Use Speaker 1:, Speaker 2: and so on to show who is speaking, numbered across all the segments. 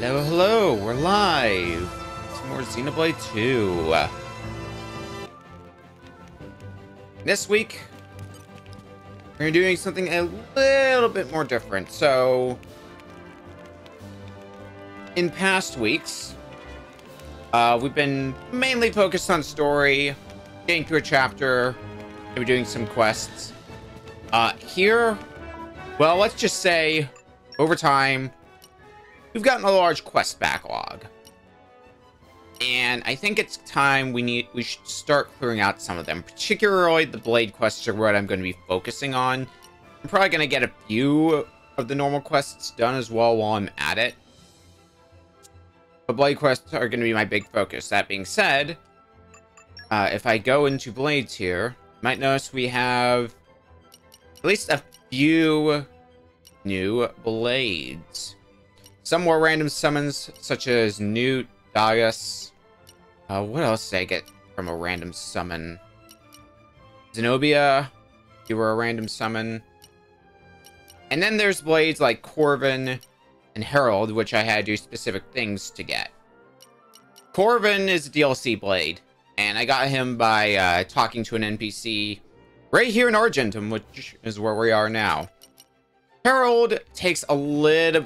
Speaker 1: Hello, hello, we're live. Some more Xenoblade 2. This week, we're doing something a little bit more different. So, in past weeks, we've been mainly focused on story, getting through a chapter, maybe doing some quests. Here, well, let's just say, over time, we've gotten a large quest backlog. And I think it's time we should start clearing out some of them. Particularly the blade quests are what I'm going to be focusing on. I'm probably going to get a few of the normal quests done as well while I'm at it. But blade quests are going to be my big focus. That being said, if I go into blades here, you might notice we have at least a few new blades. Some more random summons, such as Newt, Darius. What else did I get from a random summon? Zenobia, you were a random summon. And then there's blades like Corvin and Herald, which I had to do specific things to get. Corvin is a DLC blade, and I got him by talking to an NPC right here in Argentum, which is where we are now. Herald takes a little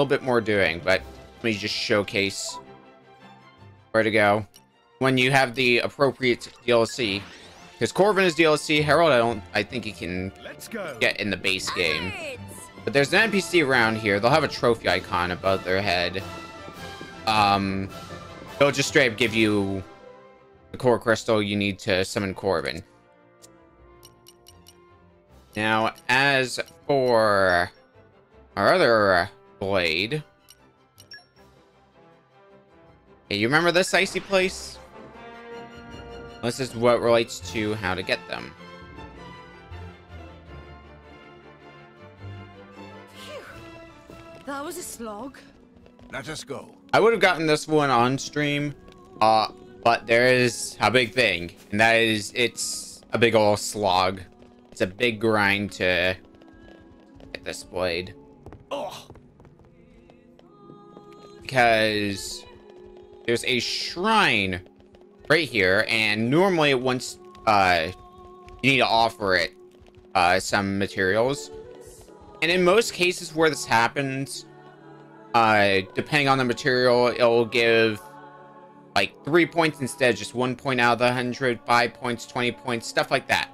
Speaker 1: bit more doing, but let me just showcase where to go when you have the appropriate DLC. Because Corvin is DLC, Herald I think he can get in the base game. But there's an NPC around here. They'll have a trophy icon above their head. They'll just straight up give you the core crystal you need to summon Corvin. Now, as for our other blade, hey, you remember this icy place? This is what relates to how to get them.
Speaker 2: Phew. That was a slog.
Speaker 3: Let us go.
Speaker 1: I would have gotten this one on stream, but there is a big thing, and that is it's a big old slog. It's a big grind to get this blade.
Speaker 3: Oh.
Speaker 1: Because there's a shrine right here, and normally once you need to offer it some materials, and in most cases where this happens, depending on the material, it'll give like 3 points instead of just 1 point out of the 100, 5 points, 20 points, stuff like that.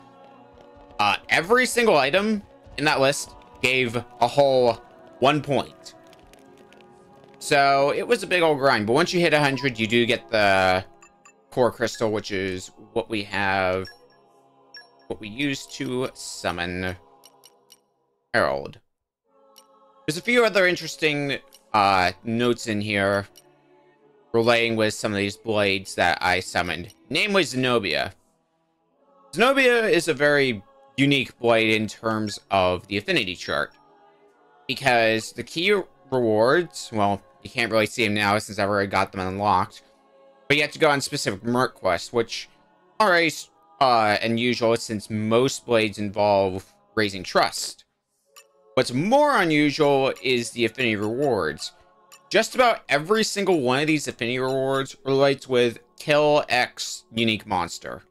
Speaker 1: Every single item in that list gave a whole 1 point. So it was a big old grind, but once you hit 100, you do get the core crystal, which is what we use to summon Herald. There's a few other interesting notes in here relating with some of these blades that I summoned, namely Zenobia. Zenobia is a very unique blade in terms of the affinity chart, because the key rewards, well, you can't really see them now since I've already got them unlocked, but you have to go on specific merc quests, which are unusual since most blades involve raising trust. What's more unusual is the affinity rewards. Just about every single one of these affinity rewards relates with kill X unique monster.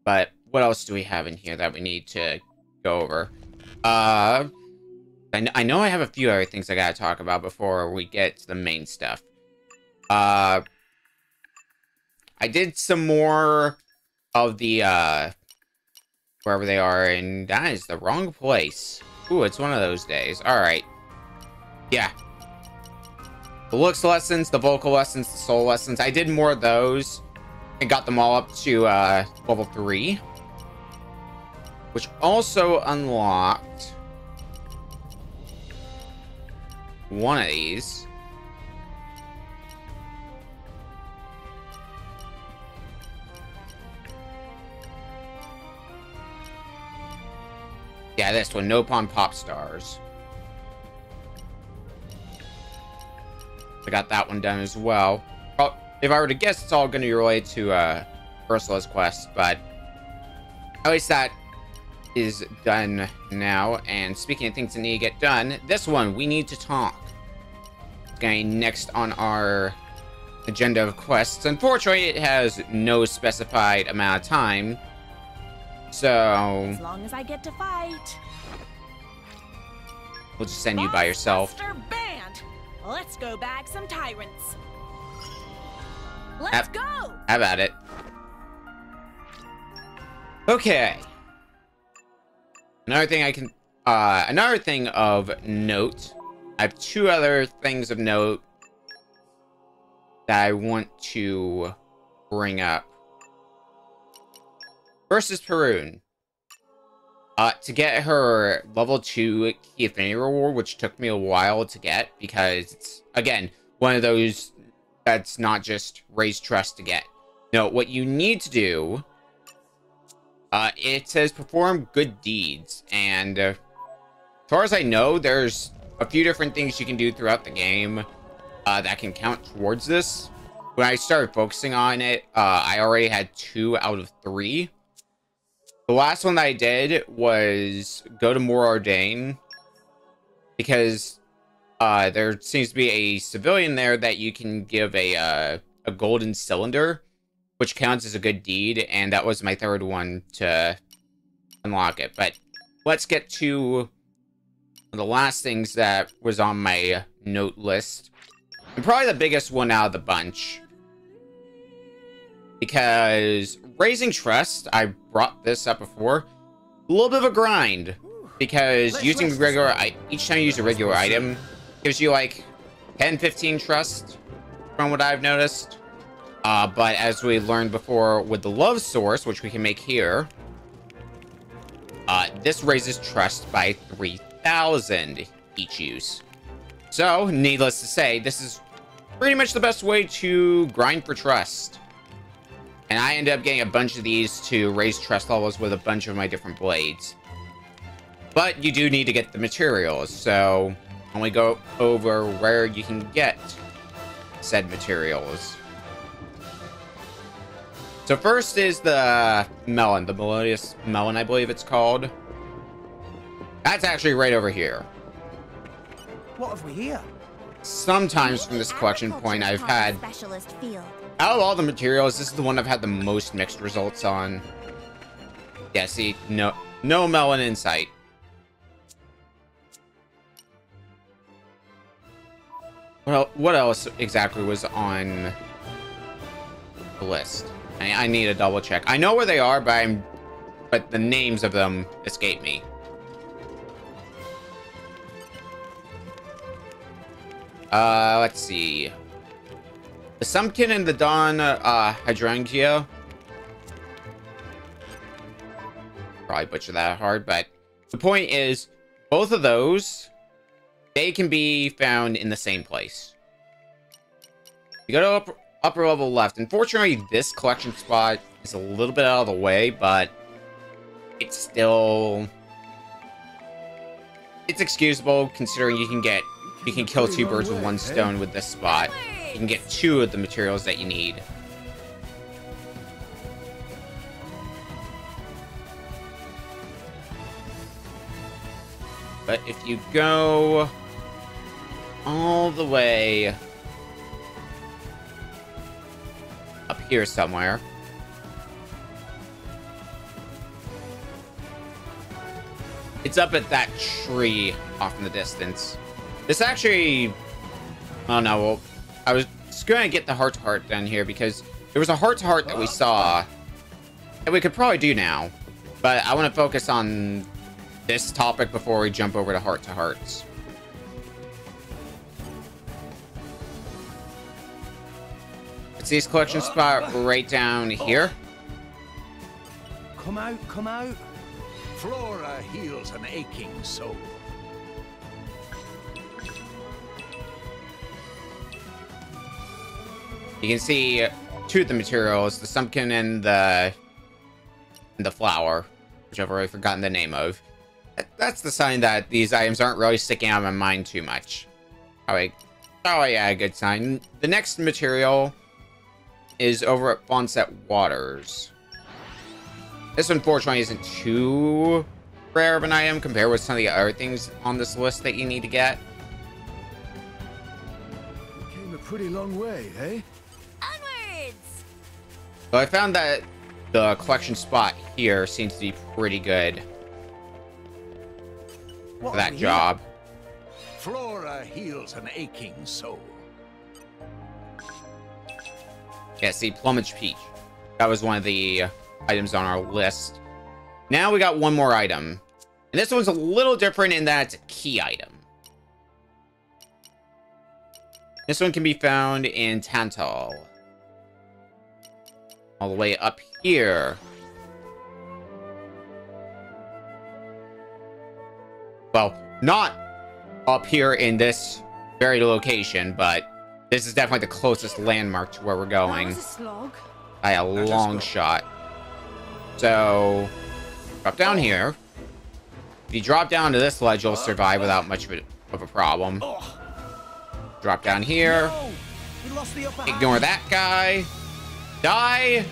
Speaker 1: But what else do we have in here that we need to go over? I know I have a few other things I gotta talk about before we get to the main stuff. I did some more of the, wherever they are, and that is the wrong place. Ooh, it's one of those days. Alright. Yeah. The looks lessons, the vocal lessons, the soul lessons. I did more of those and got them all up to level 3, which also unlocked one of these. Yeah, this one, Nopon Pop Stars. I got that one done as well. Oh, if I were to guess, it's all going to be related to Ursula's quest, but at least that is done now. And speaking of things that need to get done, this one, we need to talk. Okay, next on our agenda of quests. Unfortunately, it has no specified amount of time. So
Speaker 4: as long as I get to fight.
Speaker 1: We'll just send you by yourself.
Speaker 4: Band. Let's go bag some tyrants. Let's go.
Speaker 1: How about it? Okay. Another thing of note. I have two other things of note that I want to bring up. First is Perun. To get her level 2 key affinity reward, which took me a while to get, because it's, again, one of those that's not just raise trust to get. No, what you need to do, it says perform good deeds, and as far as I know, there's a few different things you can do throughout the game that can count towards this. When I started focusing on it, I already had 2 out of 3. The last one that I did was go to Morardain, because there seems to be a civilian there that you can give a golden cylinder, which counts as a good deed, and that was my third one to unlock it. But let's get to the last things that was on my note list, and probably the biggest one out of the bunch. Because raising trust, I brought this up before, a little bit of a grind. Because using each time you use a regular item gives you like 10-15 trust, from what I've noticed. But as we learned before with the love source, which we can make here, this raises trust by 3,000 each use. So, needless to say, this is pretty much the best way to grind for trust. And I ended up getting a bunch of these to raise trust levels with a bunch of my different blades. But you do need to get the materials, so only go over where you can get said materials. So first is the melon, the melodious melon, I believe it's called. That's actually right over here.
Speaker 5: What have we here?
Speaker 1: Sometimes from this collection point, I've had, out of all the materials, this is the one I've had the most mixed results on. Yeah, see, no melon in sight. Well, what else exactly was on the list? I need a double check. I know where they are, but the names of them escape me. Let's see. The Sumpkin and the Dawn Hydrangea. Probably butchered that hard, but the point is, both of those, they can be found in the same place. You go to upper level left. Unfortunately, this collection spot is a little bit out of the way, but it's still... it's excusable, considering you can kill 2 birds with 1 stone with this spot. You can get 2 of the materials that you need. But if you go all the way up here somewhere, it's up at that tree off in the distance. This actually, oh no, well, I was just going to get the heart-to-heart down here because there was a heart-to-heart that we saw that we could probably do now, but I want to focus on this topic before we jump over to heart-to-hearts. It's this collection spot right down here.
Speaker 5: Come out, come out.
Speaker 3: Flora heals an aching soul.
Speaker 1: You can see 2 of the materials, the Sumpkin and the flower, which I've already forgotten the name of. That's the sign that these items aren't really sticking out of my mind too much. Oh yeah, a good sign. The next material is over at Fonset Waters. This unfortunately isn't too rare of an item compared with some of the other things on this list that you need to get.
Speaker 3: You came a pretty long way, eh?
Speaker 4: Onwards!
Speaker 1: So I found that the collection spot here seems to be pretty good for that job.
Speaker 3: Flora heals an aching soul.
Speaker 1: Yeah, see, Plumage Peach. That was one of the items on our list. Now we got one more item. And this one's a little different in that it's a key item. This one can be found in Tantal. All the way up here. Well, not up here in this very location, but this is definitely the closest landmark to where we're going.
Speaker 2: That was a slog.
Speaker 1: By a long shot. So, drop down here. If you drop down to this ledge, you'll survive without much of a problem. Drop down here.
Speaker 5: We lost the upper hand.
Speaker 1: Ignore that guy. Die.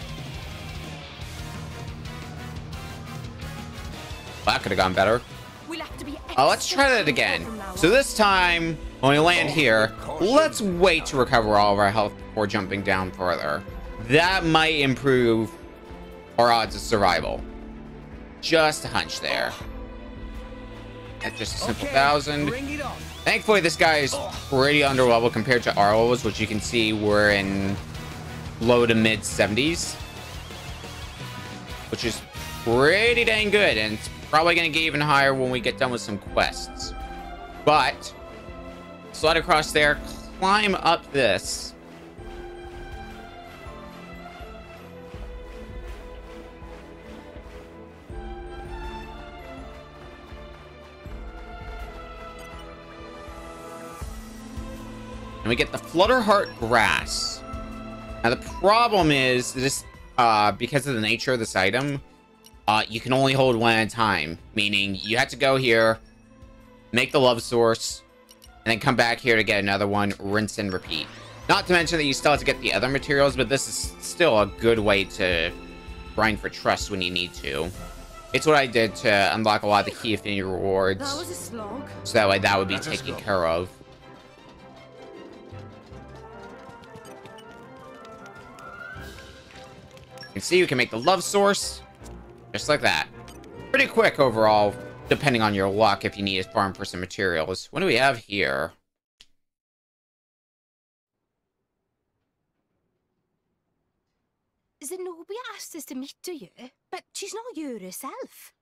Speaker 1: Well, that could have gone better.
Speaker 4: We'll have to be
Speaker 1: Let's try that again. So this time, when we land here, let's wait to recover all of our health before jumping down further. That might improve our odds of survival. Just a hunch there. At just a simple 1,000.
Speaker 5: Bring it on.
Speaker 1: Thankfully, this guy is pretty underleveled compared to our levels, which you can see we're in low to mid 70s. Which is pretty dang good, and it's probably going to get even higher when we get done with some quests. But, slide across there, climb up this. And we get the Flutterheart Grass. Now the problem is this, because of the nature of this item, you can only hold one at a time. Meaning you have to go here, make the love source, and then come back here to get another one, rinse and repeat. Not to mention that you still have to get the other materials, but this is still a good way to grind for trust when you need to. It's what I did to unlock a lot of the key affinity rewards.
Speaker 2: That was a slog.
Speaker 1: So that way that would be taken care of. You can see you can make the love source just like that. Pretty quick overall, depending on your luck if you need to farm for some materials. What do we have here?
Speaker 2: Zenobia asked us to meet you, but she's not you herself.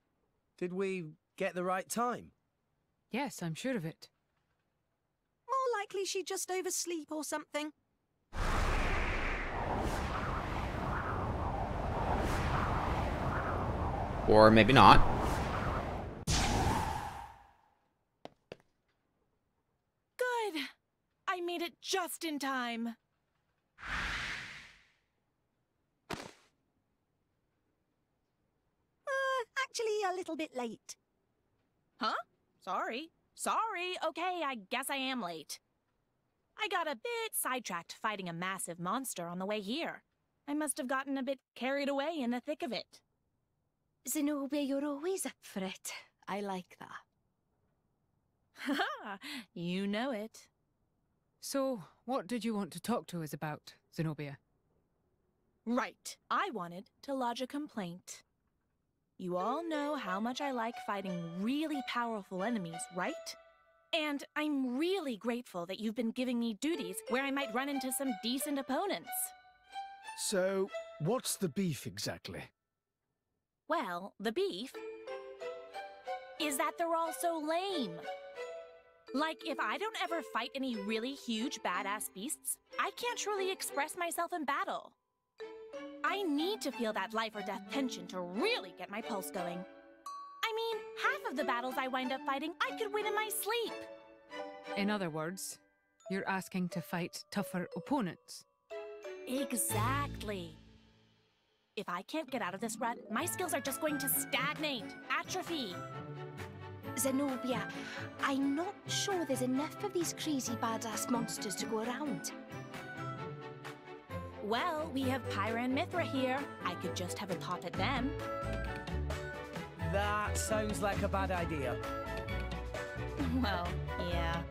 Speaker 5: Did we get the right time?
Speaker 6: Yes, I'm sure of it.
Speaker 2: More likely she'd just oversleep or something.
Speaker 1: Or maybe not.
Speaker 4: Good. I made it just in time.
Speaker 2: Actually, a little bit late.
Speaker 4: Huh? Sorry. Sorry. Okay, I guess I am late. I got a bit sidetracked fighting a massive monster on the way here. I must have gotten a bit carried away in the thick of it.
Speaker 2: Zenobia, you're always up for it. I like that.
Speaker 4: Haha, you know it.
Speaker 6: So, what did you want to talk to us about, Zenobia?
Speaker 4: Right. I wanted to lodge a complaint. You all know how much I like fighting really powerful enemies, right? And I'm really grateful that you've been giving me duties where I might run into some decent opponents.
Speaker 3: So, what's the beef exactly?
Speaker 4: Well, the beef is that they're all so lame. Like, if I don't ever fight any really huge badass beasts, I can't truly express myself in battle. I need to feel that life or death tension to really get my pulse going. I mean, half of the battles I wind up fighting, I could win in my sleep.
Speaker 6: In other words, you're asking to fight tougher opponents.
Speaker 4: Exactly. If I can't get out of this rut, my skills are just going to stagnate, atrophy.
Speaker 2: Zenobia, I'm not sure there's enough of these crazy badass monsters to go around.
Speaker 4: Well, we have Pyra and Mithra here. I could just have a pop at them.
Speaker 5: That sounds like a bad idea.
Speaker 4: Well, yeah.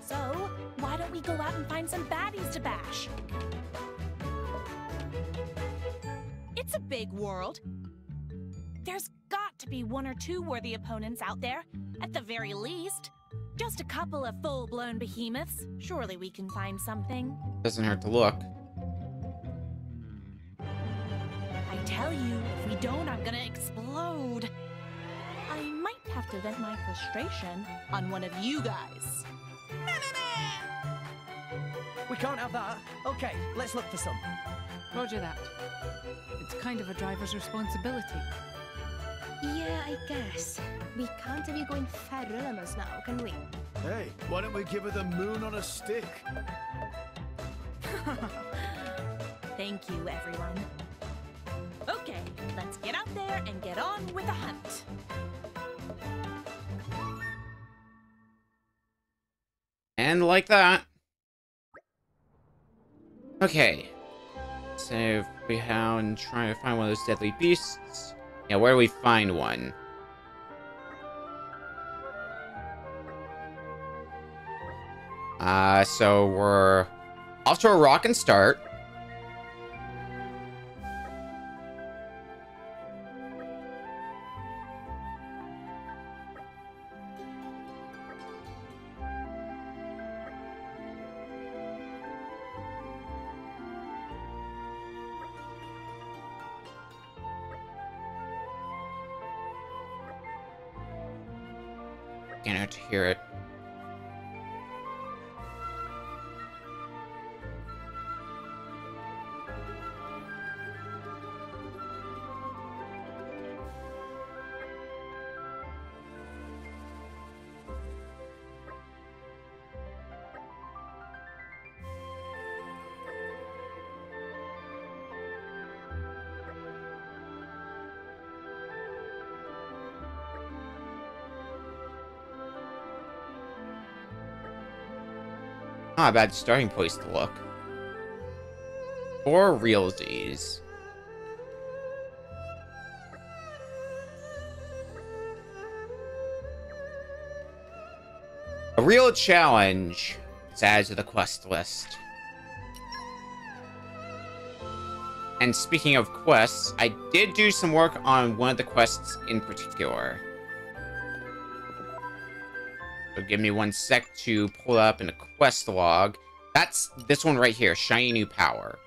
Speaker 4: So, why don't we go out and find some baddies to bash? It's a big world. There's got to be one or two worthy opponents out there, at the very least. Just a couple of full-blown behemoths. Surely we can find something.
Speaker 1: Doesn't hurt to look.
Speaker 4: I tell you, if we don't, I'm gonna explode. I might have to vent my frustration on one of you guys.
Speaker 5: We can't have that. Okay, let's look for some.
Speaker 6: Roger that. It's kind of a driver's responsibility.
Speaker 2: Yeah, I guess. We can't have you going ferulimous now, can we?
Speaker 3: Hey, why don't we give her the moon on a stick?
Speaker 4: Thank you, everyone. Okay, let's get out there and get on with the hunt.
Speaker 1: And like that. Okay. So we have and try to find one of those deadly beasts. Yeah, where do we find one? So we're off to a rockin' start. Can't have to hear it. Not a bad starting place to look. For realsies. A real challenge is added to the quest list. And speaking of quests, I did do some work on one of the quests in particular. So give me 1 sec to pull up in a quest log. That's this one right here, Shiny New Power.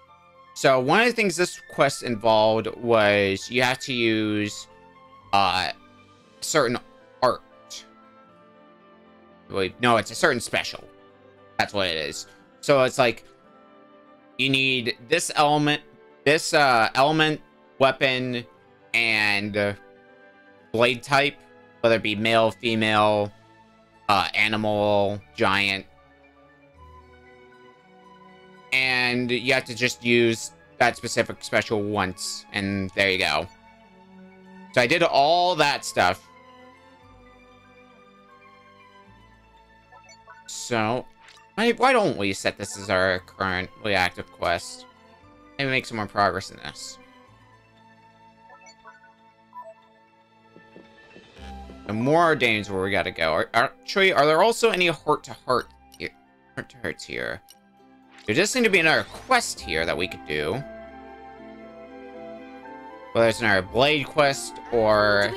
Speaker 1: So one of the things this quest involved was you have to use certain art. Wait, no, it's a certain special. That's what it is. So it's like you need this element, weapon, and blade type, whether it be male, female, animal, giant. And you have to just use that specific special once, and there you go. So I did all that stuff. So, why don't we set this as our currently active quest? Maybe make some more progress in this. And more Danes where we gotta go. Actually, are there also any heart-to-hearts here? There does seem to be another quest here that we could do. Whether it's another blade quest or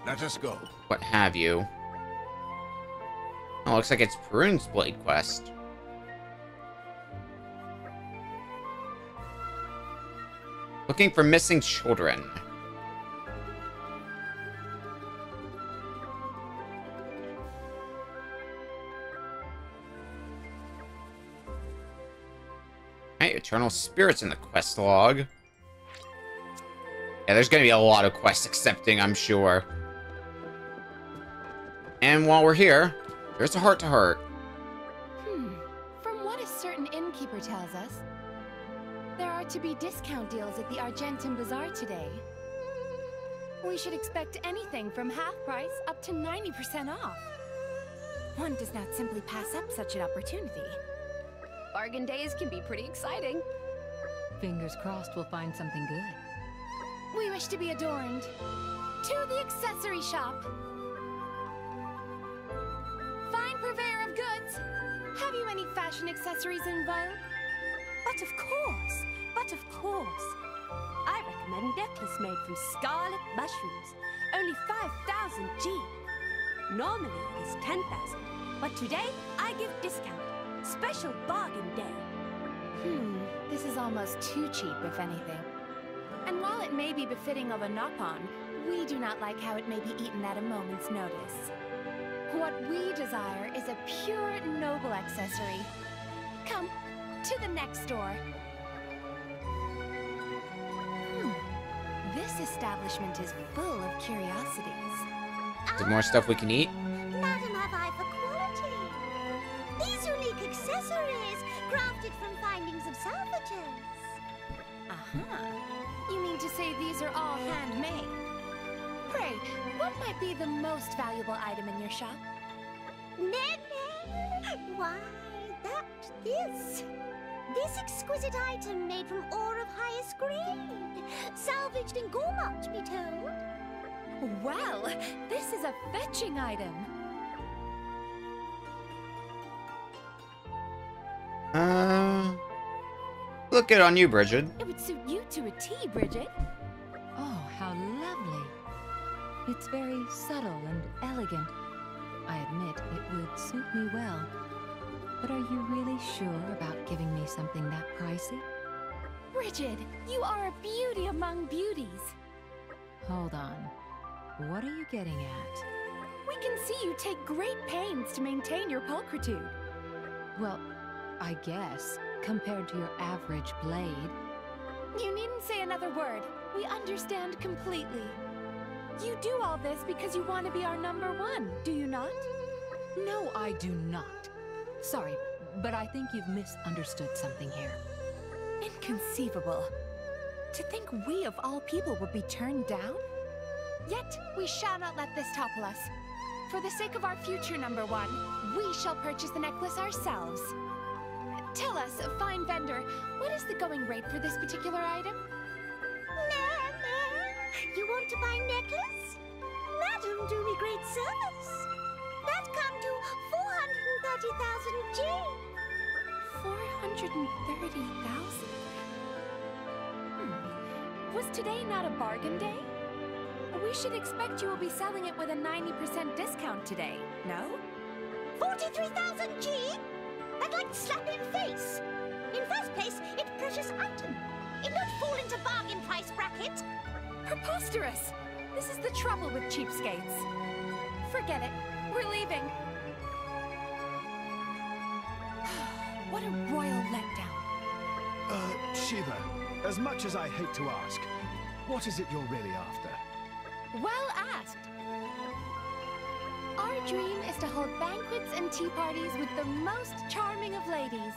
Speaker 3: Let us go.
Speaker 1: what have you. Oh, looks like it's Prune's blade quest. Looking for missing children. Right, Eternal Spirits in the quest log. Yeah, there's gonna be a lot of quest accepting, I'm sure. And while we're here, there's a heart-to-heart.
Speaker 2: From what a certain innkeeper tells us, there are to be discount deals at the Argentum Bazaar today. We should expect anything from half price up to 90% off. One does not simply pass up such an opportunity. Bargain days can be pretty exciting.
Speaker 6: Fingers crossed we'll find something good.
Speaker 2: We wish to be adorned. To the accessory shop. Fine purveyor of goods. Have you any fashion accessories in vogue?
Speaker 7: But of course. I recommend necklace made from scarlet mushrooms. Only 5,000 G. Normally it is 10,000, but today I give discount. Special bargain day.
Speaker 2: This is almost too cheap, if anything. And while it may be befitting of a knock-on, we do not like how it may be eaten at a moment's notice. What we desire is a pure, noble accessory. Come, to the next door. This establishment is full of curiosities.
Speaker 1: Is there more stuff we can eat?
Speaker 8: Madam, have I for quality? These unique accessories, crafted from findings of salvagers.
Speaker 2: You mean to say these are all handmade? Pray, what might be the most valuable item in your shop?
Speaker 8: Nay. Why, this. This exquisite item made from ore of highest grade. Salvaged in Gormont, be told.
Speaker 2: Well, this is a fetching item.
Speaker 1: Look good on you, Bridget.
Speaker 2: It would suit you to a T, Bridget.
Speaker 6: Oh, how lovely. It's very subtle and elegant. I admit it would suit me well. But are you really sure about giving me something that pricey?
Speaker 2: Bridget, you are a beauty among beauties.
Speaker 6: Hold on. What are you getting at?
Speaker 2: We can see you take great pains to maintain your pulchritude.
Speaker 6: Well, I guess, compared to your average blade.
Speaker 2: You needn't say another word. We understand completely. You do all this because you want to be our #1, do you not?
Speaker 6: No, I do not. Sorry, but I think you've misunderstood something here.
Speaker 2: Inconceivable. To think we of all people would be turned down? Yet, we shall not let this topple us. For the sake of our future #1, we shall purchase the necklace ourselves. Tell us, fine vendor, what is the going rate for this particular item?
Speaker 8: You want to buy necklace? Madam, do me great service. That come to 430,000 G.
Speaker 2: 430,000? Was today not a bargain day? We should expect you will be selling it with a 90% discount today, no?
Speaker 8: 43,000 G? I'd like to slap it in face. In first place, it's precious item. It not fall into bargain price bracket.
Speaker 2: Preposterous! This is the trouble with cheapskates. Forget it. We're leaving. What a royal letdown.
Speaker 9: Shiva, as much as I hate to ask, what is it you're really after?
Speaker 2: Well asked. Our dream is to hold banquets and tea parties with the most charming of ladies.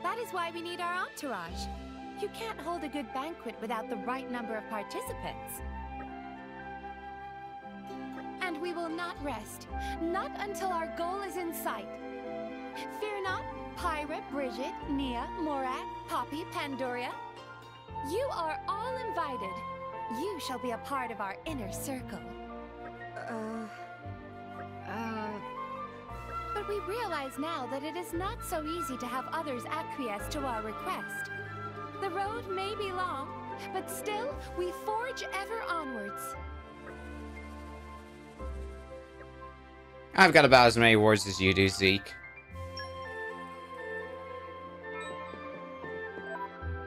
Speaker 2: That is why we need our entourage. You can't hold a good banquet without the right number of participants. And we will not rest, not until our goal is in sight. Fear not, Pyra, Bridget, Nia, Morat, Poppy, Pandoria. You are all invited. You shall be a part of our inner circle. But we realize now that it is not so easy to have others acquiesce to our request. The road may be long, but still, we forge ever onwards.
Speaker 1: I've got about as many words as you do, Zeke.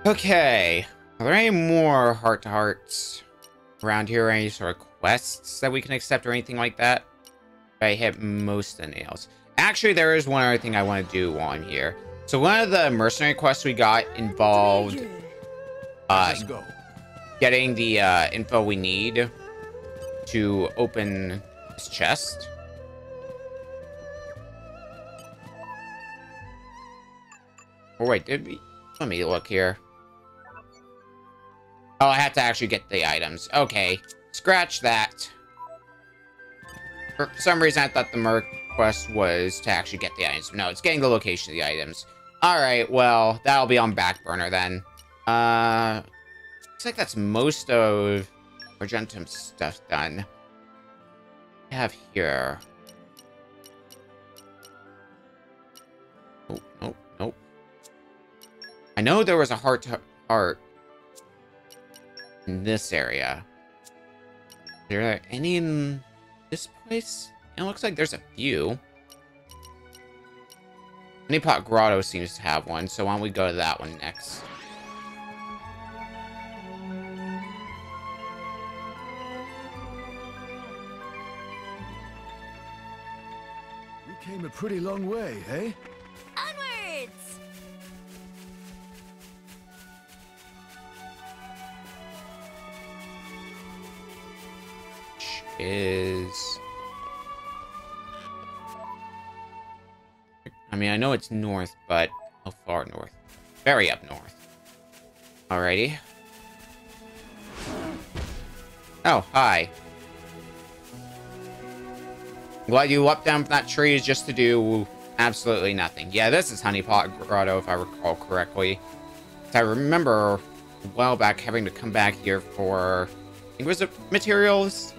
Speaker 1: Okay. Are there any more heart-to-hearts around here? Or any sort of quests that we can accept or anything like that? I hit most of the nails. Actually, there is one other thing I want to do while I'm here. So one of the mercenary quests we got involved
Speaker 3: Let's go.
Speaker 1: getting the info we need to open this chest. Oh wait, did we? Let me look here. Oh, I have to actually get the items. Okay, scratch that. For some reason, I thought the merc quest was to actually get the items. No, it's getting the location of the items. Alright, well, that'll be on back burner then. Looks like that's most of Argentum's stuff done. We have here. Oh, nope, nope. I know there was a heart-to-heart in this area. Are there any in this place? It looks like there's a few. Honeypot Grotto seems to have one, so why don't we go to that one next?
Speaker 9: We came a pretty long way, eh?
Speaker 7: Onwards!
Speaker 1: Is... I mean, I know it's north, but how far north? Very up north. Alrighty. Oh, hi. Glad you leapt down from that tree is just to do absolutely nothing. Yeah, this is Honeypot Grotto, if I recall correctly. I remember a while back having to come back here for... I think was it materials?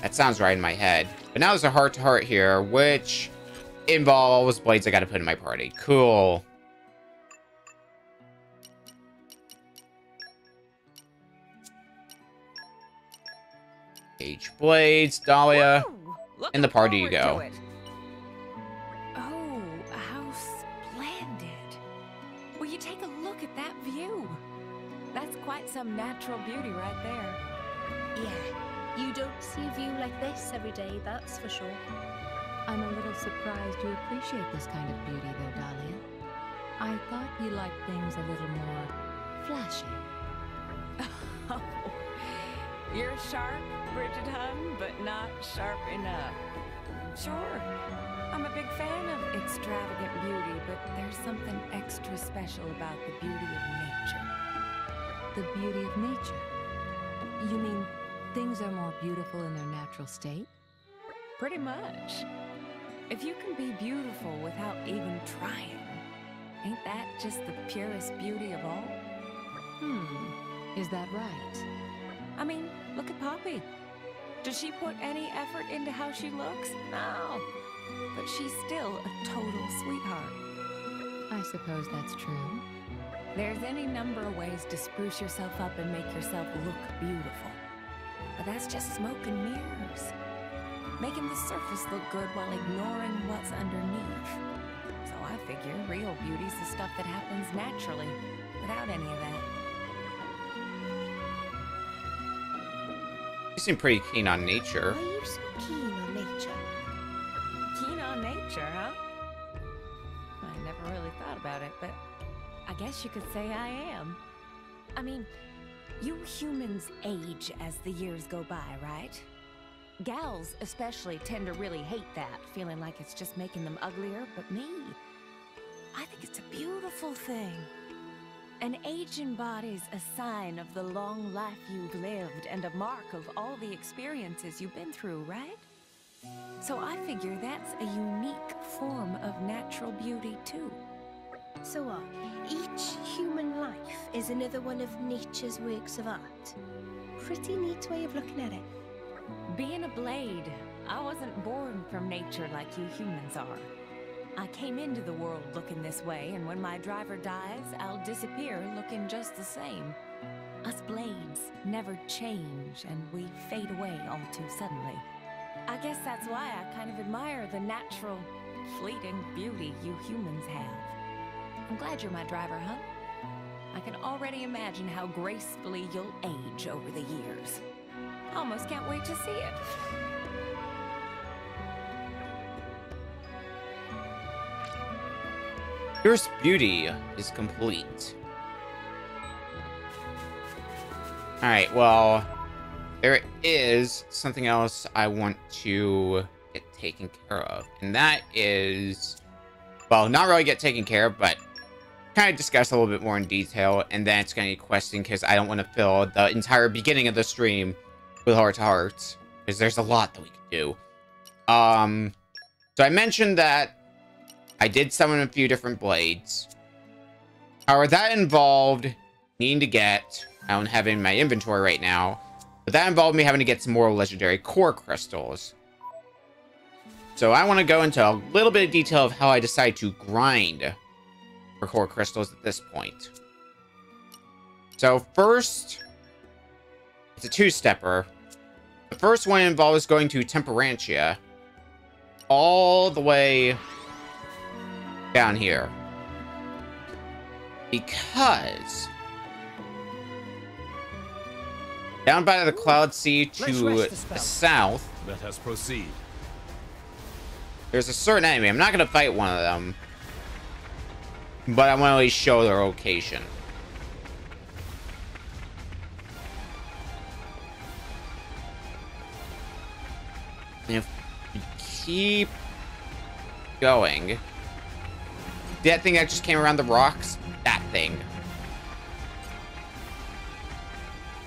Speaker 1: That sounds right in my head. But now there's a heart-to-heart here, which involves blades I gotta put in my party. Cool. H blades, Dahlia.
Speaker 4: Woo!
Speaker 1: In the party you
Speaker 4: Looking
Speaker 1: go.
Speaker 4: forward to it. Oh, how splendid. Will you take a look at that view? That's quite some natural beauty right there.
Speaker 10: Yeah, you don't see a view like this every day, that's for sure.
Speaker 6: I'm a little surprised you appreciate this kind of beauty, though, Dahlia. I thought you liked things a little more flashy.
Speaker 4: Oh, you're sharp, Bridget Hun, but not sharp enough. Sure, I'm a big fan of extravagant beauty, but there's something extra special about the beauty of nature.
Speaker 6: The beauty of nature? You mean things are more beautiful in their natural state?
Speaker 4: Pretty much. If you can be beautiful without even trying, ain't that just the purest beauty of all?
Speaker 6: Is that right?
Speaker 4: I mean, look at Poppy. Does she put any effort into how she looks? No. But she's still a total sweetheart.
Speaker 6: I suppose that's true.
Speaker 4: There's any number of ways to spruce yourself up and make yourself look beautiful. But that's just smoke and mirrors. Making the surface look good while ignoring what's underneath. So I figure real beauty's the stuff that happens naturally, without any of that.
Speaker 1: You seem pretty keen on nature.
Speaker 10: Why are you so keen on nature?
Speaker 4: Keen on nature, huh? I never really thought about it, but I guess you could say I am. I mean, you humans age as the years go by, right? Gals especially tend to really hate that, feeling like it's just making them uglier, but me, I think it's a beautiful thing. An aging body's a sign of the long life you've lived and a mark of all the experiences you've been through, right? So I figure that's a unique form of natural beauty too.
Speaker 10: So what? Each human life is another one of nature's works of art. Pretty neat way of looking at it.
Speaker 4: Being a blade, I wasn't born from nature like you humans are. I came into the world looking this way, and when my driver dies, I'll disappear looking just the same. Us blades never change, and we fade away all too suddenly. I guess that's why I kind of admire the natural, fleeting beauty you humans have. I'm glad you're my driver, huh? I can already imagine how gracefully you'll age over the years. Almost can't wait to see it.
Speaker 1: Purest beauty is complete. Alright, well, there is something else I want to get taken care of. And that is, well, not really get taken care of, but kind of discuss a little bit more in detail. And then it's going to be questing because I don't want to fill the entire beginning of the stream with heart-to-hearts, because there's a lot that we can do. So I mentioned that I did summon a few different blades. However, that involved needing to get. I don't have it in my inventory right now. But that involved me having to get some more legendary core crystals. So I want to go into a little bit of detail of how I decide to grind for core crystals at this point. So first, it's a two-stepper. The first one involves going to Temperantia all the way down here. Because down by the Cloud Sea to the south,
Speaker 3: Let us proceed.
Speaker 1: there's a certain enemy. I'm not going to fight one of them, but I want to at least show their location. And if we keep going, that thing that just came around the rocks, that thing.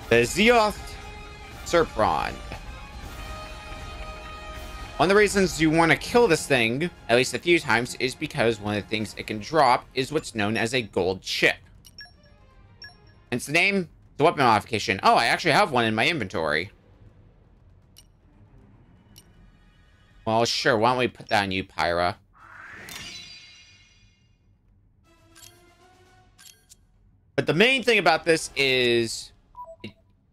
Speaker 1: The Zeoth Serpron. One of the reasons you want to kill this thing, at least a few times, is because one of the things it can drop is what's known as a gold chip. Hence the name, the weapon modification. Oh, I actually have one in my inventory. Well, sure, why don't we put that on you, Pyra? But the main thing about this is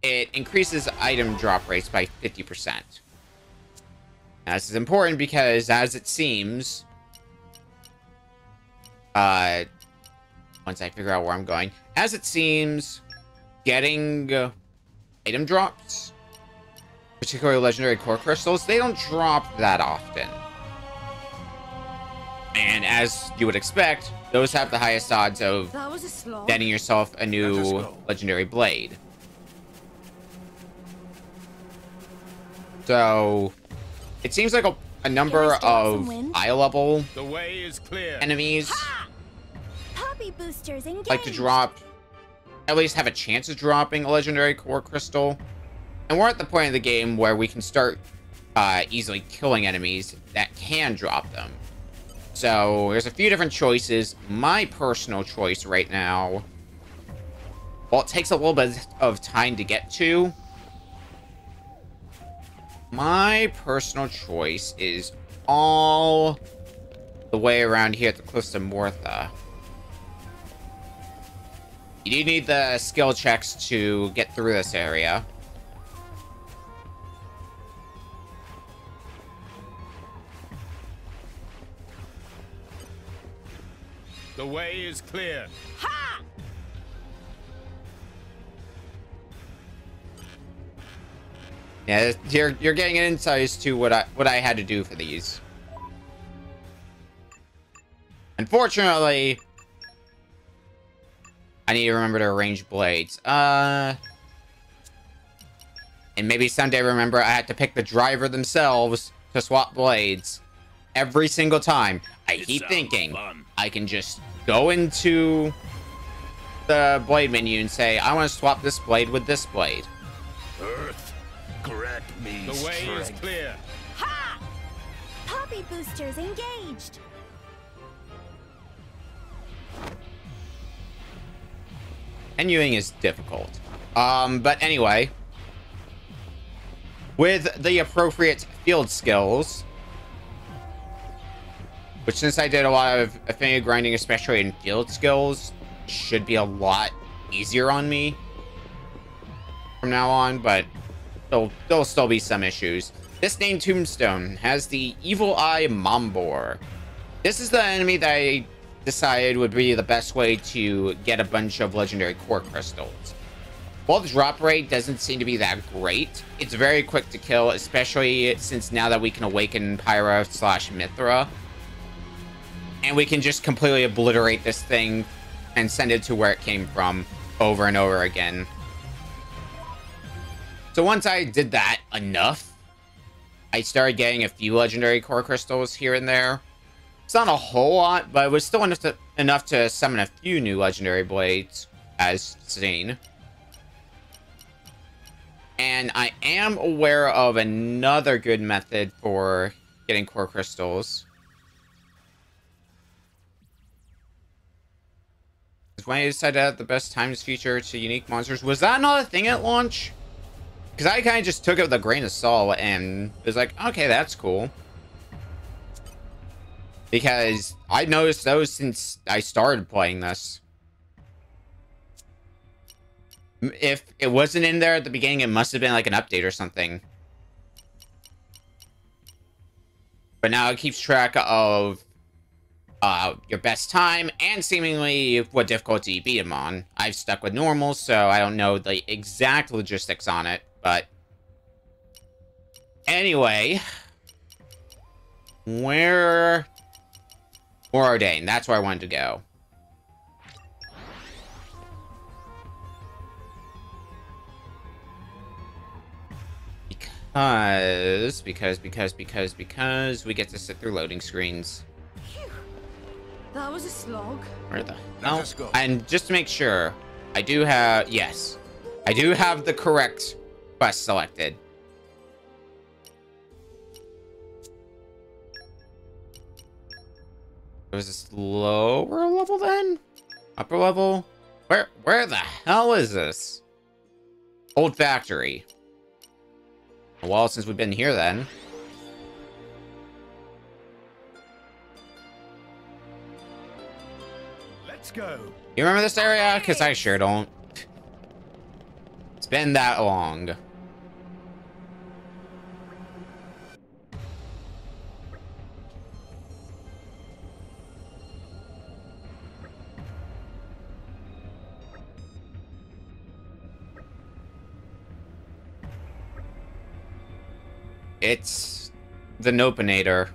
Speaker 1: it increases item drop rates by 50%. Now, this is important because, as it seems, once I figure out where I'm going, as it seems, getting item drops, particularly legendary core crystals, they don't drop that often. And as you would expect, those have the highest odds of getting yourself a new legendary blade. So it seems like a number of high level enemies
Speaker 8: Poppy boosters engaged.
Speaker 1: like to drop, at least have a chance of dropping a legendary core crystal. And we're at the point of the game where we can start easily killing enemies that can drop them. So there's a few different choices. My personal choice right now, well, it takes a little bit of time to get to. My personal choice is all the way around here at the Cliffs of Mortha. You do need the skill checks to get through this area.
Speaker 3: The way is clear.
Speaker 8: Ha!
Speaker 1: Yeah, you're getting an insight as to what I had to do for these. Unfortunately, I need to remember to arrange blades. And maybe someday remember I had to pick the driver themselves to swap blades every single time. I keep thinking I can just go into the blade menu and say, I want to swap this blade with this blade.
Speaker 3: Earth, grant me the way is clear.
Speaker 8: Ha! Poppy boosters engaged.
Speaker 1: Menuing is difficult. But anyway, with the appropriate field skills, which since I did a lot of affinity grinding, especially in field skills, should be a lot easier on me from now on, but there'll still be some issues. This named tombstone has the Evil Eye Mombor. This is the enemy that I decided would be the best way to get a bunch of legendary core crystals. While the drop rate doesn't seem to be that great, it's very quick to kill, especially since now that we can awaken Pyra / Mithra. And we can just completely obliterate this thing and send it to where it came from over and over again. So once I did that enough, I started getting a few legendary core crystals here and there. It's not a whole lot, but it was still enough to summon a few new legendary blades, as seen. And I am aware of another good method for getting core crystals. When I decided that the best times feature to unique monsters, was that not a thing at launch? Because I kind of just took it with a grain of salt and was like, okay, that's cool. Because I noticed those since I started playing this. If it wasn't in there at the beginning, it must have been like an update or something. But now it keeps track of your best time and seemingly what difficulty you beat him on. I've stuck with normal, so I don't know the exact logistics on it, but anyway, Ordain, that's where I wanted to go. Because we get to sit through loading screens.
Speaker 7: That was a slog.
Speaker 1: Where the hell? And just to make sure, I do have... Yes. I do have the correct quest selected. Was this lower level then? Upper level? Where the hell is this? Old factory. A while since we've been here then.
Speaker 9: Let's go.
Speaker 1: You remember this area? Because I sure don't. It's been that long. It's the Nopinator.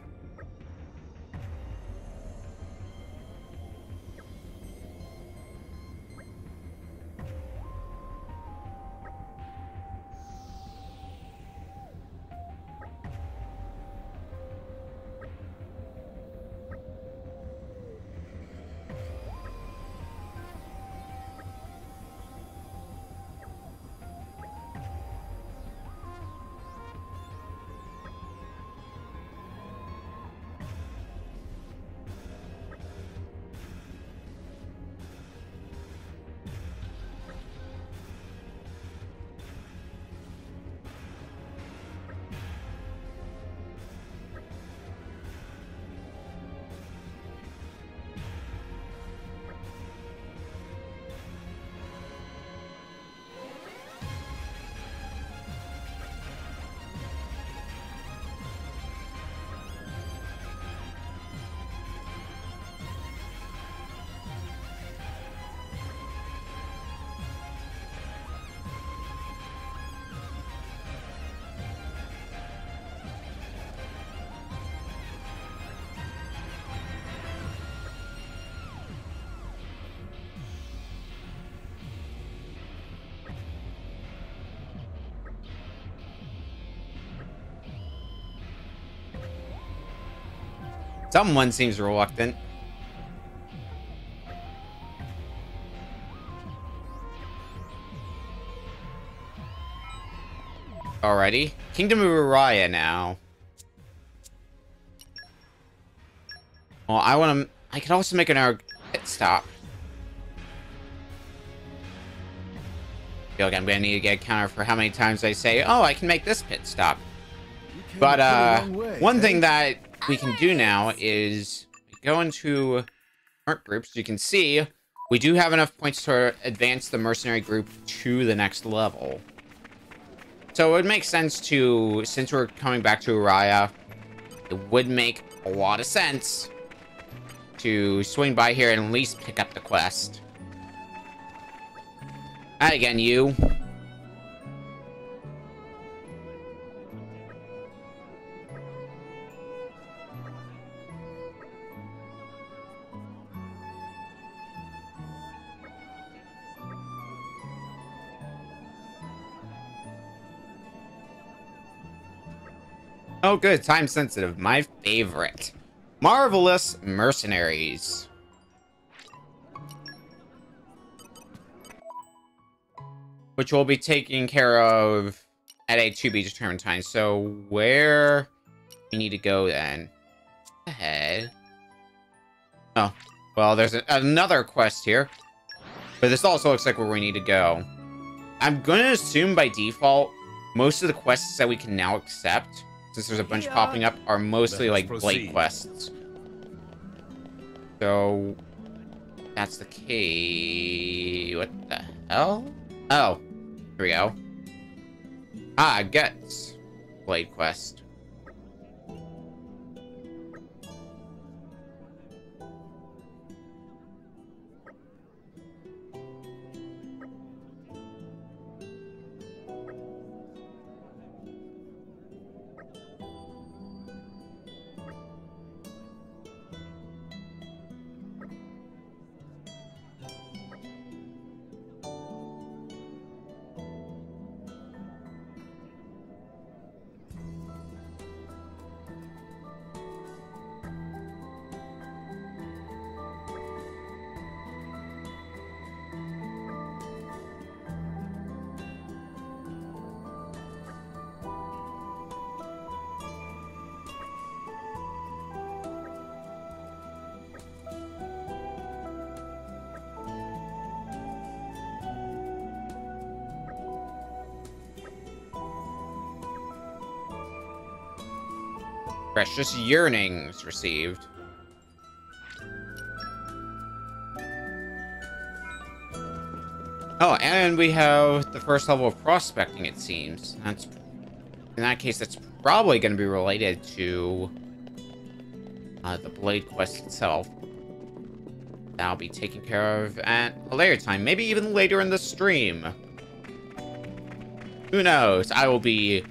Speaker 1: Someone seems reluctant. Alrighty. Kingdom of Uriah now. Well, I could also make an pit stop. I feel like I'm gonna need to get a counter for how many times I say, oh, I can make this pit stop. But, one thing that we can do now is go into merc groups. You can see we do have enough points to advance the mercenary group to the next level. So it would make sense to, since we're coming back to Uriah, it would make a lot of sense to swing by here and at least pick up the quest. Hi again, you. Oh, good. Time sensitive. My favorite. Marvelous Mercenaries. Which we'll be taking care of at a to-be-determined time. So, where we need to go then? Ahead. Oh, well, there's another quest here. But this also looks like where we need to go. I'm going to assume by default, most of the quests that we can now accept, since there's a bunch popping up, are mostly like blade quests. So, that's the case. What the hell? Oh, here we go. Ah, Guts. Blade quest. Precious yearnings received. Oh, and we have the first level of prospecting, it seems. That's, in that case, that's probably going to be related to the Blade quest itself. That'll be taken care of at a later time, maybe even later in the stream. Who knows? I will be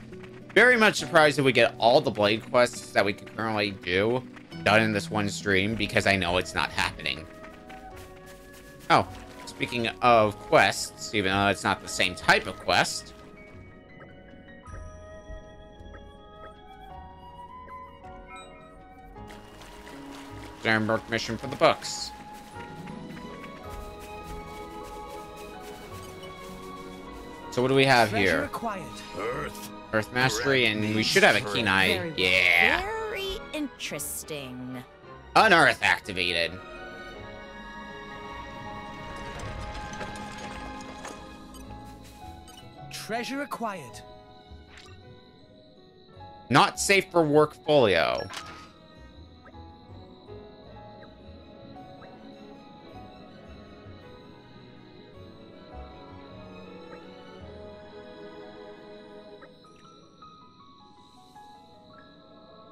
Speaker 1: very much surprised if we get all the Blade quests that we can currently do done in this one stream, because I know it's not happening. Oh, speaking of quests, even though it's not the same type of quest. Sternberg mission for the books. So what do we have here? Earth Mastery, and we should have a keen eye. Yeah.
Speaker 4: Very interesting.
Speaker 1: Unearth activated.
Speaker 5: Treasure acquired.
Speaker 1: Not safe for workfolio.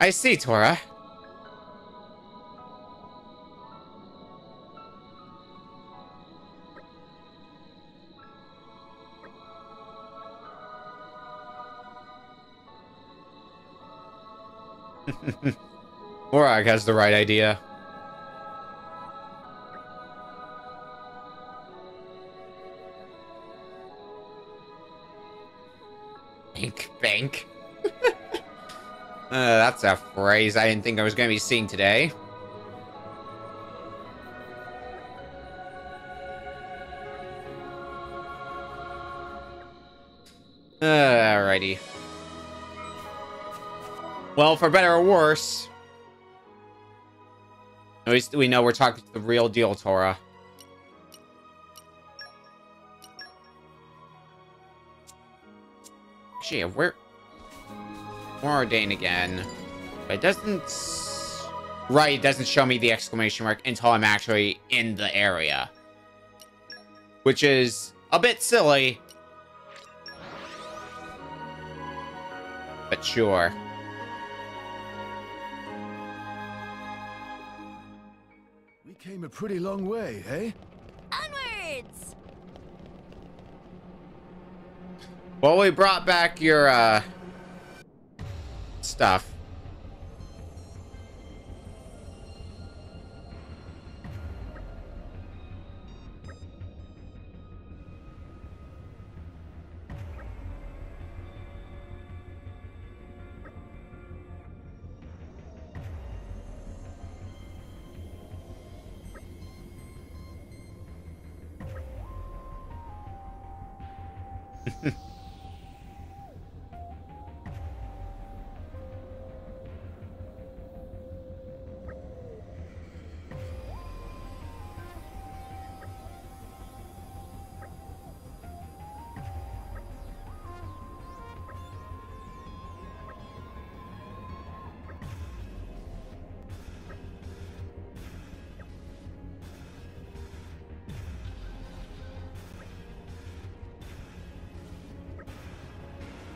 Speaker 1: I see, Tora. Morag has the right idea. Bank. That's a phrase I didn't think I was going to be seeing today. Alrighty. Well, for better or worse, at least we know we're talking to the real deal, Tora. Gee, where... Ordain again. But it doesn't... Right, it doesn't show me the exclamation mark until I'm actually in the area. Which is a bit silly. But sure.
Speaker 9: We came a pretty long way, hey?
Speaker 7: Onwards!
Speaker 1: Well, we brought back your, stuff.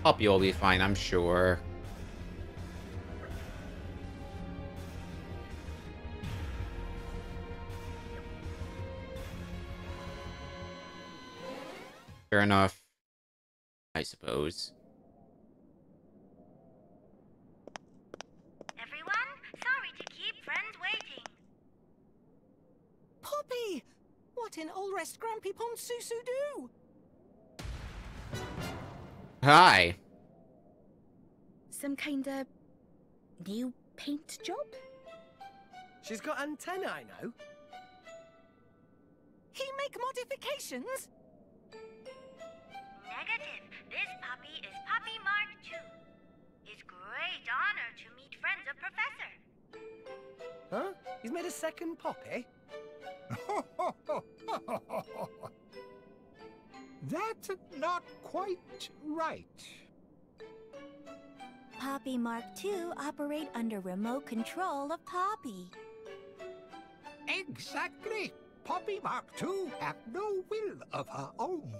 Speaker 1: Poppy will be fine, I'm sure. Fair enough, I suppose.
Speaker 8: Everyone, sorry to keep friends waiting.
Speaker 5: Poppy! What in all rest Grampy Pon Susu do?
Speaker 1: Hi.
Speaker 10: Some kind of new paint job?
Speaker 5: She's got antennae, I know.
Speaker 4: He make modifications?
Speaker 8: Negative. This puppy is Puppy Mark II. It's great honor to meet friends of Professor.
Speaker 5: Huh? He's made a second Poppy?
Speaker 3: That's not quite right.
Speaker 8: Poppy Mark II operate under remote control of Poppy.
Speaker 3: Exactly. Poppy Mark II have no will of her own.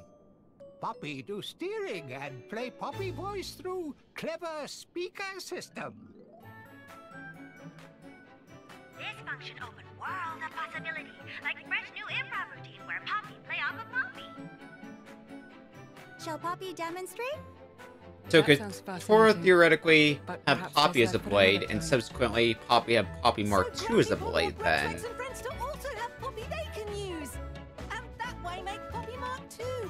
Speaker 3: Poppy do steering and play Poppy voice through clever speaker system.
Speaker 8: This function open world of possibility, like fresh new improv routine where Poppy play off of Poppy. Shall Poppy demonstrate?
Speaker 1: So
Speaker 6: That
Speaker 1: could
Speaker 6: sounds
Speaker 1: Tora
Speaker 6: fascinating,
Speaker 1: theoretically
Speaker 6: but
Speaker 1: have
Speaker 6: perhaps
Speaker 1: Poppy
Speaker 6: best
Speaker 1: as a
Speaker 6: I put another
Speaker 1: blade, and
Speaker 6: time.
Speaker 1: subsequently Poppy have Poppy Mark II as a blade then?
Speaker 4: Friends and friends to also have Poppy they can use. And that way make Poppy Mark II.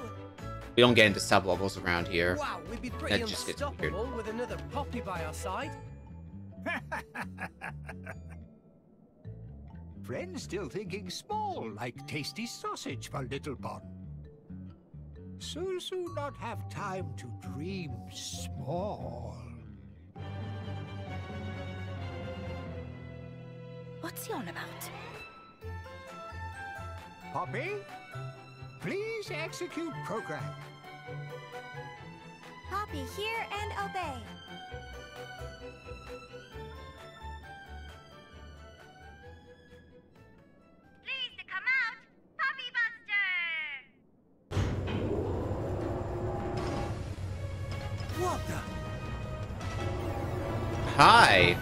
Speaker 1: We don't get into sub-levels around here.
Speaker 5: Wow, we'd be pretty
Speaker 1: That just gets weird.
Speaker 5: unstoppable with another Poppy by our side.
Speaker 3: Friends still thinking small, like tasty sausage for Little Bon. Susu not have time to dream small.
Speaker 10: What's he on about?
Speaker 3: Poppy, please execute program.
Speaker 8: Poppy, hear and obey. Please to come out, Poppy Buster!
Speaker 5: What the?
Speaker 1: Hi.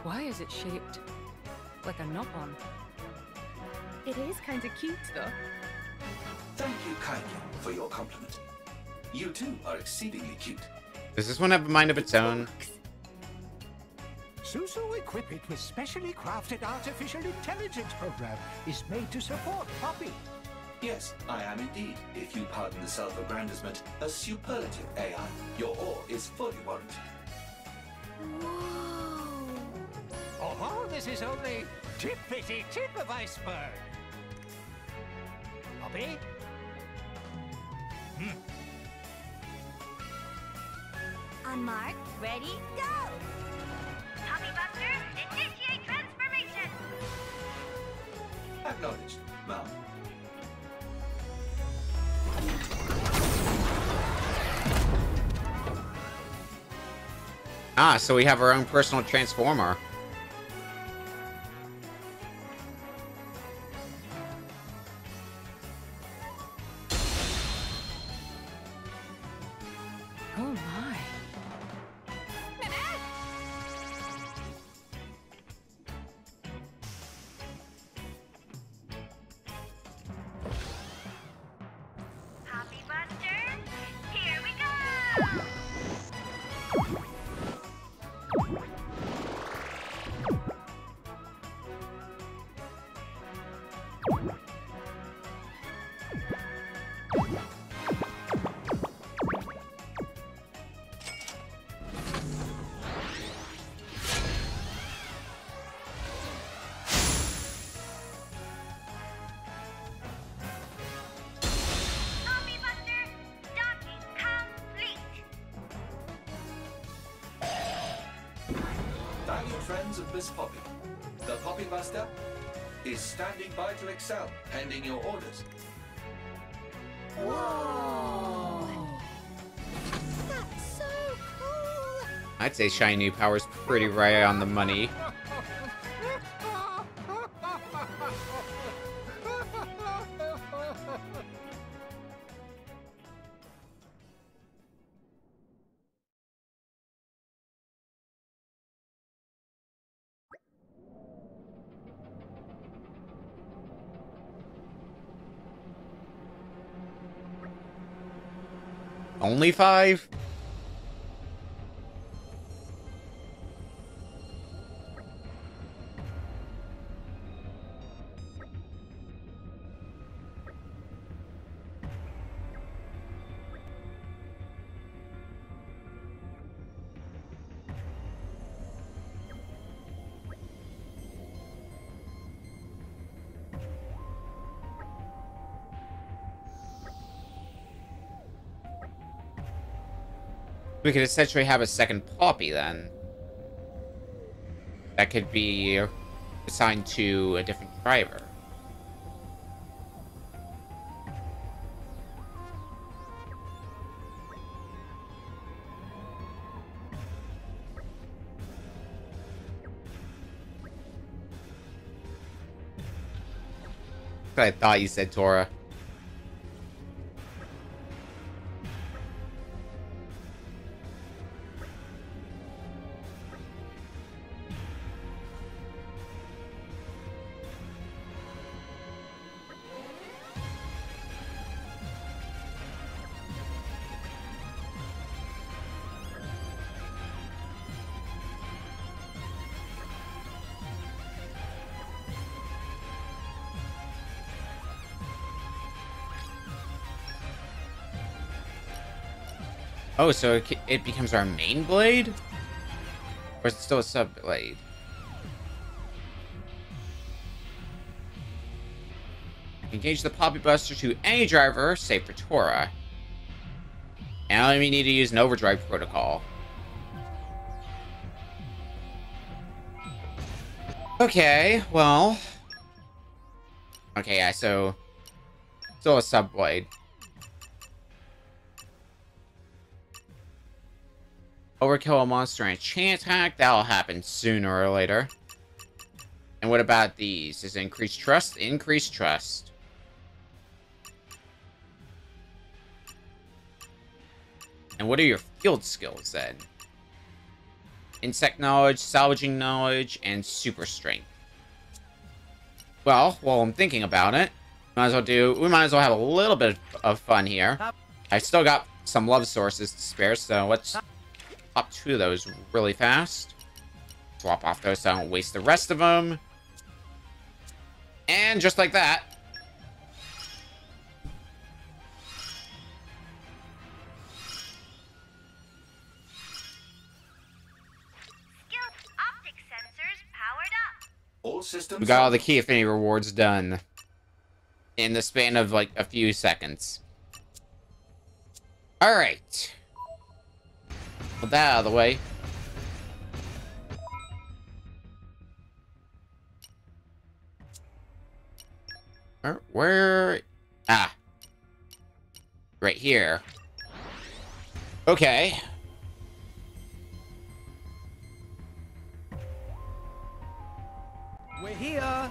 Speaker 6: Why is it shaped like a knob-on?
Speaker 10: It is kind of cute, though.
Speaker 11: Thank you kindly for your compliment. You too are exceedingly cute.
Speaker 1: Does this one have a mind of its own?
Speaker 3: Susu equip it with specially crafted artificial intelligence program is made to support Poppy.
Speaker 11: Yes, I am indeed, if you pardon the self-aggrandizement, a superlative AI. Your ore is fully warranted.
Speaker 3: Oh, this is only tippity tip of iceberg. Poppy?
Speaker 8: On mark, ready, go! Poppy Buster, initiate transformation!
Speaker 11: Acknowledged, ma'am.
Speaker 1: Ah, so we have our own personal transformer.
Speaker 6: Oh my.
Speaker 8: Poppy Buster, here we go! Poppy Buster, docking complete!
Speaker 11: Valued friends of Miss Poppy, the Poppy Buster is standing by to excel, pending your orders.
Speaker 8: Whoa! That's so cool!
Speaker 1: I'd say shiny new power's pretty right on the money. Only 5? We could essentially have a second Poppy then. That could be assigned to a different driver. I thought you said Tora. Oh, so it becomes our main blade? Or is it still a sub-blade? Engage the Poppy Buster to any driver, save for Tora. And we need to use an overdrive protocol. Okay, well... Okay, yeah, so... Still a sub-blade. Overkill a monster and a chain attack? That'll happen sooner or later. And what about these? Is it increased trust? Increased trust. And what are your field skills then? Insect knowledge, salvaging knowledge, and super strength. Well, while I'm thinking about it, we might as well have a little bit of fun here. I still got some love sources to spare, so let's pop 2 of those really fast. Swap off those so I don't waste the rest of them. And just like that.
Speaker 8: Optic sensors powered up.
Speaker 11: All systems.
Speaker 1: We got all the key affinity rewards done in the span of like a few seconds. All right. Put that out of the way. Where? Ah. Right here. Okay.
Speaker 12: We're here.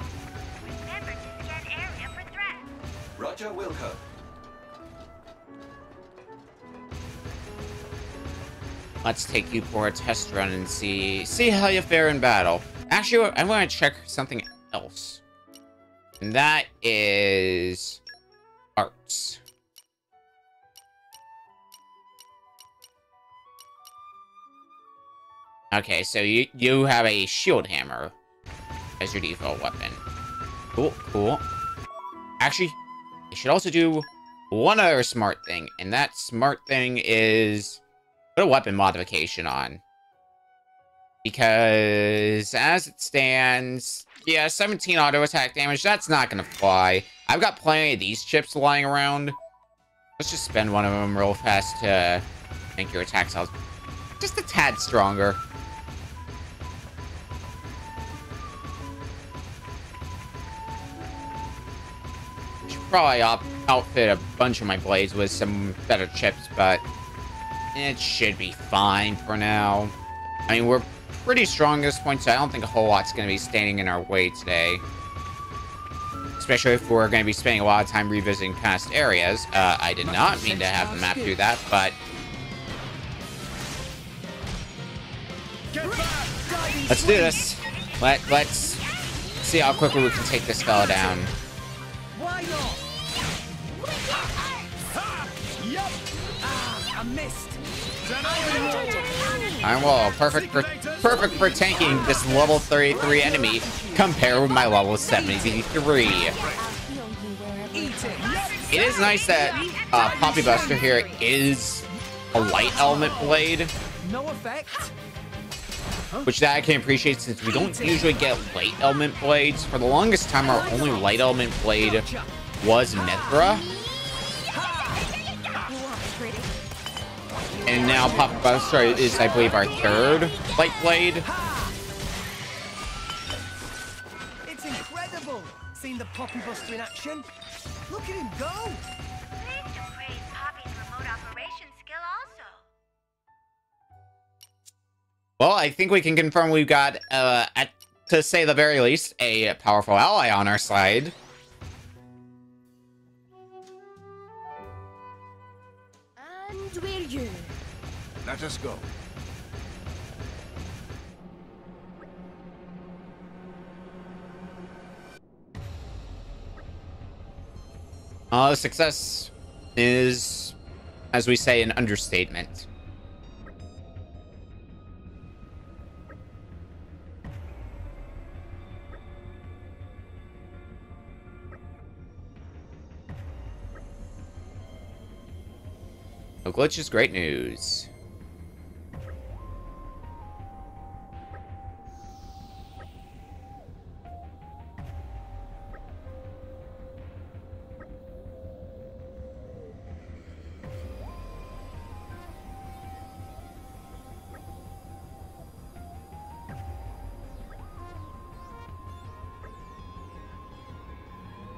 Speaker 8: Remember to scan area for threats.
Speaker 11: Roger, Wilco.
Speaker 1: Let's take you for a test run and see how you fare in battle. Actually, I want to check something else. And that is arts. Okay, so you have a shield hammer as your default weapon. Cool, cool. Actually, you should also do one other smart thing, and that smart thing is put a weapon modification on. Because as it stands, yeah, 17 auto attack damage, that's not gonna fly. I've got plenty of these chips lying around. Let's just spend one of them real fast to make your attack cells just a tad stronger. Should probably outfit a bunch of my blades with some better chips, but it should be fine for now. I mean, we're pretty strong at this point, so I don't think a whole lot's going to be standing in our way today. Especially if we're going to be spending a lot of time revisiting past areas. I did not mean to have the map do that, but... let's do this. Let's see how quickly we can take this fella down.
Speaker 12: Why not? Yup. I missed.
Speaker 1: Iron Wall, perfect for tanking this level 33 enemy compared with my level 73. It is nice that Poppy Buster here is a light element blade.
Speaker 12: No effect.
Speaker 1: Which that I can appreciate since we don't usually get light element blades. For the longest time, our only light element blade was Mithra. And now Poppy Buster is, I believe, our third light blade.
Speaker 12: It's incredible seeing the Poppy Buster in action. Look at him go.
Speaker 8: Please to praise Poppy's remote operation skill also.
Speaker 1: Well, I think we can confirm we've got, to say the very least, a powerful ally on our side.
Speaker 10: And we're you.
Speaker 9: Let us go.
Speaker 1: Success is, as we say, an understatement. A glitch is great news.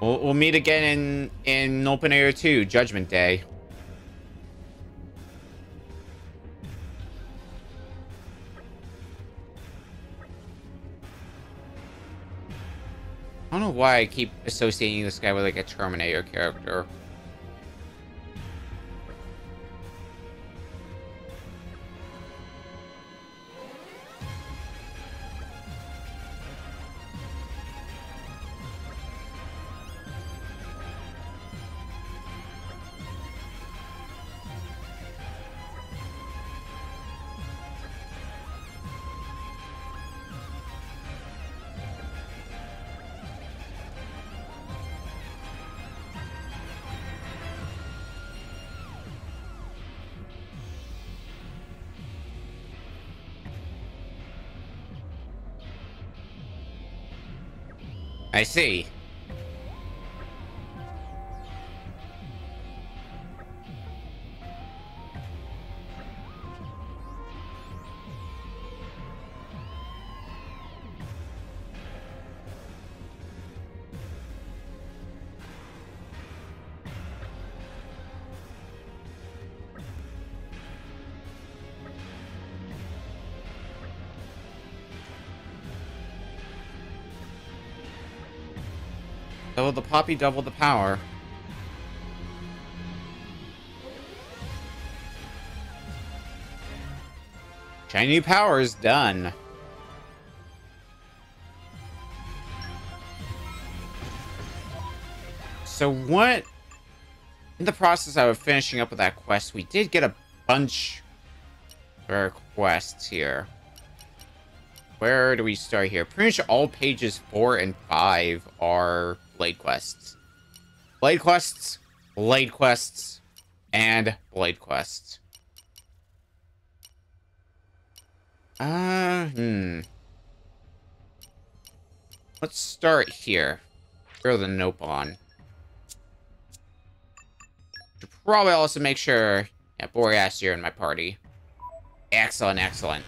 Speaker 1: We'll meet again in Open Area 2, Judgment Day. I don't know why I keep associating this guy with like a Terminator character. I see. Double the poppy, double the power. Shiny new power is done. So what? In the process of finishing up with that quest, we did get a bunch of our quests here. Where do we start here? Pretty much all pages 4 and 5 are blade quests. Blade quests, blade quests, and blade quests. Let's start here. Throw the nope on. Should probably also make sure... yeah, Boreas here in my party. Excellent, excellent.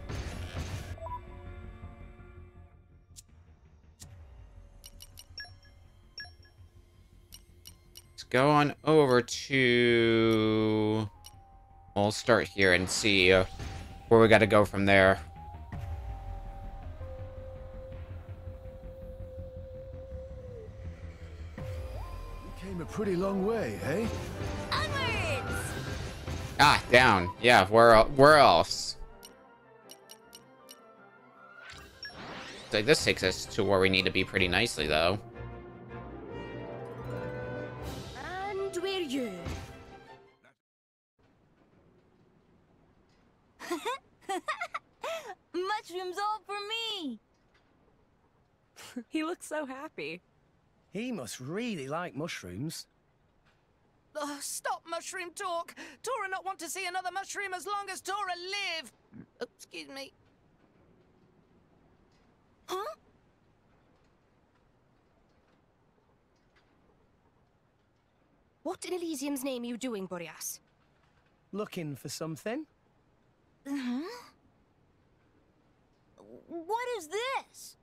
Speaker 1: Go on over to... we'll start here and see where we gotta go from there.
Speaker 9: pretty long way, eh?
Speaker 7: Onwards!
Speaker 1: Ah, down. Yeah, where else? Like, this takes us to where we need to be pretty nicely, though.
Speaker 7: And we're you. Mushrooms all for me.
Speaker 10: He looks so happy.
Speaker 12: He must really like mushrooms.
Speaker 5: Oh, stop mushroom talk. Tora not want to see another mushroom as long as Tora live. Oh, excuse me.
Speaker 7: Huh?
Speaker 10: What in Elysium's name are you doing, Boreas?
Speaker 12: Looking for something?
Speaker 7: Huh? What is this?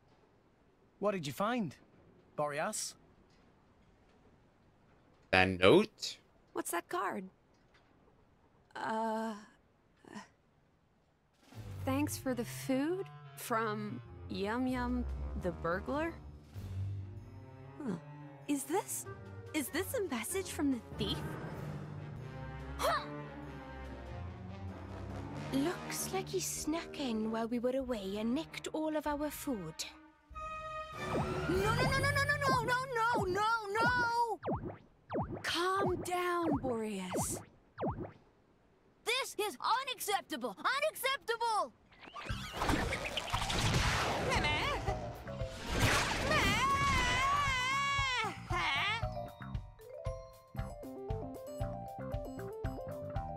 Speaker 12: What did you find, Boreas?
Speaker 1: That note?
Speaker 10: What's that card? Thanks for the food from Yum Yum the burglar? Huh. Is this a message from the thief?
Speaker 7: Huh!
Speaker 10: Looks like he snuck in while we were away and nicked all of our food.
Speaker 7: No!
Speaker 10: Calm down, Boreas.
Speaker 7: This is unacceptable! Unacceptable!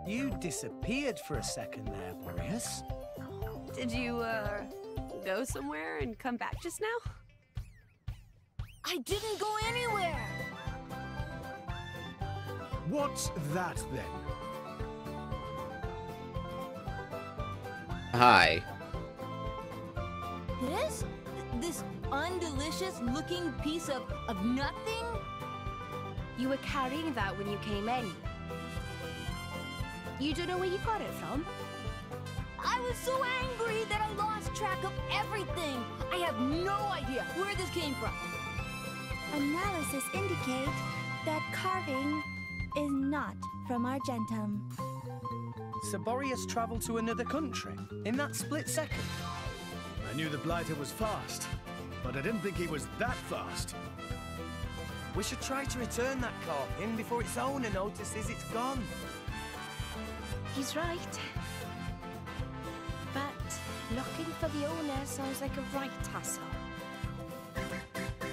Speaker 12: You disappeared for a second there, Boreas.
Speaker 10: Did you, go somewhere and come back just now?
Speaker 7: I didn't go anywhere!
Speaker 9: What's that, then?
Speaker 1: Hi.
Speaker 7: This undelicious looking piece of nothing?
Speaker 10: You were carrying that when you came in. You don't know where you got it from?
Speaker 7: I was so angry that I lost track of everything. I have no idea where this came from.
Speaker 8: Analysis indicate that carving is not from Argentum.
Speaker 12: So Boreas travelled to another country in that split second.
Speaker 9: I knew the Blighter was fast, but I didn't think he was that fast.
Speaker 12: We should try to return that carving before its owner notices it's gone.
Speaker 10: He's right. But looking for the owner sounds like a right hassle.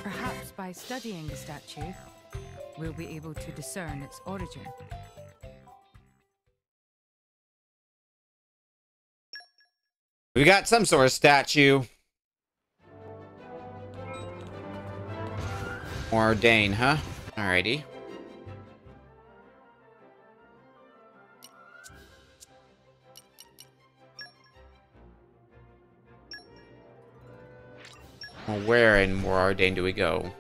Speaker 6: Perhaps by studying the statue, we'll be able to discern its origin.
Speaker 1: We got some sort of statue. Or Dane, huh? Alrighty. Well, where in Morardane do we go?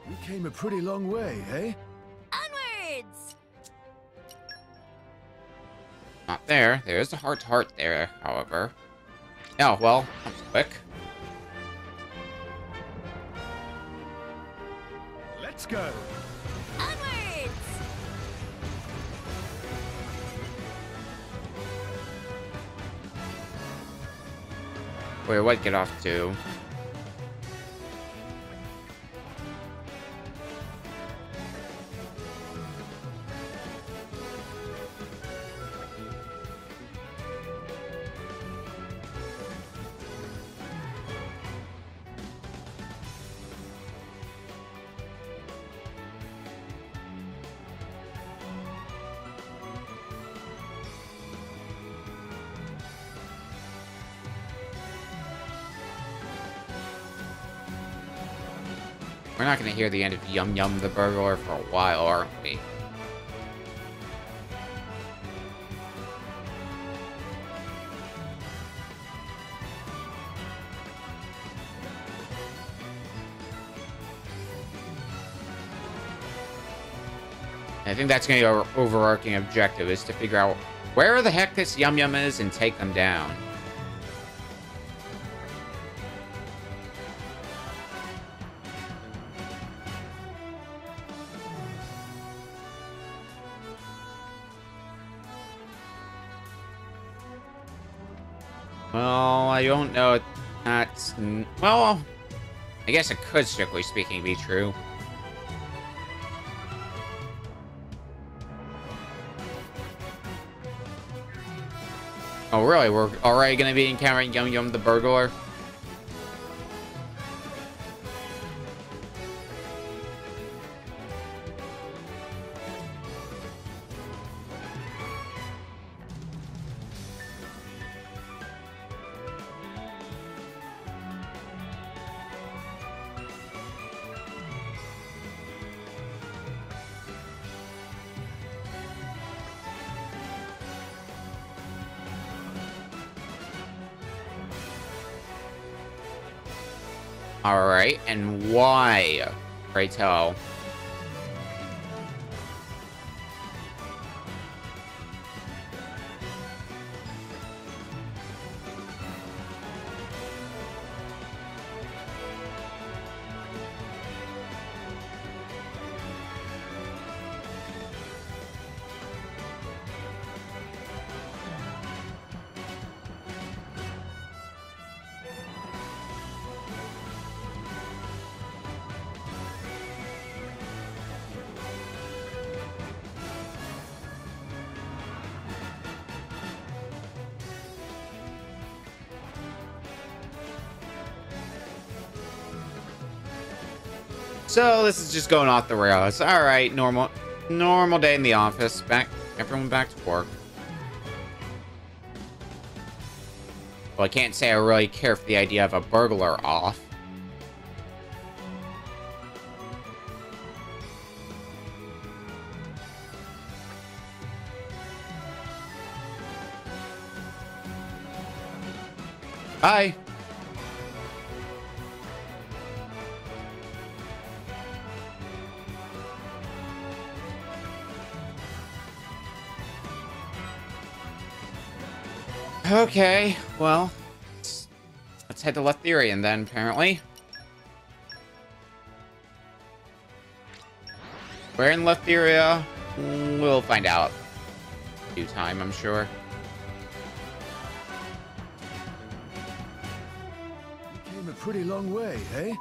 Speaker 9: We came a pretty long way, eh?
Speaker 7: Onwards!
Speaker 1: Not there. There is a heart-to-heart there, however. Oh, well, that was quick.
Speaker 9: Let's go.
Speaker 7: Onwards!
Speaker 1: Where what get off to? We're not going to hear the end of Yum Yum the Burglar for a while, aren't we? I think that's going to be our overarching objective, is to figure out where the heck this Yum Yum is and take them down. Well, I don't know if that's... Well, I guess it could, strictly speaking, be true. Oh, really? We're already going to be encountering Yum Yum the burglar? Alright, and why? Pray tell. So this is just going off the rails. All right, normal day in the office. Everyone back to work. Well, I can't say I really care for the idea of a burglar off. Bye. Okay, well, let's head to Letherian then, apparently. Where in Letheria? We'll find out in due time, I'm sure.
Speaker 9: You came a pretty long way, eh?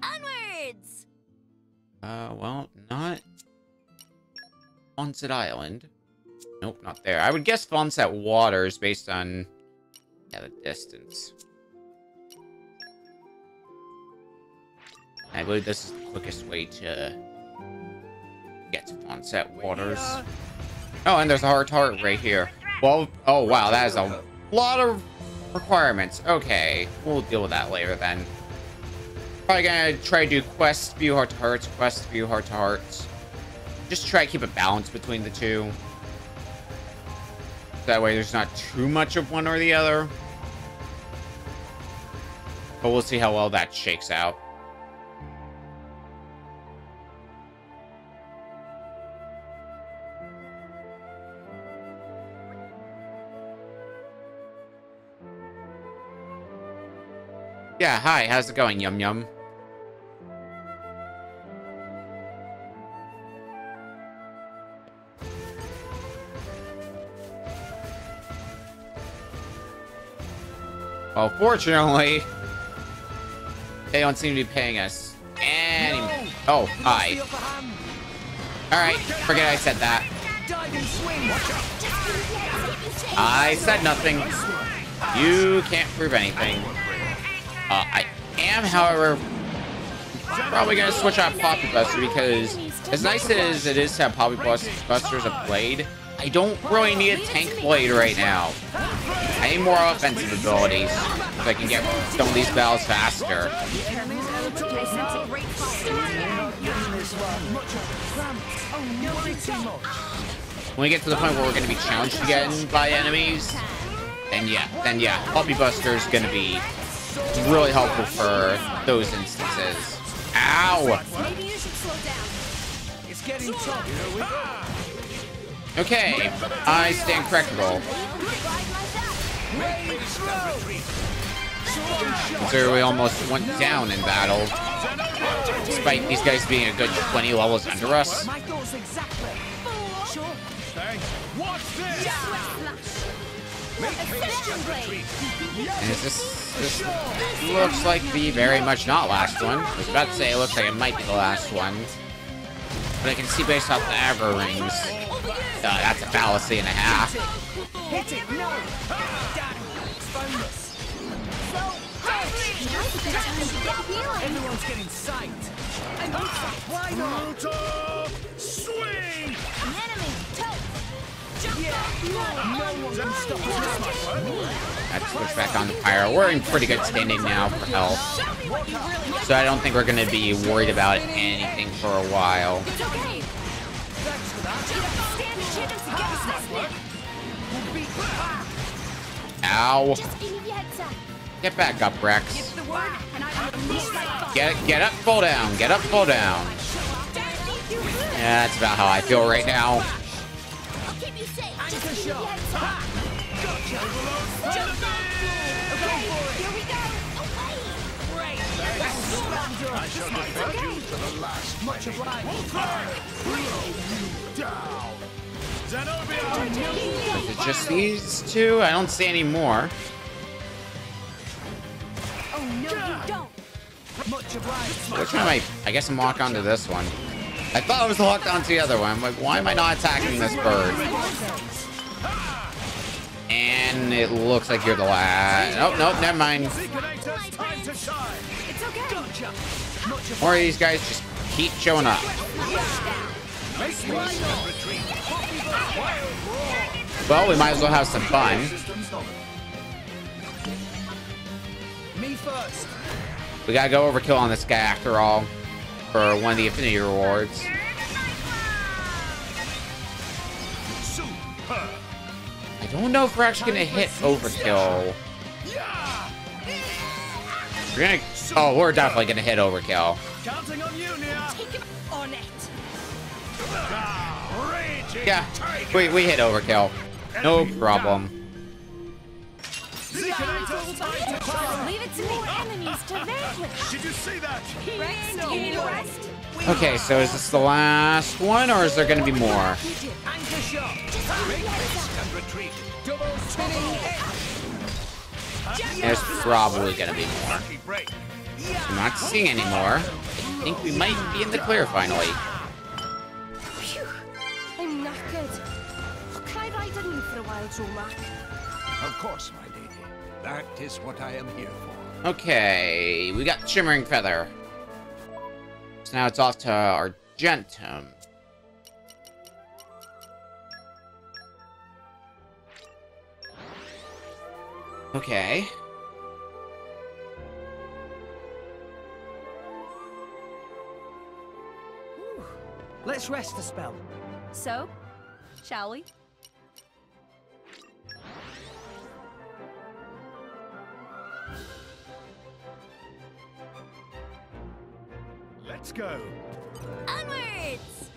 Speaker 8: Onwards!
Speaker 1: Well, not Onset Island. Nope, not there. I would guess Fonset Waters based on, yeah, the distance. I believe this is the quickest way to get to Fonset Waters. Oh, and there's a heart right here. Well, oh wow, that is a lot of requirements. Okay, we'll deal with that later then. Probably gonna try to do quest, view heart-to-hearts, quest, view heart-to-hearts. Just try to keep a balance between the two. That way there's not too much of one or the other. But we'll see how well that shakes out. Yeah, hi, how's it going, Yum Yum? Well, fortunately, they don't seem to be paying us any... Oh, hi. Alright, forget I said that. I said nothing. You can't prove anything. I am, however, probably going to switch out Poppy Buster because as nice as it is to have Poppy Buster as a blade, I don't really need a tank blade right now. I need more offensive abilities so I can get some of these battles faster. When we get to the point where we're going to be challenged again by enemies, then yeah, Poppy Buster is going to be really helpful for those instances. Ow!
Speaker 12: Maybe you should slow down. It's getting tough.
Speaker 1: Okay, I stand correctable. So we almost went down in battle, despite these guys being a good 20 levels under us.
Speaker 12: My thoughts exactly. Sure. What's this?
Speaker 1: And this looks like the very much not last one. I was about to say it looks like it might be the last one, but I can see based off the aggro rings, that's a fallacy and a half.
Speaker 12: Hit it, no! Bonus. Everyone's getting psyched. Why not? Swing!
Speaker 8: An enemy!
Speaker 12: No one can stop this.
Speaker 1: Let's switch back on the pyro. We're in pretty good standing now for health, so I don't think we're going to be worried about anything for a while.
Speaker 8: It's okay. Stand a chance against this.
Speaker 1: Ow.
Speaker 8: Just give me the heads up.
Speaker 1: Get back up, Rex.
Speaker 8: Give the word, and I will unleash my fire.
Speaker 1: Get up, fall down. Get up, fall down. Yeah, that's about how I feel right now.
Speaker 8: I'll keep you safe. Just give me the heads up.
Speaker 12: Gotcha.
Speaker 8: Just go. Okay, here we go. Away.
Speaker 12: Great. I shall defend you to the last. Much obliged. Down. Zenobia.
Speaker 1: Is it just these two? I don't see any more.
Speaker 8: Oh no, you don't.
Speaker 12: Much obliged.
Speaker 1: Which one am I guess I'm locked onto this one. I thought I was locked onto the other one. I'm like, why am I not attacking this bird? And it looks like you're the last. Nope, nope, never mind. More of these guys just keep showing up. Well, we might as well have some fun.
Speaker 12: Me first.
Speaker 1: We gotta go overkill on this guy after all, for one of the affinity rewards. I don't know if we're actually gonna hit overkill. We're gonna. Oh, we're definitely gonna hit overkill.
Speaker 12: Counting on you, Nia.
Speaker 8: Take him on it.
Speaker 1: Yeah, we hit overkill. No problem.
Speaker 8: Leave it to the enemies to vanquish.
Speaker 12: Did you see that?
Speaker 8: Rex, do you need a rest?
Speaker 1: Okay, so is this the last one, or is there gonna be more?
Speaker 12: Anchor shot. And retreat. Double spinning hit.
Speaker 1: There's probably gonna be more. I'm not seeing any more. I think we might be in the clear finally.
Speaker 8: Phew. I'm knackered. Can I ride on you for a while, Jomac?
Speaker 3: Of course, my lady. That is what I am here for.
Speaker 1: Okay, we got Shimmering Feather. So now it's off to Argentum. Okay.
Speaker 12: Let's rest a spell.
Speaker 10: So, shall we?
Speaker 9: Let's go.
Speaker 8: Onwards!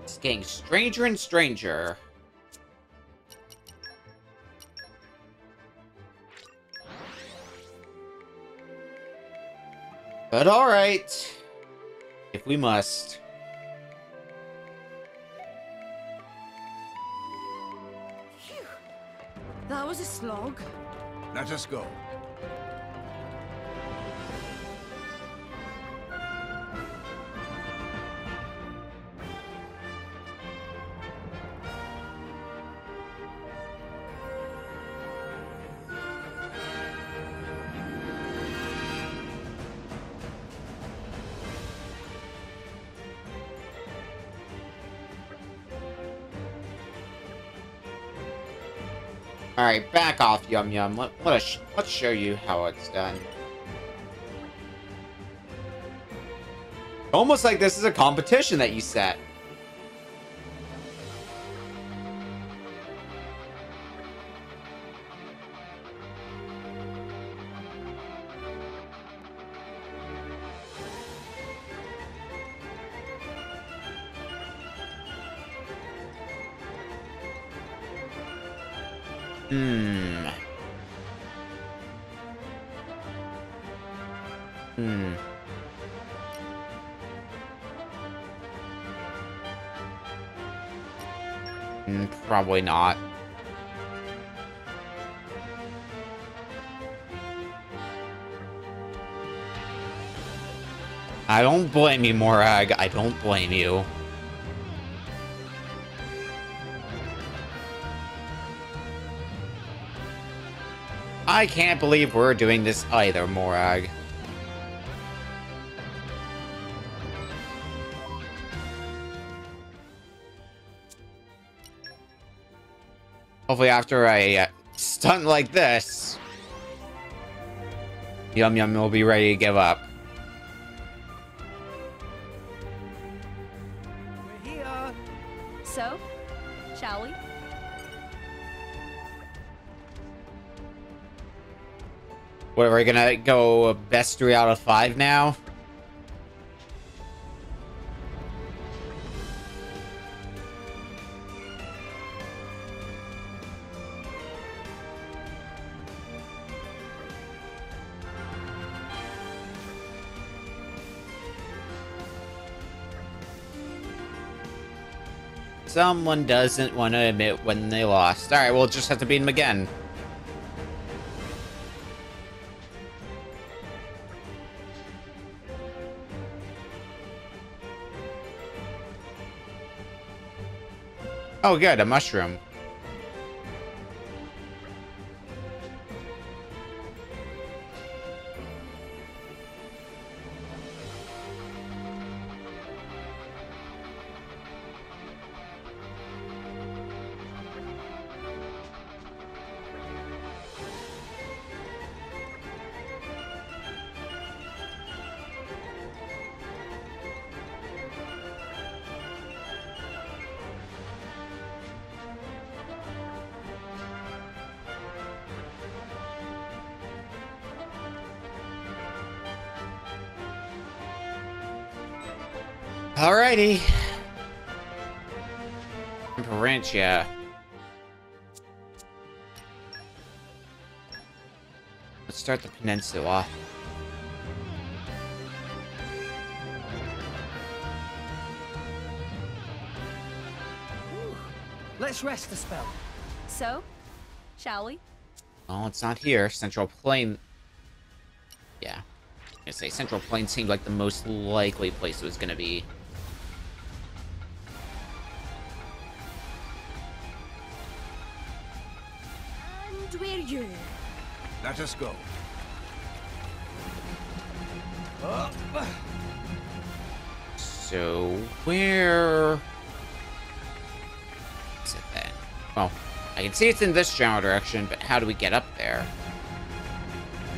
Speaker 1: It's getting stranger and stranger. But alright. if we must.
Speaker 7: Phew. That was a slog.
Speaker 9: Let us go.
Speaker 1: All right, back off, Yum Yum. Let's show you how it's done. Almost like this is a competition that you set. Probably not. I don't blame you, Morag. I don't blame you. I can't believe we're doing this either, Morag. Hopefully after a stunt like this, Yum Yum will be ready to give up.
Speaker 12: We're here.
Speaker 10: So, shall we?
Speaker 1: What, are we gonna go best 3 out of 5 now? Someone doesn't want to admit when they lost. Alright, we'll just have to beat them again. Oh, good, a mushroom. Alrighty. Parentia. Let's start the peninsula.
Speaker 12: Let's rest a spell.
Speaker 10: So, shall we?
Speaker 1: Well, it's not here. Central Plain. Yeah. I was gonna say Central Plain seemed like the most likely place it was gonna be.
Speaker 7: And we're you.
Speaker 9: Let us go.
Speaker 1: So, where is it then? Well, I can see it's in this general direction, but how do we get up there?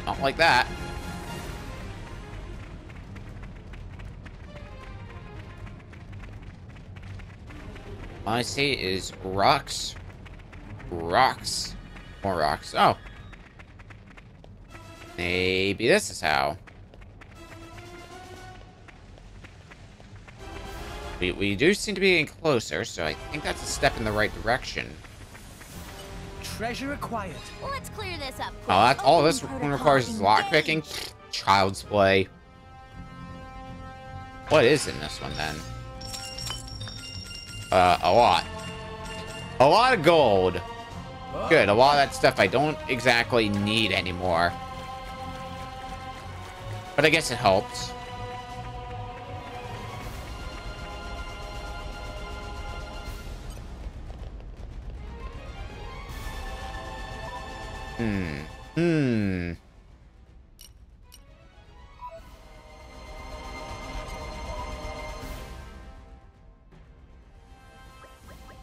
Speaker 1: Not like that. All I see is rocks. Rocks. More rocks. Oh. Maybe this is how. We do seem to be getting closer, so I think that's a step in the right direction.
Speaker 12: Treasure acquired.
Speaker 8: Let's clear this up.
Speaker 1: Oh, that's all this requires is lockpicking? Child's play. What is in this one, then? A lot. A lot of gold. Good, a lot of that stuff I don't exactly need anymore. But I guess it helps.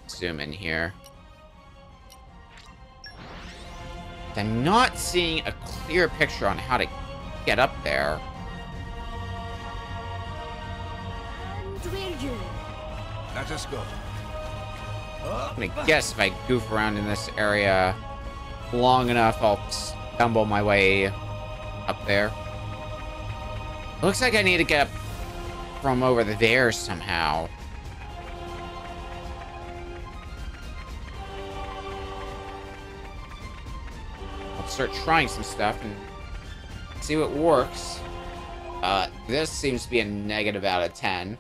Speaker 1: Zoom in here. I'm not seeing a clear picture on how to get up there.
Speaker 12: Let us go.
Speaker 1: I'm gonna guess if I goof around in this area long enough, I'll stumble my way up there. Looks like I need to get up from over there somehow. I'll start trying some stuff and see what works. This seems to be a negative out of 10.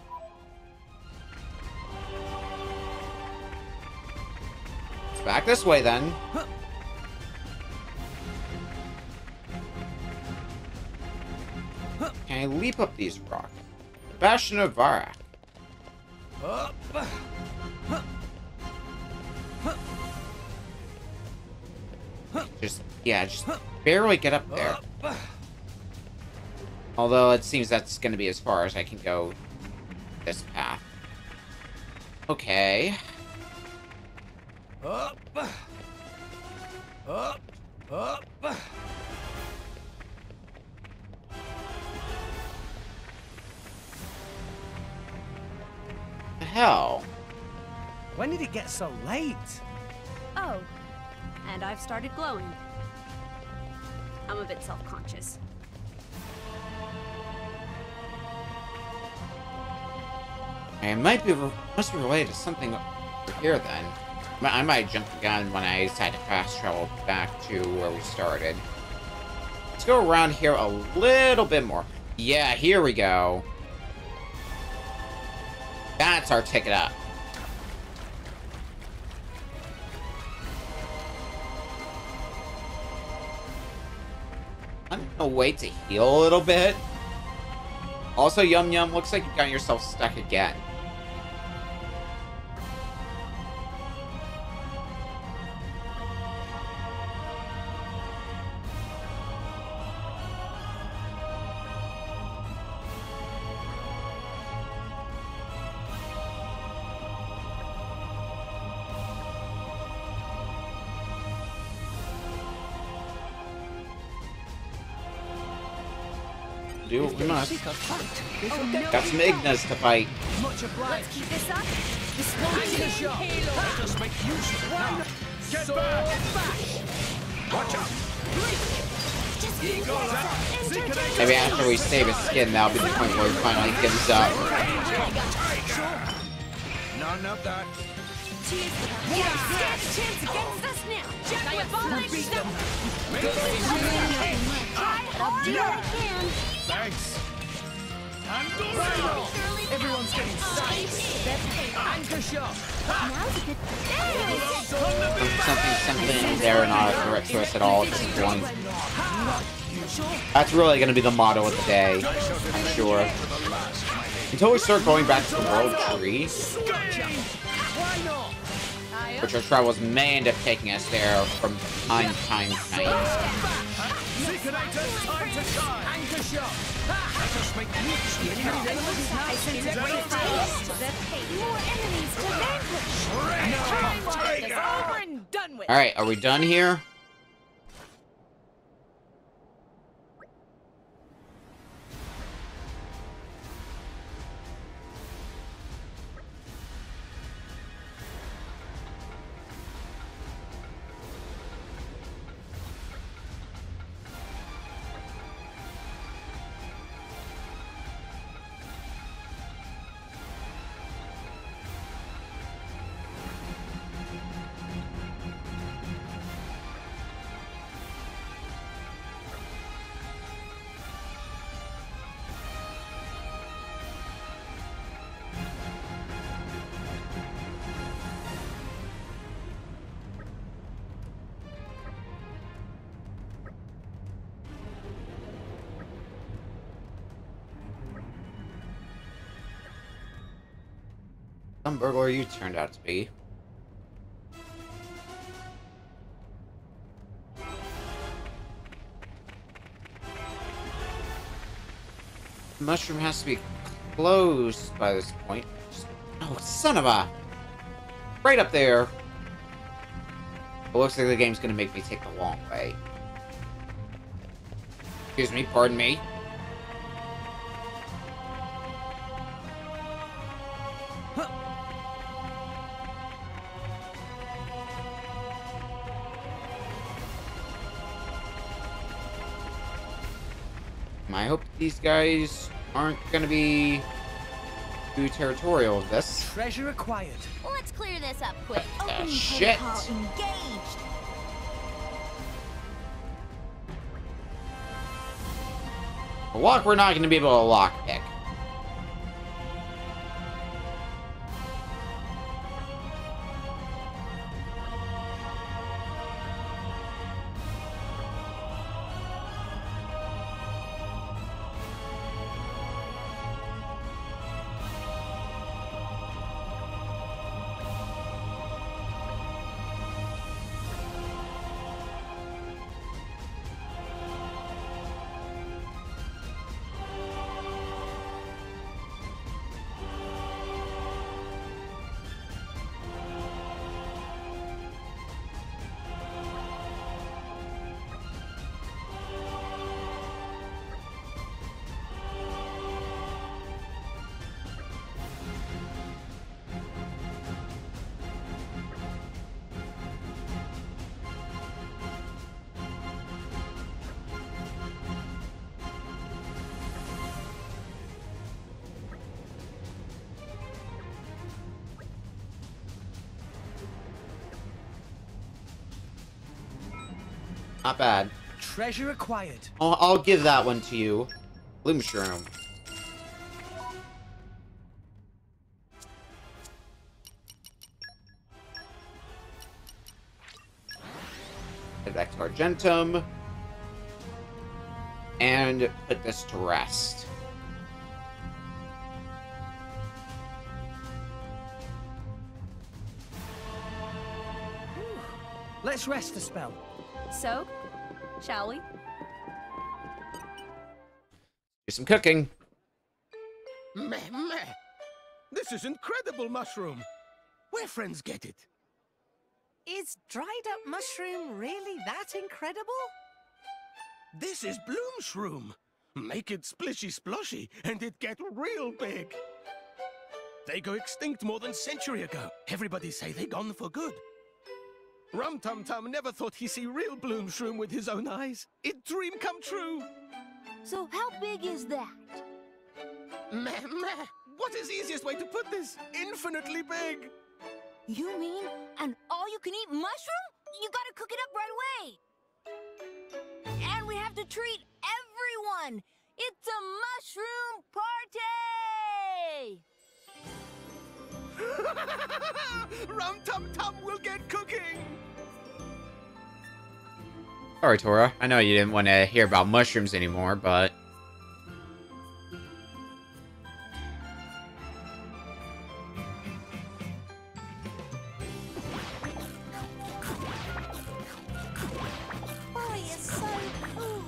Speaker 1: It's back this way then. Can I leap up these rocks? The Bastion of Varak. Just barely get up there. Although it seems that's going to be as far as I can go this path. Okay.
Speaker 12: Up.
Speaker 1: The hell?
Speaker 12: When did it get so late?
Speaker 10: Oh, and I've started glowing. I'm a bit self-conscious.
Speaker 1: It must be related to something over here then. I might jump the gun when I decide to fast travel back to where we started. Let's go around here a little bit more. Yeah, here we go. That's our ticket up. I'm gonna wait to heal a little bit. Also, Yum Yum, looks like you got yourself stuck again. Do what we must. Got some Ignas to fight.
Speaker 12: Much obliged.
Speaker 10: Let's keep this up.
Speaker 12: This won't the show. Let us make use of it now. Get back! Watch out!
Speaker 1: Maybe after we save his skin, that'll be the point where he finally gives up.
Speaker 12: None of that.
Speaker 10: Chance against us now.
Speaker 12: Thanks. Everyone's getting sight. Anchor shot.
Speaker 1: Something there not a threat to us at all at this point. That's really going to be the motto of the day, I'm sure. Until we start going back to the World Tree, which our travels may end up taking us there from time to time.
Speaker 12: Anchor shot. Let us make use of it now.
Speaker 4: More enemies to vanquish. It's over and done with.
Speaker 1: All right, are we done here? Some burglar you turned out to be. The mushroom has to be closed by this point. Oh, son of a... Right up there. It looks like the game's gonna make me take the long way. Excuse me, pardon me. I hope these guys aren't gonna be too territorial of this.
Speaker 12: Treasure acquired.
Speaker 8: Let's clear this up quick.
Speaker 1: Opening shit.
Speaker 8: protocol engaged.
Speaker 1: A lock we're not gonna be able to lockpick. Not bad.
Speaker 12: Treasure acquired.
Speaker 1: I'll give that one to you. Blue mushroom. Head back to Argentum. And put this to rest.
Speaker 12: Let's rest a spell.
Speaker 10: So, shall we?
Speaker 1: Do some cooking.
Speaker 13: Meh, meh. This is incredible mushroom. Where friends get it?
Speaker 5: Is dried up mushroom really that incredible?
Speaker 13: This is bloom shroom. Make it splishy sploshy and it get real big. They go extinct more than century ago. Everybody say they gone for good. Rum Tum Tum never thought he'd see real bloom shroom with his own eyes. It dream come true.
Speaker 8: So how big is that?
Speaker 13: Meh, meh. What is easiest way to put this? Infinitely big.
Speaker 8: You mean an all-you-can-eat mushroom? You gotta cook it up right away. And we have to treat everyone. It's a mushroom party!
Speaker 13: Rum Tum Tum will get cooking.
Speaker 1: Sorry, Tora. I know you didn't want to hear about mushrooms anymore, but...
Speaker 8: Boy, it's so cool.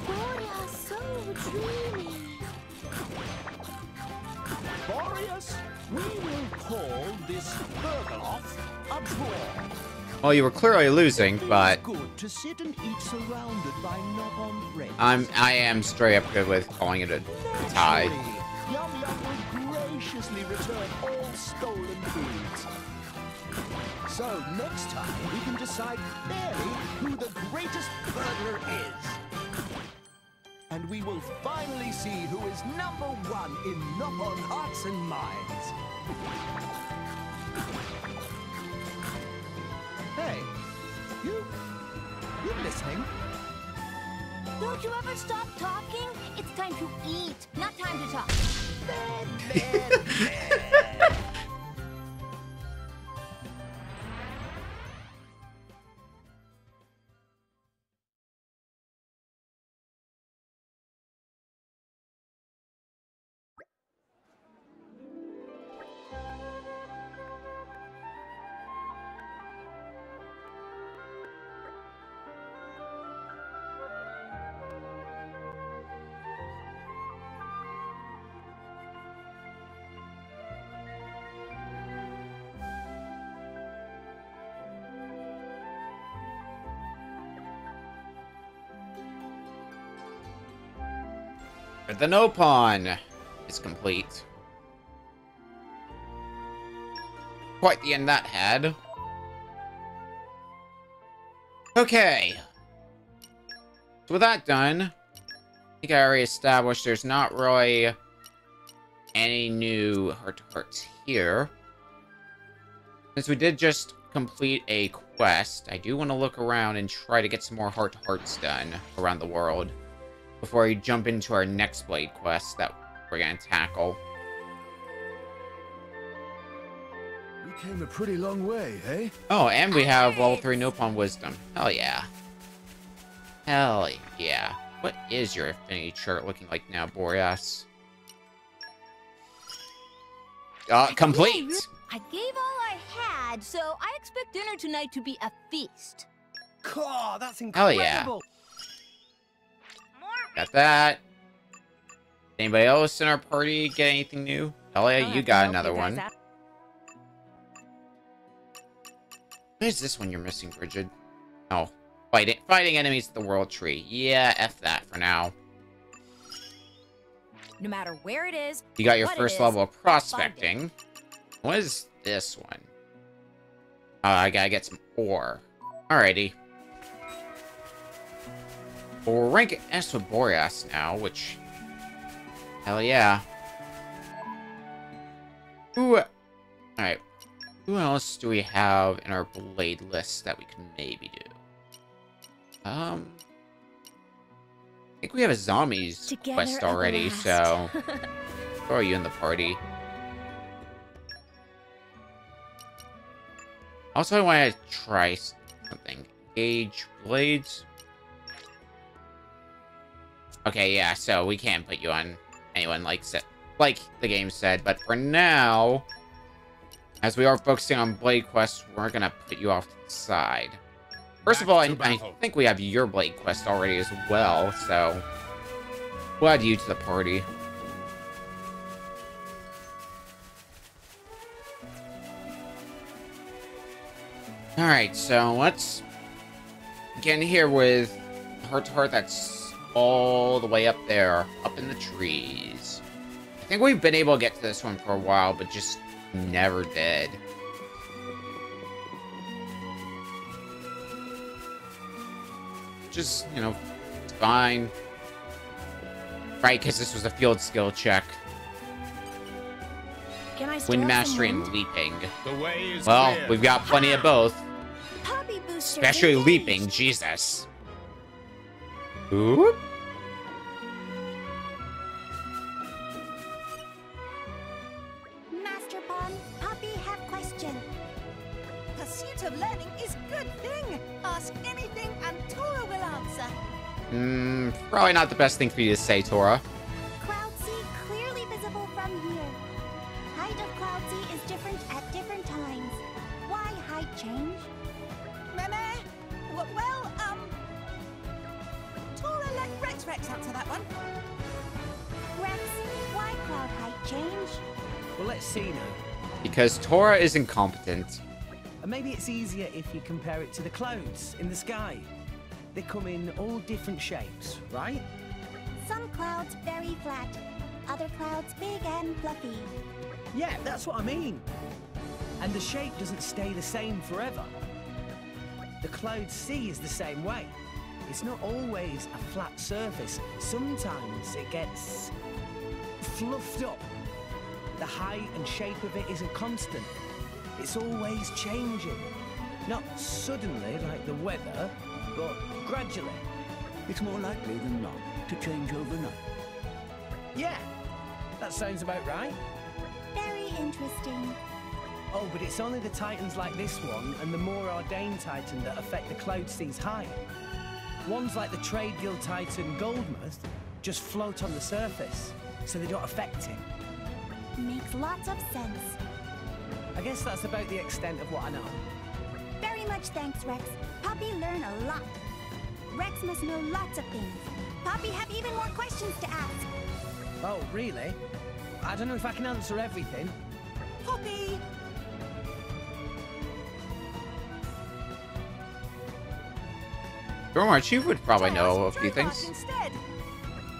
Speaker 8: Boy, is so dreamy.
Speaker 14: Boreas, we will call this Bergaloff a draw.
Speaker 1: Well, you were clearly losing, but...
Speaker 14: It's good to sit and eat surrounded by knob-on friends.
Speaker 1: I am straight up good with calling it a tie.
Speaker 14: Yum Yum will graciously return all stolen foods. So next time we can decide fairly who the greatest burglar is. And we will finally see who is #1 in knob-on hearts and minds. Hey, you listening?
Speaker 8: Don't you ever stop talking? It's time to eat, not time to talk.
Speaker 1: The Nopon is complete. Quite the end that had. Okay. So with that done, I think I already established there's not really any new heart-to-hearts here. Since we did just complete a quest, I do want to look around and try to get some more heart-to-hearts done around the world before we jump into our next Blade quest that we're going to tackle.
Speaker 9: We came a pretty long way, eh?
Speaker 1: Oh, and we have level 3 Nopon Wisdom. Hell yeah. Hell yeah. What is your affinity chart looking like now, Boreas? Complete!
Speaker 8: I gave all I had, so I expect dinner tonight to be a feast.
Speaker 15: God, that's
Speaker 1: Hell
Speaker 15: incredible!
Speaker 1: Yeah. Got that. Anybody else in our party get anything new? Hell yeah, you got another one. What is this one you're missing, Bridget? Oh, fighting enemies at the World Tree. Yeah, F that for now.
Speaker 4: No matter where it is,
Speaker 1: You got your first level of prospecting. What is this one? I gotta get some ore. Alrighty. Well, we're rank S with Boreas now, which... Hell yeah. Ooh. Alright. Who else do we have in our blade list that we can maybe do? I think we have a zombies quest already, so... throw you in the party. Also, I want to try something. Engage blades. Okay, yeah, so we can't put you on anyone like the game said, but for now, as we are focusing on blade quests, we're gonna put you off to the side. First of all, I think we have your blade quest already as well, so we'll add you to the party. Alright, so let's get in here with heart-to-heart that's all the way up there, up in the trees. I think we've been able to get to this one for a while, but just never did. Just, you know, it's fine. Right, because this was a field skill check.
Speaker 4: Can I
Speaker 1: Wind mastery and
Speaker 4: wind?
Speaker 1: leaping.
Speaker 12: The way is
Speaker 1: Well,
Speaker 12: clear.
Speaker 1: we've got plenty of both.
Speaker 8: Puppy booster
Speaker 1: Especially
Speaker 8: engaged.
Speaker 1: leaping, Jesus. Oop.
Speaker 8: Master Pond, Puppy have question.
Speaker 5: Pursuit of learning is good thing. Ask anything and Tora will answer.
Speaker 1: Probably not the best thing for you to say, Tora.
Speaker 8: Cloud Sea clearly visible from here. Height of Cloud Sea is different at different times. Why height change?
Speaker 5: Meme? Well, Tora, let Rex answer that one.
Speaker 8: Rex, why cloud height change?
Speaker 15: Well, let's see now.
Speaker 1: Because Tora is incompetent.
Speaker 15: And maybe it's easier if you compare it to the clouds in the sky. They come in all different shapes, right?
Speaker 8: Some clouds very flat, other clouds big and fluffy.
Speaker 15: Yeah, that's what I mean. And the shape doesn't stay the same forever. The cloud sea is the same way. It's not always a flat surface. Sometimes it gets fluffed up. The height and shape of it isn't constant. It's always changing. Not suddenly like the weather, but gradually.
Speaker 14: It's more likely than not to change overnight.
Speaker 15: Yeah, that sounds about right.
Speaker 8: Very interesting.
Speaker 15: Oh, but it's only the titans like this one and the more ordained titan that affect the cloud sea's height. Ones like the trade guild titan Goldmouth just float on the surface, so they don't affect it.
Speaker 8: Makes lots of sense.
Speaker 15: I guess that's about the extent of what I know.
Speaker 8: Very much thanks, Rex. Poppy learn a lot. Rex must know lots of things. Poppy have even more questions to ask.
Speaker 15: Oh, really? I don't know if I can answer everything.
Speaker 5: Poppy!
Speaker 1: Gormar Chief would probably know a few things.
Speaker 5: Instead.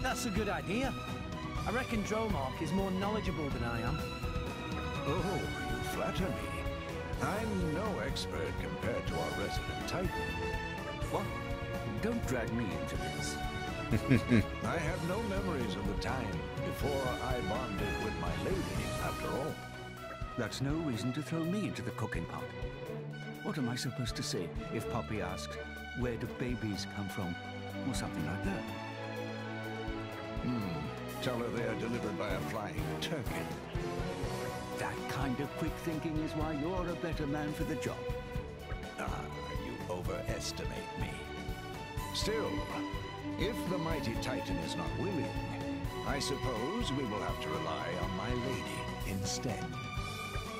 Speaker 15: That's a good idea. I reckon Dromark is more knowledgeable than I am.
Speaker 14: Oh, you flatter me. I'm no expert compared to our resident Titan. What? Don't drag me into this. I have no memories of the time before I bonded with my lady, after all.
Speaker 16: That's no reason to throw me into the cooking pot. What am I supposed to say if Poppy asks, where do babies come from? Or something like that.
Speaker 14: Tell her they are delivered by a flying turkey.
Speaker 16: That kind of quick thinking is why you're a better man for the job.
Speaker 14: Ah, you overestimate me. Still, if the mighty Titan is not willing, I suppose we will have to rely on my lady instead.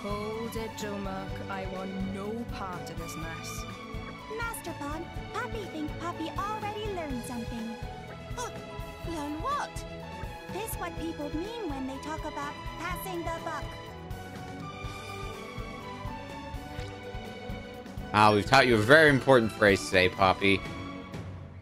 Speaker 17: Hold it, Dromark. I want no part of this mess.
Speaker 8: Master Bond, Poppy thinks Poppy already learned something.
Speaker 5: Learn what?
Speaker 8: This what people mean when they talk about passing the buck.
Speaker 1: We've taught you a very important phrase today, Poppy.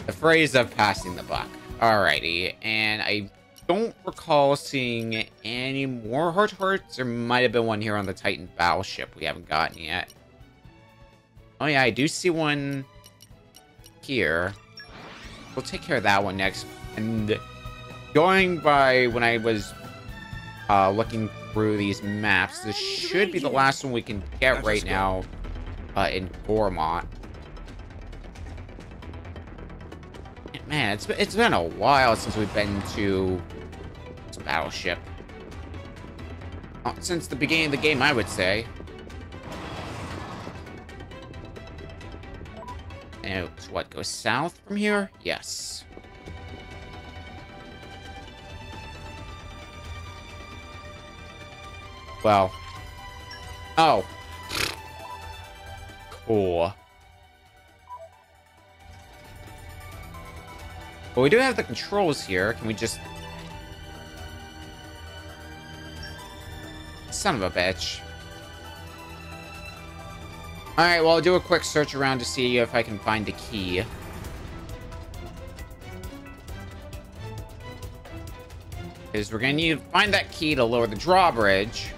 Speaker 1: The phrase of passing the buck. Alrighty, and I don't recall seeing any more hearts. There might have been one here on the Titan battleship we haven't gotten yet. Oh yeah, I do see one here. We'll take care of that one next. And going by when I was looking through these maps, this should be the last one we can get right now in Gormont. Man, it's been a while since we've been to some battleship. Since the beginning of the game, I would say. And so what, go south from here? Yes. Well. Oh. Cool. But we do have the controls here. Can we just... Son of a bitch. Alright, well, I'll do a quick search around to see if I can find a key. Because we're going to need to find that key to lower the drawbridge.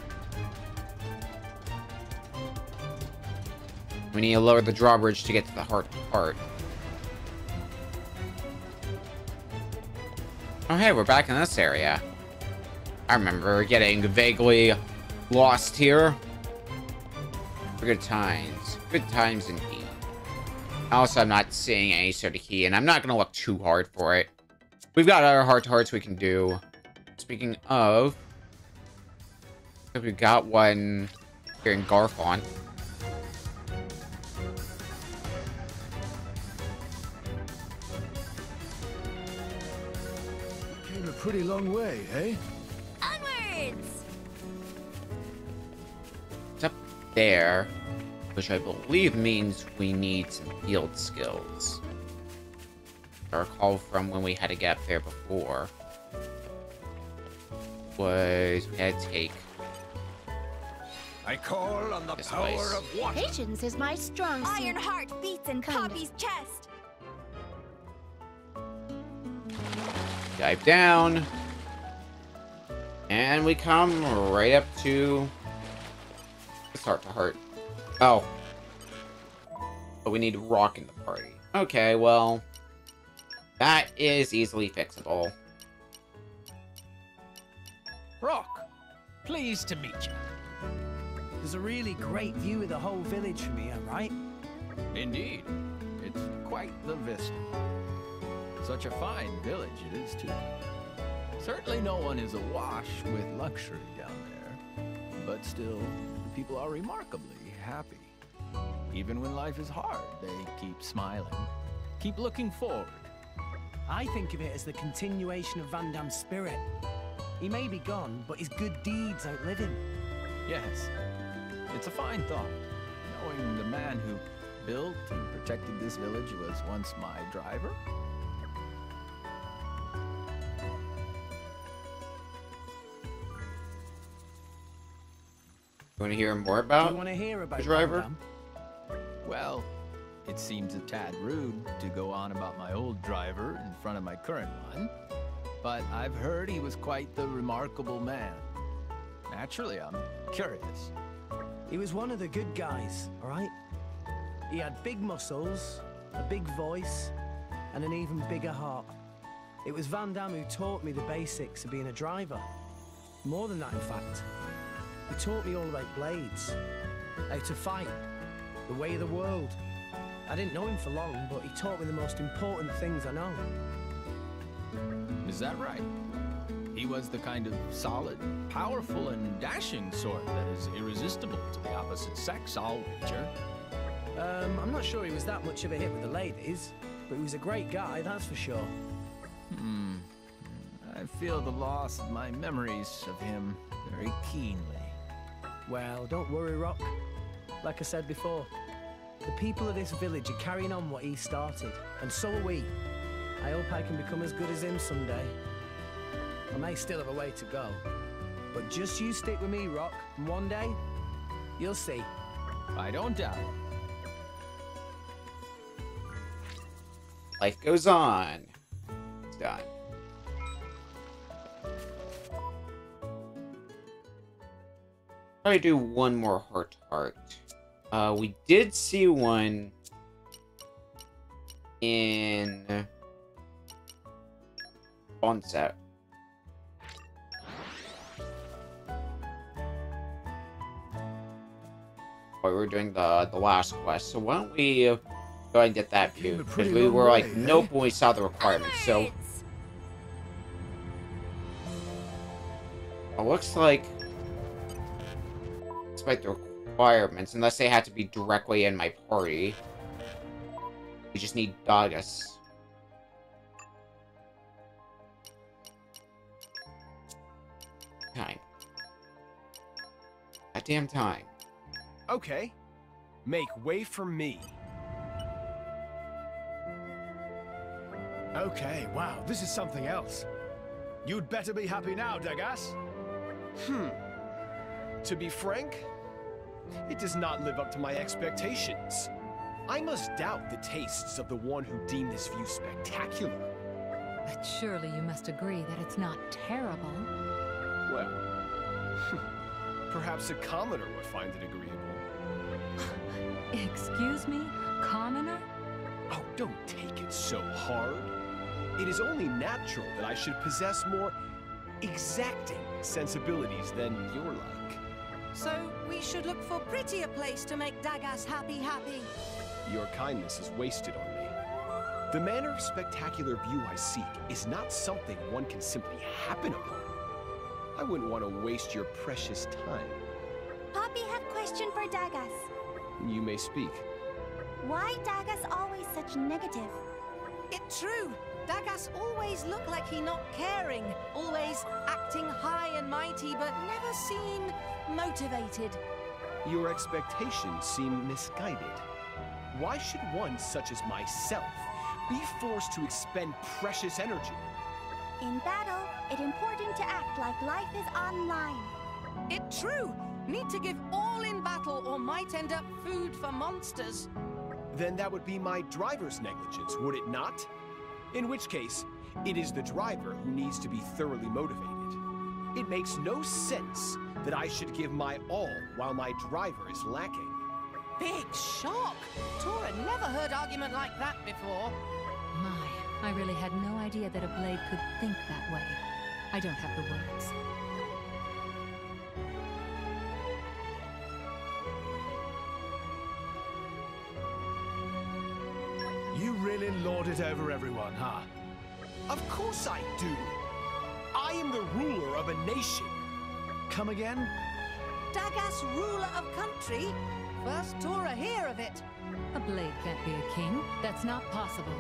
Speaker 1: We need to lower the drawbridge to get to the heart part. Oh, hey, we're back in this area. I remember getting vaguely lost here. Good times. Good times indeed. Also, I'm not seeing any sort of key, and I'm not going to look too hard for it. We've got other hearts we can do. Speaking of... we've got one here in Garfon.
Speaker 14: Came a pretty long way, eh?
Speaker 8: Onwards!
Speaker 1: It's up there, which I believe means we need some field skills. I recall from when we had to get there before. Was we had to take...
Speaker 3: I call on the power
Speaker 1: place.
Speaker 3: of water.
Speaker 8: Patience is my strong suit. Iron heart beats in Poppy's chest.
Speaker 1: Dive down. And we come right up to... It's heart to heart. Oh. But we need rock in the party. Okay, well... that is easily fixable.
Speaker 15: Rock, pleased to meet you. There's a really great view of the whole village from here, right?
Speaker 12: Indeed. It's quite the vista. Such a fine village it is, too. Certainly no one is awash with luxury down there. But still, the people are remarkably happy. Even when life is hard, they keep smiling, keep looking forward.
Speaker 15: I think of it as the continuation of Van Damme's spirit. He may be gone, but his good deeds outlive him.
Speaker 12: Yes, it's a fine thought, knowing the man who built and protected this village was once my driver.
Speaker 1: You want to hear more about,
Speaker 15: you want to hear about
Speaker 1: the driver?
Speaker 12: Well, it seems a tad rude to go on about my old driver in front of my current one. but I've heard he was quite the remarkable man. Naturally, I'm curious.
Speaker 15: He was one of the good guys, all right? He had big muscles, a big voice, and an even bigger heart. It was Van Damme who taught me the basics of being a driver. More than that, in fact. He taught me all about blades, how to fight, the way of the world. I didn't know him for long, but he taught me the most important things I know.
Speaker 12: Is that right? He was the kind of solid, powerful, and dashing sort that is irresistible to the opposite sex, I'll wager.
Speaker 15: I'm not sure he was that much of a hit with the ladies, but he was a great guy, that's for sure.
Speaker 12: I feel the loss of my memories of him very keenly.
Speaker 15: Well, don't worry, Rock. Like I said before, the people of this village are carrying on what he started, and so are we. I hope I can become as good as him someday. I may still have a way to go, but just you stick with me, Rock, and one day, you'll see.
Speaker 12: I don't doubt.
Speaker 1: Life goes on. It's done. Try to do one more heart. We did see one in Onset. We were doing the last quest, so why don't we go ahead and get that too? Because we were like, nope, when we saw the requirements. So it looks like, despite the requirements, unless they had to be directly in my party, we just need Dagas. Time. Goddamn time.
Speaker 9: Okay. Make way for me. Okay, wow, this is something else. You'd better be happy now, Dagas. To be frank, it does not live up to my expectations. I must doubt the tastes of the one who deemed this view spectacular.
Speaker 6: But surely you must agree that it's not terrible.
Speaker 9: Well, perhaps a commoner would find it agreeable.
Speaker 6: Excuse me? Commoner?
Speaker 9: Oh, don't take it so hard. It is only natural that I should possess more exacting sensibilities than your like.
Speaker 5: So we should look for a prettier place to make Dagas happy.
Speaker 9: Your kindness is wasted on me. The manner of spectacular view I seek is not something one can simply happen upon. I wouldn't want to waste your precious time.
Speaker 8: Poppy have question for Dagas.
Speaker 9: You may speak.
Speaker 8: Why Dagas always such negative?
Speaker 5: It's true. Dagas always look like he not caring, always acting high and mighty, but never seem motivated.
Speaker 9: Your expectations seem misguided. Why should one such as myself be forced to expend precious energy?
Speaker 8: In battle, it's important to act like life is online.
Speaker 5: It's true. Need to give all in battle or might end up food for monsters.
Speaker 9: Then that would be my driver's negligence, would it not? In which case, it is the driver who needs to be thoroughly motivated. It makes no sense that I should give my all while my driver is lacking.
Speaker 5: Big shock! Tora never heard argument like that before.
Speaker 6: My, I really had no idea that a blade could think that way. I don't have the words.
Speaker 9: You really lord it over everyone, huh? Of course I do. I am the ruler of a nation. Come again?
Speaker 5: Dagas ruler of country? First Tora hear of it.
Speaker 6: A blade can't be a king. That's not possible.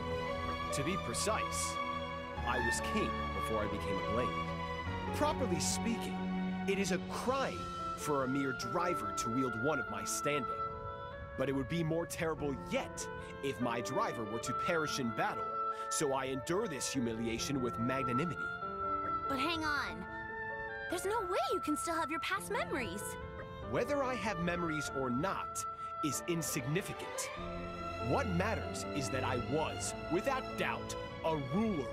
Speaker 9: To be precise, I was king before I became a blade. Properly speaking, it is a crime for a mere driver to wield one of my standing. But it would be more terrible yet if my driver were to perish in battle, so I endure this humiliation with magnanimity.
Speaker 8: But hang on. There's no way you can still have your past memories.
Speaker 9: Whether I have memories or not is insignificant. What matters is that I was, without doubt, a ruler.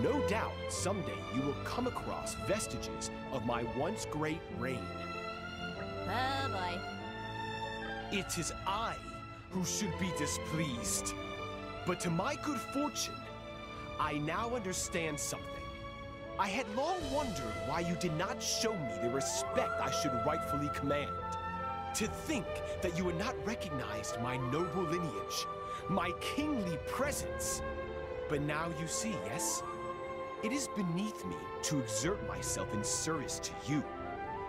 Speaker 9: No doubt someday you will come across vestiges of my once great reign.
Speaker 4: Oh boy.
Speaker 9: It is I who should be displeased. But to my good fortune, I now understand something. I had long wondered why you did not show me the respect I should rightfully command. To think that you had not recognized my noble lineage, my kingly presence. But now you see, yes? It is beneath me to exert myself in service to you.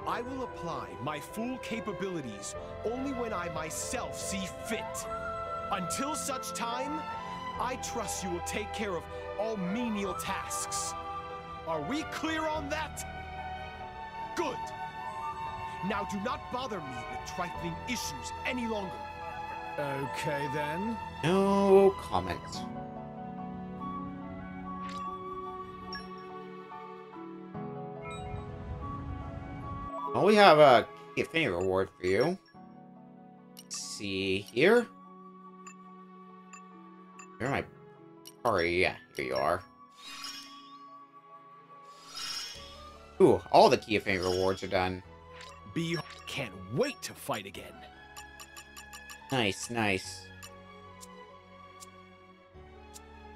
Speaker 9: I will apply my full capabilities only when I myself see fit. Until such time, I trust you will take care of all menial tasks. Are we clear on that? Good. Now do not bother me with trifling issues any longer.
Speaker 14: Okay then.
Speaker 1: No comment. Well, we have a key affinity reward for you. Let's see here. Where am I? Sorry, yeah, here you are. Ooh, all the key affinity rewards are done.
Speaker 9: Can't wait to fight again.
Speaker 1: Nice, nice.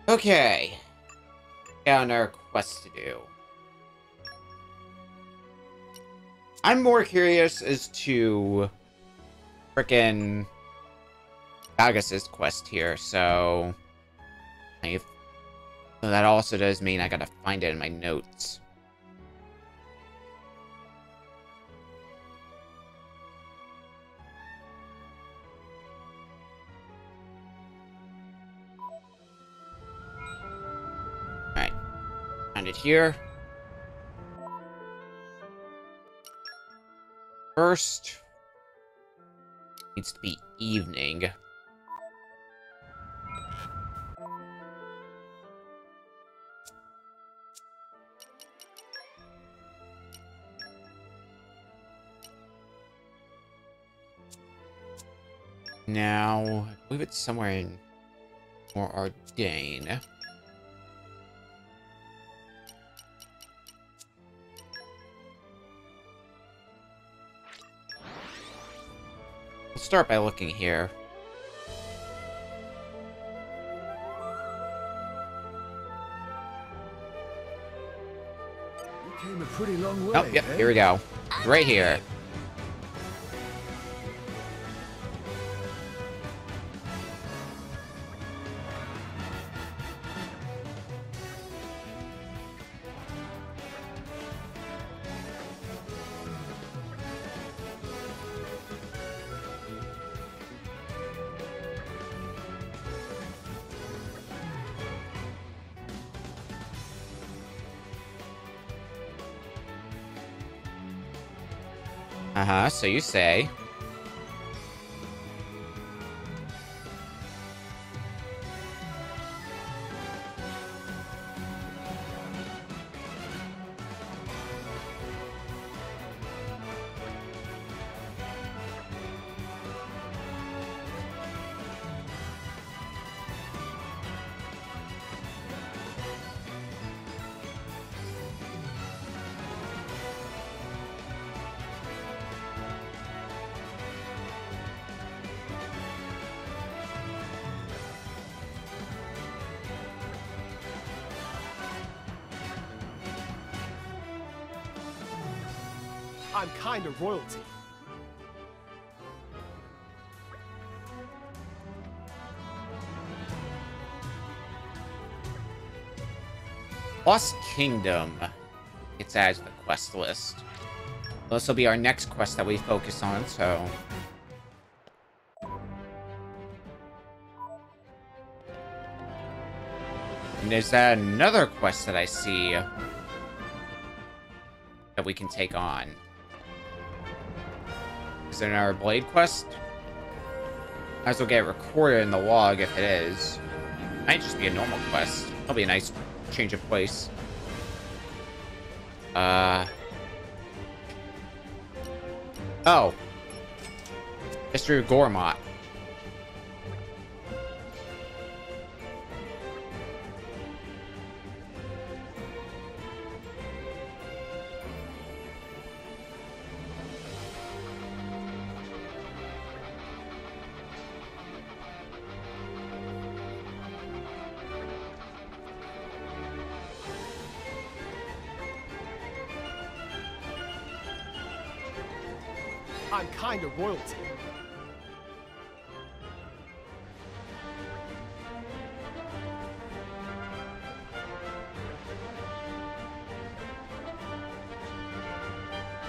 Speaker 1: Okay. Got another quest to do. I'm more curious as to frickin' Agas's quest here, so that also does mean I gotta find it in my notes. Alright. Found it here. First, needs to be evening. Now, I believe it's somewhere in more Ardain. We'll start by looking here.
Speaker 14: You came a pretty long way.
Speaker 1: Oh, yep, here we go. Right here. Uh-huh, so you say.
Speaker 9: I'm kind of royalty.
Speaker 1: Lost Kingdom. It's added to the quest list. This will be our next quest that we focus on, so... And there's another quest that I see that we can take on. Is there another Blade quest? Might as well get it recorded in the log if it is. Might just be a normal quest. That'll be a nice change of place. Oh. History of Gormott.
Speaker 9: I'm kind of royalty.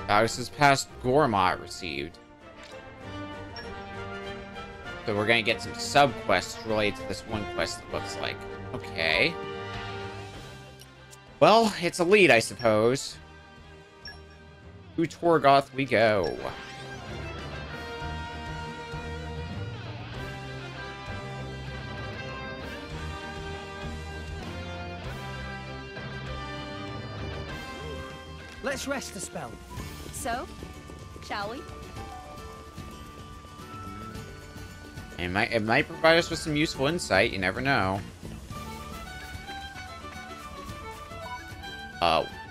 Speaker 1: Dagus's past Gormot received. So we're gonna get some sub-quests related to this one quest, it looks like. Okay. Well, it's a lead, I suppose. To Torgoth we go.
Speaker 15: Let's rest a spell.
Speaker 10: So, shall we?
Speaker 1: It might provide us with some useful insight, you never know.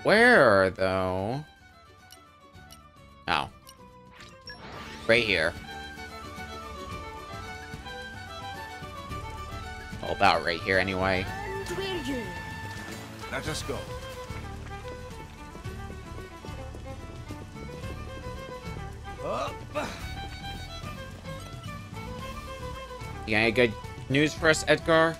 Speaker 1: Where, though? Oh. Right here. Well, about right here, anyway.
Speaker 14: Let us go.
Speaker 9: Up.
Speaker 1: You got any good news for us, Edgar?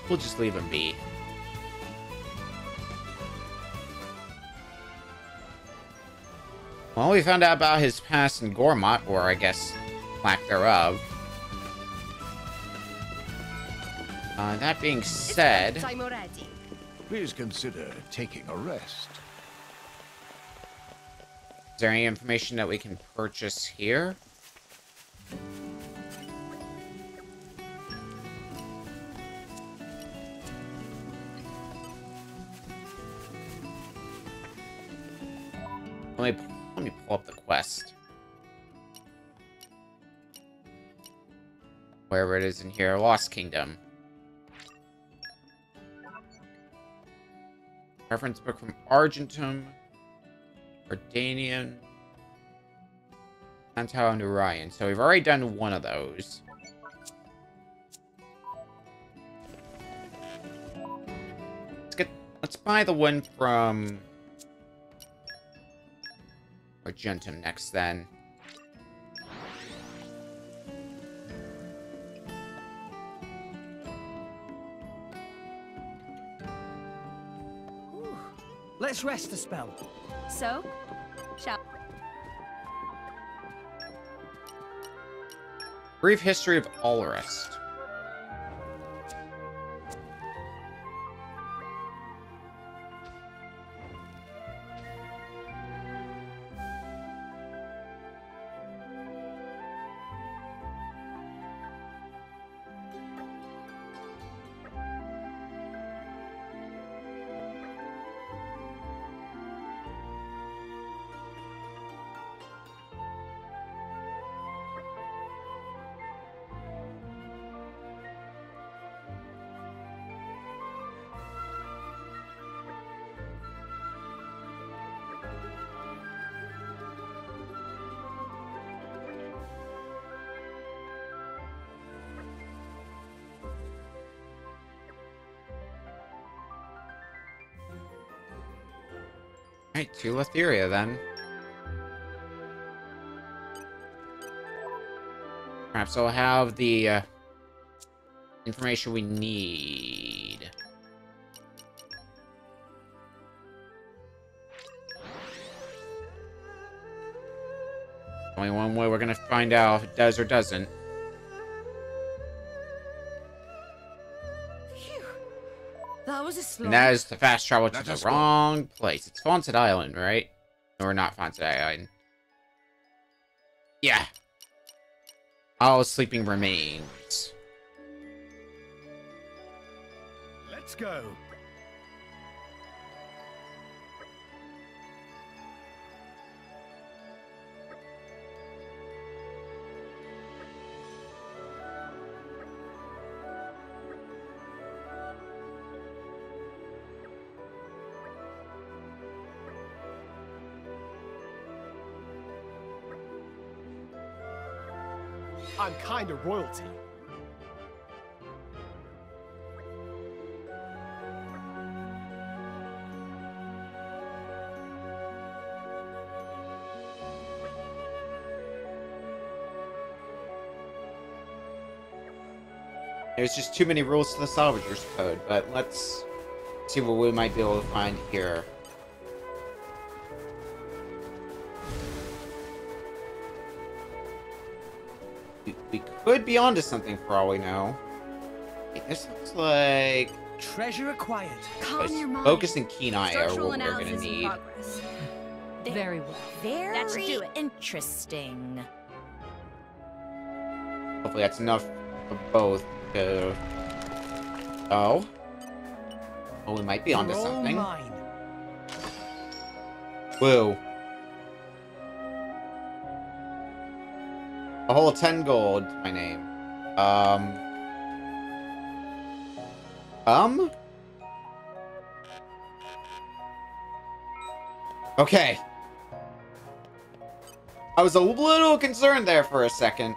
Speaker 1: We'll just leave him be. Well, we found out about his past in Gormot, or I guess, lack thereof. That being said...
Speaker 14: Please consider taking a rest.
Speaker 1: Is there any information that we can purchase here? Let me pull up the quest. Wherever it is in here. Lost Kingdom. Reference book from Argentum. Ordanian. Antal and Orion. So we've already done one of those. Let's buy the one from Argentum next, then.
Speaker 15: Let's rest a spell.
Speaker 10: So, shall...
Speaker 1: Brief history of Alrest. Alright, to Letheria, then. Perhaps I'll have the information we need. Only one way we're gonna find out if it does or doesn't.
Speaker 10: Phew. That was a slog.
Speaker 1: And that is the fast travel to the wrong place. It's Haunted Island, right? Or not Haunted Island. Yeah. All sleeping remains.
Speaker 9: Let's go. I'm kind of royalty.
Speaker 1: There's just too many rules to the Salvagers Code, but let's see what we might be able to find here. We could be onto something for all we know. Okay, this looks like
Speaker 15: treasure acquired.
Speaker 10: Calm your mind.
Speaker 1: focus and keen eye are
Speaker 10: Structural
Speaker 1: what we're gonna
Speaker 10: analysis in
Speaker 1: need.
Speaker 10: progress.
Speaker 6: Very well.
Speaker 4: Very
Speaker 10: That should do it.
Speaker 4: interesting.
Speaker 1: Hopefully that's enough for both to... Oh. Oh, we might be onto
Speaker 15: You're all
Speaker 1: something.
Speaker 15: mine.
Speaker 1: Woo. A whole 10 gold to my name. Okay. I was a little concerned there for a second.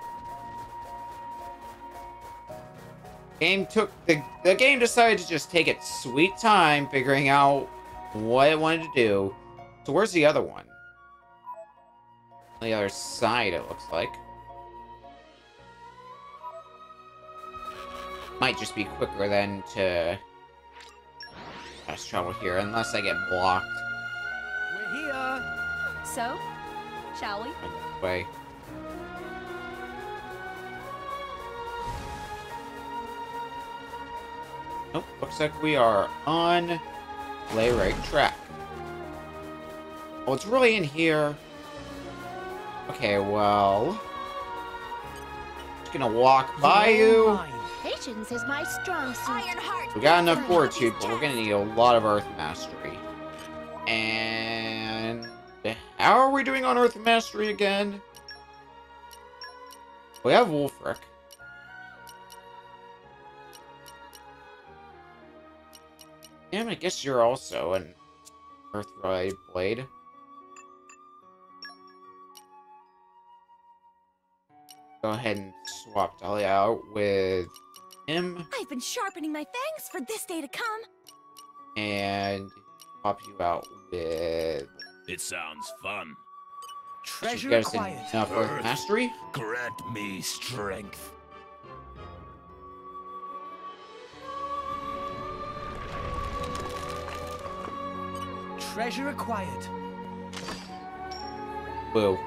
Speaker 1: The game decided to just take its sweet time figuring out what it wanted to do. So where's the other one? On the other side, it looks like. Might just be quicker than to fast travel here, unless I get blocked.
Speaker 15: We're here.
Speaker 10: So, shall we?
Speaker 1: Way. Nope, looks like we are on the right track. Oh, it's really in here. Okay, well, just gonna walk by you.
Speaker 8: Patience is my strong suit. Ironheart.
Speaker 1: We got enough fortitude, but we're gonna need a lot of Earth Mastery. And how are we doing on Earth Mastery again? We have Wolfric. And I guess you're also an Earthrise Blade. Go ahead and swap Dolly out with him.
Speaker 4: I've been sharpening my fangs for this day to come.
Speaker 1: And swap you out with...
Speaker 13: It sounds fun.
Speaker 15: Treasure
Speaker 1: you guys
Speaker 15: acquired.
Speaker 1: enough Earth Mastery?
Speaker 13: Grant me strength.
Speaker 15: Treasure acquired.
Speaker 1: Woo.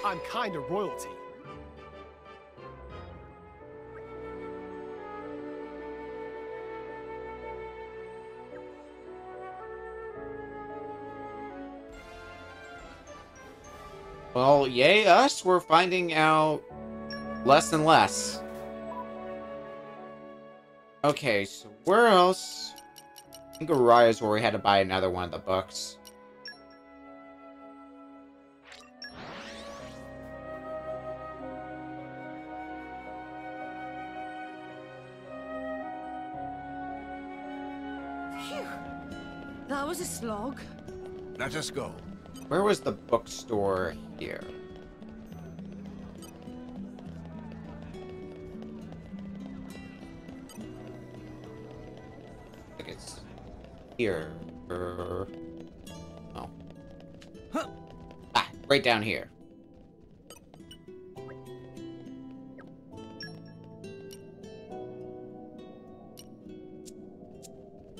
Speaker 9: I'm kind of royalty.
Speaker 1: Well, yay us, we're finding out less and less. Okay, so where else? I think Uriah's where we had to buy another one of the books.
Speaker 10: Phew. That was a slog.
Speaker 14: Let us go.
Speaker 1: Where was the bookstore here? Like it's here. Oh. Ah, right down here.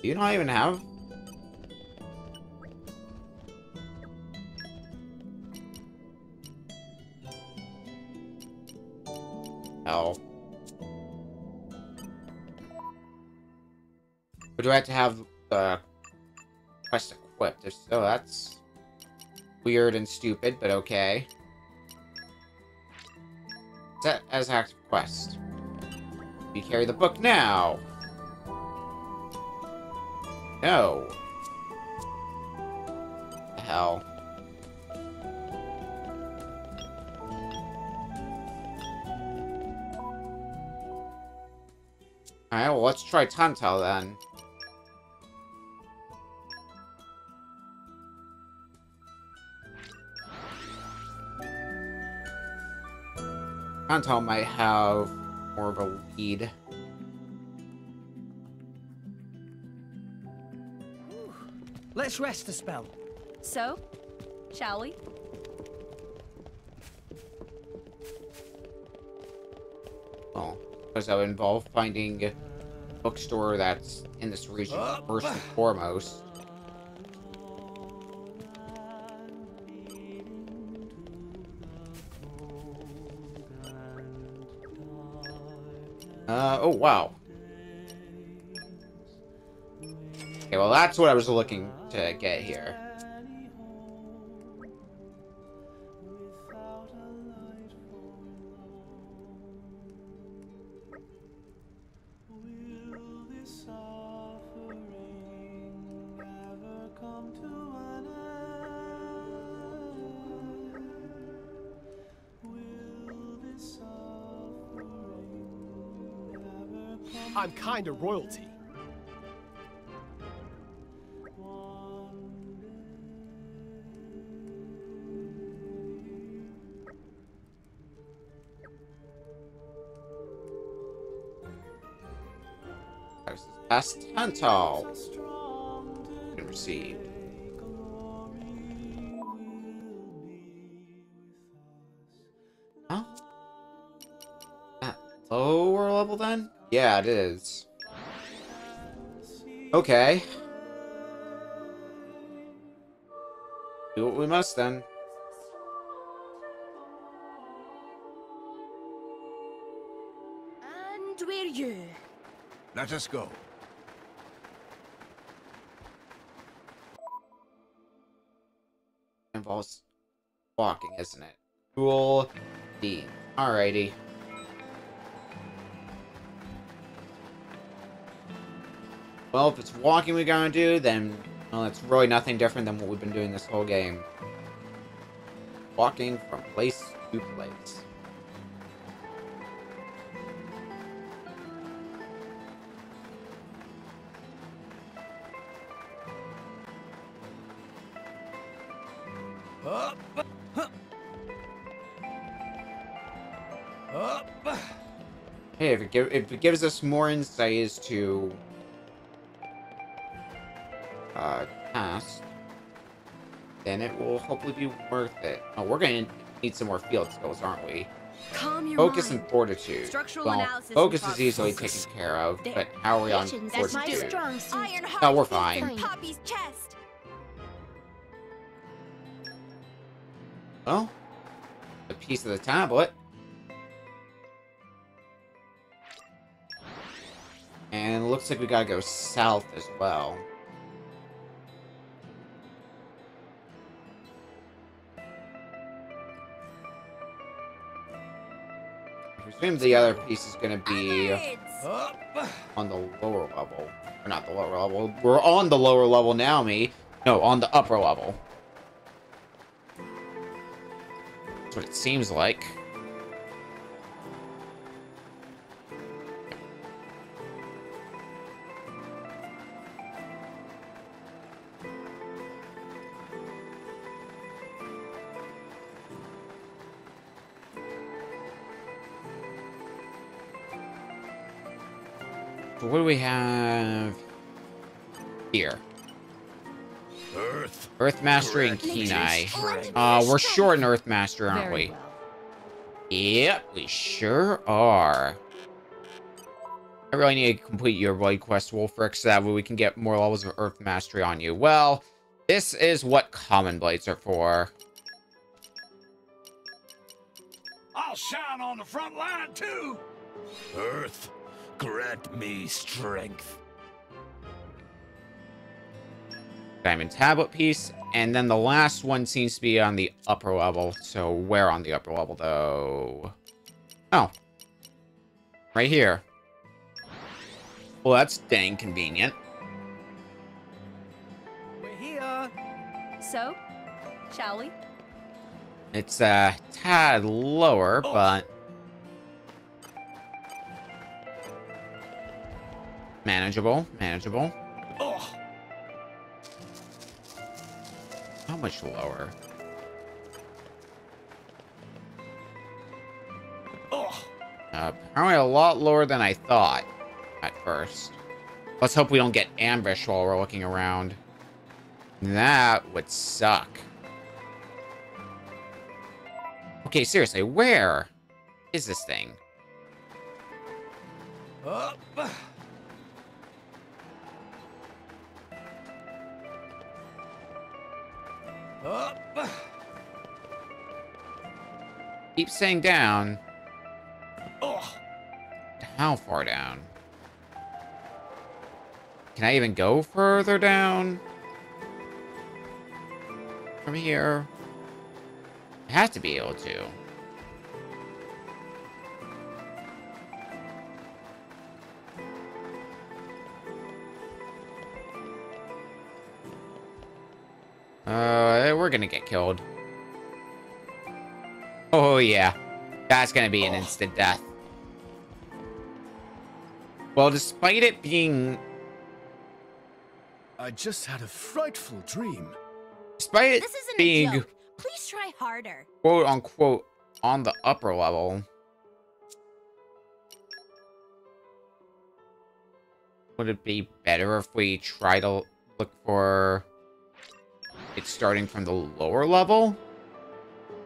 Speaker 1: Do you not even have? Hell. Or do I have to have the quest equipped? If so, that's weird and stupid, but okay. Set as active quest. You carry the book now. No. The hell. Alright, well, let's try Tantal then. Tantal might have more of a lead.
Speaker 15: Let's rest a spell.
Speaker 10: So, shall we?
Speaker 1: Well, because that would involve finding a bookstore that's in this region first and foremost. Oh wow. Okay, well that's what I was looking to get here.
Speaker 9: I'm kinda royalty.
Speaker 1: Past Tantal. Been received. Huh? At lower level then? Yeah, it is. Okay. Do what we must then.
Speaker 7: And we're you.
Speaker 14: Let us go.
Speaker 1: Involves walking, isn't it? Cool. D. Alrighty. Well, if it's walking we're gonna do, then well, it's really nothing different than what we've been doing this whole game. Walking from place to place.
Speaker 14: Up. Up.
Speaker 1: Hey, if it gives us more insight as to task, then it will hopefully be worth it. Oh, we're gonna need some more field skills, aren't we?
Speaker 7: Calm your
Speaker 1: Focus
Speaker 7: mind.
Speaker 1: and fortitude.
Speaker 7: Structural
Speaker 1: Well,
Speaker 7: analysis
Speaker 1: focus
Speaker 7: and
Speaker 1: is easily
Speaker 7: focus.
Speaker 1: taken care of,
Speaker 7: There.
Speaker 1: but how are we on
Speaker 7: Patience, that's my
Speaker 1: fortitude?
Speaker 7: strong suit. Iron
Speaker 1: Oh, we're
Speaker 7: heart
Speaker 1: fine.
Speaker 7: in Poppy's chest.
Speaker 1: Well, a piece of the tablet. And it looks like we gotta go south as well. I presume the other piece is gonna be on the lower level. Or not the lower level. We're on the lower level now, me. No, on the upper level. That's what it seems like. So what do we have Here.
Speaker 13: Earth
Speaker 1: Mastery and Kenai. We're short an Earth Master, aren't we? Yep, we sure are. I really need to complete your Blade Quest, Wolfric, so that way we can get more levels of Earth Mastery on you. Well, this is what Common Blades are for.
Speaker 13: I'll shine on the front line, too! Earth, grant me strength.
Speaker 1: Diamond Tablet piece, and then the last one seems to be on the upper level. So where on the upper level, though? Oh. Right here. Well, that's dang convenient.
Speaker 10: We're here. So, shall we?
Speaker 1: It's a tad lower, but manageable, manageable. How much lower? Apparently a lot lower than I thought at first. Let's hope we don't get ambushed while we're looking around. That would suck. Okay, seriously, where is this thing?
Speaker 13: Up. Up.
Speaker 1: Keep saying down. How far down? Can I even go further down? From here? I have to be able to. We're gonna get killed. Oh, yeah. That's gonna be an instant death. Well, despite it being...
Speaker 9: I just had a frightful dream.
Speaker 1: Despite it
Speaker 4: This isn't
Speaker 1: being...
Speaker 4: a joke. Please try harder.
Speaker 1: quote-unquote on the upper level. Would it be better if we try to look for it starting from the lower level?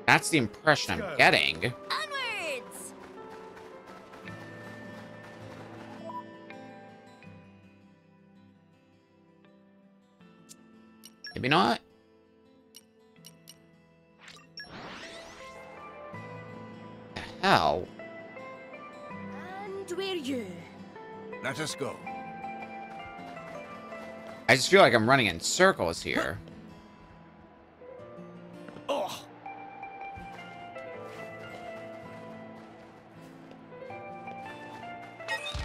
Speaker 1: That's the impression I'm getting.
Speaker 4: Onwards!
Speaker 1: Maybe not. The hell?
Speaker 7: And we're you.
Speaker 14: Let us go.
Speaker 1: I just feel like I'm running in circles here.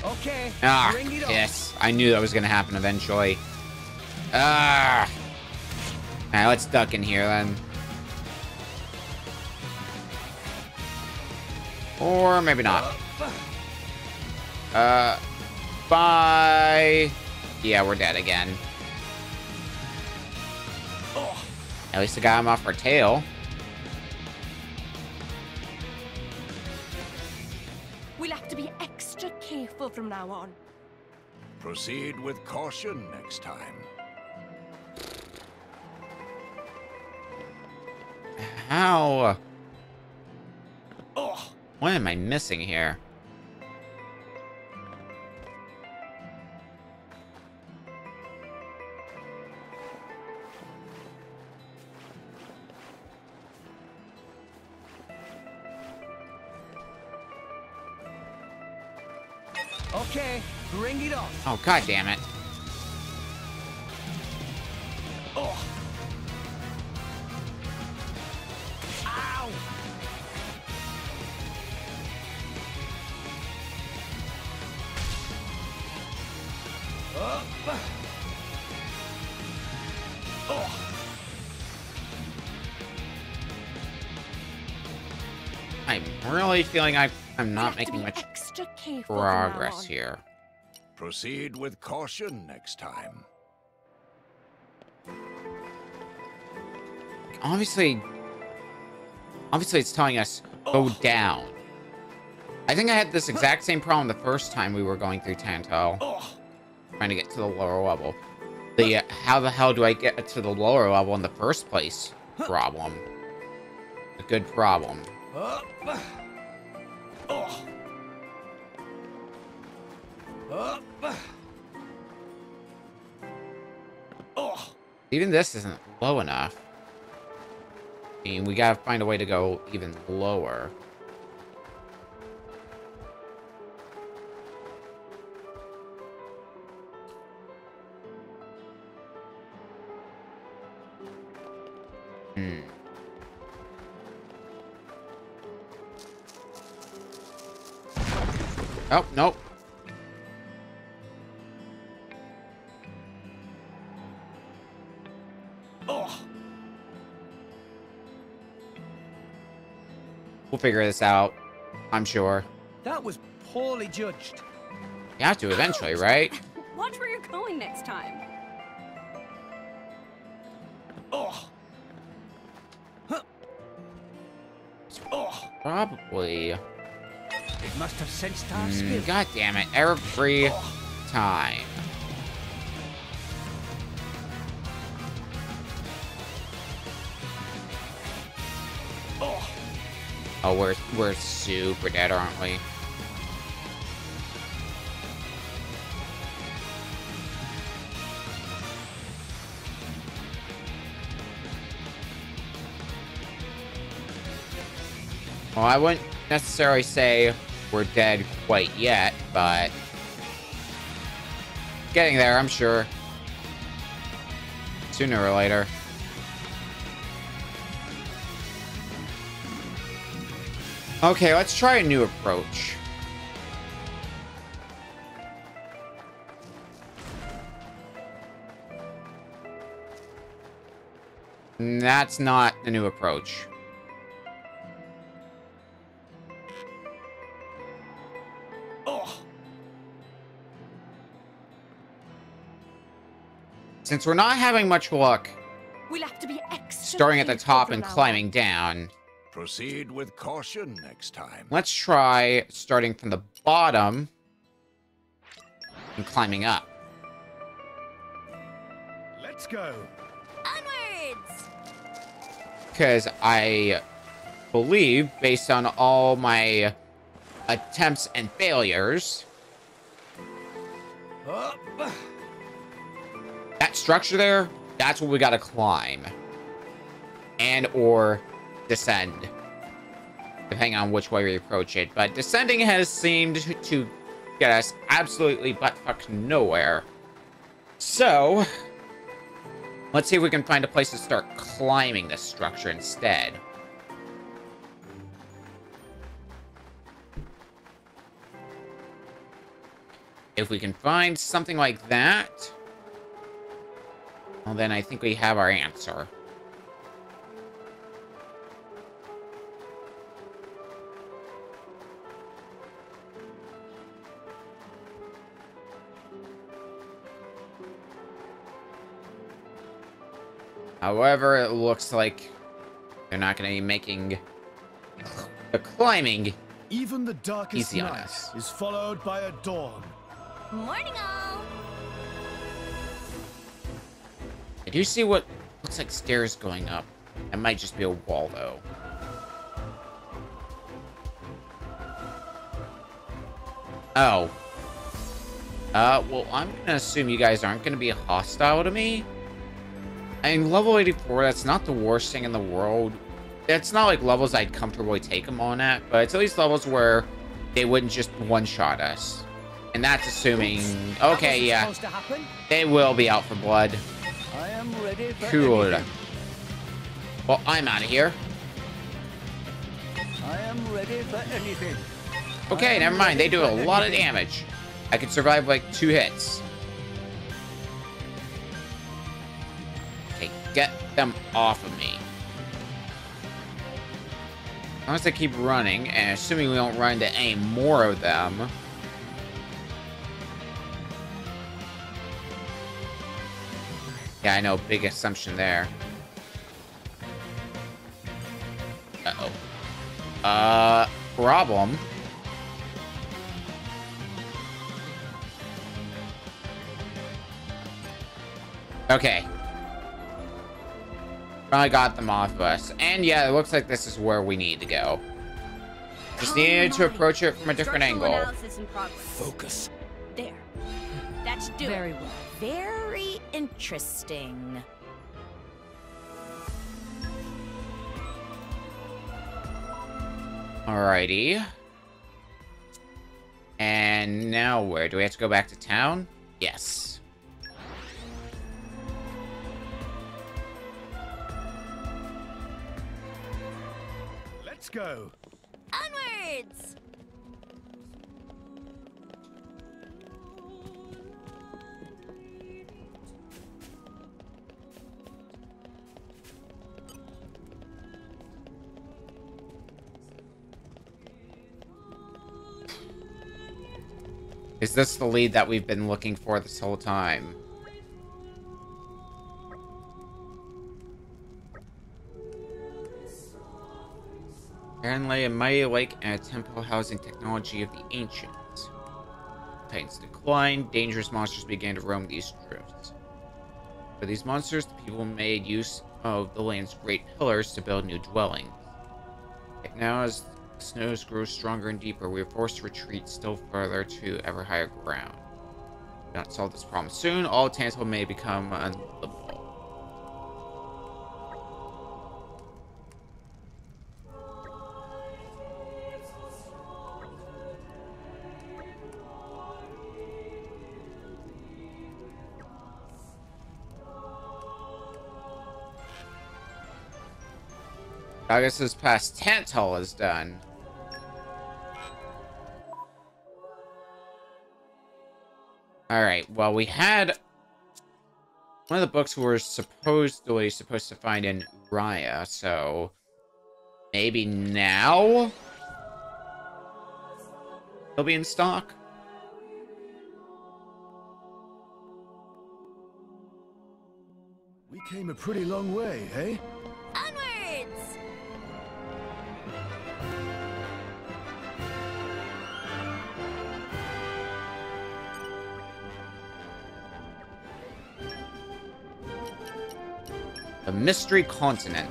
Speaker 15: Okay.
Speaker 1: Ah,
Speaker 15: bring it on.
Speaker 1: yes. I knew that was going to happen eventually. Ah. Alright, let's duck in here then. Or maybe not. Bye. Yeah, we're dead again. At least I got him off our tail.
Speaker 7: We'll have to be extra careful from now on.
Speaker 14: Proceed with caution next time.
Speaker 1: How? What am I missing here?
Speaker 15: Okay, bring it on.
Speaker 1: Oh, god damn it.
Speaker 15: Ow!
Speaker 1: I'm really feeling I'm not making much
Speaker 7: Extra careful from now
Speaker 1: progress
Speaker 7: on.
Speaker 1: here.
Speaker 14: Proceed with caution next time.
Speaker 1: Obviously it's telling us go down. I think I had this exact same problem the first time we were going through Tantal. Trying to get to the lower level. the how the hell do I get to the lower level in the first place problem. A good problem. Even this isn't low enough. I mean, we gotta find a way to go even lower. Oh, nope. We'll figure this out, I'm sure.
Speaker 15: That was poorly judged.
Speaker 1: You have to eventually, right?
Speaker 10: Watch where you're going next time.
Speaker 1: Probably.
Speaker 14: It must have sensed our skill.
Speaker 1: God damn it, every time. Oh, we're super dead, aren't we? Well, I wouldn't necessarily say we're dead quite yet, but getting there, I'm sure. Sooner or later. Okay, let's try a new approach. That's not a new approach. Since we're not having much luck
Speaker 10: We'll have to be extra
Speaker 1: starting at the top
Speaker 10: careful
Speaker 1: and
Speaker 10: now.
Speaker 1: climbing down,
Speaker 14: Proceed with caution next time.
Speaker 1: let's try starting from the bottom and climbing up.
Speaker 13: Let's go.
Speaker 10: Onwards!
Speaker 1: Because I believe, based on all my attempts and failures, that structure there, that's what we gotta climb. And or descend. Depending on which way we approach it. But descending has seemed to get us absolutely buttfuck nowhere. So, let's see if we can find a place to start climbing this structure instead. If we can find something like that, well, then I think we have our answer. However, it looks like they're not going to be making the climbing
Speaker 13: Even the darkest
Speaker 1: easy on
Speaker 13: night
Speaker 1: us.
Speaker 13: is followed by a dawn.
Speaker 10: Morning all!
Speaker 1: I do see what looks like stairs going up. It might just be a wall, though. Oh. Well, I'm gonna assume you guys aren't gonna be hostile to me. I mean, level 84, that's not the worst thing in the world. It's not like levels I'd comfortably take them on at, but it's at least levels where they wouldn't just one-shot us. And that's assuming... Okay, yeah. They will be out for blood.
Speaker 14: I am ready for
Speaker 1: Cool.
Speaker 14: anything.
Speaker 1: Well, I'm out of here.
Speaker 14: I am ready for anything.
Speaker 1: Okay, never mind. They do a lot of damage. I could survive like 2 hits. Okay, get them off of me. As long as I keep running, and assuming we don't run into any more of them. Yeah, I know. Big assumption there. Uh-oh. Problem. Okay. Finally got them off of us. And yeah, it looks like this is where we need to go. Just needed to approach it from a different angle.
Speaker 4: Focus. There. That should do it. Very well. Very interesting.
Speaker 1: Alrighty. And now where? Do we have to go back to town? Yes.
Speaker 14: Let's go.
Speaker 4: Onwards!
Speaker 1: Is this the lead that we've been looking for this whole time? Therein lay a mighty lake and a temple housing technology of the ancients. Titans declined, dangerous monsters began to roam these drifts. For these monsters, the people made use of the land's great pillars to build new dwellings. Yet now, as the snows grew stronger and deeper, we were forced to retreat still further to ever higher ground. If we don't solve this problem soon, all Tantal may become unlivable. I guess this past Tantal is done. Alright, well, we had one of the books we were supposedly supposed to find in Raya, so maybe now they'll be in stock.
Speaker 14: We came a pretty long way, eh?
Speaker 4: Onwards!
Speaker 1: The Mystery Continent.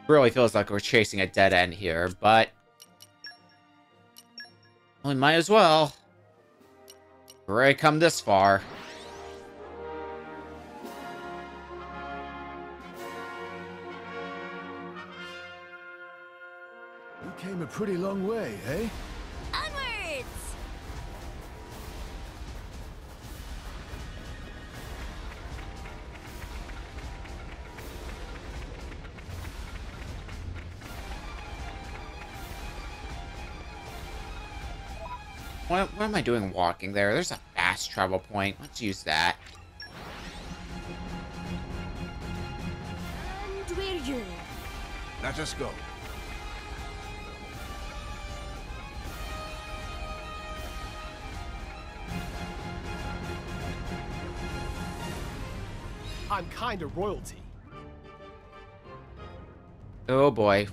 Speaker 1: Really feels like we're chasing a dead end here, but we might as well. We've already come this far.
Speaker 14: We came a pretty long way, eh?
Speaker 4: Onwards!
Speaker 1: What am I doing walking there? There's a fast travel point. Let's use that.
Speaker 7: And we're here.
Speaker 14: Let us go.
Speaker 9: I'm kind of royalty.
Speaker 1: Oh boy.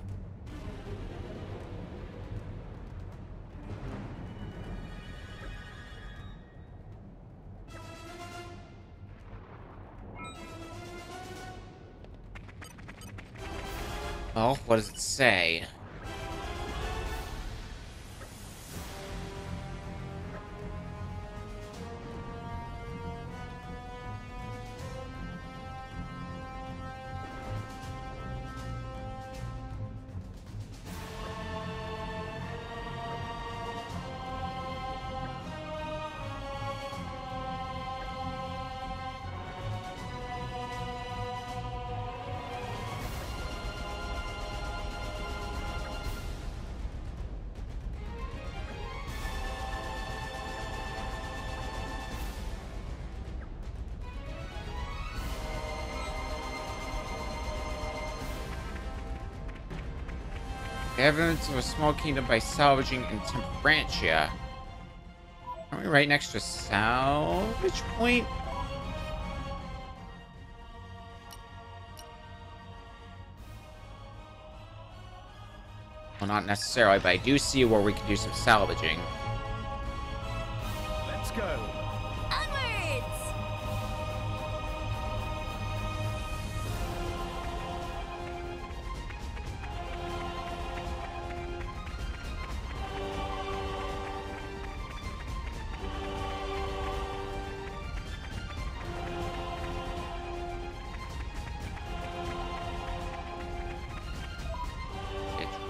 Speaker 1: Well, what does it say? Evidence of a small kingdom by salvaging in Temperantia. Aren't we right next to a salvage point? Well, not necessarily, but I do see where we can do some salvaging.
Speaker 15: Let's go.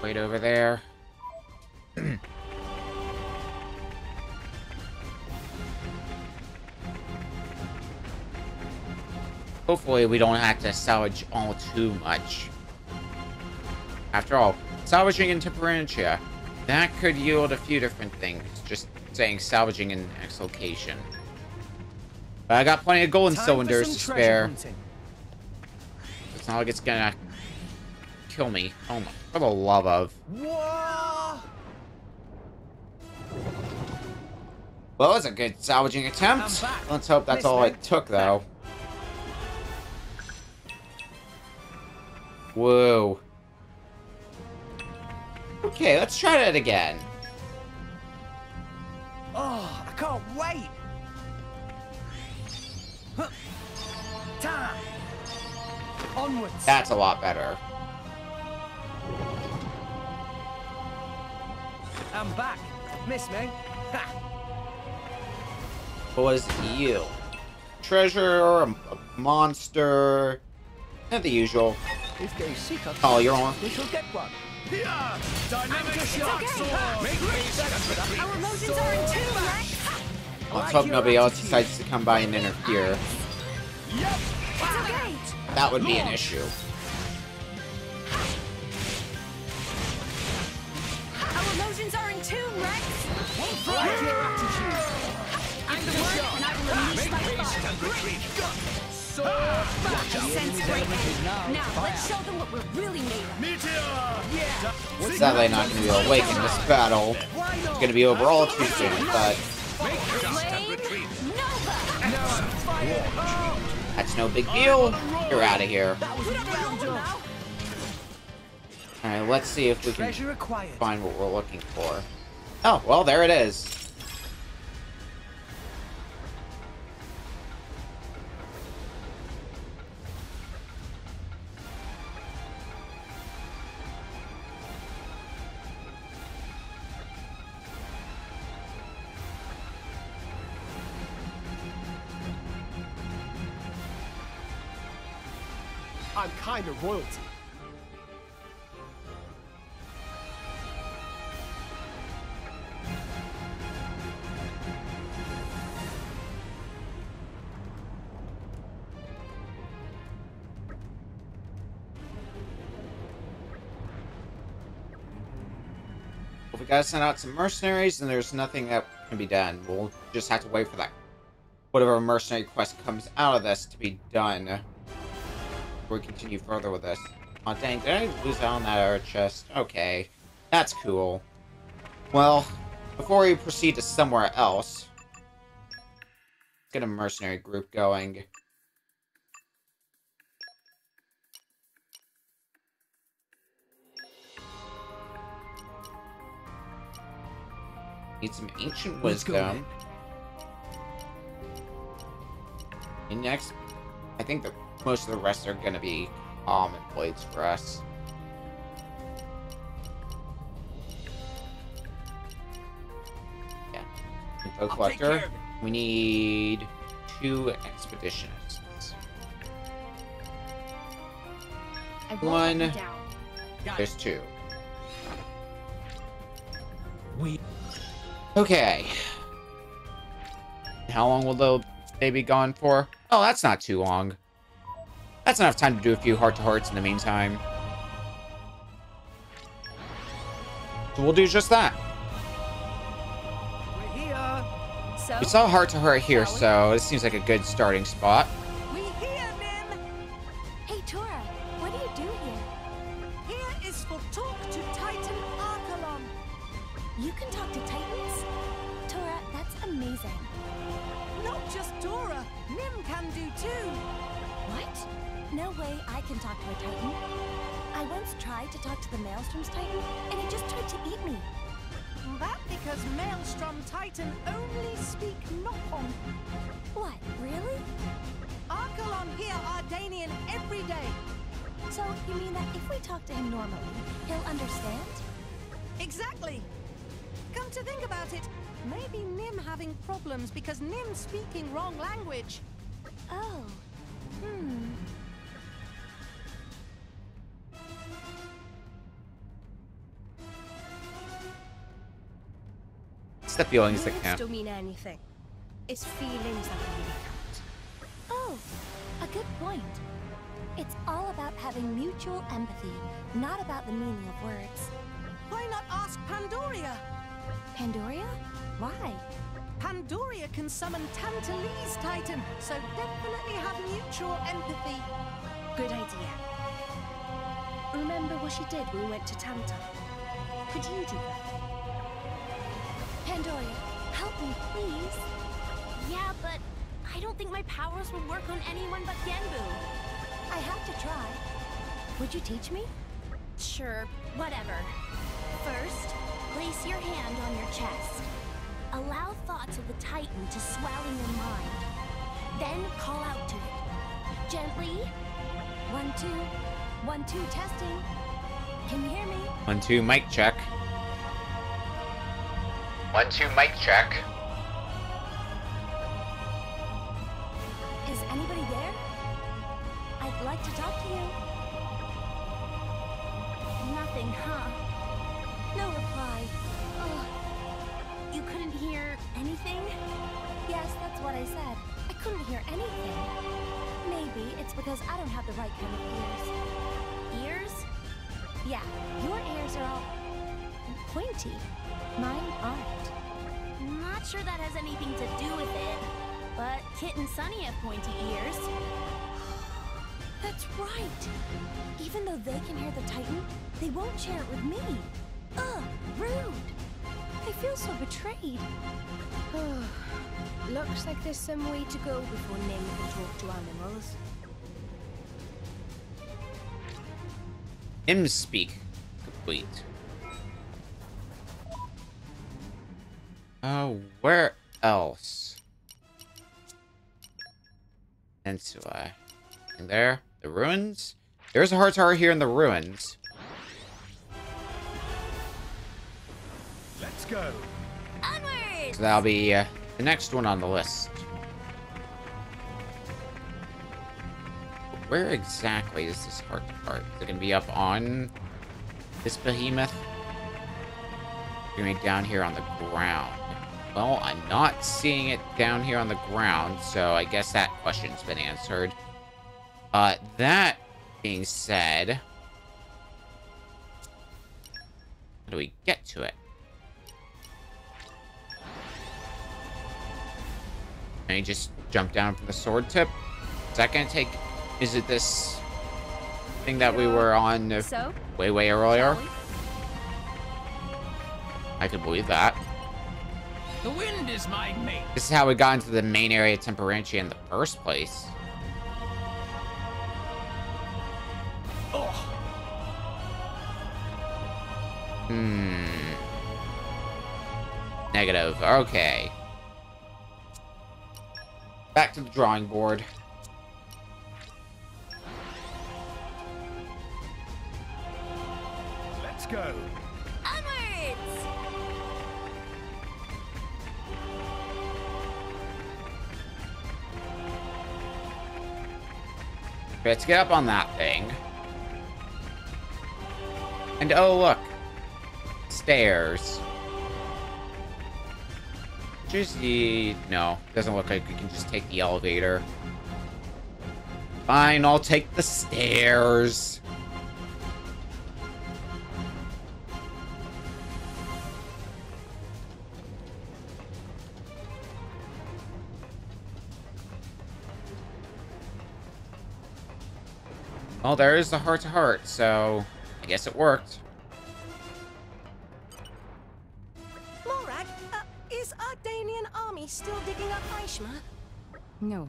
Speaker 1: Wait over there. Hopefully we don't have to salvage all too much. After all, salvaging in Temperantia, that could yield a few different things. Just saying salvaging in X location. But I got plenty of golden cylinders to spare. It's not like it's gonna kill me. Oh my, for the love of.
Speaker 15: Whoa!
Speaker 1: Well, it was a good salvaging attempt. Let's hope that's all it took, though. Whoa. Okay, let's try that again.
Speaker 15: Oh, I can't wait! Huh. Time! Onwards!
Speaker 1: That's a lot better.
Speaker 15: I'm back. Miss me? Ha!
Speaker 1: What was you? Treasure, a monster, and the usual.
Speaker 14: If they seek us,
Speaker 1: Oh, you're on.
Speaker 14: we shall get one.
Speaker 13: Yeah! Dynamic
Speaker 7: It's
Speaker 13: shock
Speaker 7: okay.
Speaker 13: sword! Make haste and retreat!
Speaker 7: Our emotions are in tune, Rex.
Speaker 1: Let's hope nobody else decides to come by and interfere.
Speaker 13: Yep!
Speaker 7: It's okay.
Speaker 1: That would be an issue.
Speaker 7: Our emotions are in tune, Rex.
Speaker 15: Like your attitude.
Speaker 7: I'm the one, and I will unleash my fire.
Speaker 13: And retreat!
Speaker 7: I sense great anger. Now, let's show them what we're really made of.
Speaker 13: Meteor!
Speaker 7: Yeah.
Speaker 1: Sadly, not going to be awake in this battle. It's going to be over all too soon, but that's no big deal. You're out of here. Alright, let's see if we can find what we're looking for. Oh, well, there it is.
Speaker 9: I'm kind of royalty.
Speaker 1: If we gotta send out some mercenaries, then there's nothing that can be done. We'll just have to wait for that whatever mercenary quest comes out of this to be done. Before we continue further with this. Oh dang, did I lose out on that air chest? Okay. That's cool. Well, before we proceed to somewhere else, let's get a mercenary group going. Need some ancient wisdom. And next, I think that most of the rest are gonna be almond blades for us. Yeah. Info collector. We need 2 expeditionists. One. There's 2. Okay. How long will they be gone for? Oh, that's not too long. That's enough time to do a few heart-to-hearts in the meantime. So we'll do just that.
Speaker 15: We're here. So,
Speaker 1: We saw heart-to-heart here, so this seems like a good starting spot.
Speaker 5: We here, Nim.
Speaker 2: Hey, Tora, what do you do here?
Speaker 5: Here is for talk to Titan
Speaker 4: You can talk to Titans? Tora, that's amazing.
Speaker 5: Not just Dora, Nim can do too.
Speaker 4: What? No way I can talk to a Titan. I once tried to talk to the Maelstrom's Titan, and it just tried to eat me.
Speaker 5: That because Maelstrom Titan only speak Knock-on.
Speaker 4: What, really?
Speaker 5: Archelon hear Ardanian every day.
Speaker 4: So, you mean that if we talk to him normally, he'll understand?
Speaker 5: Exactly. Come to think about it, maybe Nim having problems because Nim speaking wrong language.
Speaker 4: Oh.
Speaker 1: It's the feelings that count.
Speaker 7: Don't mean anything. It's feelings that really count.
Speaker 4: Oh, a good point. It's all about having mutual empathy, not about the meaning of words.
Speaker 5: Why not ask Pandoria?
Speaker 4: Pandoria? Why?
Speaker 5: Pandoria can summon Tantalese Titan, so definitely have mutual empathy.
Speaker 7: Good idea. Remember what she did when we went to Tanta? Could you do that?
Speaker 4: Pandoria, help me, please.
Speaker 18: Yeah, but I don't think my powers would work on anyone but Genbu.
Speaker 4: I have to try. Would you teach me?
Speaker 18: Sure, whatever. First, place your hand on your chest. Allow thoughts of the Titan to swell in your mind. Then call out to it. Gently.
Speaker 4: 1, 2. 1, 2, testing. Can you hear me?
Speaker 1: 1, 2, mic check. 1, 2, mic check.
Speaker 4: Is anybody there? I'd like to talk to you.
Speaker 18: Nothing, huh?
Speaker 4: No reply.
Speaker 18: Ugh. You couldn't hear anything?
Speaker 4: Yes, that's what I said. I couldn't hear anything. Maybe it's because I don't have the right kind of ears.
Speaker 18: Ears?
Speaker 4: Yeah, your ears are all pointy. Mine aren't.
Speaker 18: Not sure that has anything to do with it, but Kit and Sunny have pointy ears.
Speaker 4: That's right. Even though they can hear the Titan, they won't share it with me. Ugh, rude. I feel so betrayed.
Speaker 7: Looks like there's some way to go before Nim can talk to animals.
Speaker 1: Hymn speak complete. Where else? Peninsula. And there? The ruins? There's a heart here in the ruins.
Speaker 13: Let's go.
Speaker 18: Onwards!
Speaker 1: So that'll be the next one on the list. Where exactly is this heart? Is it gonna be up on this behemoth? It's gonna be down here on the ground. Well, I'm not seeing it down here on the ground, so I guess that question's been answered. That being said, how do we get to it? Can you just jump down from the sword tip? Is that gonna take... Is it this thing that we were on way earlier? I could believe that.
Speaker 12: The wind is my mate.
Speaker 1: This is how we got into the main area of Temperantia in the first place. Negative. Okay. Back to the drawing board.
Speaker 13: Let's go.
Speaker 18: Onwards!
Speaker 1: Okay, let's get up on that thing. And oh, look. Stairs. Just the... No, doesn't look like we can just take the elevator. Fine, I'll take the stairs. Well, there is the heart-to-heart, so I guess it worked.
Speaker 5: Is our Danian army still digging up Aishma?
Speaker 6: No.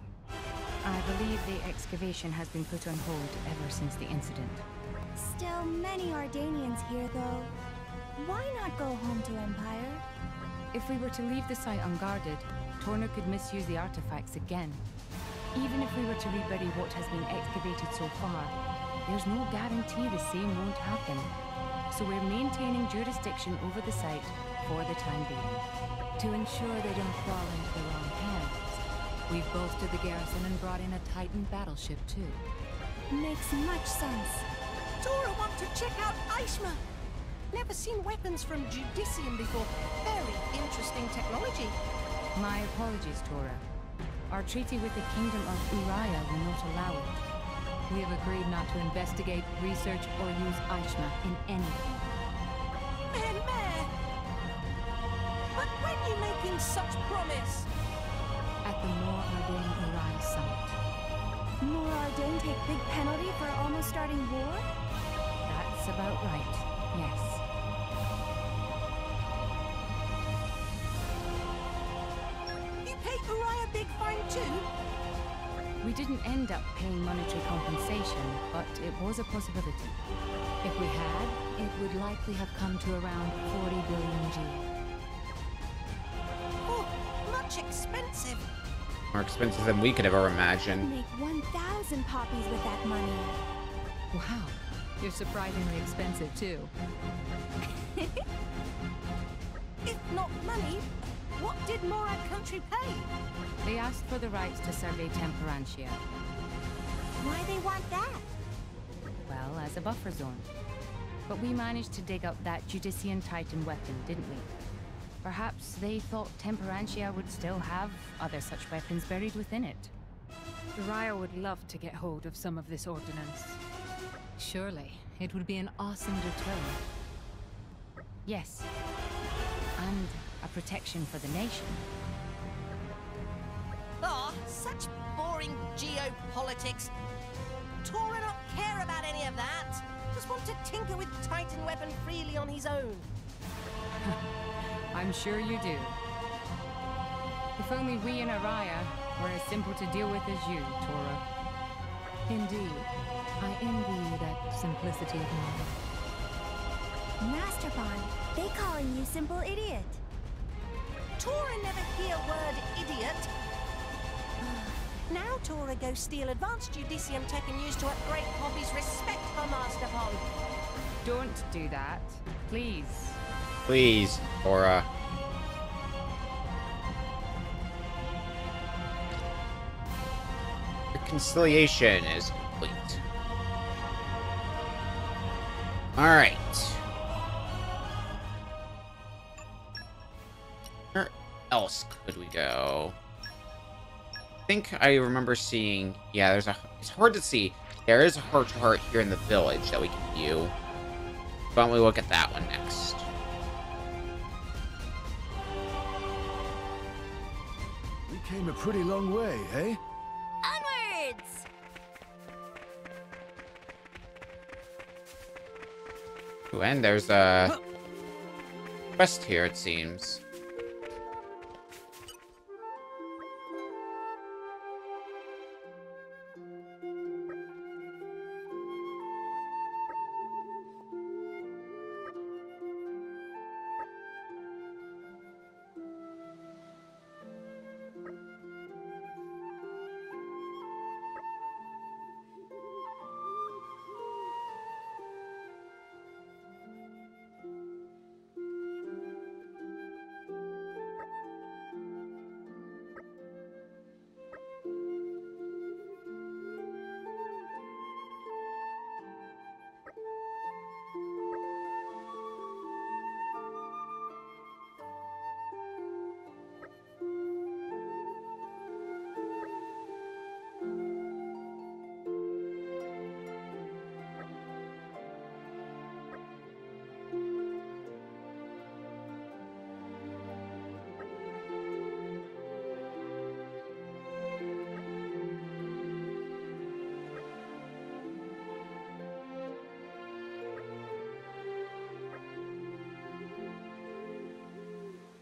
Speaker 6: I believe the excavation has been put on hold ever since the incident.
Speaker 18: Still many Ardanians here, though. Why not go home to Empire?
Speaker 6: If we were to leave the site unguarded, Torna could misuse the artifacts again. Even if we were to rebury what has been excavated so far, there's no guarantee the same won't happen. So we're maintaining jurisdiction over the site for the time being, to ensure they don't fall into the wrong hands. We've bolstered the garrison and brought in a Titan battleship too.
Speaker 18: Makes much sense.
Speaker 5: Tora wants to check out Aishma. Never seen weapons from Judicium before. Very interesting technology.
Speaker 6: My apologies, Tora. Our treaty with the Kingdom of Uriah will not allow it. We have agreed not to investigate, research, or use Aishma in any form.
Speaker 5: Mare! But when you making such promise?
Speaker 6: At the More Ardain Uriah Summit.
Speaker 18: More Ardain take big penalty for almost starting war?
Speaker 6: That's about right, yes.
Speaker 5: You pay Uriah big fine too?
Speaker 6: We didn't end up paying monetary compensation, but it was a possibility. If we had, it would likely have come to around 40 billion G.
Speaker 5: Oh, much expensive.
Speaker 1: More expensive than we could ever imagine.
Speaker 18: Make 1,000 poppies with that money.
Speaker 6: Wow, you're surprisingly expensive too.
Speaker 5: If not money, what did Morag country pay?
Speaker 6: They asked for the rights to survey Temperantia.
Speaker 18: Why they want that?
Speaker 6: Well, as a buffer zone. But we managed to dig up that Judician Titan weapon, didn't we? Perhaps they thought Temperantia would still have other such weapons buried within it.
Speaker 17: Uriah would love to get hold of some of this ordnance.
Speaker 6: Surely, it would be an awesome return. Yes. And a protection for the nation.
Speaker 5: Oh, such boring geopolitics. Tora not care about any of that. Just want to tinker with Titan weapon freely on his own.
Speaker 6: I'm sure you do. If only we in Araya were as simple to deal with as you, Tora. Indeed, I envy you that simplicity of mind.
Speaker 18: Master Bond, they calling you simple idiot.
Speaker 5: Tora never hear word idiot. Now Tora go steal advanced Judicium tech and use to upgrade Poppy's respect for Master Bond.
Speaker 6: Don't do that, please.
Speaker 1: Please, Tora. Reconciliation is complete. Alright. Where else could we go? I think I remember seeing... Yeah, there's a... It's hard to see. There is a heart-to-heart here in the village that we can view. Why don't we look at that one next?
Speaker 14: We came a pretty long way, eh?
Speaker 18: Onwards!
Speaker 1: Ooh, and there's a quest here, it seems.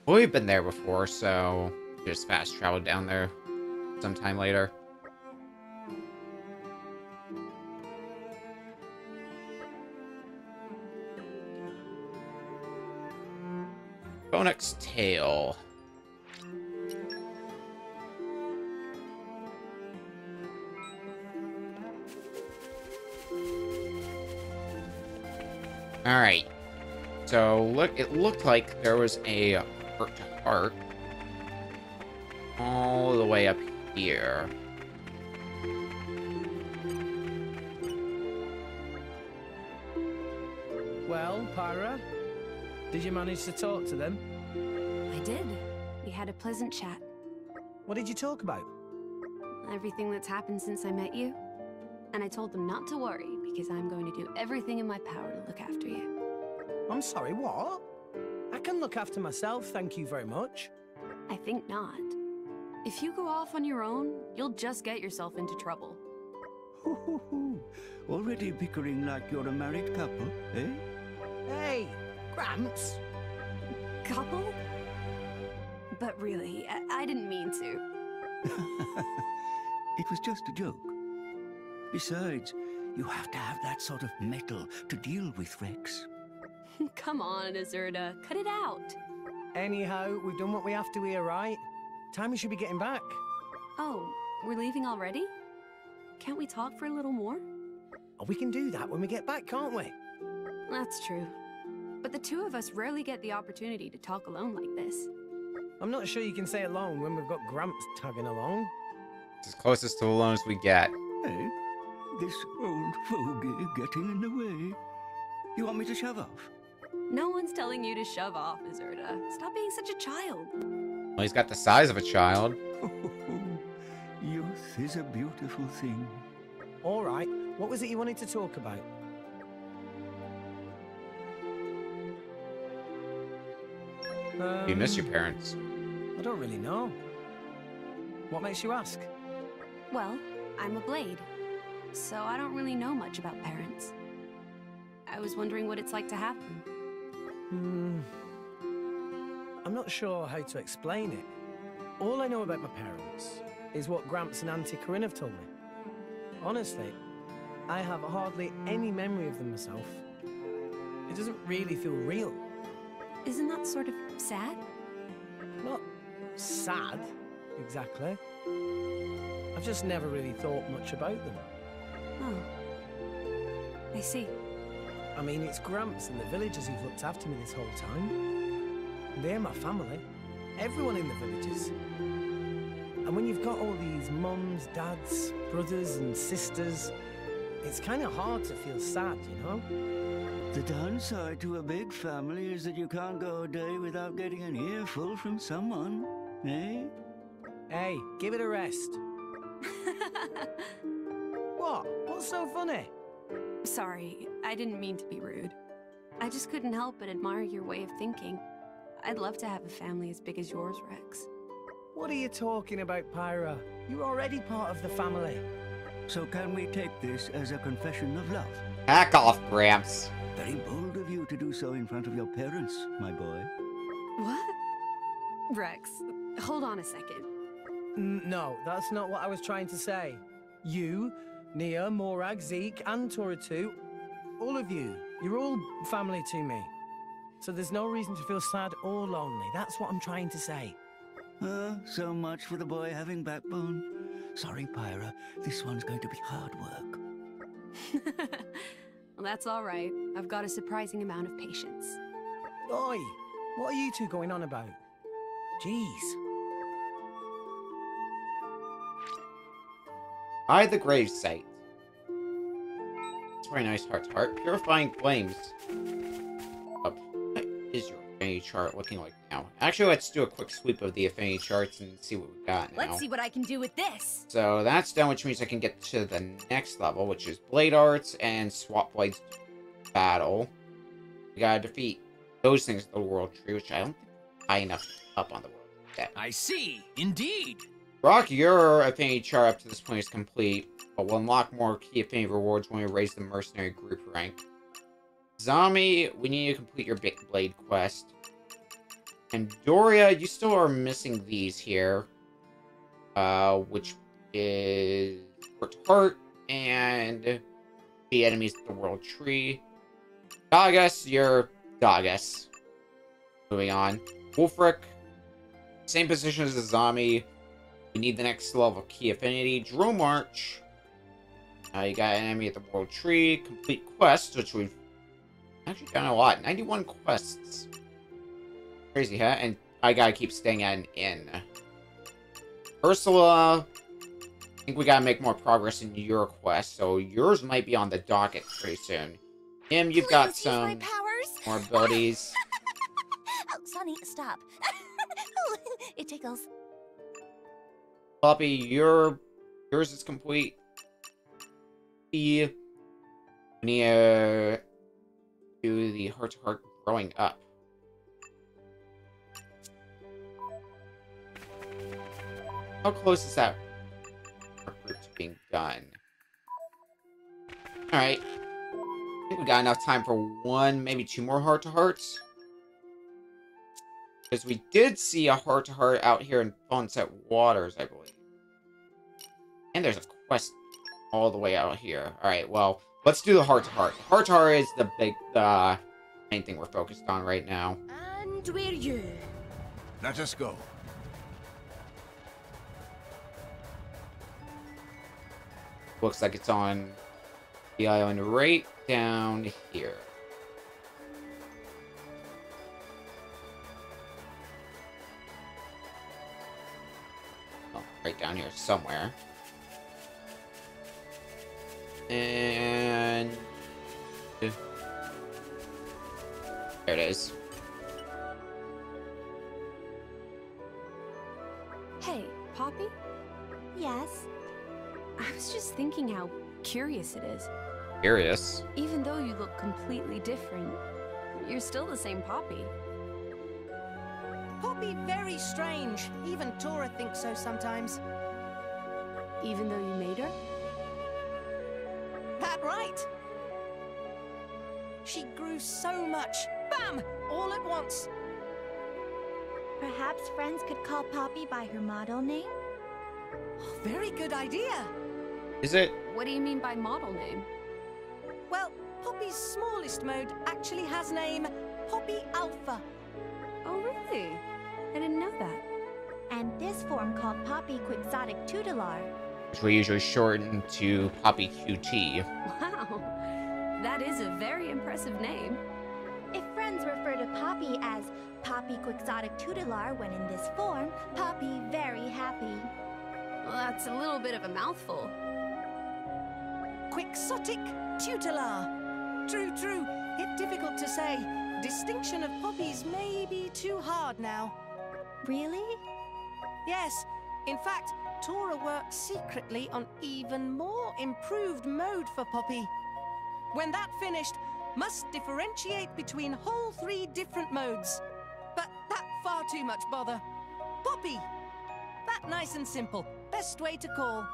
Speaker 1: Well, we've been there before, so just fast travel down there sometime later. Bonix tail. Alright. So, look, it looked like there was a heart-to-heart all the way up here.
Speaker 15: Well, Pyra, did you manage to talk to them?
Speaker 10: I did. We had a pleasant chat.
Speaker 15: What did you talk about?
Speaker 10: Everything that's happened since I met you. And I told them not to worry, because I'm going to do everything in my power to look after you.
Speaker 15: I'm sorry, what? I can look after myself, thank you very much.
Speaker 10: I think not. If you go off on your own, you'll just get yourself into trouble.
Speaker 16: Already bickering like you're a married couple, eh?
Speaker 15: Hey, Gramps.
Speaker 10: Couple? But really, I didn't mean to.
Speaker 16: It was just a joke. Besides, you have to have that sort of mettle to deal with Rex.
Speaker 10: Come on, Azurda, cut it out.
Speaker 15: Anyhow, we've done what we have to here, right? Time we should be getting back.
Speaker 10: Oh, we're leaving already? Can't we talk for a little more?
Speaker 15: Oh, we can do that when we get back, can't we?
Speaker 10: That's true. But the two of us rarely get the opportunity to talk alone like this.
Speaker 15: I'm not sure you can say alone when we've got Gramps tagging along.
Speaker 1: It's as closest to alone as we get.
Speaker 16: Hey, this old fogey getting in the way. You want me to shove off?
Speaker 10: No one's telling you to shove off, Azurda. Stop being such a child.
Speaker 1: Well, he's got the size of a child.
Speaker 16: Youth is a beautiful thing.
Speaker 15: All right, what was it you wanted to talk about?
Speaker 1: You miss your parents.
Speaker 15: I don't really know. What makes you ask?
Speaker 10: Well, I'm a blade, so I don't really know much about parents. I was wondering what it's like to have them.
Speaker 15: I'm not sure how to explain it. All I know about my parents is what Gramps and Auntie Corinne have told me. Honestly, I have hardly any memory of them myself. It doesn't really feel real.
Speaker 10: Isn't that sort of sad?
Speaker 15: Not sad, exactly. I've just never really thought much about them.
Speaker 10: Oh. I see.
Speaker 15: I mean, it's Gramps and the villagers who've looked after me this whole time. They're my family. Everyone in the villages. And when you've got all these mums, dads, brothers and sisters, it's kind of hard to feel sad, you know?
Speaker 16: The downside to a big family is that you can't go a day without getting an earful from someone, eh?
Speaker 15: Hey, give it a rest. What? What's so funny?
Speaker 10: Sorry, I didn't mean to be rude. I just couldn't help but admire your way of thinking. I'd love to have a family as big as yours, Rex.
Speaker 15: What are you talking about, Pyra? You're already part of the family.
Speaker 16: So can we take this as a confession of love?
Speaker 1: Back off, Gramps.
Speaker 16: Very bold of you to do so in front of your parents, my boy.
Speaker 10: What? Rex, hold on a second.
Speaker 15: No, that's not what I was trying to say. You, Nia, Morag, Zeke, and Toritu, all of you, you're all family to me. So there's no reason to feel sad or lonely. That's what I'm trying to say.
Speaker 16: So much for the boy having backbone. Sorry, Pyra, this one's going to be hard work.
Speaker 10: Well, that's all right. I've got a surprising amount of patience.
Speaker 15: Oi, what are you two going on about? Jeez.
Speaker 1: Hide the grave site. It's very nice, heart to heart. Purifying flames. What is your affinity chart looking like now? Actually, let's do a quick sweep of the affinity charts and see what we've got now.
Speaker 4: Let's see what I can do with this.
Speaker 1: So that's done, which means I can get to the next level, which is Blade Arts and Swap Blades Battle. We gotta defeat those things in the World Tree, which I don't think are high enough up on the world yet.
Speaker 12: I see, indeed.
Speaker 1: Rock, your affinity chart up to this point is complete, but we'll unlock more key affinity rewards when we raise the mercenary group rank. Zombie, we need to complete your Big Blade quest. And Doria, you still are missing these here. Which is Heart to Heart and the enemies of the World Tree. Dagus, you're Dagus. Moving on. Wolfric, same position as the zombie. We need the next level of key affinity. Dromarch. You got enemy at the World Tree. Complete quests, which we've actually done a lot. 91 quests. Crazy, huh? And I gotta keep staying at an inn. Ursula, I think we gotta make more progress in your quest, so yours might be on the docket pretty soon. Im, you've got some more abilities.
Speaker 18: Oh, Sonny, stop. It tickles.
Speaker 1: Poppy, yours is complete. We need to do the heart-to-heart growing up. How close is that group to being done? Alright. I think we got enough time for one, maybe two more heart-to-hearts. Because we did see a heart-to-heart out here in Sunset Waters, I believe. And there's a quest all the way out here. Alright, well, let's do the heart-to-heart. Heart-to-heart is the big, main thing we're focused on right now.
Speaker 7: And we're you.
Speaker 14: Let us go.
Speaker 1: Looks like it's on the island right down here. Oh, right down here somewhere. And there it is.
Speaker 10: Hey, Poppy?
Speaker 8: Yes?
Speaker 10: I was just thinking how curious it is.
Speaker 1: Curious?
Speaker 10: Even though you look completely different, you're still the same Poppy.
Speaker 5: Poppy very strange. Even Tora thinks so sometimes.
Speaker 10: Even though you made her?
Speaker 5: That right. She grew so much. Bam! All at once.
Speaker 8: Perhaps friends could call Poppy by her model name?
Speaker 5: Oh, very good idea.
Speaker 1: Is it?
Speaker 10: What do you mean by model name?
Speaker 5: Well, Poppy's smallest mode actually has name Poppy Alpha.
Speaker 10: Oh, really? I didn't know that.
Speaker 8: And this form called Poppy Quixotic Tutelar.
Speaker 1: Which we usually shorten to Poppy QT.
Speaker 10: Wow, that is a very impressive name.
Speaker 8: If friends refer to Poppy as Poppy Quixotic Tutelar when in this form, Poppy very happy.
Speaker 10: Well, that's a little bit of a mouthful.
Speaker 5: Quixotic Tutelar. True, true. It's difficult to say. Distinction of poppies may be too hard now.
Speaker 8: Really?
Speaker 5: Yes. In fact, Tora works secretly on even more improved mode for Poppy. When that finished, must differentiate between whole 3 different modes. But that far too much bother. Poppy! That nice and simple. Best way to call.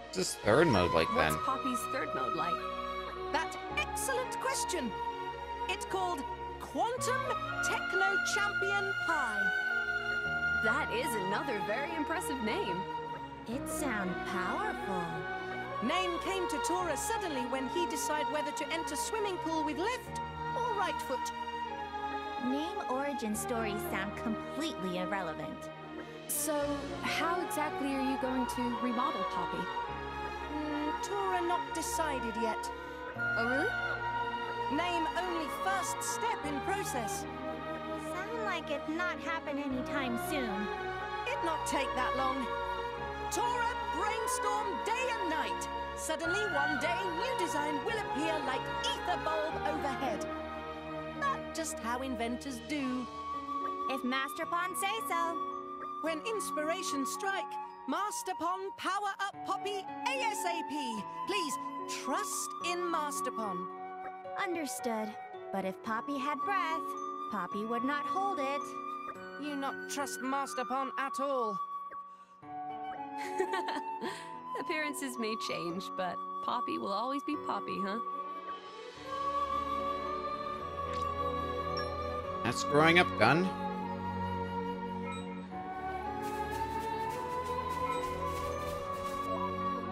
Speaker 1: What's this third mode like then?
Speaker 10: What's Poppy's third mode like?
Speaker 5: That excellent question. It's called Quantum Techno Champion Pi.
Speaker 10: That is another very impressive name.
Speaker 8: It sounds powerful.
Speaker 5: Name came to Tora suddenly when he decided whether to enter swimming pool with left or right foot.
Speaker 8: Name origin stories sound completely irrelevant.
Speaker 10: So, how exactly are you going to remodel Poppy?
Speaker 5: Tora not decided yet.
Speaker 10: Oh, really?
Speaker 5: Name only first step in process.
Speaker 8: Sound like it not happen anytime soon.
Speaker 5: It not take that long. Tora brainstorm day and night. Suddenly one day new design will appear like ether bulb overhead. That's just how inventors do.
Speaker 8: If Master Pond say so.
Speaker 5: When inspiration strike, Master Pond power up Poppy ASAP. Please trust in Master Pond.
Speaker 8: Understood. But if Poppy had breath, Poppy would not hold it.
Speaker 5: You not trust Master Pond at all.
Speaker 10: Appearances may change, but Poppy will always be Poppy, huh?
Speaker 1: That's growing up done.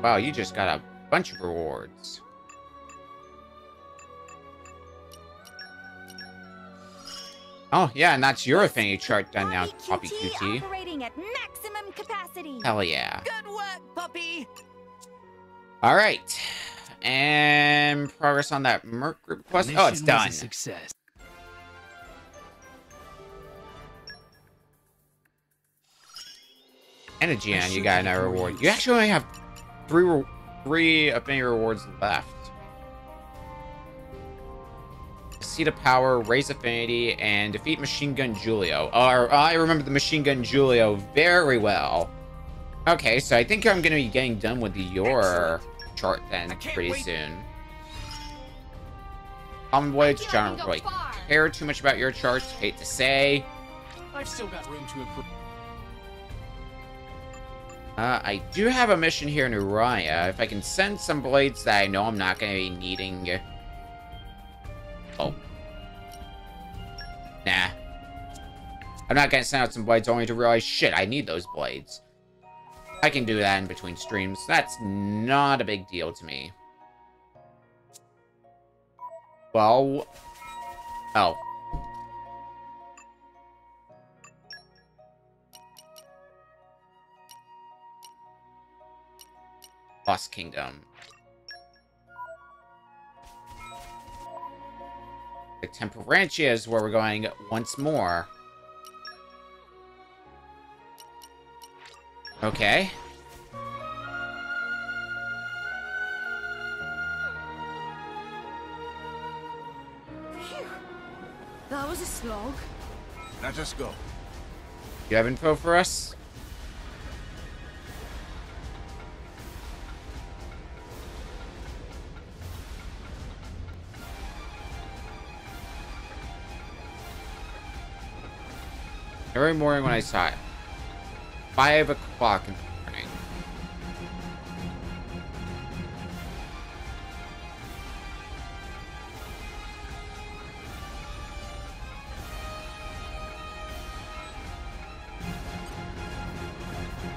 Speaker 1: Wow, you just got a bunch of rewards. Oh, yeah, and that's your affinity chart done now, Poppy QT.
Speaker 8: Operating at maximum capacity.
Speaker 1: Hell yeah.
Speaker 5: Good work, Poppy.
Speaker 1: All right. And progress on that Merc group quest. Oh, it's done.
Speaker 19: Success.
Speaker 1: And a Gian, you got another reward. You actually only have three affinity rewards left. Seed of Power, Raise Affinity, and defeat Machine Gun Julio. I remember the Machine Gun Julio very well. Okay, so I think I'm going to be getting done with your chart then pretty soon. Common Blades, John, don't really care too much about your charts, hate to say.
Speaker 19: I've still got room to improve.
Speaker 1: I do have a mission here in Uriah. If I can send some blades that I know I'm not going to be needing. Oh. Nah. I'm not going to send out some blades only to realize, shit, I need those blades. I can do that in between streams. That's not a big deal to me. Well... Oh. Lost Kingdom. The Temperantia is where we're going once more. Okay.
Speaker 10: Phew. That was a slog.
Speaker 14: Let us go.
Speaker 1: You have info for us? Every morning when I saw it. 5 o'clock in the morning.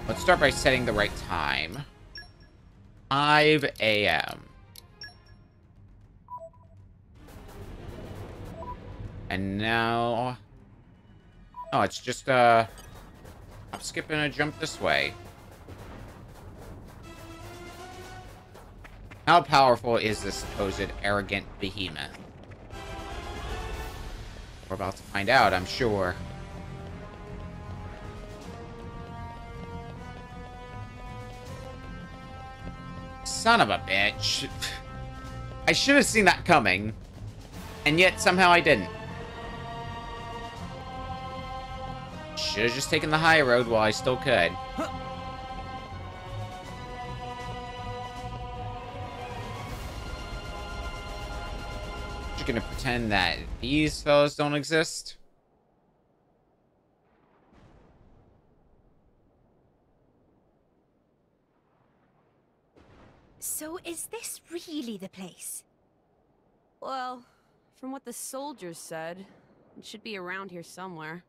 Speaker 1: Let's start by setting the right time. 5 a.m. And now... Oh, it's just, I'm skipping a jump this way. How powerful is this supposed arrogant behemoth? We're about to find out, I'm sure. Son of a bitch. I should have seen that coming. And yet, somehow I didn't. Should have just taken the high road while I still could. You're gonna pretend that these fellas don't exist?
Speaker 7: So is this really the place?
Speaker 10: Well, from what the soldiers said, it should be around here somewhere.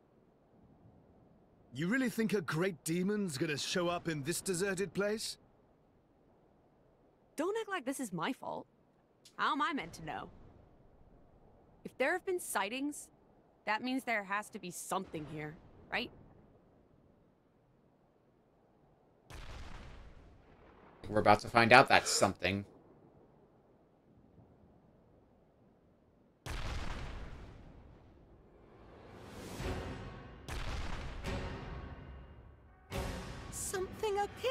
Speaker 14: You really think a great demon's gonna show up in this deserted place?
Speaker 10: Don't act like this is my fault. How am I meant to know? If there have been sightings, that means there has to be something here, right?
Speaker 1: We're about to find out that's something.
Speaker 5: Something up here!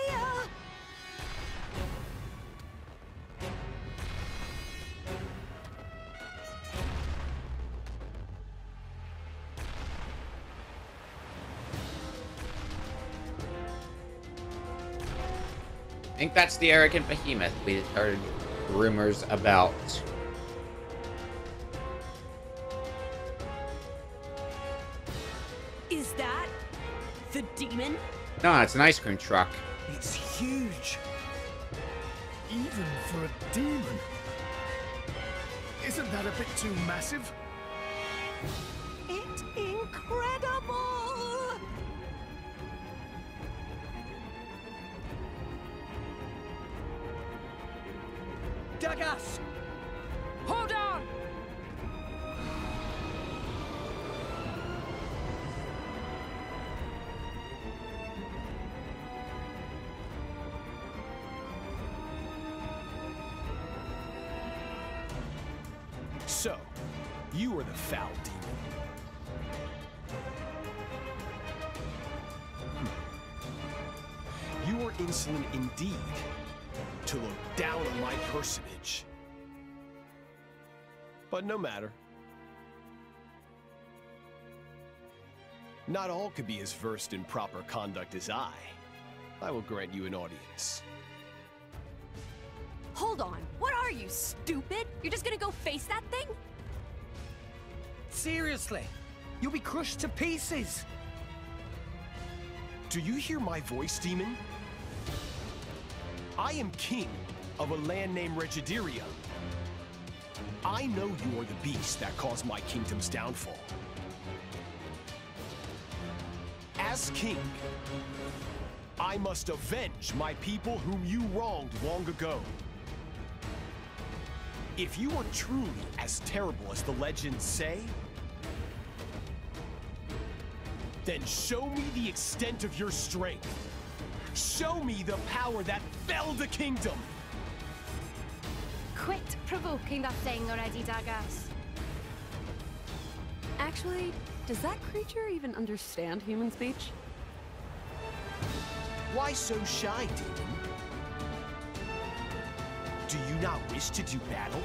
Speaker 1: I think that's the arrogant behemoth we heard rumors about.
Speaker 10: Is that the demon?
Speaker 1: No, it's an ice cream truck.
Speaker 14: It's huge. Even for a demon. Isn't that a bit too massive?
Speaker 5: it incredible?
Speaker 15: Dagas!
Speaker 17: Hold on!
Speaker 9: So, you are the foul demon. You are insolent indeed to look down on my personage. But no matter. Not all could be as versed in proper conduct as I. I will grant you an audience.
Speaker 10: Hold on. What are you, stupid? You're just gonna go face that thing?
Speaker 15: Seriously, you'll be crushed to pieces.
Speaker 9: Do you hear my voice, demon? I am king of a land named Regideria. I know you are the beast that caused my kingdom's downfall. As king, I must avenge my people whom you wronged long ago. If you are truly as terrible as the legends say, then show me the extent of your strength. Show me the power that felled the kingdom.
Speaker 7: Quit provoking that thing already, Dagas.
Speaker 10: Actually, does that creature even understand human speech?
Speaker 9: Why so shy, demon? Do you not wish to do battle?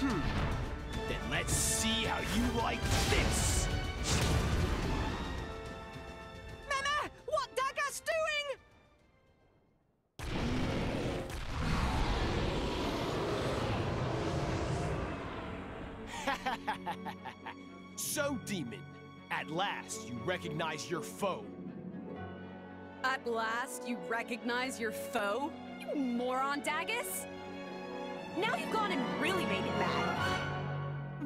Speaker 9: Then let's see how you like this!
Speaker 5: Nana! What Dagas doing?
Speaker 9: So, demon, at last you recognize your foe.
Speaker 10: At last, you recognize your foe? You moron, Dagas! Now you've gone and really made it mad.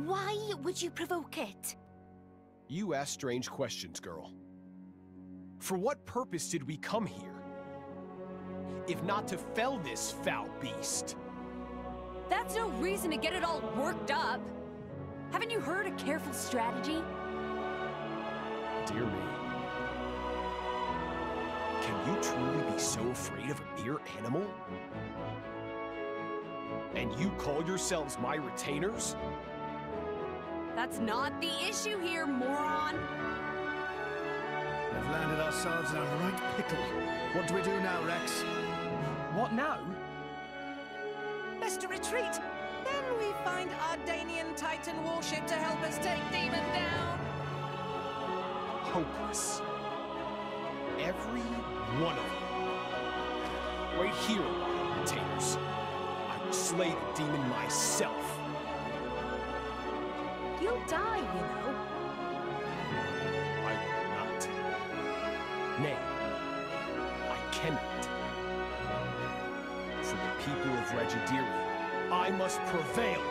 Speaker 18: Why would you provoke it?
Speaker 9: You ask strange questions, girl. For what purpose did we come here? If not to fell this foul beast.
Speaker 10: That's no reason to get it all worked up. Haven't you heard a careful strategy?
Speaker 9: Dear me. Can you truly be so afraid of a mere animal? And you call yourselves my retainers?
Speaker 10: That's not the issue here, moron.
Speaker 14: We've landed ourselves in a right pickle. What do we do now, Rex?
Speaker 15: What now?
Speaker 5: Best to retreat. Then we find our Danian Titan warship to help us take Demon down.
Speaker 9: Hopeless. Every one of them. Right here, retainers. I will slay the demon myself.
Speaker 5: You'll die, you know.
Speaker 9: I will not. Nay, I cannot. For the people of Regideria, I must prevail.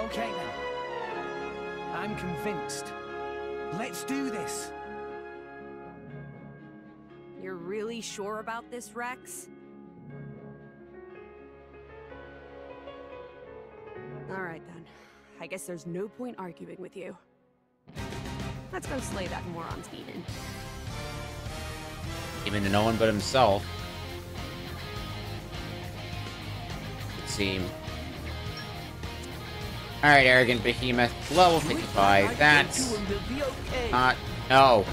Speaker 15: Okay then. I'm convinced. Let's do this.
Speaker 10: You're really sure about this, Rex? All right then. I guess there's no point arguing with you. Let's go slay that moron's demon.
Speaker 1: Even to no one but himself. It seemed. Alright, arrogant behemoth. Level 55. That's not. No.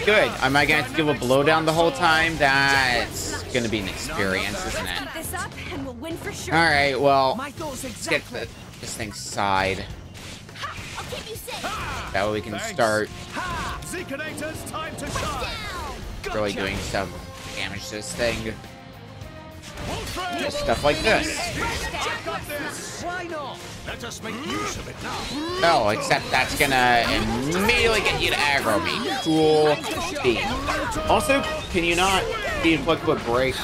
Speaker 1: Good. Am I gonna have to do a blowdown the whole time? That's gonna be an experience, isn't it?
Speaker 10: Keep this up and we'll win for sure.
Speaker 1: Alright, well,
Speaker 15: My thoughts
Speaker 1: let's get
Speaker 15: exactly.
Speaker 1: this thing side.
Speaker 18: I'll keep you safe.
Speaker 1: That way we can start
Speaker 14: Ha! Zekanators, time to shine!
Speaker 1: really doing some damage to this thing. Just stuff like this.
Speaker 14: Why not? Let us make use of it now.
Speaker 1: Oh, except that's gonna immediately get you to aggro me. Cool bean. Also, can you not be inflicted with break?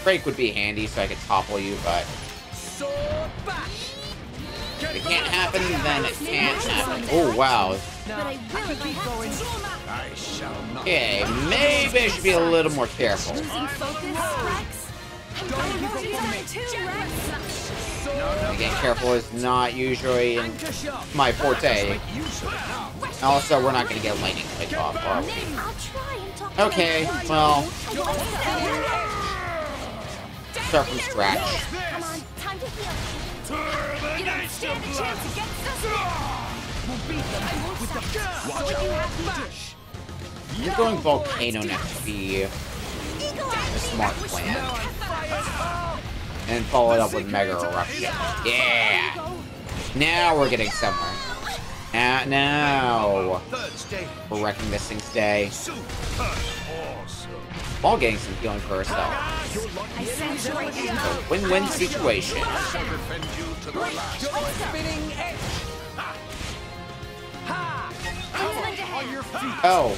Speaker 1: break would be handy so I could topple you, but if it can't happen, then it can't happen. Oh, wow. Okay, maybe I should be a little more careful. Again, careful is not usually my forte. Also, we're not going to get a lightning click off, are we? Okay, well, start from scratch. You're going volcano next to be a smart plan. And follow it up with Mega Eruption. Yeah! Now we're getting somewhere. Now we're wrecking this thing's day. While getting some healing for ourselves. Win-win situation. Oh,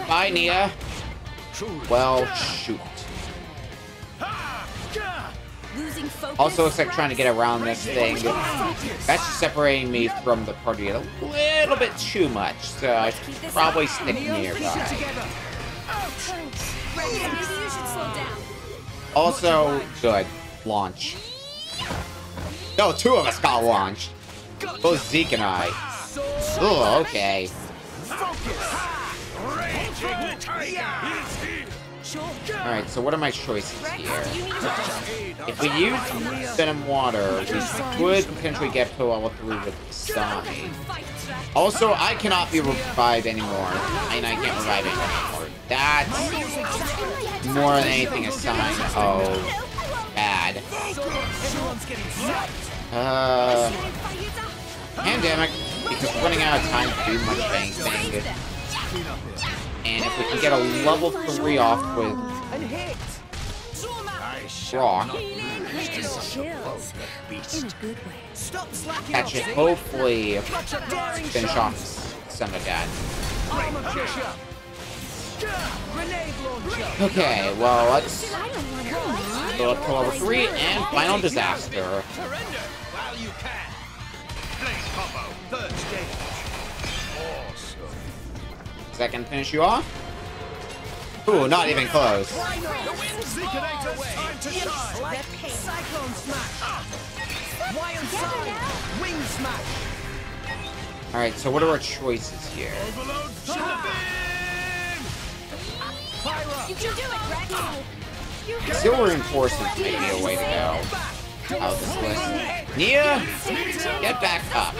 Speaker 1: bye, Nia. Well, shoot. Also, looks like trying to get around this thing. That's just separating me from the party a little bit too much, so I should probably stick nearby. Also, good. Launch. No, two of us got launched. Both Zeke and I. Oh, okay. Alright, so what are my choices here? If we use Venom Water, we would potentially get to level 3 with Sami. Also, I cannot be revived anymore. And I can't revive anyone anymore. That's more than anything a sign of bad. Pandemic, because we're running out of time to do much of anything. And if we can get a level 3 off with Rock, that should hopefully finish off some of that. Okay, well, let's go up to level 3 and Final Disaster. Is that gonna finish you off? Ooh, not even close. Alright, so what are our choices here? Steel Reinforcements may be a way to go out of this list. Nia, get back up.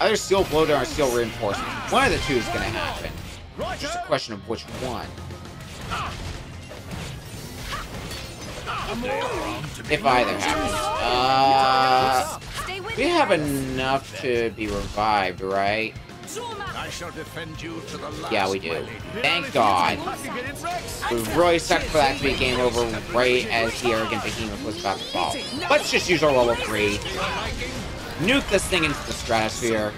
Speaker 1: Either Steel Bloater or Steel Reinforcement. One of the two is going to happen. It's just a question of which one. If either happens. We have enough to be revived, right?
Speaker 14: I shall defend you to the last.
Speaker 1: Yeah, we do. Thank God. We really sucked for that to be game over right as the arrogant behemoth was about to fall. Let's just use our level 3. Nuke this thing into the stratosphere.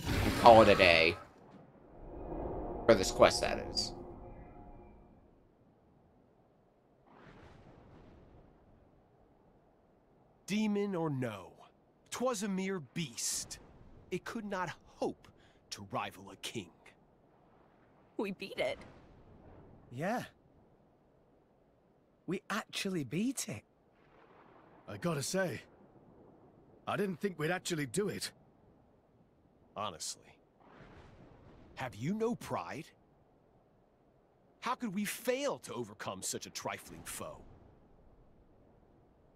Speaker 1: And call it a day. For this quest, that is.
Speaker 9: Demon or no, 'twas a mere beast. It could not hope to rival a king.
Speaker 10: We beat it.
Speaker 15: Yeah. We actually beat it.
Speaker 14: I gotta say, I didn't think we'd actually do it.
Speaker 9: Honestly. Have you no pride? How could we fail to overcome such a trifling foe?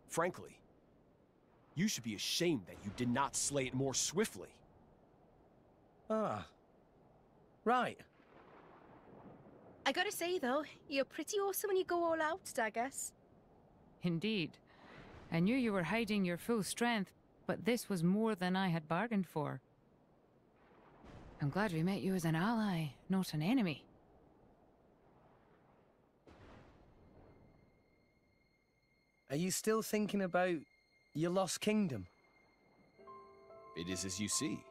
Speaker 9: Frankly, you should be ashamed that you did not slay it more swiftly.
Speaker 15: Ah. Right.
Speaker 17: I gotta say, though, you're pretty awesome when you go all out, Daggers.
Speaker 6: Indeed. I knew you were hiding your full strength, but this was more than I had bargained for. I'm glad we met you as an ally, not an enemy.
Speaker 15: Are you still thinking about your lost kingdom?
Speaker 9: It is as you see.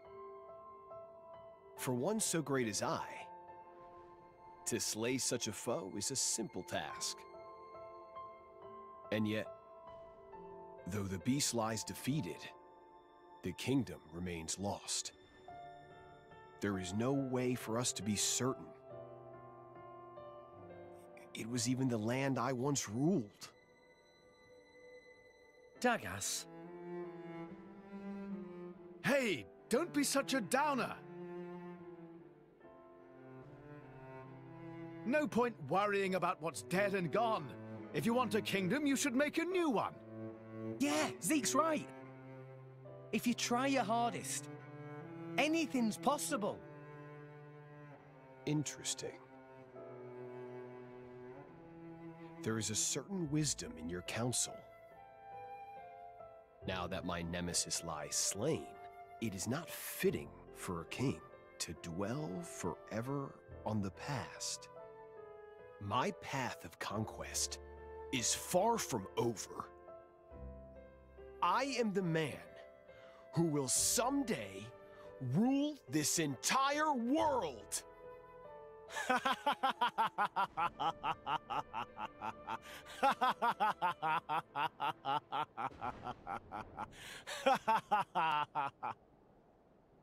Speaker 9: For one so great as I, to slay such a foe is a simple task. And yet, though the beast lies defeated, the kingdom remains lost. There is no way for us to be certain. It was even the land I once ruled.
Speaker 15: Dagas?
Speaker 14: Hey, don't be such a downer. No point worrying about what's dead and gone. If you want a kingdom, you should make a new one.
Speaker 15: Yeah, Zeke's right. If you try your hardest, anything's possible.
Speaker 9: Interesting. There is a certain wisdom in your counsel. Now that my nemesis lies slain, it is not fitting for a king to dwell forever on the past. My path of conquest is far from over. I am the man who will someday rule this entire world.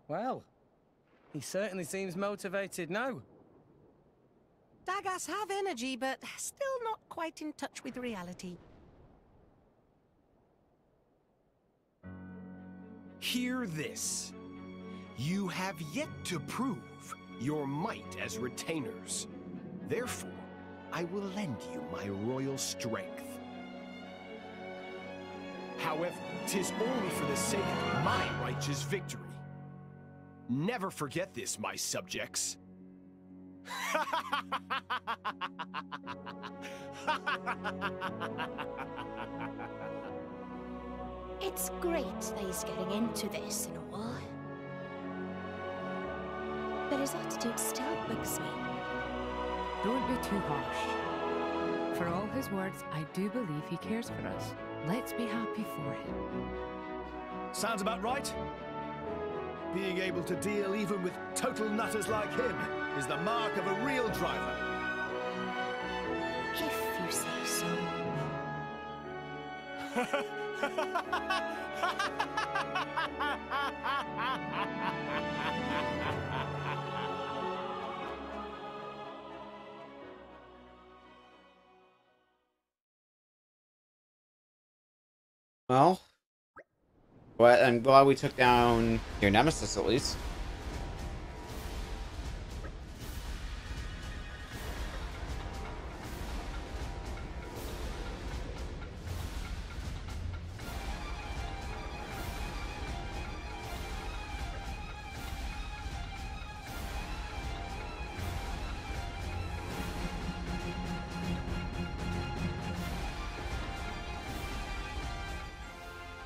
Speaker 15: Well, he certainly seems motivated now.
Speaker 5: Dagas have energy, but still not quite in touch with reality.
Speaker 9: Hear this. You have yet to prove your might as retainers. Therefore, I will lend you my royal strength. However, 'tis only for the sake of my righteous victory. Never forget this, my subjects.
Speaker 18: It's great that he's getting into this and all. But his attitude still bugs me.
Speaker 6: Don't be too harsh. For all his words, I do believe he cares for us. Let's be happy for him.
Speaker 14: Sounds about right. Being able to deal even with total nutters like him is the mark of a real driver.
Speaker 18: If you say so.
Speaker 1: Well, I'm glad we took down your nemesis at least.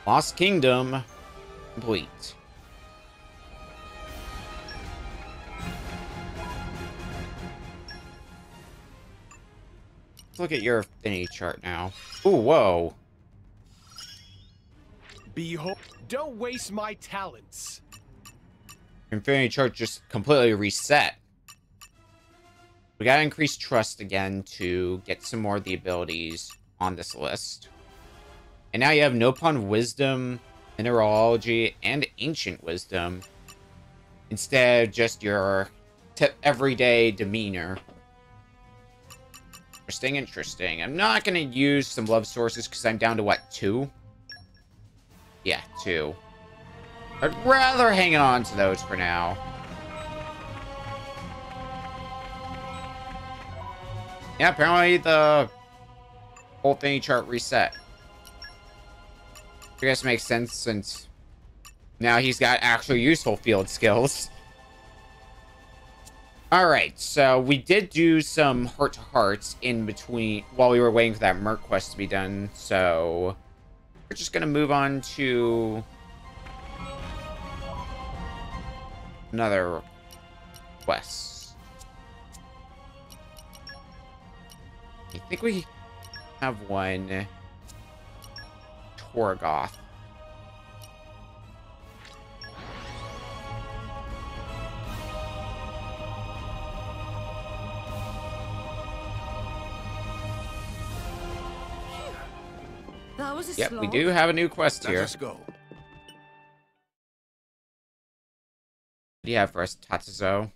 Speaker 1: Lost Kingdom complete. Let's look at your affinity chart now. Ooh, whoa.
Speaker 9: Behold, don't waste my talents.
Speaker 1: Your affinity chart just completely reset. We gotta increase trust again to get some more of the abilities on this list. And now you have Nopon Wisdom, Mineralogy, and Ancient Wisdom. Instead of just your everyday demeanor. Interesting, interesting. I'm not going to use some love sources because I'm down to, what, 2? Yeah, 2. I'd rather hang on to those for now. Yeah, apparently the whole thing chart reset. I guess it makes sense since now he's got actual useful field skills. Alright, so we did do some heart-to-hearts in between while we were waiting for that Merc quest to be done, so we're just gonna move on to another quest. I think we have one. Torgoth.
Speaker 5: That was a
Speaker 1: Yep,
Speaker 5: slog.
Speaker 1: we do have a new quest here.
Speaker 14: Let us go.
Speaker 1: What do you have for us, Tatsuzo?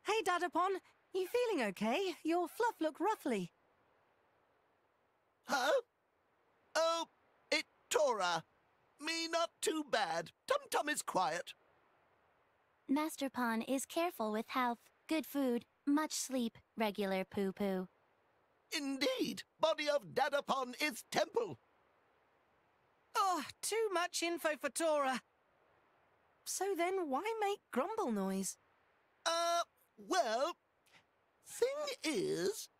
Speaker 5: Hey, Dadapon. You feeling okay? Your fluff look ruffly.
Speaker 14: Huh? Oh, it Tora. Me not too bad. Tum-Tum is quiet.
Speaker 18: Master Pawn is careful with health, good food, much sleep, regular poo-poo.
Speaker 14: Indeed. Body of Dadapon is temple.
Speaker 5: Oh, too much info for Tora. So then why make grumble noise?
Speaker 14: Well, thing is,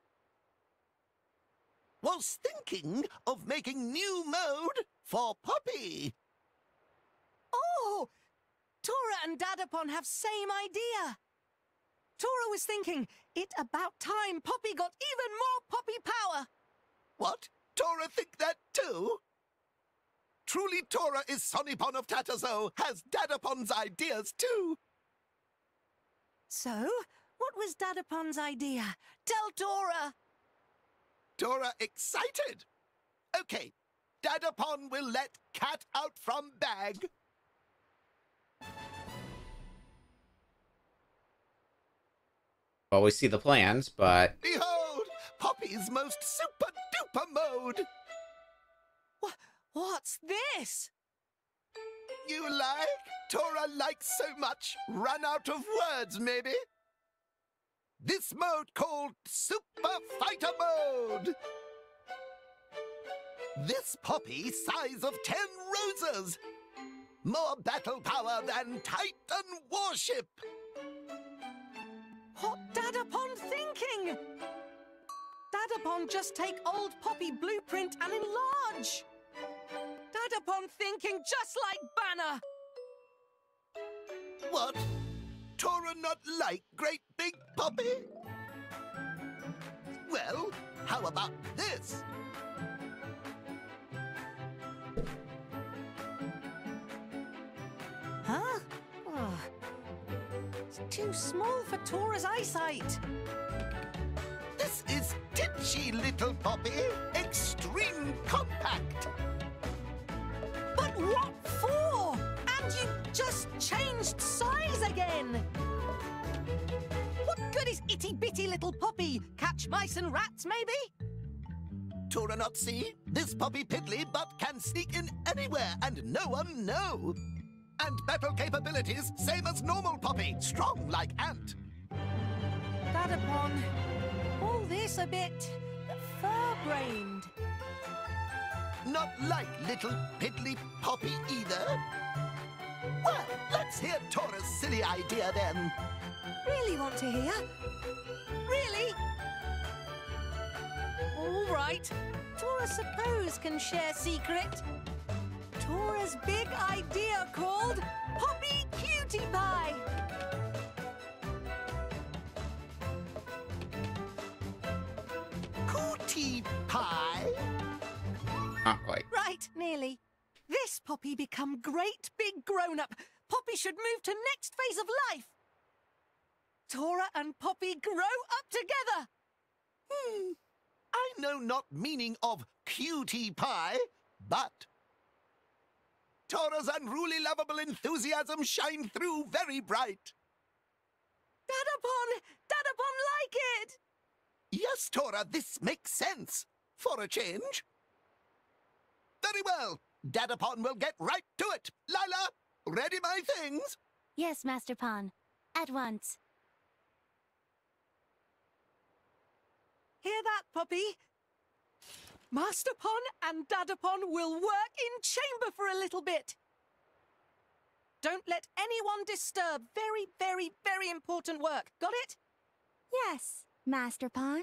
Speaker 14: was thinking of making new mode for Poppy.
Speaker 5: Oh! Tora and Dadapon have same idea. Tora was thinking, it about time Poppy got even more Poppy power.
Speaker 14: What? Tora think that too? Truly Tora is Sonipon of Tatazo, has Dadapon's ideas too.
Speaker 5: So, what was Dadapon's idea? Tell Tora.
Speaker 14: Tora excited. Okay, Dadapon will let cat out from bag.
Speaker 1: Well, we see the plans, but...
Speaker 14: Behold, Poppy's most super-duper mode.
Speaker 5: What's this?
Speaker 14: You like? Tora likes so much, run out of words, maybe? This mode called Super Fighter Mode. This Poppy size of 10 roses. More battle power than Titan warship.
Speaker 5: What Dadapon thinking? Dadapon just take old Poppy blueprint and enlarge. Dadapon thinking just like Banner.
Speaker 14: What? Tora not like great big Poppy? Well, how about this?
Speaker 5: Huh? Oh. It's too small for Tora's eyesight.
Speaker 14: This is titchy little Poppy, extreme compact.
Speaker 5: But what for? And you just changed size again. What good is itty-bitty little Poppy? Catch mice and rats, maybe?
Speaker 14: Tora not see? This Poppy piddly but can sneak in anywhere and no one know. And battle capabilities same as normal Poppy, strong like ant.
Speaker 5: Dadapon, all this a bit fur-brained.
Speaker 14: Not like little piddly Poppy either. Well, let's hear Tora's silly idea then.
Speaker 5: Really want to hear? Really? All right. Tora suppose can share secret. Tora's big idea called Poppy Cutie Pie.
Speaker 14: Cootie pie?
Speaker 1: Not quite.
Speaker 5: Right, nearly. This Poppy become great big grown-up. Poppy should move to next phase of life. Tora and Poppy grow up together.
Speaker 14: I know not meaning of cutie pie, but Tora's unruly lovable enthusiasm shine through very bright.
Speaker 5: Dadapon like it.
Speaker 14: Yes, Tora, this makes sense. For a change. Very well. Dadapon will get right to it. Lila, ready my things?
Speaker 18: Yes, Master Pawn. At once.
Speaker 5: Hear that, Poppy? Master Pon and Dadapon will work in chamber for a little bit. Don't let anyone disturb. Very, very, very important work. Got it?
Speaker 8: Yes, Master Pawn.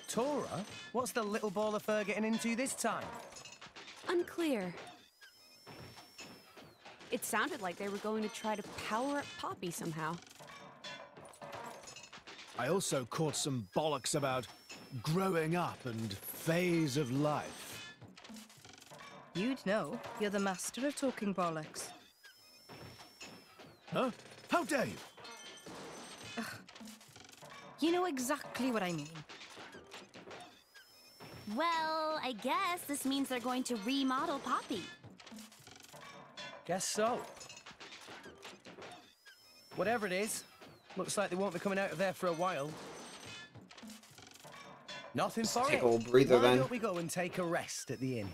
Speaker 15: Tora? What's the little ball of fur getting into this time?
Speaker 10: Unclear. It sounded like they were going to try to power up Poppy somehow.
Speaker 14: I also caught some bollocks about growing up and phase of life.
Speaker 17: You'd know. You're the master of talking bollocks.
Speaker 14: Huh? How dare you?
Speaker 17: You know exactly what I mean.
Speaker 18: Well, I guess this means they're going to remodel Poppy.
Speaker 15: Guess so. Whatever it is, looks like they won't be coming out of there for a while. Nothing for
Speaker 1: Take
Speaker 15: it.
Speaker 1: a little breather
Speaker 15: Why
Speaker 1: then.
Speaker 15: don't we go and take a rest at the inn?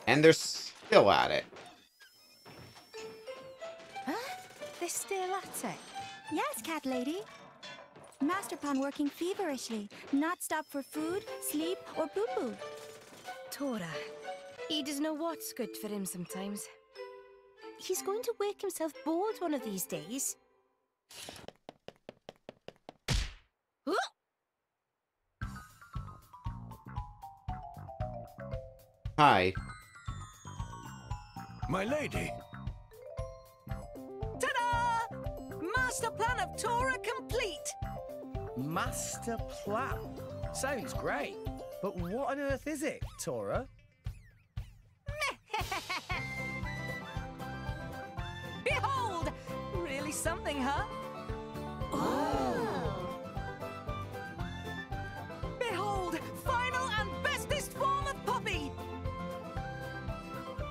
Speaker 1: And they're still at it.
Speaker 17: Huh? They're still at it?
Speaker 20: Yes, cat lady. Master Plan working feverishly, not stop for food, sleep, or poo-poo.
Speaker 17: Tora, he doesn't know what's good for him sometimes.
Speaker 20: He's going to wake himself bold one of these days.
Speaker 1: Hi.
Speaker 13: My lady.
Speaker 5: Ta-da! Master plan of Tora complete!
Speaker 15: Master plan? Sounds great. But what on earth is it, Tora?
Speaker 5: Behold! Really something, huh?
Speaker 20: Oh!
Speaker 5: Behold! Final and bestest form of Poppy!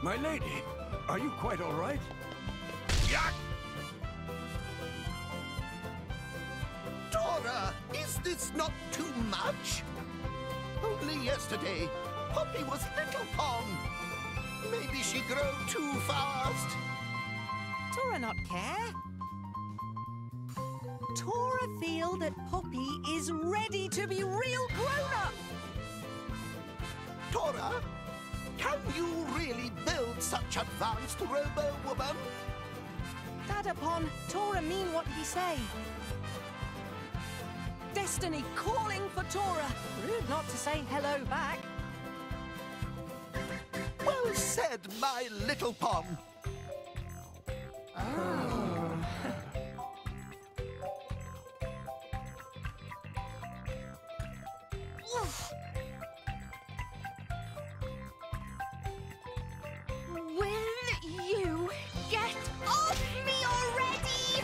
Speaker 13: My lady, are you quite all right? Yak!
Speaker 14: Dora, is this not too much? Only yesterday, Poppy was Little Pom. Maybe she grew too fast.
Speaker 5: Tora not care. Tora feel that Poppy is ready to be real grown-up.
Speaker 14: Tora, can you really build such advanced robo-woman?
Speaker 5: Dad upon Tora mean what he say. Destiny calling for Tora. Rude not to say hello back.
Speaker 14: Well said, my Little Pom.
Speaker 20: Will you get off me already?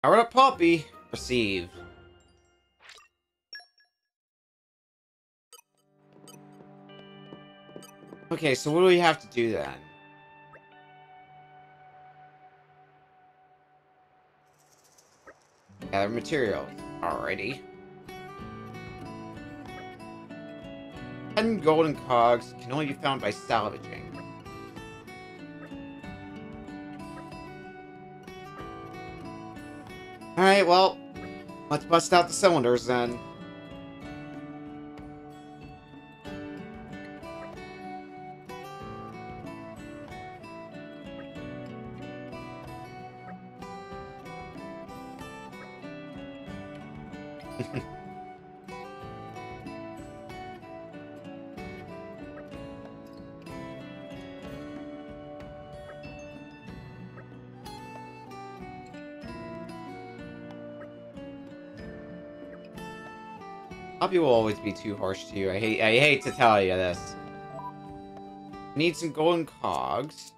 Speaker 1: Powered up Poppy. Received. Okay, so what do we have to do then? Gather materials. Alrighty. 10 golden cogs can only be found by salvaging. Alright, well, let's bust out the cylinders then. Poppy will always be too harsh to you. I hate to tell you this. Need some golden cogs.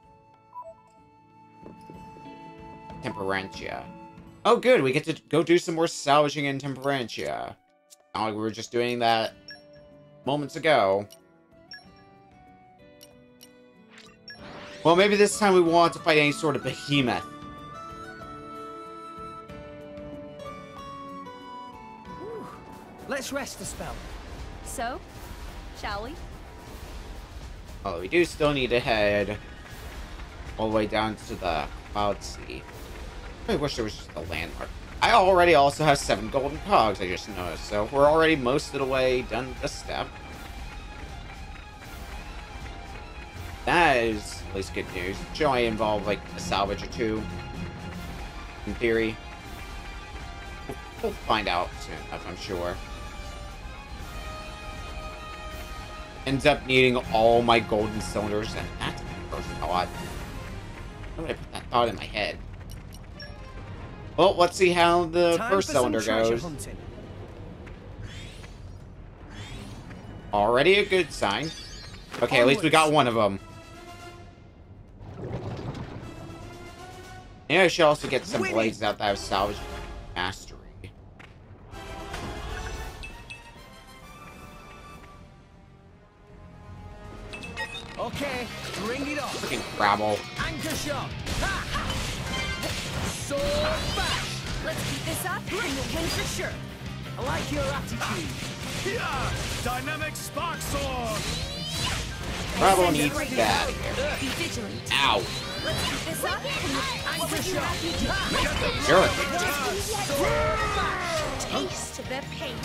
Speaker 1: Temperantia. Oh, good. We get to go do some more salvaging in Temperantia. Not like we were just doing that moments ago. Well, maybe this time we want to fight any sort of behemoth.
Speaker 15: Let's rest a spell.
Speaker 20: So, shall we?
Speaker 1: Oh, we do still need to head all the way down to the Cloud Sea. I wish there was just a landmark. I already also have 7 golden cogs, I just noticed, so we're already most of the way done this step. That is at least good news. Should only involve like a salvage or two. In theory. We'll find out soon enough, I'm sure. Ends up needing all my golden cylinders, and that's the first thought. Why did I put that thought in my head? Well, let's see how the first cylinder goes.
Speaker 15: Hunting.
Speaker 1: Already a good sign. Okay, at least we got one of them. And I should also get some blades out that have salvage mastery.
Speaker 15: Okay, bring it on.
Speaker 1: Freaking Crabble.
Speaker 15: Anchor shot. Sword bash.
Speaker 10: Let's keep this up and you'll win for sure.
Speaker 15: I like your attitude.
Speaker 13: Yeah! Dynamic spark sword!
Speaker 1: Crabble needs that.
Speaker 10: Be vigilant.
Speaker 1: Ow.
Speaker 10: Let's keep this up and
Speaker 15: Anchor shot.
Speaker 1: Sure.
Speaker 10: taste the pain.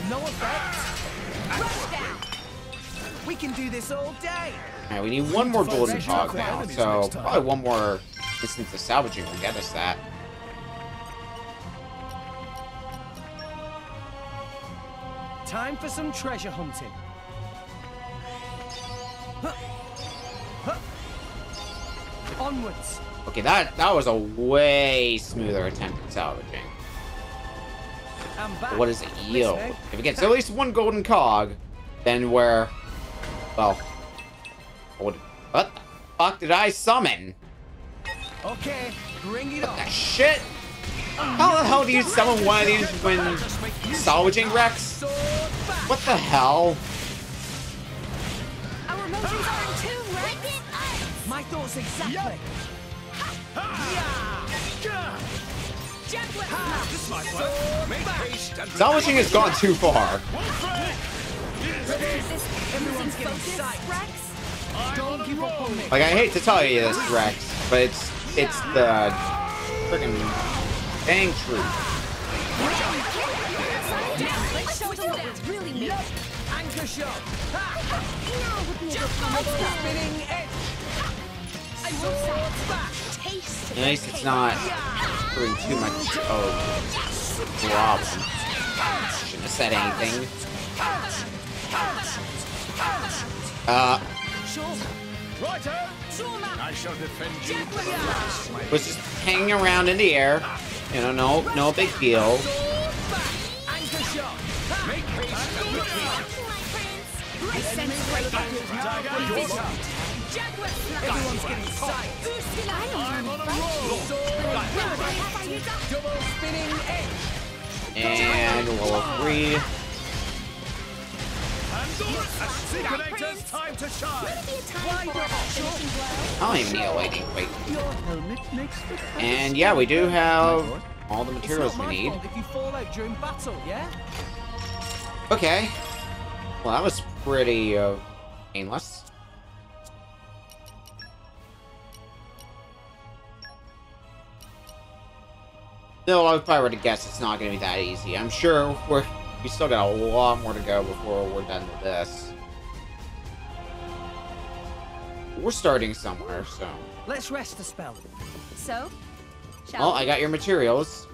Speaker 15: No effect.
Speaker 10: Rush down.
Speaker 15: We can do this all day.
Speaker 1: Alright, we need one more golden hog now, so probably one more instance of salvaging will get us that.
Speaker 15: Time for some treasure hunting. Huh. Huh. Onwards.
Speaker 1: Okay, that was a way smoother attempt at salvaging.
Speaker 15: I'm back.
Speaker 1: What does it yield?
Speaker 15: Listening.
Speaker 1: If it gets at least one golden cog, then we're... Well... What the fuck did I summon?
Speaker 15: Okay, bring it on.
Speaker 1: What the shit? How the hell do you summon one of these when salvaging Rex? What the hell?
Speaker 10: Our motions are in tune, right?
Speaker 15: My thoughts exactly.
Speaker 13: This might work. Make haste and
Speaker 1: Salvaging has gone too far.
Speaker 15: Everyone's getting psyched. Don't give up on me.
Speaker 1: Like, I hate to tell you this, Rex, but it's the freaking dang truth.
Speaker 10: Let's show them that it's really me.
Speaker 15: Anchor shot.
Speaker 10: Spinning
Speaker 15: edge.
Speaker 10: I won't stop. Taste
Speaker 1: At least it's not doing too much of a problem. Shouldn't have said anything.
Speaker 13: Righto! I shall defend you.
Speaker 1: Was just hanging around in the air. You know, no big deal.
Speaker 15: Anchor shot.
Speaker 13: Make haste and retreat.
Speaker 10: I sense right
Speaker 15: Everyone's getting psyched.
Speaker 13: I'm on a roll.
Speaker 15: Double spinning edge.
Speaker 1: And level 3.
Speaker 13: Synchronator's time to shine.
Speaker 1: I don't even need a lightning quick.
Speaker 16: Your helmet makes the
Speaker 1: And yeah, we do have all the materials we need.
Speaker 15: If you fall out during battle, yeah?
Speaker 1: Okay. Well, that was pretty painless. Still, if I were to guess, it's not going to be that easy. I'm sure we still got a lot more to go before we're done with this. We're starting somewhere, so...
Speaker 15: Let's rest a spell.
Speaker 10: So,
Speaker 1: Well, I got your materials.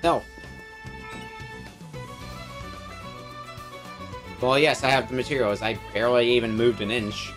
Speaker 1: No. Well, yes, I have the materials. I barely even moved an inch.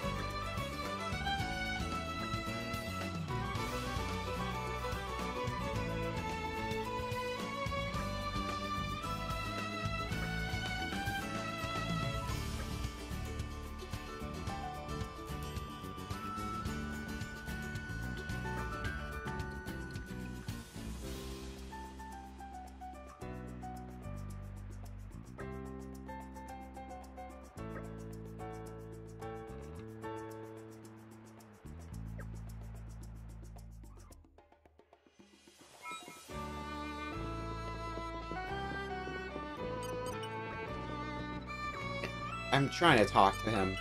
Speaker 1: I'm trying to talk to him.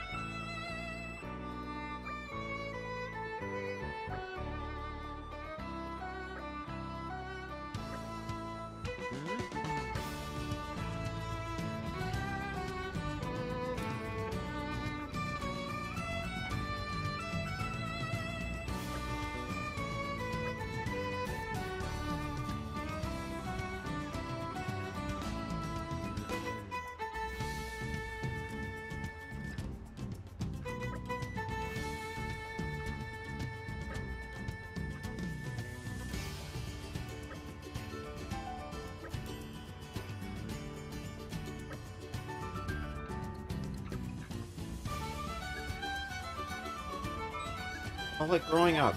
Speaker 1: I like growing up.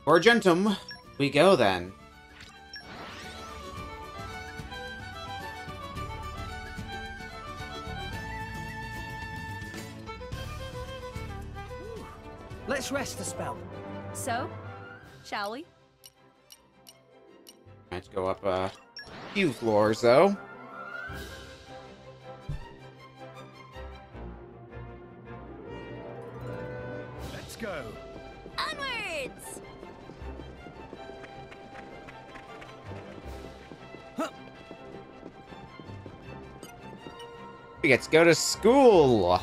Speaker 1: Argentum, we go then.
Speaker 15: Let's rest a spell.
Speaker 10: So, shall we?
Speaker 1: Let's go up a few floors, though.
Speaker 9: Let's go.
Speaker 4: Onwards!
Speaker 1: We get to go to school.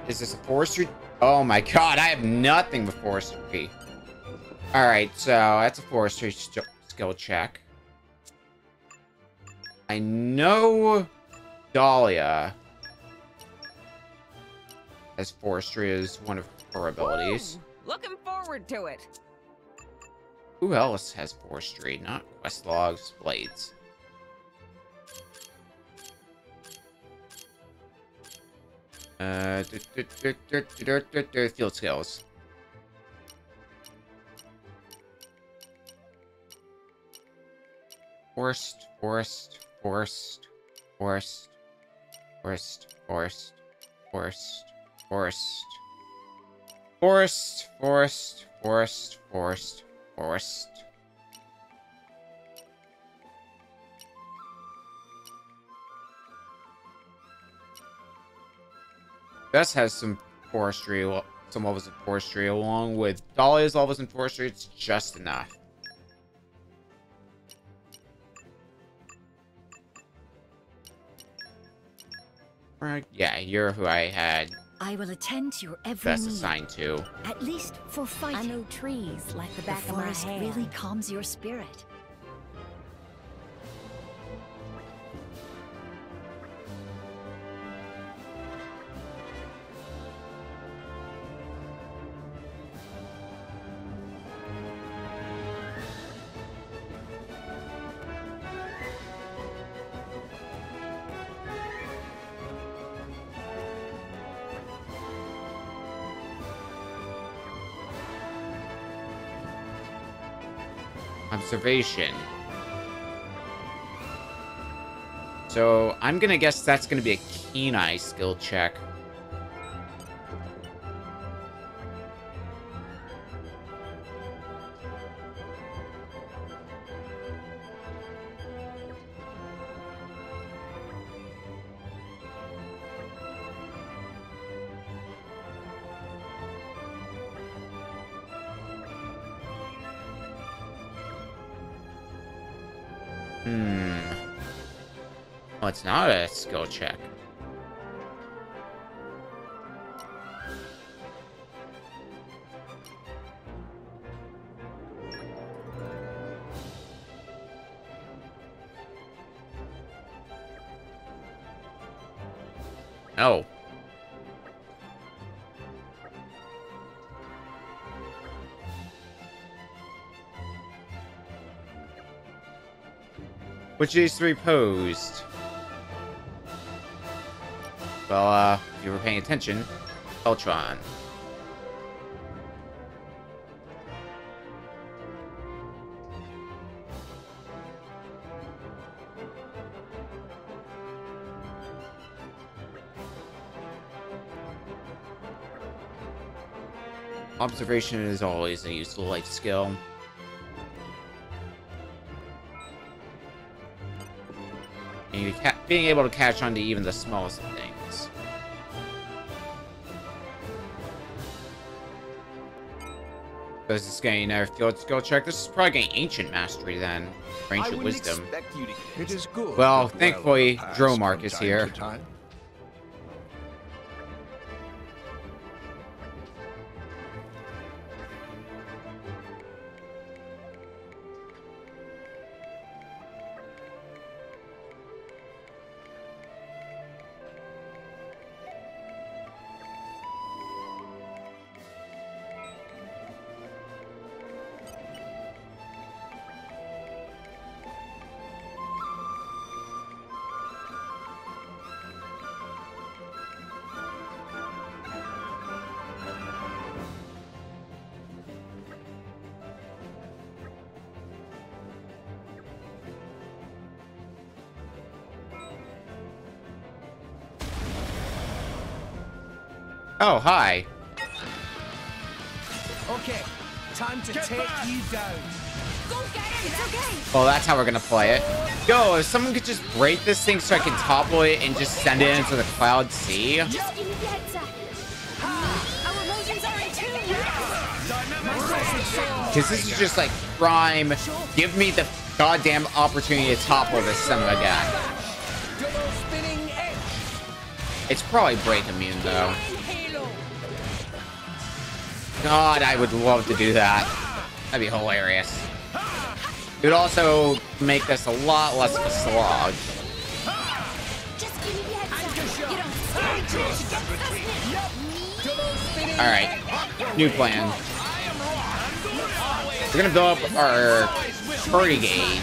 Speaker 1: Is this a forestry? Oh my god, I have nothing with forestry. Alright, so that's a forestry skill check. I know Dahlia as forestry is one of her abilities.
Speaker 21: Woo! Looking forward to it.
Speaker 1: Who else has forestry? Not quest logs, blades. Field skills. Forest, forest, forest, forest, forest, forest, forest, forest, forest, forest, forest, forest, forest. Bess has some forestry, some levels of forestry, along with Dahlia's levels in forestry. It's just enough. Right, yeah, you're who I had
Speaker 22: I will attend to your every
Speaker 1: Bess
Speaker 22: need.
Speaker 1: assigned to.
Speaker 22: At least for fighting.
Speaker 4: I know trees like the back
Speaker 22: the
Speaker 4: of my
Speaker 22: forest
Speaker 4: hand.
Speaker 22: really calms your spirit.
Speaker 1: Observation. So I'm gonna guess that's gonna be a keen eye skill check. Oh, it's not a skill check. Oh. Which of these three posed? Well, if you were paying attention, Ultron. Observation is always a useful life skill. And being able to catch on to even the smallest of things. Does this guy never field skill check? This is probably getting ancient mastery then. Or ancient wisdom.
Speaker 14: It is good.
Speaker 1: Well, thankfully, Dromark is here. Oh, hi.
Speaker 15: Okay, time to take you down.
Speaker 7: Go get him! It's okay!
Speaker 1: Well, that's how we're gonna play it. Yo, if someone could just break this thing so I can topple it and just send it into the Cloud Sea.
Speaker 7: Just give me the heads up. Our emotions are in tune now.
Speaker 1: Because this is just like prime. Give me the goddamn opportunity to topple this son of a gun. It's probably break immune though. God, I would love to do that. That'd be hilarious. It would also make this a lot less of a slog.
Speaker 7: Just give me the heads up. You don't
Speaker 1: Alright, new plan. We're gonna build up our party gauge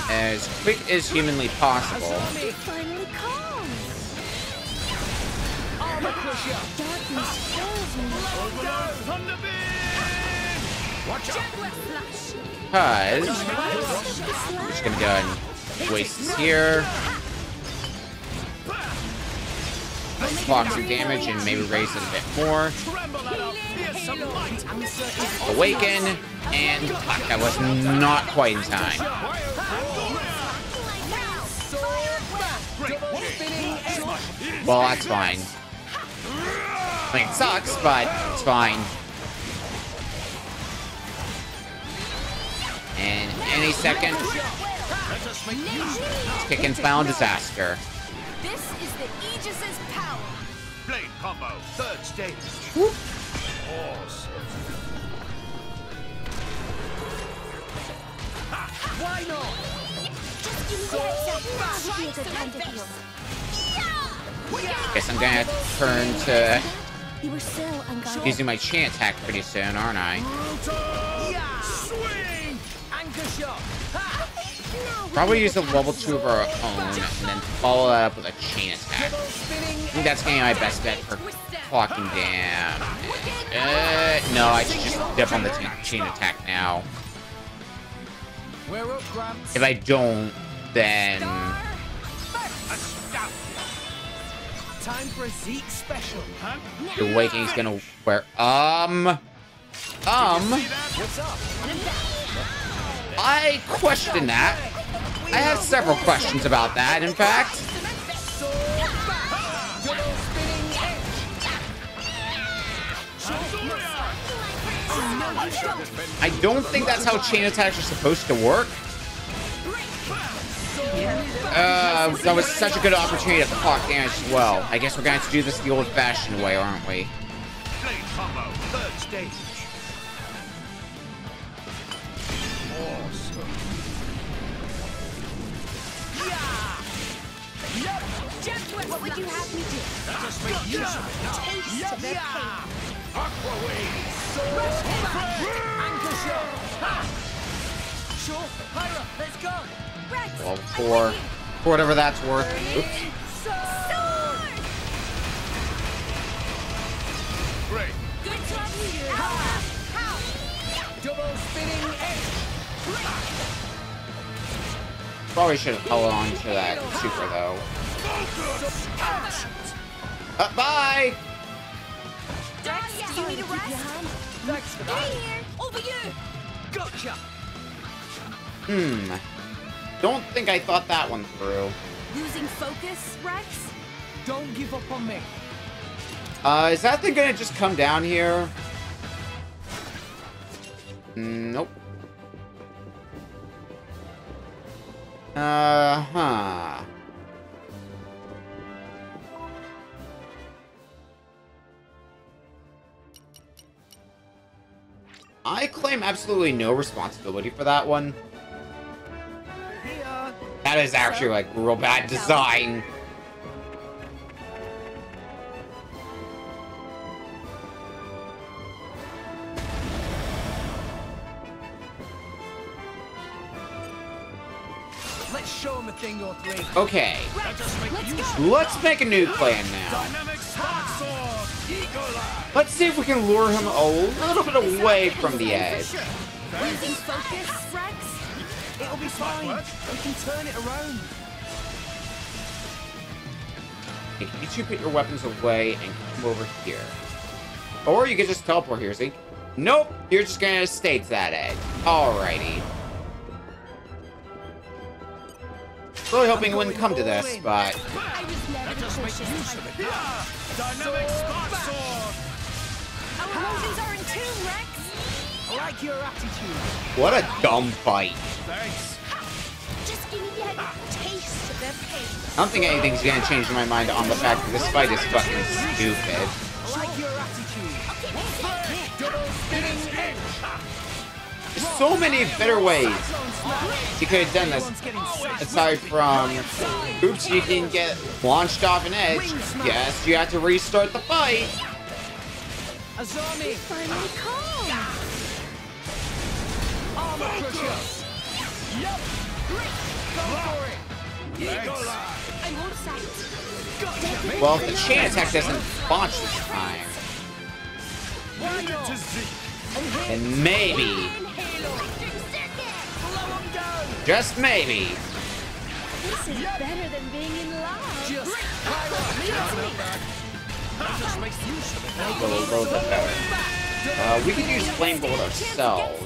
Speaker 1: as quick as humanly possible.
Speaker 7: finally calm. Darkness fills me.
Speaker 13: Watch out!
Speaker 1: Because we're just gonna go ahead and waste this here. Block some damage and maybe raise it a bit more. Awaken, and fuck, that was not quite in time. Well, that's fine. I mean, it sucks, but it's fine. And any second, it's kick and found disaster.
Speaker 7: This is the Aegis's power.
Speaker 13: Blade combo, third stage. Awesome.
Speaker 7: Why not? Just give me the heads up. Now would be a good time to heal.
Speaker 1: Guess I'm gonna have to turn to
Speaker 7: You were so unguarded.
Speaker 1: using my chant attack pretty soon, aren't I?
Speaker 15: Swing! Anchor shot!
Speaker 1: Probably use a level 2 of our own and then follow that up with a chain attack. I think that's getting my best bet for clocking damage. No, I should just dip on the chain attack now.
Speaker 15: We're up, Gramps.
Speaker 1: If I don't, then
Speaker 15: Time for a Zeke special.
Speaker 1: the awakening's gonna wear.
Speaker 15: What's up?
Speaker 1: I question that. I have several questions about that, in fact. I don't think that's how chain attacks are supposed to work. That was such a good opportunity to block damage as well. I guess we're going to have to do this the old-fashioned way, aren't we?
Speaker 14: Blade combo, third stage. Awesome.
Speaker 7: What would you have me do?
Speaker 14: Let us make use of it now.
Speaker 7: Taste the pain.
Speaker 14: Aqua wave.
Speaker 15: Anchor shot. Sure, Pyra, let's go.
Speaker 7: Rex,
Speaker 1: Well, for whatever that's worth. Oops.
Speaker 7: sword!
Speaker 14: Great.
Speaker 7: Good job, leader. How?
Speaker 15: Double spinning edge.
Speaker 1: Probably should have held on to that super, though. Bye!
Speaker 7: Dex, do you need a rest?
Speaker 15: Thanks for
Speaker 7: Get
Speaker 15: that.
Speaker 7: in here! Over you!
Speaker 15: Gotcha.
Speaker 1: Don't think I thought that one through.
Speaker 7: Losing focus, Rex?
Speaker 15: Don't give up on me.
Speaker 1: Is that thing gonna just come down here? Nope. Huh. I claim absolutely no responsibility for that one. That is actually like real bad design.
Speaker 15: Let's show him a thing or three.
Speaker 1: Okay. Let's make a new plan now. Let's see if we can lure him a little bit away from the edge.
Speaker 7: Losing focus, Rex?
Speaker 15: It'll be fine. We can turn it around.
Speaker 1: You two put your weapons away and come over here. Or you could just teleport here, see? Nope, you're just gonna stay to that edge. Alrighty. Really hoping it wouldn't come to this, but...
Speaker 7: I was never the cautious type.
Speaker 14: Dynamic spot sword.
Speaker 7: Our emotions are in tune, Rex!
Speaker 15: I like your attitude.
Speaker 1: What a dumb fight.
Speaker 14: Thanks.
Speaker 7: Just give me that taste of their pain.
Speaker 1: I don't think anything's gonna change my mind on the fact that this fight is fucking stupid.
Speaker 15: I like your attitude. Double spinning edge.
Speaker 1: There's so many better ways you could have done this. Aside from, oops, you can get launched off an edge. Yes, you have to restart the fight.
Speaker 15: Azami.
Speaker 7: Finally calm!
Speaker 15: Armor crusher. Yep. Go for it.
Speaker 7: I won't sight.
Speaker 1: Well, if the chain attack doesn't launch this time, then maybe, just maybe,
Speaker 7: This is better than being in love.
Speaker 15: Just
Speaker 1: go a little bit better. We could use Flame Bolt ourselves.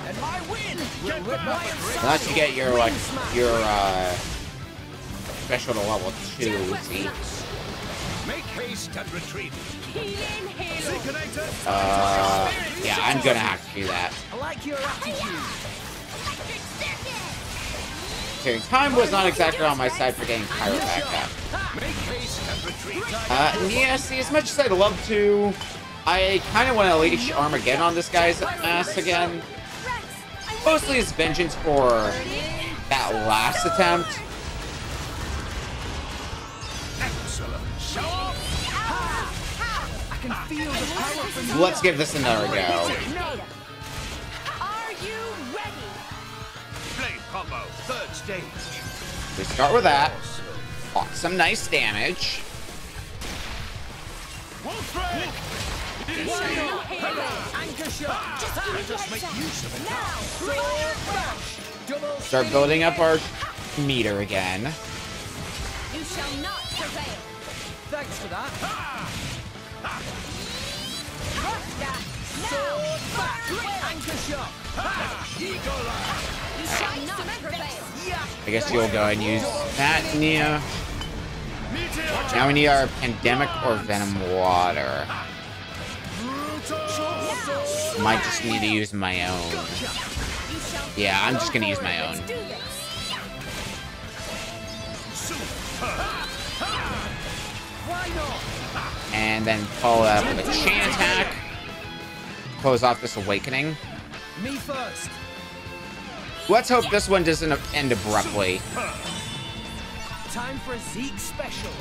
Speaker 15: and I win.
Speaker 1: Unless you get your, like, special to level 2, see?
Speaker 14: Make haste and retreat.
Speaker 1: Yeah, I'm gonna have to do that.
Speaker 15: I like your attitude.
Speaker 1: Okay, time was not exactly on my side for getting Pyro back up.
Speaker 14: Make haste and retreat.
Speaker 1: Yeah, see, as much as I'd love to, I kind of want to Lady Armageddon on this guy's ass again. Mostly as vengeance for that last attempt.
Speaker 14: Excellent.
Speaker 15: I can feel the power from you.
Speaker 1: Let's give this another go.
Speaker 7: Are you ready?
Speaker 14: Blade combo, third stage.
Speaker 1: We start with that. Some nice damage.
Speaker 15: Anchor shot.
Speaker 14: Just make use of it now.
Speaker 1: Start building up our meter again.
Speaker 7: You shall not prevail.
Speaker 15: Thanks for that.
Speaker 7: Sword back.
Speaker 15: Anchor shot.
Speaker 7: You shall not prevail.
Speaker 1: I guess you'll go and use that, Nia. Now we need our Pandemic or Venom Water. Might just need to use my own. Yeah, I'm just gonna use my own. And then follow that up with a chain attack. Close off this awakening.
Speaker 15: Me first.
Speaker 1: Let's hope this one doesn't end abruptly.
Speaker 15: Time for a Zeke special.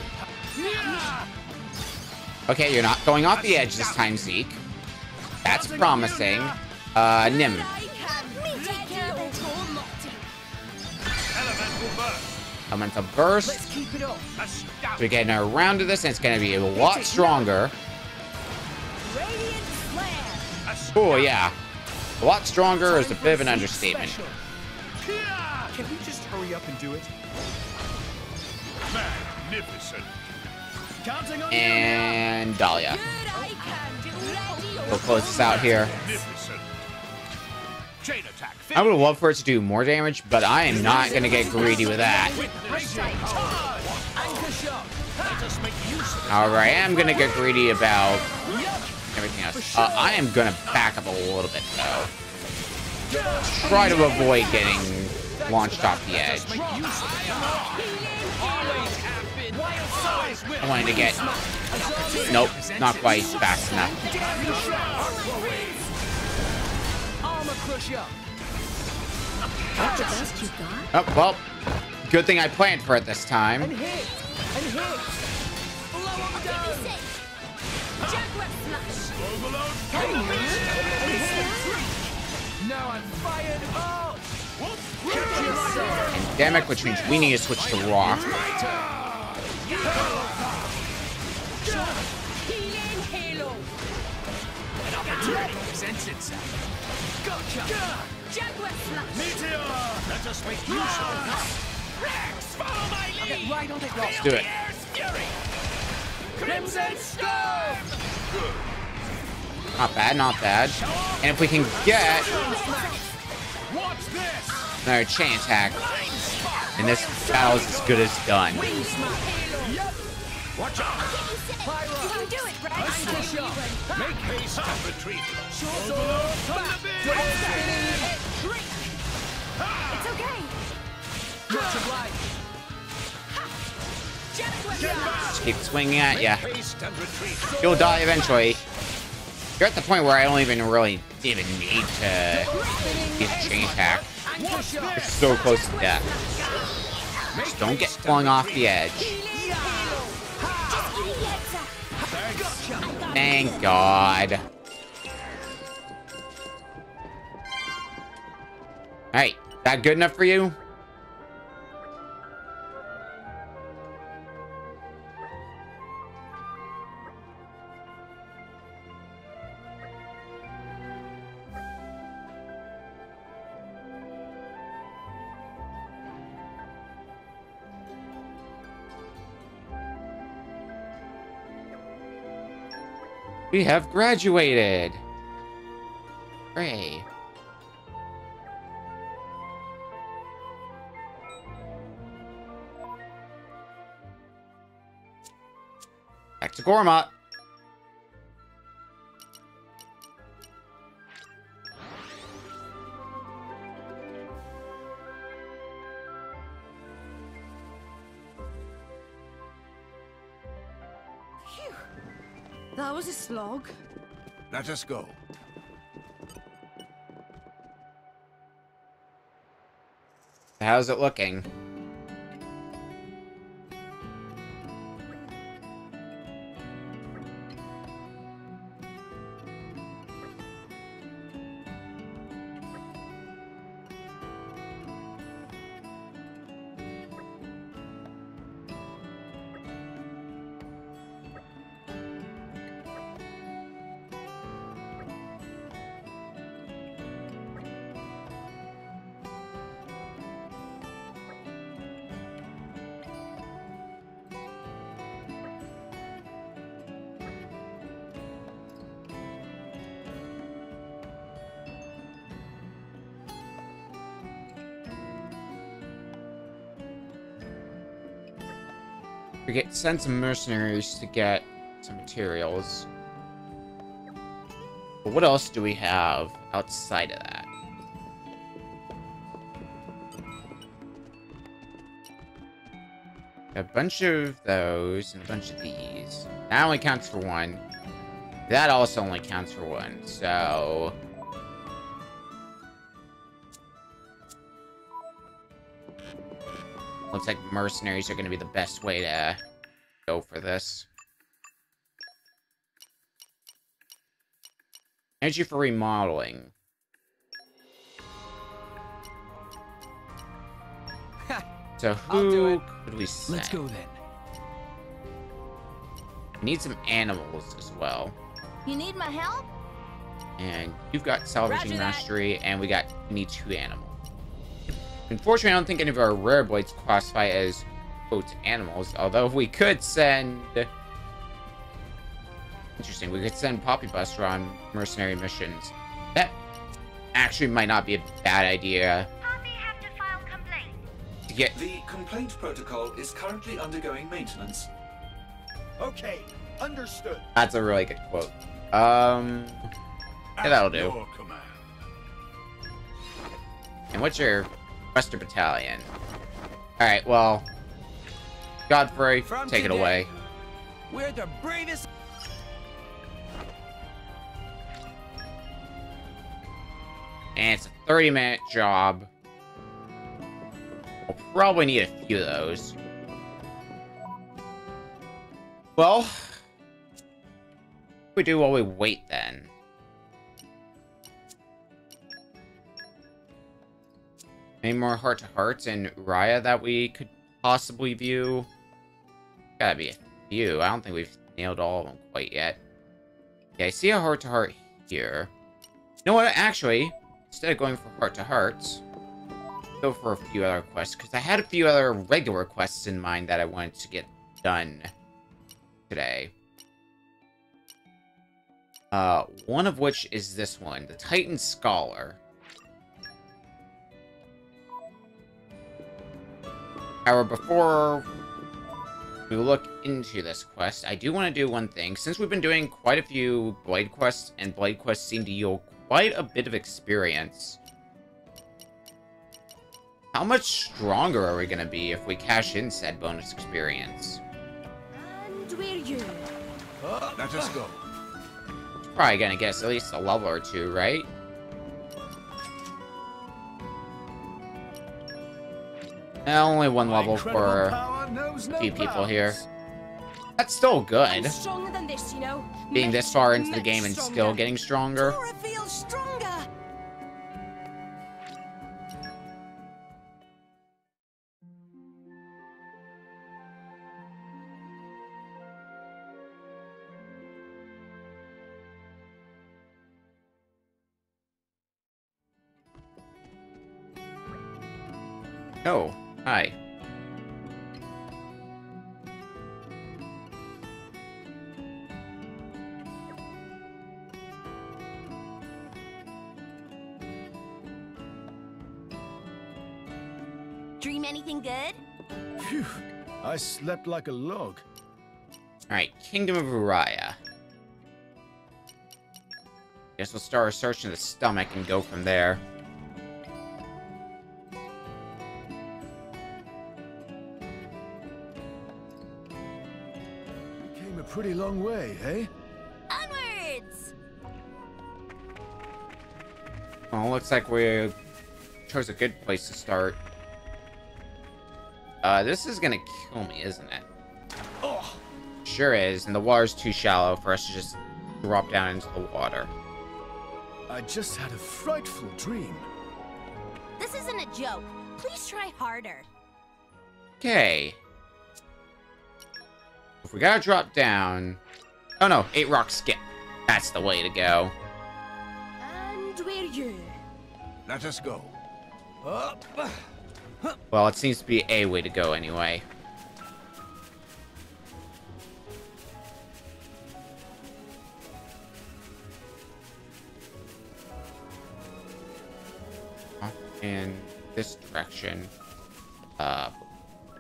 Speaker 1: Okay, you're not going off the edge this time, Zeke. That's promising. Nim. Elemental burst.
Speaker 15: Let's keep it up.
Speaker 1: So we're getting around to this, and it's going to be a lot stronger. Oh, yeah. A lot stronger is a bit of an understatement.
Speaker 9: Can we just hurry up and do it?
Speaker 13: Magnificent.
Speaker 1: And Dahlia. We'll close this out here. I would love for it to do more damage, but I am not going to get greedy with that. However, I am going to get greedy about everything else. I am going to back up a little bit, though. Try to avoid getting launched off the edge. I wanted to get... Nope, not quite fast enough.
Speaker 21: That's the best you got?
Speaker 1: Oh, well, good thing I planned for it this time.
Speaker 15: Now I'm fired up.
Speaker 1: Pandemic, which means we need to switch to Raw.
Speaker 15: An opportunity presents itself. Gotcha. Meteor. Let us make use of it now. Rex, follow my lead. Okay, right on the ground.
Speaker 1: Let's do it.
Speaker 15: Crimson Storm.
Speaker 1: Not bad, not bad. And if we can get another chain attack, and this battle is as good as done.
Speaker 15: Watch out.
Speaker 8: You can do it, Rex.
Speaker 13: Make haste and retreat.
Speaker 8: It's okay.
Speaker 1: Just keep swinging at ya.
Speaker 13: Haste and retreat.
Speaker 1: You'll die eventually. You're at the point where I don't even really need to get a chain attack. You're so close to death. Just don't get flung off the edge. Thank God. Alright, that good enough for you? We have graduated. Hooray. Back to Gormott.
Speaker 10: That was a slog.
Speaker 13: Let us go.
Speaker 1: How's it looking? We send some mercenaries to get some materials. But what else do we have outside of that? A bunch of those and a bunch of these. That only counts for one. That also only counts for one, so... Looks like mercenaries are going to be the best way to go for this. Energy for remodeling. So who could we send?
Speaker 15: Let's go then.
Speaker 1: We need some animals as well.
Speaker 18: You need my help?
Speaker 1: And you've got salvaging
Speaker 18: Roger that.
Speaker 1: mastery, and we need 2 animals. Unfortunately, I don't think any of our rare blades classify as, quote, animals, although we could send... Interesting, we could send Poppy Buster on mercenary missions. That actually might not be a bad idea.
Speaker 3: Poppy have to file complaint.
Speaker 1: To get...
Speaker 11: The complaint protocol is currently undergoing maintenance.
Speaker 14: Okay, understood.
Speaker 1: That's a really good quote. Yeah, that'll do.
Speaker 14: Your command.
Speaker 1: And what's your Western Battalion? Alright, well... Godfrey, take it away.
Speaker 15: We're the bravest...
Speaker 1: And it's a 30-minute job. We'll probably need a few of those. Well... What do we do while we wait, then? Any more heart-to-hearts in Raya that we could possibly view? Gotta be a few. I don't think we've nailed all of them quite yet. Yeah, I see a heart-to-heart here. You know what? Actually, instead of going for heart-to-hearts, go for a few other quests, because I had a few other regular quests in mind that I wanted to get done today. One of which is this one, the Titan Scholar. However, before we look into this quest, I do want to do one thing. Since we've been doing quite a few Blade quests, and Blade quests seem to yield quite a bit of experience, how much stronger are we going to be if we cash in said bonus experience?
Speaker 7: And we're you.
Speaker 14: Let us go.
Speaker 1: Probably going to get us at least a level or 2, right? Only one level for a few people here. That's still good.
Speaker 7: Stronger than this, you know.
Speaker 1: Being this far into the game and still getting stronger.
Speaker 7: Tora feels stronger.
Speaker 1: Oh, hi.
Speaker 18: Dream anything good?
Speaker 14: Phew, I slept like a log.
Speaker 1: Alright, Kingdom of Uriah. Guess we'll start our search in the stomach and go from there.
Speaker 14: Came a pretty long way, eh?
Speaker 18: Onwards!
Speaker 1: Well, looks like we chose a good place to start. This is gonna kill me, isn't it?
Speaker 14: Oh.
Speaker 1: Sure is, and the water's too shallow for us to just drop down into the water.
Speaker 14: I just had a frightful dream.
Speaker 18: This isn't a joke. Please try harder.
Speaker 1: Okay. If we gotta drop down... Oh no, 8 rock skip. That's the way to go.
Speaker 7: And we're you.
Speaker 14: Let us go.
Speaker 15: Up.
Speaker 1: Well, it seems to be a way to go anyway. Off in this direction.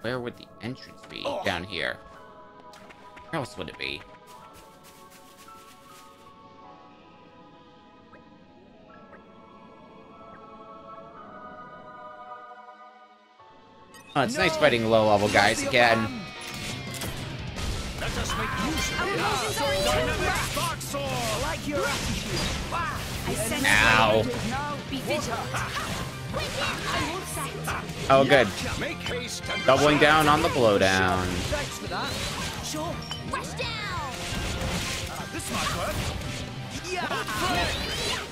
Speaker 1: Where would the entrance be?
Speaker 14: Oh.
Speaker 1: Down here. Where else would it be? Oh, it's nice fighting low-level guys again.
Speaker 13: Let us make use of it. Dynamic spark sword. I like your attitude.
Speaker 1: Ow.
Speaker 7: Be vigilant.
Speaker 1: Oh, good.
Speaker 13: Make haste and
Speaker 1: Doubling down on the blowdown.
Speaker 15: Thanks for that.
Speaker 7: Sure. Rush down.
Speaker 13: this might work.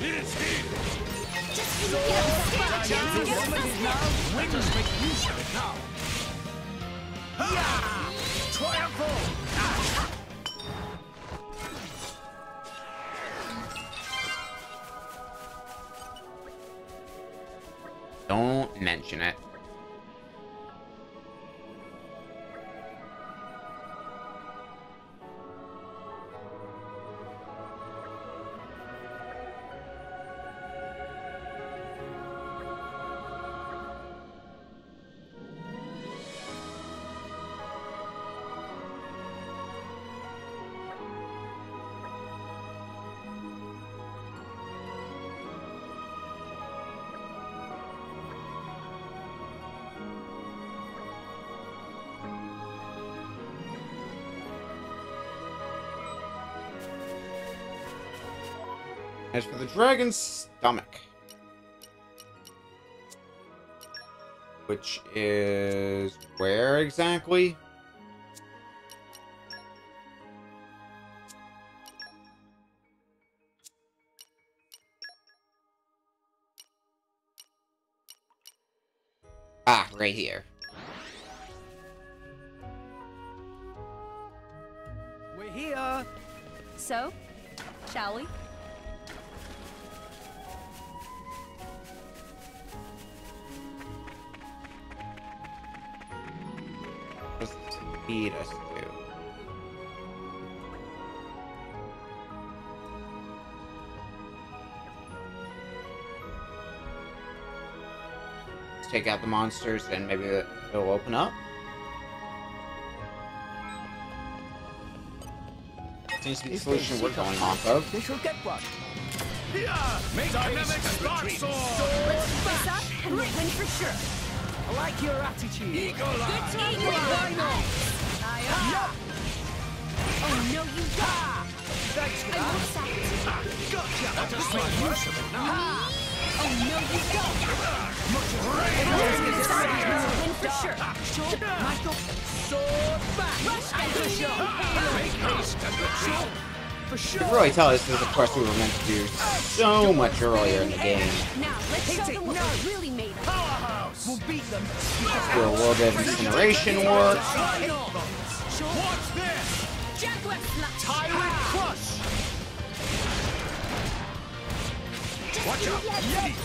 Speaker 13: It's here. Let us make use of it now. Triumphal.
Speaker 1: Don't mention it. As for the dragon's stomach, which is where exactly? Ah, right here.
Speaker 15: We're here.
Speaker 7: So, shall we?
Speaker 1: Just feed us to. Let's take out the monsters and maybe it'll open up. Seems to be the solution we're going off of.
Speaker 15: They shall get one.
Speaker 13: Make dynamic spark sword.
Speaker 7: Let's keep this up and we'll win for sure.
Speaker 15: I like your attitude.
Speaker 13: Eagle eye.
Speaker 7: Good team. Why not? Oh no, you don't.
Speaker 15: Thanks for
Speaker 7: I
Speaker 15: that.
Speaker 7: won't sack it.
Speaker 13: Gotcha. Let us make use of it now.
Speaker 7: Oh no, you don't. Win for sure. Sure.
Speaker 15: Michael, sword back.
Speaker 7: Rush and
Speaker 15: push
Speaker 7: shoot.
Speaker 15: up.
Speaker 13: Make haste and retreat.
Speaker 15: For
Speaker 1: You
Speaker 15: sure.
Speaker 1: can really tell this is a quest we were meant to do so much earlier in the game.
Speaker 7: Now let's show them what we're really made of.
Speaker 13: Powerhouse.
Speaker 15: We'll beat them.
Speaker 1: Do a little bit of incineration work.
Speaker 13: What's this?
Speaker 7: Jaguar slash.
Speaker 13: Tyrant crush. Watch out.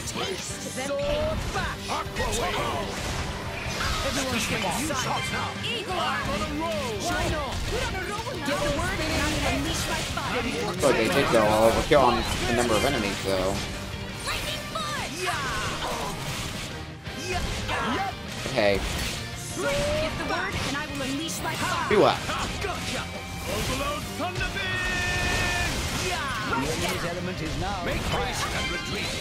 Speaker 7: Taste the
Speaker 15: Sword
Speaker 7: pain.
Speaker 15: back.
Speaker 13: Aqua wave.
Speaker 15: Everyone's getting
Speaker 13: You shot
Speaker 15: silent.
Speaker 13: now.
Speaker 7: Eagle
Speaker 13: I'm
Speaker 7: eye.
Speaker 13: on a roll.
Speaker 15: Why not?
Speaker 7: Put on a roll now. Get the word and I'm gonna unleash my fire.
Speaker 1: But they did go overkill on the number of enemies, though.
Speaker 7: Lightning foot.
Speaker 1: Okay,
Speaker 7: Get the word and I will unleash my fire.
Speaker 1: do what?
Speaker 13: Gotcha. Overload thunder beam.
Speaker 15: The enemy's element is now.
Speaker 13: Make haste and retreat.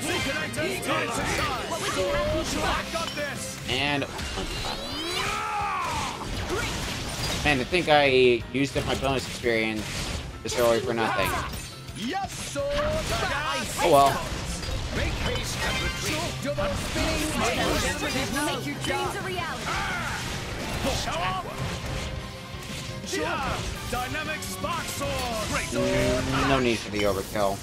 Speaker 13: Synchronizers turns aside.
Speaker 7: What would you have me do?
Speaker 13: I got this.
Speaker 1: And man, I think I used up my bonus experience this early for nothing.
Speaker 13: Yes, sword back.
Speaker 1: Oh well.
Speaker 13: Make haste and retreat.
Speaker 15: Double spinning.
Speaker 7: We'll make your dreams a reality.
Speaker 13: Show up. Yeah. Dynamic spark sword. Great.
Speaker 1: No need for the overkill.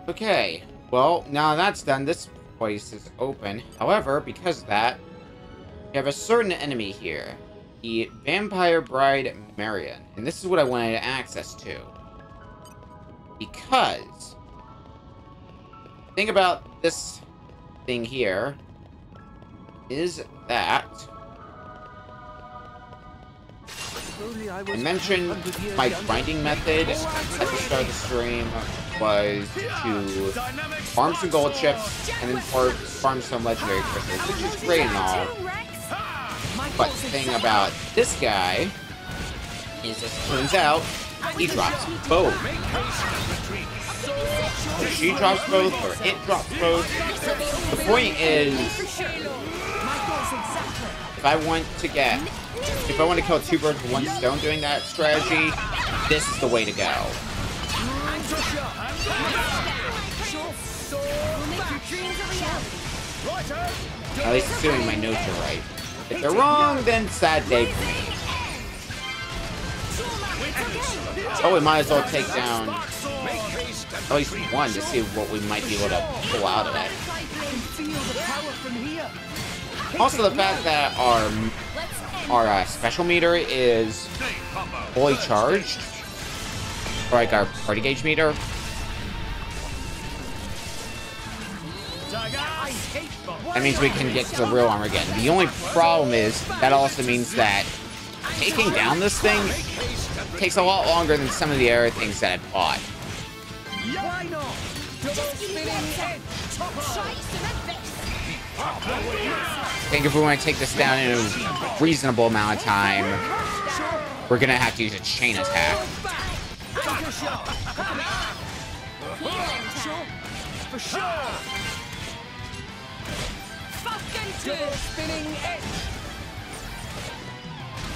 Speaker 1: Okay, well, now that's done, this place is open. However, because of that, we have a certain enemy here. The Vampire Bride Marion. And this is what I wanted access to. Because the thing about this thing here is that I mentioned my grinding method at the start of the stream was to farm some gold chips and then farm some legendary crystals, which is great and all. But the thing about this guy is, as it turns out, he drops both. she drops both or it drops both. The point is, if I want to kill two birds with one stone doing that strategy, this is the way to go. At least assuming my notes are right. If they're wrong, then sad day for me. Oh, we might as well take down at least one to see what we might be able to pull out of it. Also, the fact that our special meter is fully charged, or like our party gauge meter. That means we can get to the real armor again. The only problem is that also means that taking down this thing takes a lot longer than some of the other things that I bought. I think if we want to take this down in a reasonable amount of time, we're gonna have to use a chain attack.
Speaker 15: For sure. Spinning edge.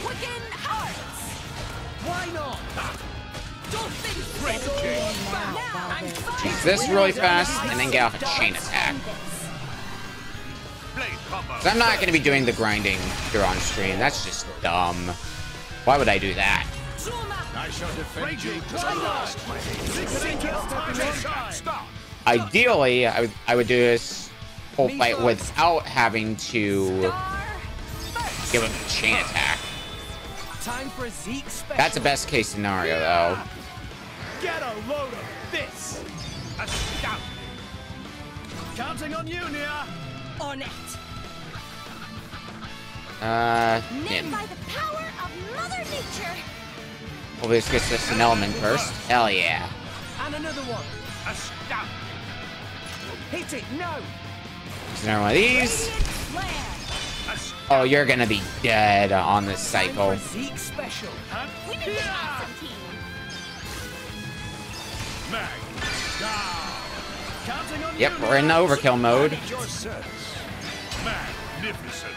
Speaker 4: Quicken hearts.
Speaker 15: Why not?
Speaker 1: Use this really fast and then get off a chain attack. So I'm not going to be doing the grinding here on stream. That's just dumb. Why would I do that?
Speaker 14: I shall defend you
Speaker 1: Ideally, I would do this whole fight without having to give him a chain attack.
Speaker 15: Time for a Zeke special.
Speaker 1: That's a best case scenario, though.
Speaker 13: Get a load of this! A scout! Counting on you, Nia!
Speaker 4: On it!
Speaker 1: Nim.
Speaker 8: By the power of Mother Nature.
Speaker 1: Well, this gets us an element first. Hell yeah.
Speaker 15: And another one.
Speaker 13: A scout!
Speaker 15: Hit it, no!
Speaker 1: There's another one of these. Oh, you're gonna be dead on this cycle.
Speaker 15: Zeke special.
Speaker 4: We make an awesome team.
Speaker 1: Yep, we're in the overkill mode.
Speaker 13: Magnificent.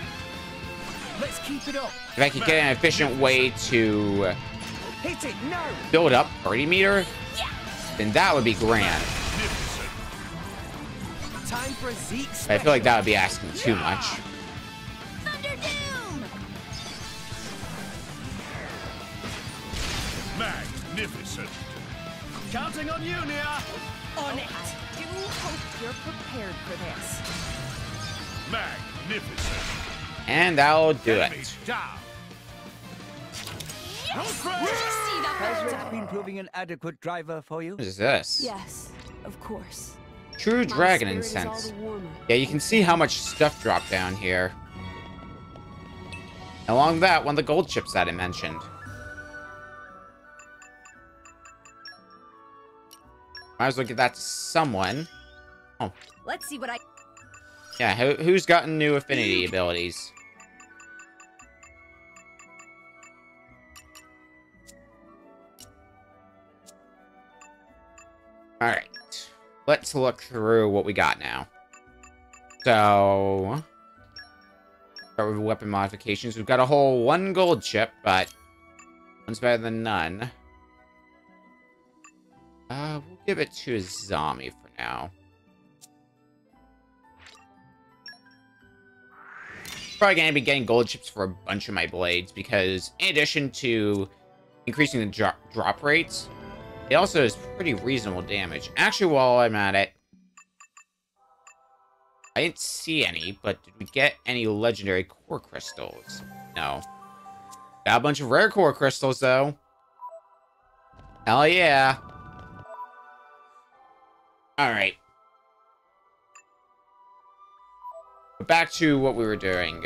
Speaker 15: Let's keep it up.
Speaker 1: If I could get an efficient way to
Speaker 15: Hit it, no!
Speaker 1: build up party meter, then that would be grand.
Speaker 15: Time for a Zeke special.
Speaker 1: But I feel like that would be asking too much.
Speaker 13: Magnificent. Counting on you, Nia.
Speaker 4: On it.
Speaker 21: I do hope you're prepared for this.
Speaker 13: Magnificent.
Speaker 1: And that'll do it.
Speaker 13: Down.
Speaker 16: Has Rex been proving an adequate driver for you?
Speaker 1: What is this?
Speaker 10: Yes, of course.
Speaker 1: True
Speaker 10: My
Speaker 1: dragon
Speaker 10: spirit is all
Speaker 1: incense.
Speaker 10: the warmer.
Speaker 1: Yeah, you can see how much stuff dropped down here. Along with that, one of the gold chips that I mentioned. Might as well give that to someone. Oh.
Speaker 21: Let's see what I...
Speaker 1: Yeah, who's gotten new affinity abilities? Alright. Let's look through what we got now. So... start with weapon modifications. We've got a whole 1 gold chip, but... one's better than none. We'll give it to a zombie for now. Probably gonna be getting gold chips for a bunch of my blades, because in addition to increasing the drop rates, it also is pretty reasonable damage. Actually, while I'm at it, I didn't see any, but did we get any legendary core crystals? No. Got a bunch of rare core crystals, though. Hell yeah. Alright. But back to what we were doing,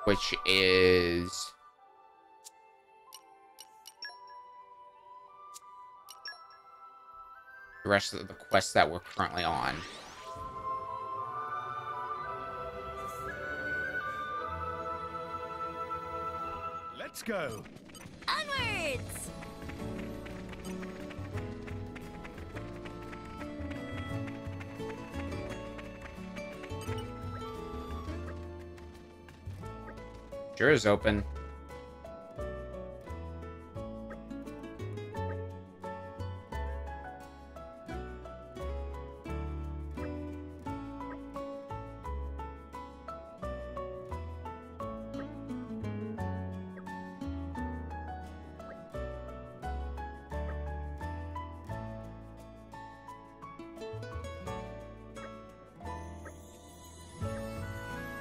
Speaker 1: which is... the rest of the quests that we're currently on.
Speaker 13: Let's go.
Speaker 4: Onwards!
Speaker 1: Sure is open.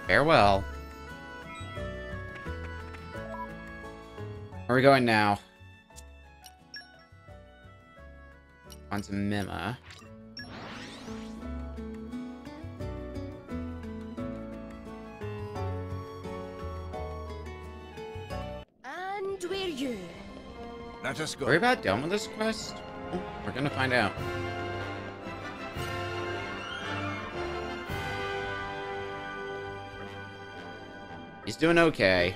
Speaker 1: Farewell. Where are we going now? On to Mima.
Speaker 7: And we're you.
Speaker 16: Let us go.
Speaker 1: Are we about done with this quest? Oh, we're gonna find out. He's doing okay.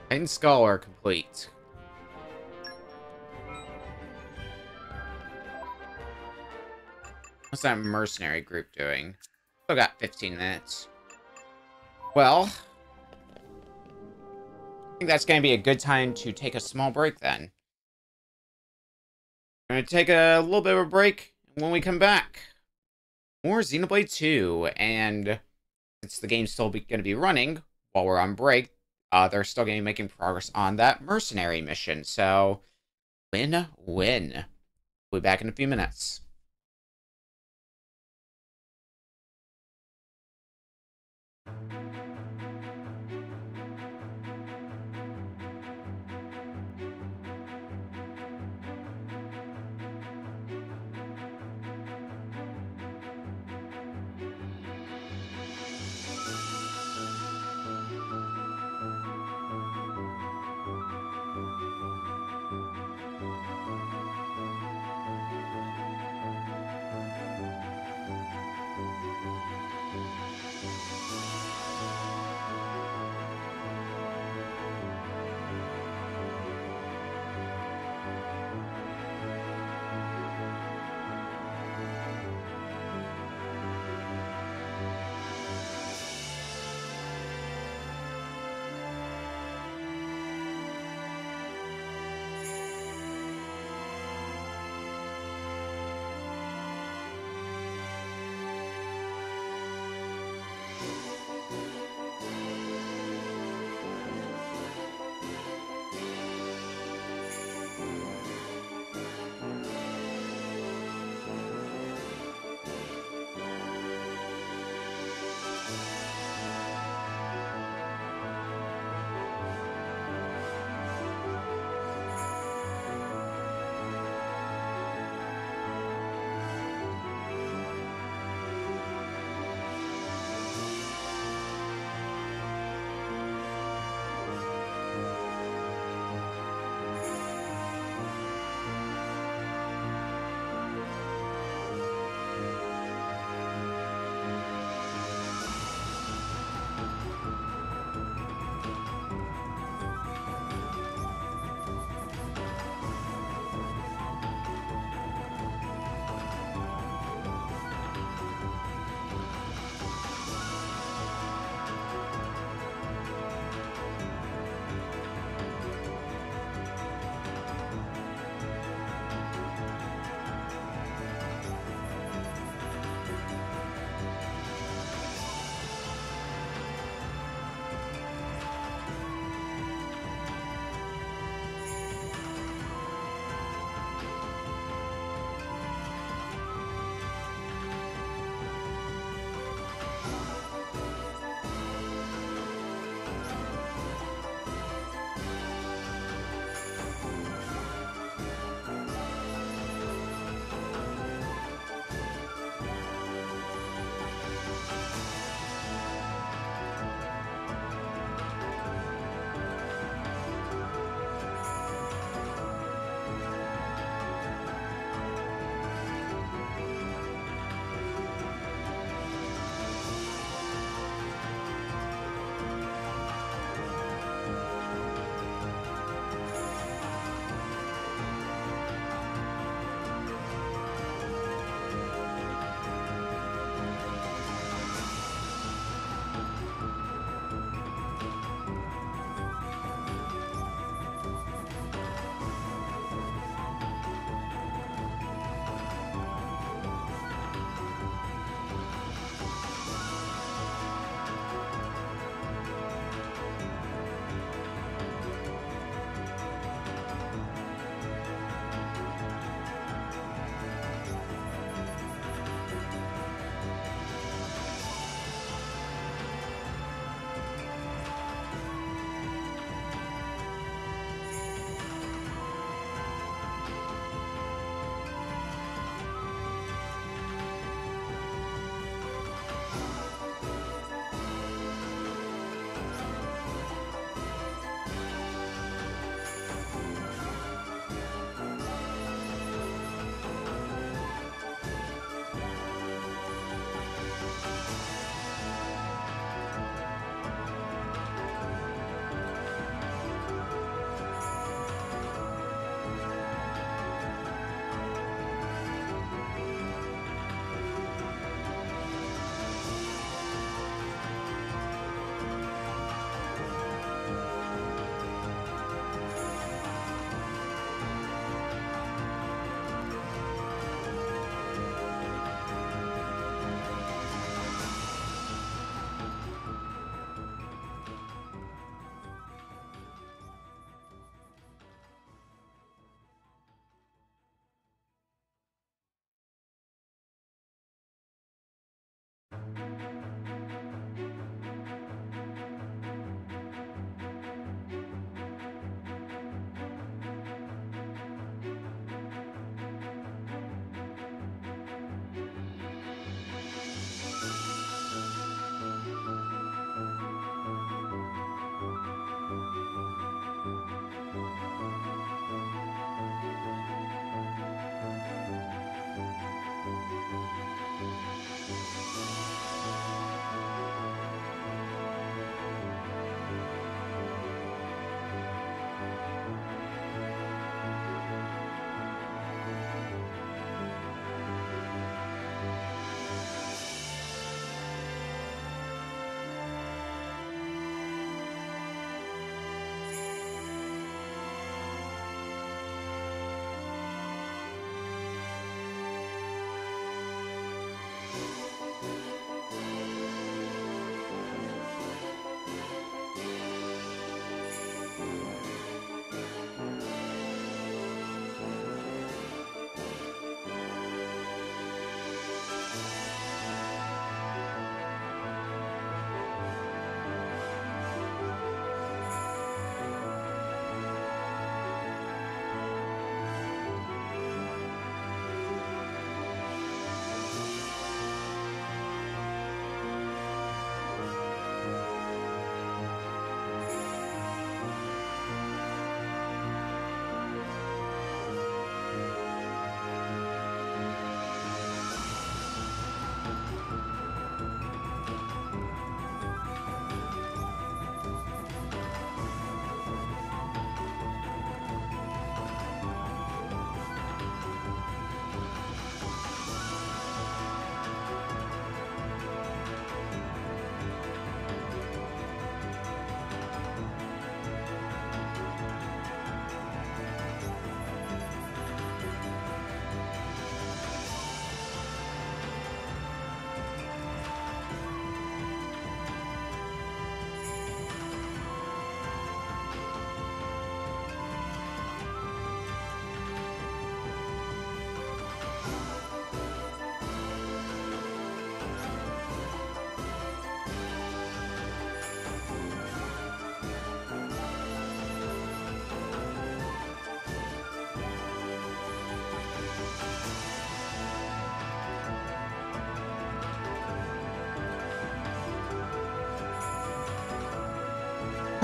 Speaker 1: Titan Scholar complete. What's that mercenary group doing? Still got 15 minutes. Well, I think that's going to be a good time to take a small break then. We're going to take a little bit of a break. When we come back, more Xenoblade 2. And since the game's still going to be running while we're on break, they're still going to be making progress on that mercenary mission. So, win-win. We'll be back in a few minutes.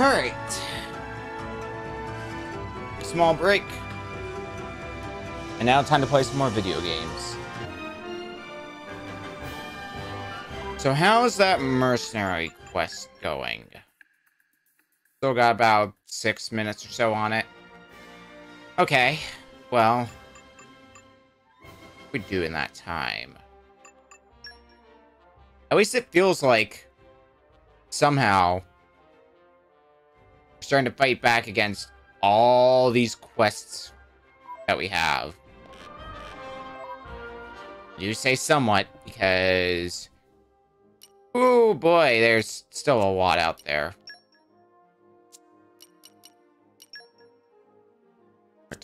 Speaker 1: Alright. Small break. And now time to play some more video games. So how's that mercenary quest going? Still got about 6 minutes or so on it. Okay, well, what we do in that time? At least it feels like somehow we're starting to fight back against all these quests that we have. I do say somewhat because, oh boy, there's still a lot out there.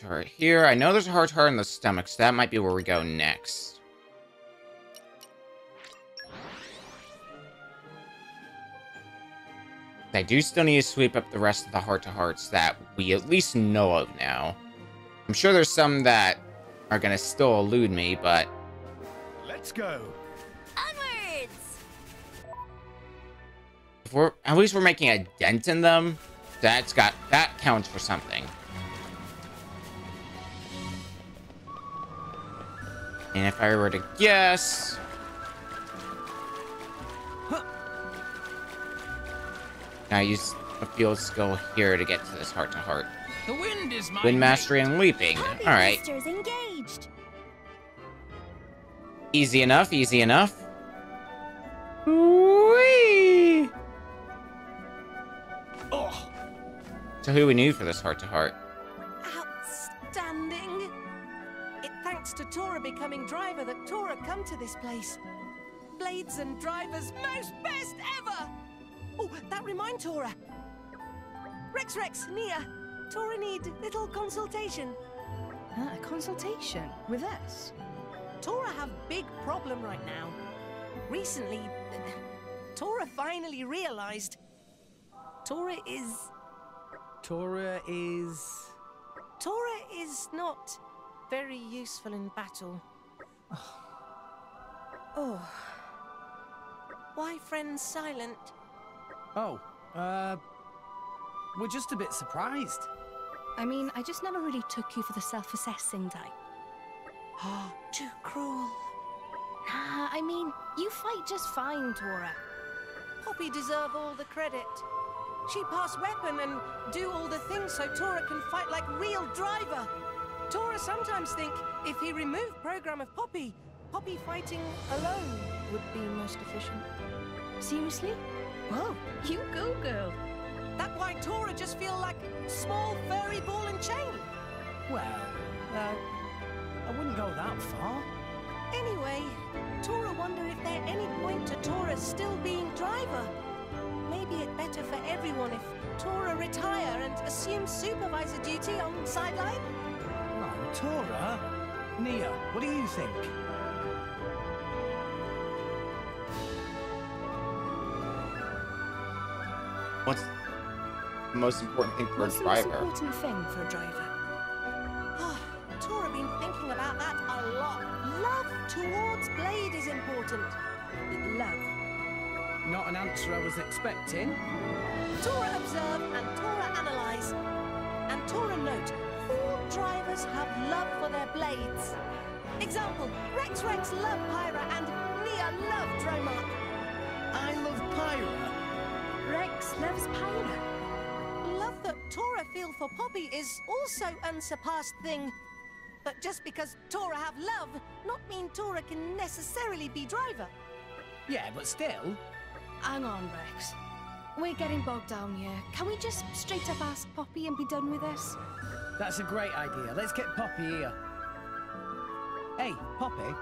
Speaker 1: Heart here. I know there's a heart in the stomach, so that might be where we go next. I do still need to sweep up the rest of the heart-to-hearts that we at least know of now. I'm sure there's some that are gonna still elude me, but...
Speaker 14: Let's go!
Speaker 18: Onwards!
Speaker 1: If at least we're making a dent in them, that counts for something. And if I were to guess... Now I use a field skill here to get to this heart-to-heart.
Speaker 19: The wind is my
Speaker 1: Wind mastery and leaping. Alright.
Speaker 8: Engaged.
Speaker 1: Easy enough, easy enough. Whee!
Speaker 14: Oh.
Speaker 1: So who we need for this heart-to-heart?
Speaker 5: Outstanding! Thanks to Tora becoming driver that Tora come to this place. Blades and drivers most best ever! Oh, that remind Tora. Rex, Nia, Tora need little consultation.
Speaker 17: A consultation? With us?
Speaker 5: Tora have big problem right now. Recently, Tora finally realized Tora is not very useful in battle. Oh. Why friends silent?
Speaker 15: Oh, we're just a bit surprised.
Speaker 17: I mean, I just never really took you for the self-assessing type.
Speaker 5: Oh, too cruel.
Speaker 17: Nah, I mean, you fight just fine, Tora.
Speaker 5: Poppy deserve all the credit. She pass weapon and do all the things so Tora can fight like real driver. Tora sometimes think if he remove program of Poppy fighting alone would be most efficient.
Speaker 17: Seriously? Whoa, you go, girl.
Speaker 5: That why Tora just feel like small furry ball and chain.
Speaker 15: Well, I wouldn't go that far.
Speaker 5: Anyway, Tora wonder if there any point to Tora still being driver. Maybe it better for everyone if Tora retire and assume supervisor duty on sideline?
Speaker 15: No, Tora? Nia, what do you think?
Speaker 1: What's the most important thing for a driver?
Speaker 17: What's the most important thing for a driver?
Speaker 5: Oh, Tora been thinking about that a lot. Love towards Blade is important.
Speaker 17: Love.
Speaker 15: Not an answer I was expecting.
Speaker 5: Tora observe and Tora analyze. And Tora note, all drivers have love for their blades. Example, Rex love Pyra and Nia love Dromark.
Speaker 15: I love Pyra.
Speaker 17: Rex loves Pyra.
Speaker 5: Love that Tora feel for Poppy is also unsurpassed thing. But just because Tora have love, not mean Tora can necessarily be driver.
Speaker 15: Yeah, but still.
Speaker 17: Hang on, Rex. We're getting bogged down here. Can we just straight up ask Poppy and be done with this?
Speaker 15: That's a great idea. Let's get Poppy here. Hey, Poppy,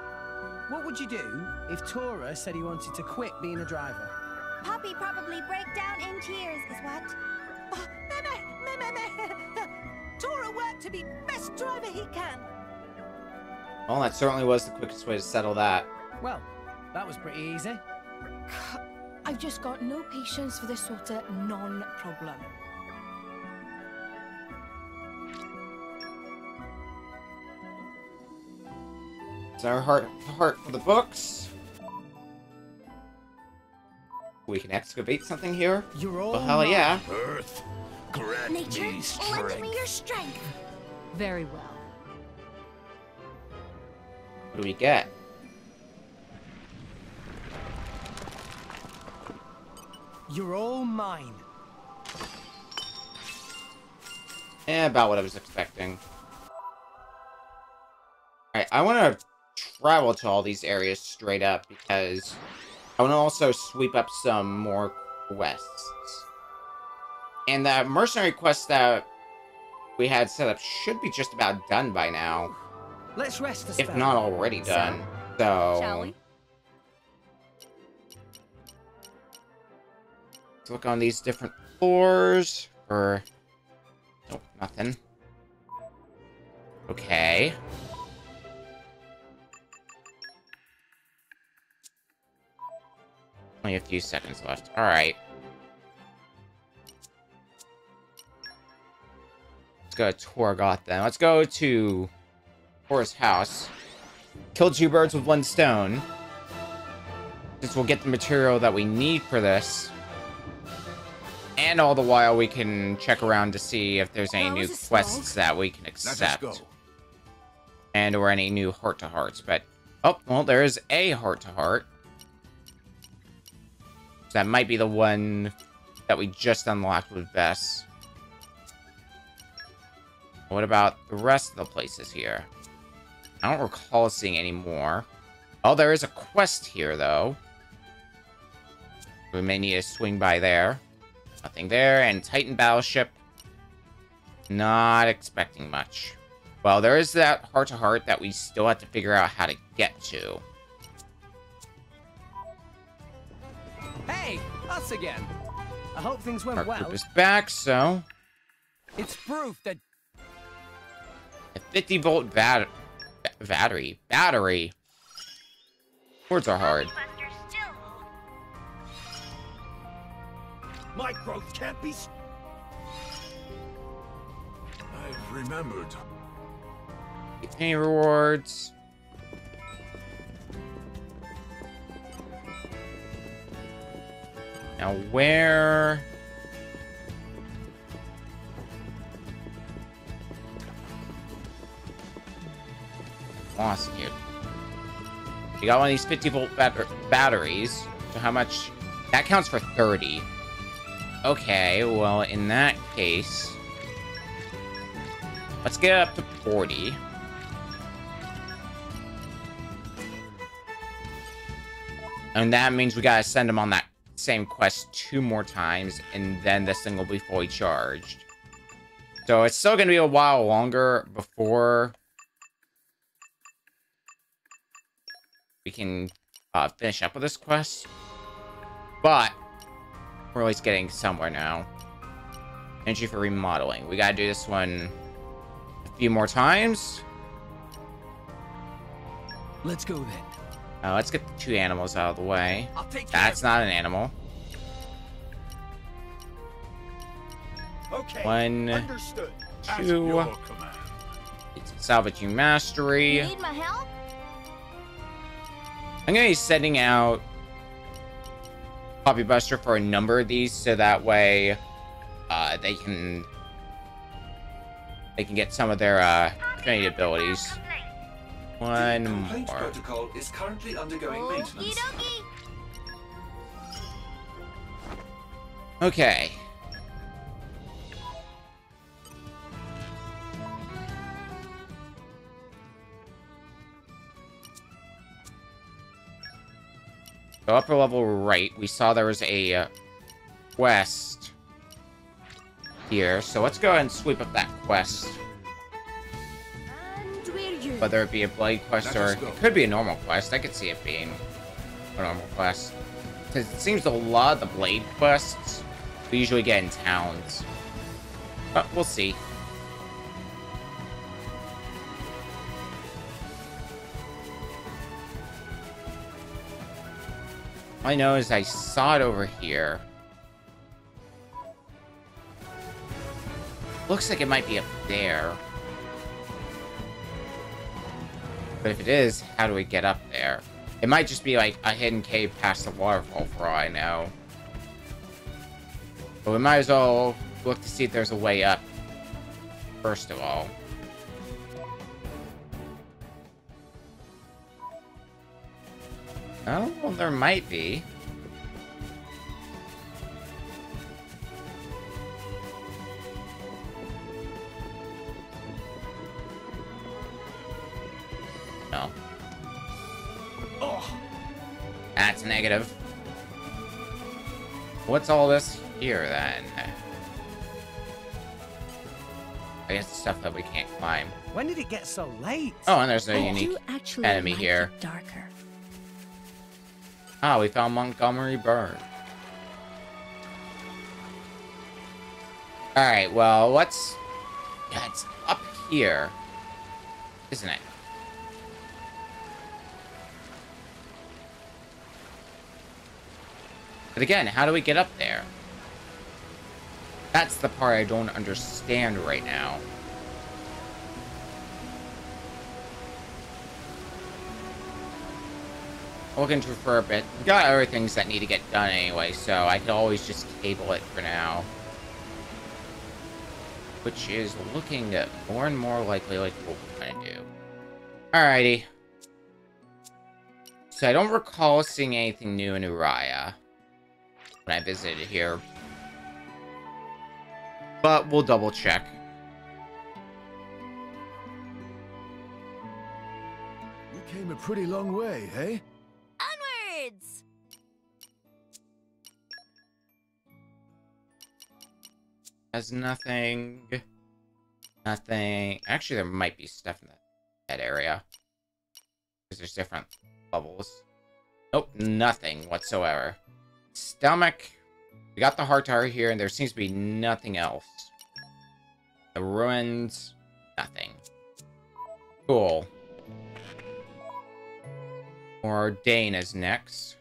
Speaker 15: what would you do if Tora said he wanted to quit being a driver?
Speaker 8: Poppy probably break down in tears, is what?
Speaker 5: Oh, Tora work to be best driver he can.
Speaker 1: Well, that certainly was the quickest way to settle that.
Speaker 15: Well, that was pretty easy.
Speaker 17: I've just got no patience for this sort of non-problem.
Speaker 1: It's our heart for the books. We can excavate something here?
Speaker 15: You're all
Speaker 1: Well, hell yeah.
Speaker 13: Earth, grant
Speaker 18: Nature,
Speaker 13: me
Speaker 18: lend
Speaker 13: strength.
Speaker 18: me your strength.
Speaker 6: Very well.
Speaker 1: What do we get?
Speaker 15: You're all mine.
Speaker 1: About what I was expecting. Alright, I want to travel to all these areas straight up because I want to also sweep up some more quests. And the mercenary quest that we had set up should be just about done by now.
Speaker 15: Let's rest a
Speaker 1: If
Speaker 15: spell.
Speaker 1: not already done. So...
Speaker 10: Shall we?
Speaker 1: Let's look on these different floors for... Nope, nothing. Okay. Only a few seconds left. Alright. Let's go to Torgoth then. Let's go to Thor's house. Kill 2 birds with 1 stone. Since we'll get the material that we need for this. And all the while we can check around to see if there's any new quests that we can accept. And or any new heart-to-hearts. But, oh, well, there is a heart-to-heart. So that might be the one that we just unlocked with Bess. What about the rest of the places here? I don't recall seeing any more. Oh, there is a quest here, though. We may need to swing by there. Nothing there. And Titan Battleship. Not expecting much. Well, there is that heart-to-heart that we still have to figure out how to get to.
Speaker 15: Hey, us again. I hope things went
Speaker 1: Our
Speaker 15: well.
Speaker 1: group is back, so...
Speaker 15: It's proof that...
Speaker 1: A 50-volt battery. Battery! Words are hard.
Speaker 13: My growth can't be... I've remembered.
Speaker 1: Any rewards? Now where... Awesome, here. You got one of these 50-volt batteries. So how much... That counts for 30. Okay, well, in that case... Let's get up to 40. And that means we gotta send them on that same quest 2 more times, and then this thing will be fully charged. So it's still gonna be a while longer before we can finish up with this quest. But we're at least getting somewhere now. Energy for remodeling. We gotta do this one a few more times.
Speaker 15: Let's go then.
Speaker 1: Let's get the 2 animals out of the way. That's not an animal.
Speaker 13: Okay.
Speaker 1: 1,
Speaker 13: Understood.
Speaker 1: 2. It's salvaging mastery.
Speaker 8: Need my help?
Speaker 1: I'm gonna be sending out Poppy Buster for a number of these, so that way they can get some of their training abilities. 1
Speaker 11: Complaint
Speaker 1: more.
Speaker 11: protocol is currently undergoing maintenance.
Speaker 1: Okay. So upper level right, we saw there was a quest here. So let's go ahead and sweep up that quest. Whether it be a blade quest or it could be a normal quest. I could see it being a normal quest. Because it seems a lot of the blade quests we usually get in towns. But we'll see. All I know is I saw it over here. Looks like it might be up there. But if it is, how do we get up there? It might just be like a hidden cave past the waterfall for all I know. But we might as well look to see if there's a way up, first of all. Oh, well, there might be. No.
Speaker 13: Oh.
Speaker 1: That's negative. What's all this here, then? I guess the stuff that we can't climb.
Speaker 15: When did it get so late?
Speaker 1: Oh, and there's a
Speaker 22: I
Speaker 1: unique
Speaker 22: do actually
Speaker 1: enemy
Speaker 22: like
Speaker 1: here.
Speaker 22: it darker.
Speaker 1: Ah, we found Montgomery Burn. Alright, well, let's... Yeah, it's up here, isn't it? But again, how do we get up there? That's the part I don't understand right now. Looking through for a bit. We got other things that need to get done anyway, so I could always just table it for now. Which is looking more and more likely like what we're gonna do. Alrighty. So I don't recall seeing anything new in Uriah when I visited here. But we'll double check.
Speaker 14: You came a pretty long way, eh?
Speaker 18: Onwards!
Speaker 1: Has nothing. Nothing. Actually, there might be stuff in that area. Because there's different levels. Nope, nothing whatsoever. Stomach. We got the heart tower here, and there seems to be nothing else. The ruins. Nothing. Cool. Ordain is next.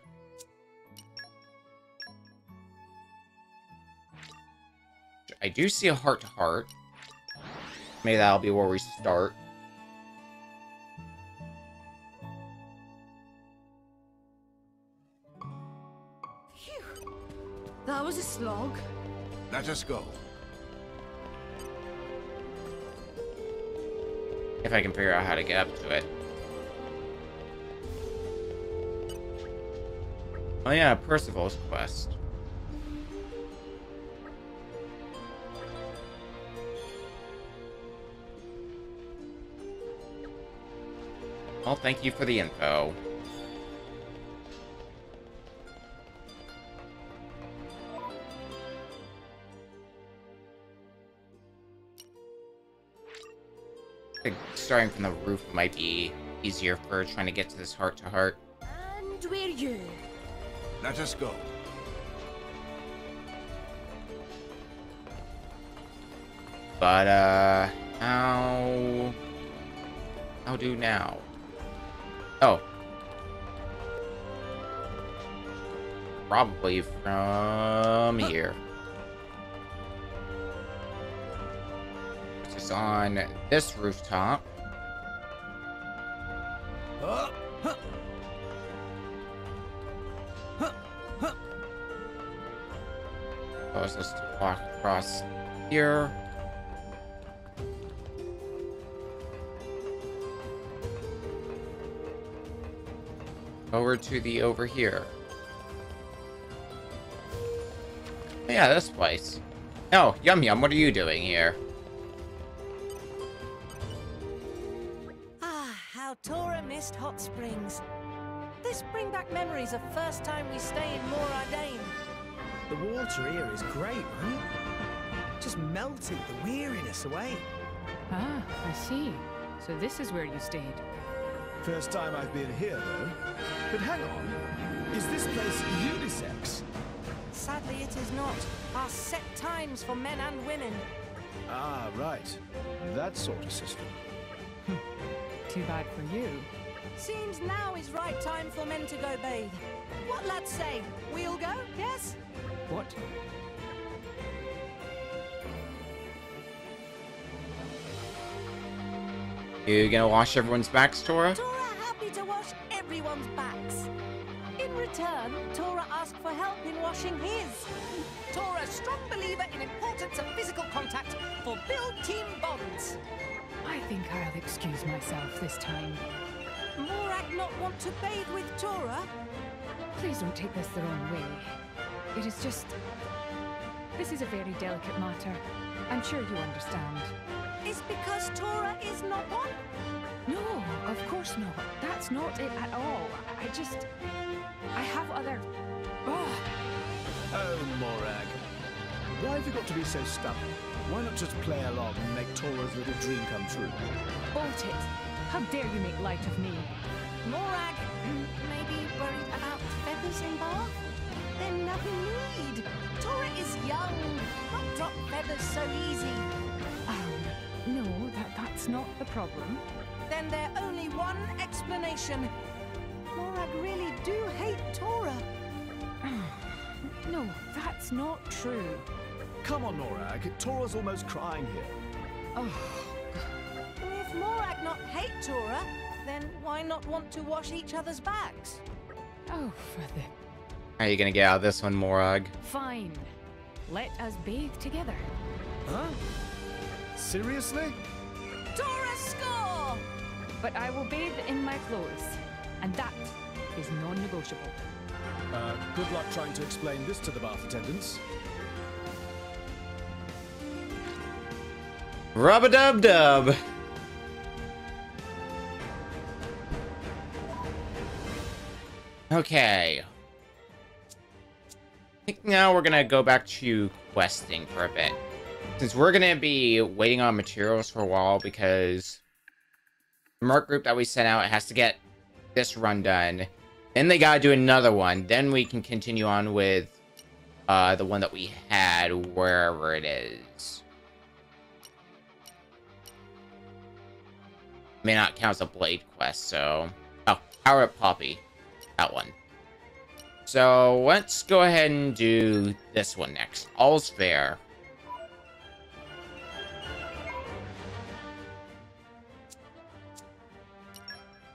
Speaker 1: I do see a heart-to-heart. Maybe that'll be where we start.
Speaker 7: Phew. That was a slog.
Speaker 14: Let us go.
Speaker 1: If I can figure out how to get up to it. Oh yeah, Percival's quest. Well, thank you for the info. I think starting from the roof might be easier for trying to get to this heart-to-heart.
Speaker 7: And we're you.
Speaker 14: Let us go.
Speaker 1: But, how do now? Oh. Probably from here. Which is on this rooftop. Cause us to walk across here. Over here. Yeah, this place. Oh, Yum Yum, what are you doing here?
Speaker 5: Ah, how Tora missed hot springs. This bring back memories of first time we stayed in Moradane.
Speaker 15: The water here is great, right? Just melted the weariness away.
Speaker 2: Ah, I see. So this is where you stayed.
Speaker 14: First time I've been here, though. But hang on. Is this place unisex?
Speaker 5: Sadly, it is not. Our set times for men and women.
Speaker 14: Ah, right. That sort of system.
Speaker 2: Too bad for you.
Speaker 5: Seems now is right time for men to go bathe. What lads say? We'll go, yes?
Speaker 2: What?
Speaker 1: You gonna wash everyone's backs, Tora?
Speaker 5: Tora happy to wash everyone's backs. In return, Tora asked for help in washing his. Tora's strong believer in importance of physical contact for build team bonds.
Speaker 2: I think I'll excuse myself this time.
Speaker 5: Morag not want to bathe with Tora?
Speaker 2: Please don't take this the wrong way. It is just... This is a very delicate matter. I'm sure you understand.
Speaker 5: Is because Tora is not one?
Speaker 2: No, of course not. That's not it at all. I have other... Oh.
Speaker 14: Oh, Morag. Why have you got to be so stubborn? Why not just play along and make Tora's little dream come true?
Speaker 2: Bolt it! How dare you make light of me?
Speaker 5: Morag, maybe worried about feathers in bath? Then nothing need. Tora is young, not drop feathers so easy.
Speaker 2: No, that's not the problem.
Speaker 5: Then there's only one explanation. Morag really do hate Tora.
Speaker 2: No, that's not true.
Speaker 14: Come on, Morag. Tora's almost crying here.
Speaker 2: Oh.
Speaker 5: If Morag not hate Tora, then why not want to wash each other's backs?
Speaker 2: Oh, for the...
Speaker 1: How are you gonna get out of this one, Morag?
Speaker 2: Fine. Let us bathe together.
Speaker 14: Huh? Seriously?
Speaker 5: Tora score!
Speaker 2: But I will bathe in my clothes, and that is non-negotiable.
Speaker 14: Good luck trying to explain this to the bath attendants.
Speaker 1: Rub-a-dub-dub! Okay. I think now we're gonna go back to questing for a bit. Since we're gonna be waiting on materials for a while because the merc group that we sent out has to get this run done. Then they gotta do another one. Then we can continue on with the one that we had, wherever it is. May not count as a blade quest, so... Oh, Power Up Poppy. That one. So, let's go ahead and do this one next. All's Fair.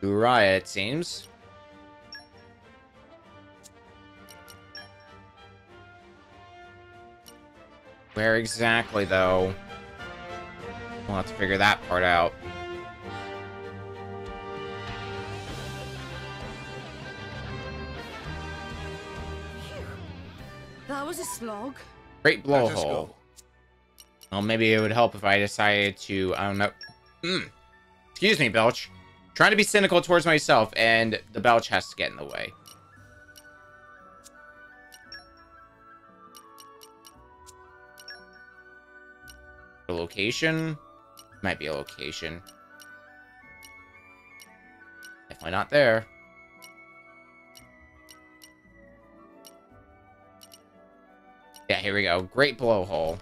Speaker 1: Uriah, it seems. Where exactly, though? We'll have to figure that part out.
Speaker 5: That was a slog.
Speaker 1: Great blowhole. Well, maybe it would help if I decided to, I don't know. Excuse me, Belch. Trying to be cynical towards myself, and the Belch has to get in the way. A location? Might be a location. Definitely not there. Yeah, here we go. Great blowhole.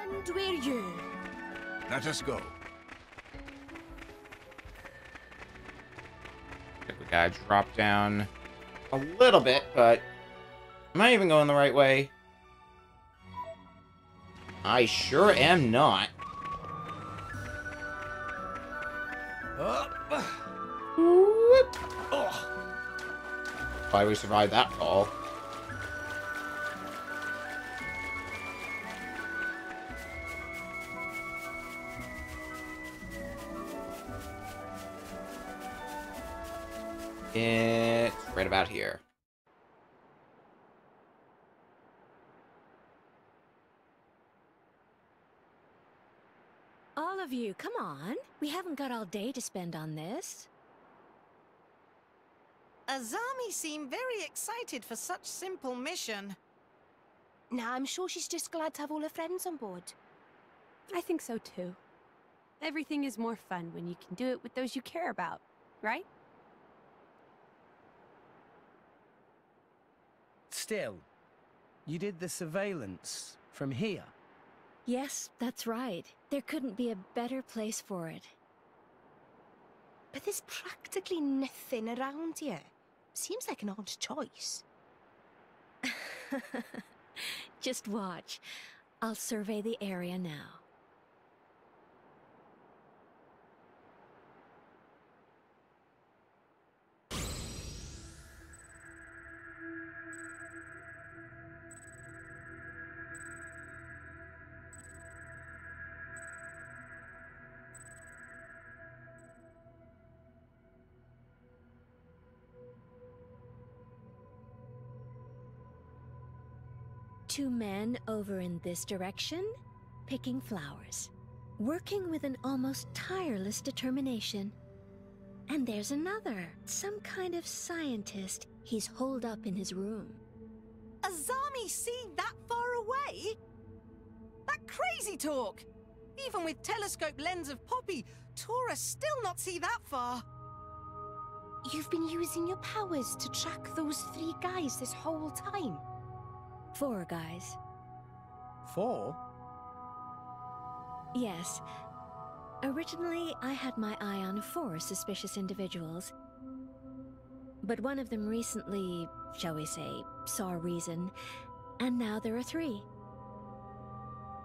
Speaker 5: And we're you.
Speaker 14: Let us go.
Speaker 1: I think we gotta drop down a little bit, but am I even going the right way? I sure am not. Why we survived that fall. It's right about here.
Speaker 22: All of you, come on. We haven't got all day to spend on this.
Speaker 5: Azami seemed very excited for such simple mission.
Speaker 7: Nah, I'm sure she's just glad to have all her friends on board.
Speaker 10: I think so too. Everything is more fun when you can do it with those you care about, right?
Speaker 15: Still, you did the surveillance from here.
Speaker 22: Yes, that's right. There couldn't be a better place for it.
Speaker 7: But there's practically nothing around here. Seems like an odd choice.
Speaker 22: Just watch. I'll survey the area now. two men over in this direction, picking flowers, working with an almost tireless determination. And there's another, some kind of scientist he's holed up in his room.
Speaker 5: Azami see that far away? That crazy talk! Even with telescope lens of Poppy, Tora still not see that far.
Speaker 17: You've been using your powers to track those 3 guys this whole time?
Speaker 22: 4 guys.
Speaker 15: 4?
Speaker 22: Yes. Originally, I had my eye on 4 suspicious individuals. But one of them recently, shall we say, saw reason, and now there are 3.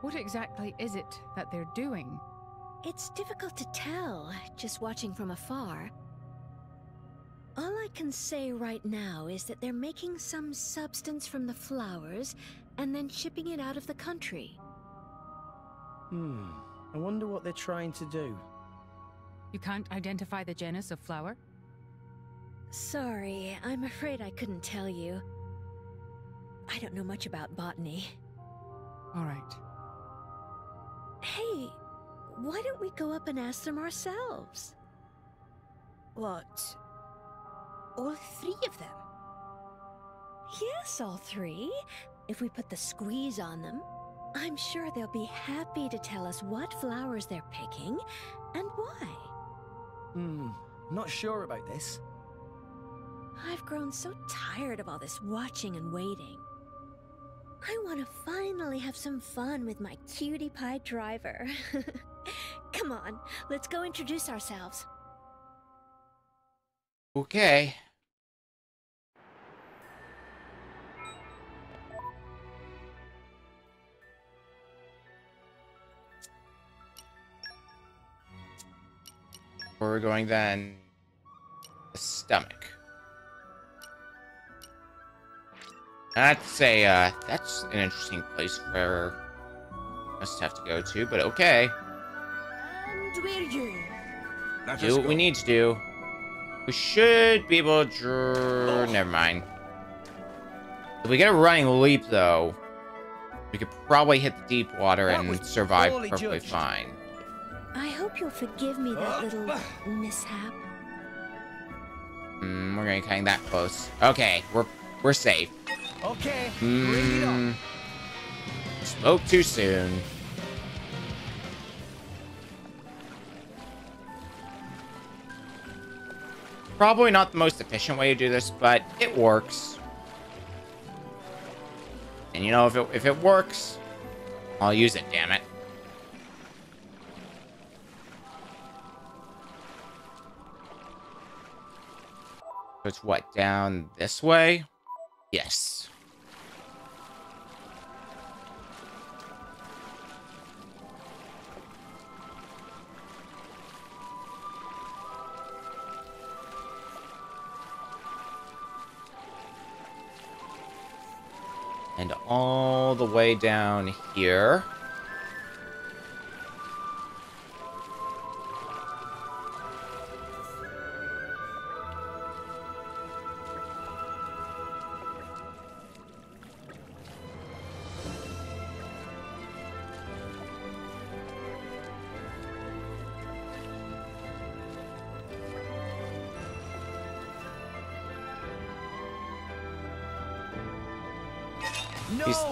Speaker 2: What exactly is it that they're doing?
Speaker 22: It's difficult to tell, just watching from afar. All I can say right now is that they're making some substance from the flowers and then shipping it out of the country.
Speaker 15: I wonder what they're trying to do.
Speaker 2: You can't identify the genus of flower?
Speaker 22: Sorry, I'm afraid I couldn't tell you. I don't know much about botany.
Speaker 2: All right.
Speaker 22: Hey, why don't we go up and ask them ourselves?
Speaker 17: What? All 3 of them?
Speaker 22: Yes, all 3. If we put the squeeze on them, I'm sure they'll be happy to tell us what flowers they're picking and why.
Speaker 15: Not sure about this.
Speaker 22: I've grown so tired of all this watching and waiting. I want to finally have some fun with my cutie pie driver. Come on, let's go introduce ourselves.
Speaker 1: Okay. Where we're going then? The stomach. That's an interesting place for us to have to go to, but okay.
Speaker 17: And we're you.
Speaker 1: Do what we need to do. We should be able to... Never mind. If we get a running leap, though, we could probably hit the deep water and survive perfectly fine.
Speaker 22: I hope you'll forgive me that little mishap.
Speaker 1: We're gonna get that close. Okay, we're safe.
Speaker 15: Okay, bring it on.
Speaker 1: Spoke too soon. Probably not the most efficient way to do this, but it works. And you know, if it works, I'll use it, damn it. So it's what, down this way? Yes. And all the way down here.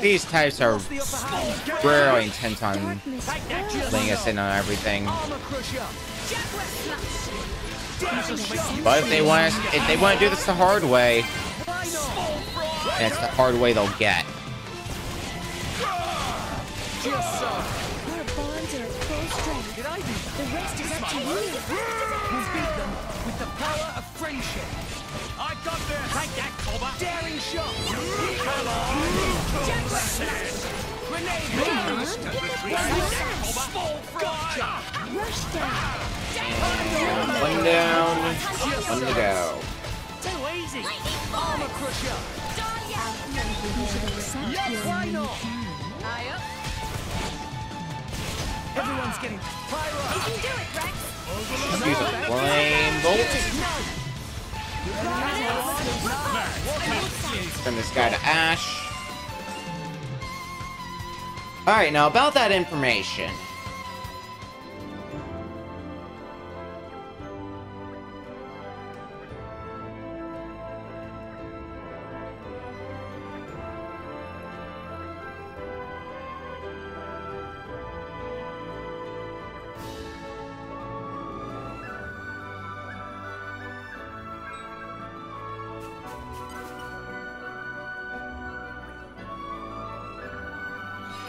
Speaker 1: These types are rarely intent on letting us in on everything. But if they want to do this the hard way, then it's the hard way they'll get.
Speaker 17: Our bonds are at full strength. The rest is up to you.
Speaker 13: You beat them with the power of friendship. I got this! Take that, Cobber! Daring shot! Come on! Grenade! Small fry!
Speaker 17: Rush down!
Speaker 1: One down, one to go.
Speaker 13: Too easy! Armor crusher! Yes, why not? Everyone's getting pyro!
Speaker 4: You can do it, Rex!
Speaker 1: Use a flame bolt. Turn this guy to ash. Alright, now about that information.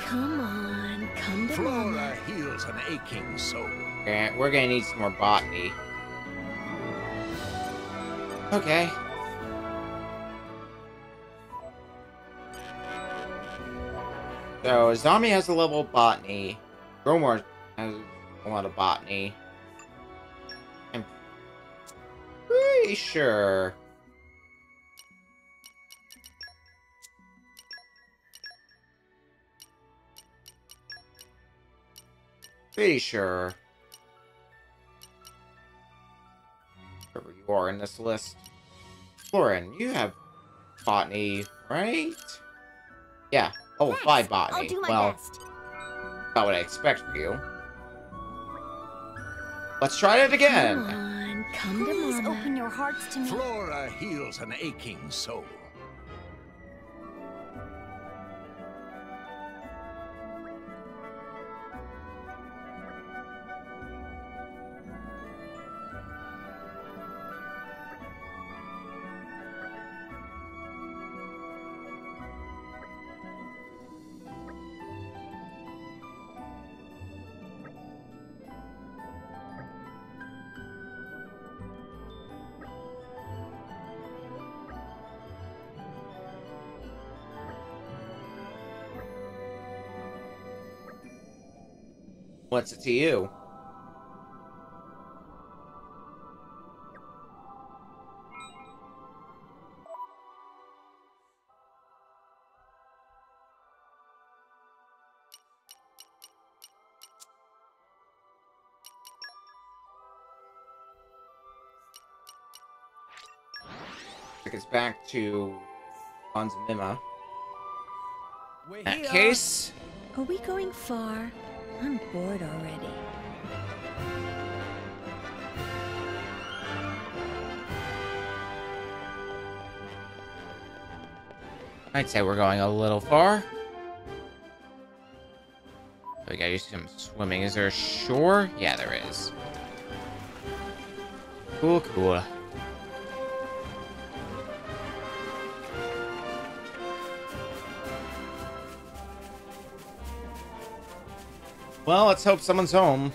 Speaker 22: Come on, come to Mama.
Speaker 14: Flora heals an aching soul.
Speaker 1: Okay, we're gonna need some more botany. Okay. So, Zombie has a level of botany. Gromor has a lot of botany. I'm pretty sure. Pretty sure. Wherever you are in this list. Lauren, you have botany, right? Yeah. Oh,
Speaker 18: Thanks.
Speaker 1: 5 botany.
Speaker 18: I'll do my
Speaker 1: well,
Speaker 18: best.
Speaker 1: not what I expect for you. Let's try it again.
Speaker 22: Come on, come
Speaker 18: Please
Speaker 22: to Mama.
Speaker 18: open your hearts to me.
Speaker 14: Flora heals an aching soul.
Speaker 1: What's it to you? Take us back to Anzanima. In that case,
Speaker 22: Are we going far? I'm bored already.
Speaker 1: I'd say we're going a little far. We gotta do some swimming. Is there a shore? Yeah, there is. Cool, cool. Well, let's hope someone's home.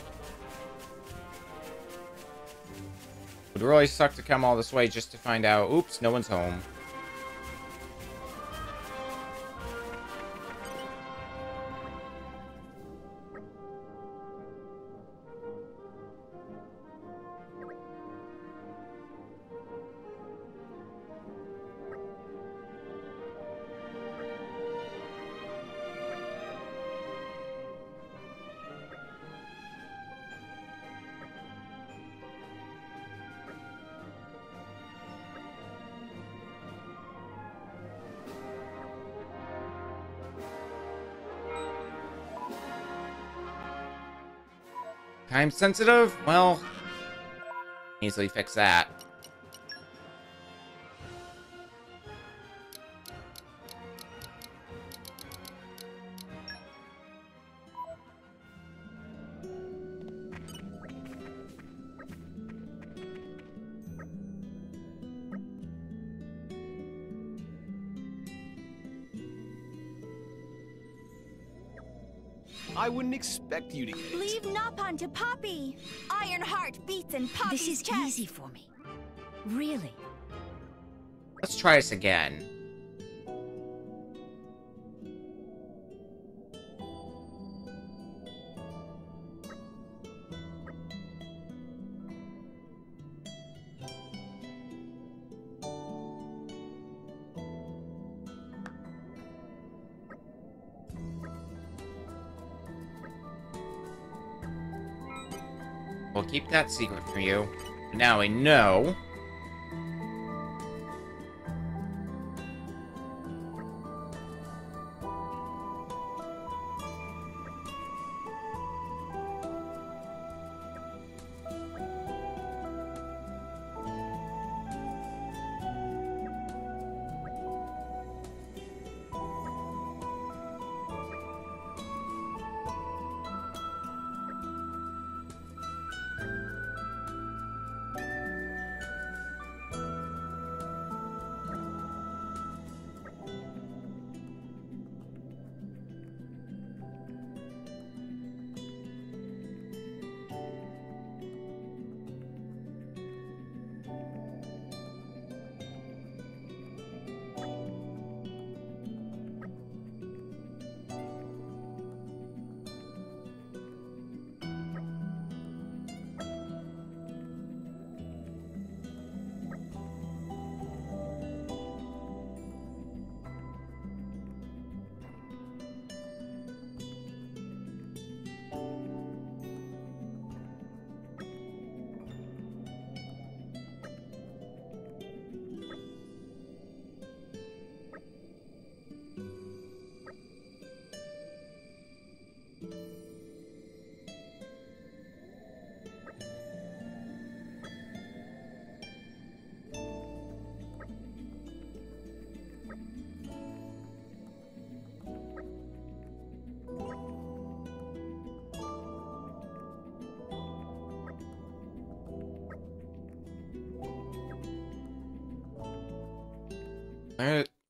Speaker 1: Would really suck to come all this way just to find out, oops, no one's home. Time sensitive? Well, easily fix that.
Speaker 9: I wouldn't expect you to get it.
Speaker 18: Leave Napon to Poppy. Ironheart beats in Poppy's
Speaker 22: This is
Speaker 18: chest.
Speaker 22: easy for me. Really.
Speaker 1: Let's try this again. We'll keep that secret from you. Now we know.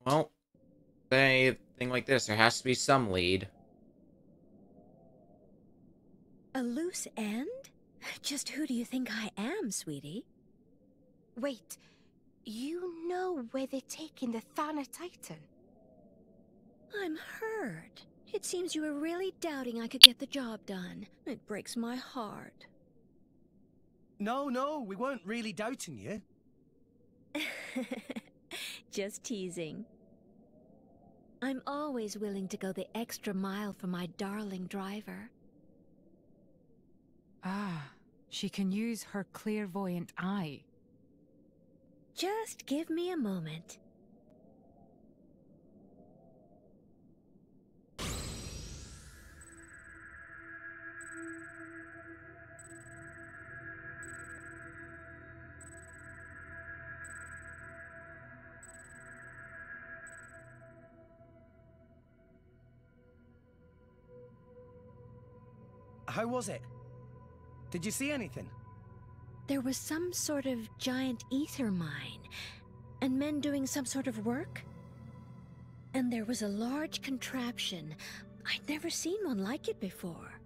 Speaker 1: Well, a thing like this, there has to be some lead.
Speaker 22: A loose end? Just who do you think I am, sweetie?
Speaker 17: Wait, you know where they're taking the Thanatitan?
Speaker 22: I'm hurt. It seems you were really doubting I could get the job done. It breaks my heart.
Speaker 15: No, we weren't really doubting you.
Speaker 22: Just teasing. I'm always willing to go the extra mile for my darling driver.
Speaker 2: Ah, she can use her clairvoyant eye.
Speaker 22: Just give me a moment.
Speaker 15: How was it? Did you see anything?
Speaker 22: There was some sort of giant ether mine, and men doing some sort of work. And there was a large contraption. I'd never seen one like it before.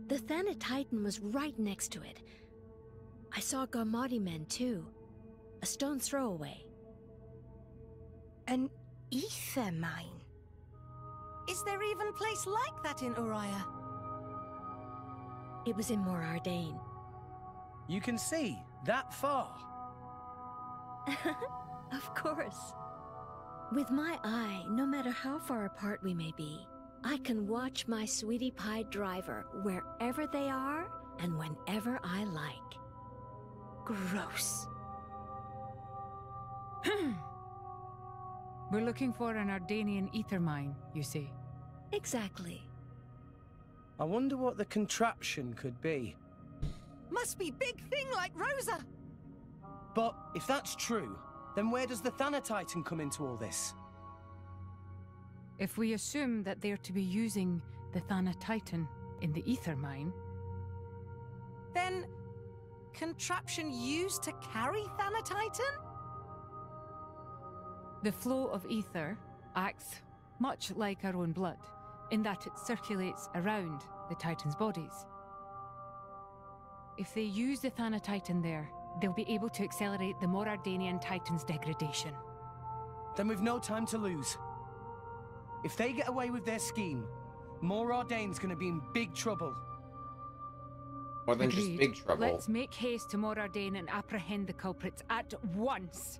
Speaker 22: The Thanatitan was right next to it. I saw Garmati men too. A stone's throw away.
Speaker 5: An ether mine? Is there even a place like that in Uriah?
Speaker 22: It was in Morardain.
Speaker 15: You can see that far.
Speaker 22: Of course. With my eye, no matter how far apart we may be, I can watch my sweetie pie driver wherever they are and whenever I like.
Speaker 5: Gross.
Speaker 2: We're looking for an Ardanian ether mine, you see.
Speaker 22: Exactly.
Speaker 15: I wonder what the contraption could be.
Speaker 5: Must be big thing like Rosa.
Speaker 15: But if that's true, then where does the Thanatitan come into all this?
Speaker 2: If we assume that they're to be using the Thanatitan in the ether mine,
Speaker 5: then contraption used to carry Thanatitan?
Speaker 2: the flow of ether acts much like our own blood, in that it circulates around the Titan's bodies. If they use the Thanatitan there, they'll be able to accelerate the Morardanian Titan's degradation.
Speaker 15: Then we've no time to lose. If they get away with their scheme, Morardain's gonna be in big trouble.
Speaker 1: More than just
Speaker 2: Agreed.
Speaker 1: big trouble.
Speaker 2: Let's make haste to Morardain and apprehend the culprits at once.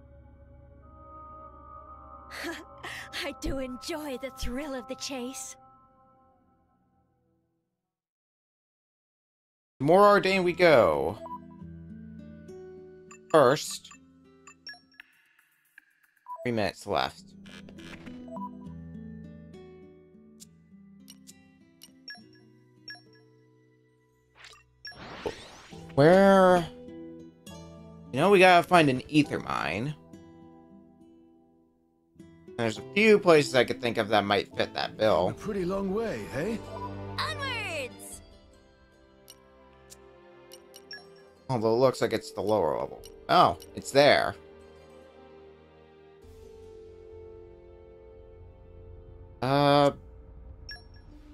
Speaker 22: I do enjoy the thrill of the chase.
Speaker 1: Morardain we go. First, 3 minutes left. Where? You know, we gotta find an ether mine. There's a few places I could think of that might fit that bill.
Speaker 14: A pretty long way, hey?
Speaker 18: Onwards!
Speaker 1: Although it looks like it's the lower level. Oh, it's there.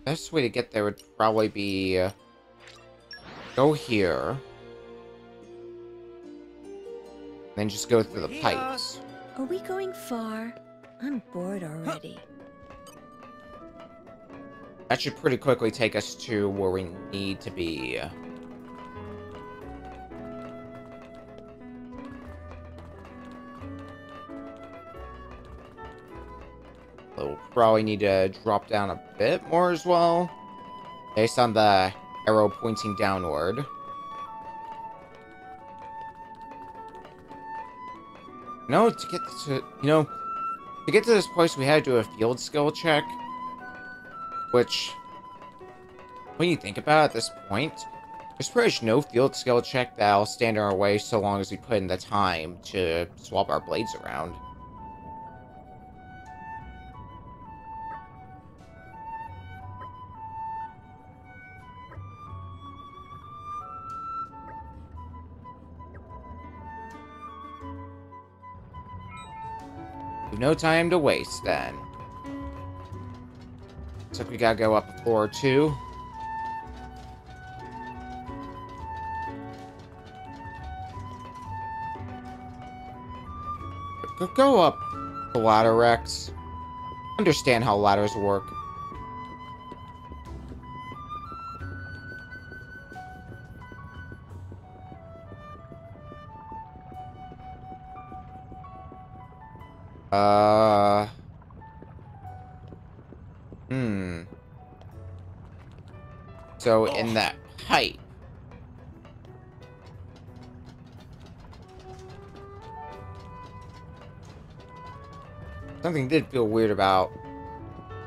Speaker 1: Best way to get there would probably be go here. Then just go through the pipes.
Speaker 22: Are we going far? I'm bored already.
Speaker 1: That should pretty quickly take us to where we need to be. We'll probably need to drop down a bit more as well, based on the arrow pointing downward. No, to get to this place, we had to do a field skill check, which, when you think about it at this point, there's pretty much no field skill check that'll stand in our way so long as we put in the time to swap our blades around. No time to waste then. Looks like we gotta go up a floor or two. Go up the ladder, Rex. Understand how ladders work. So in that pipe. Something did feel weird about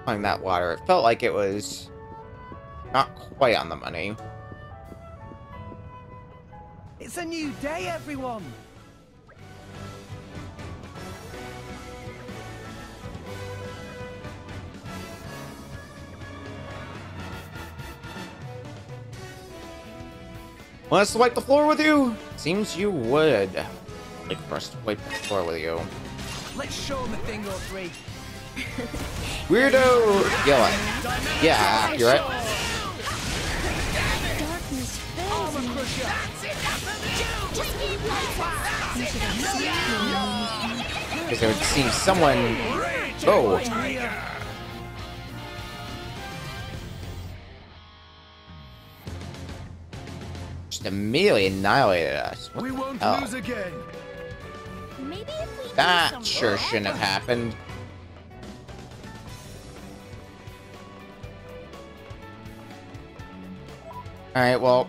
Speaker 1: climbing that ladder. It felt like it was not quite on the money.
Speaker 15: It's a new day, everyone!
Speaker 1: Want us to wipe the floor with you? Seems you would. Like for us to wipe the floor with you.
Speaker 15: Let's show them a thing or three.
Speaker 1: Weirdo! Yeah, yeah, accurate.
Speaker 8: Darkness fills me.
Speaker 1: Because it would seem someone... Oh! Just immediately annihilated us. What
Speaker 13: we won't
Speaker 1: hell?
Speaker 13: lose again.
Speaker 18: Maybe if we
Speaker 1: That sure shouldn't have happened. Alright, well...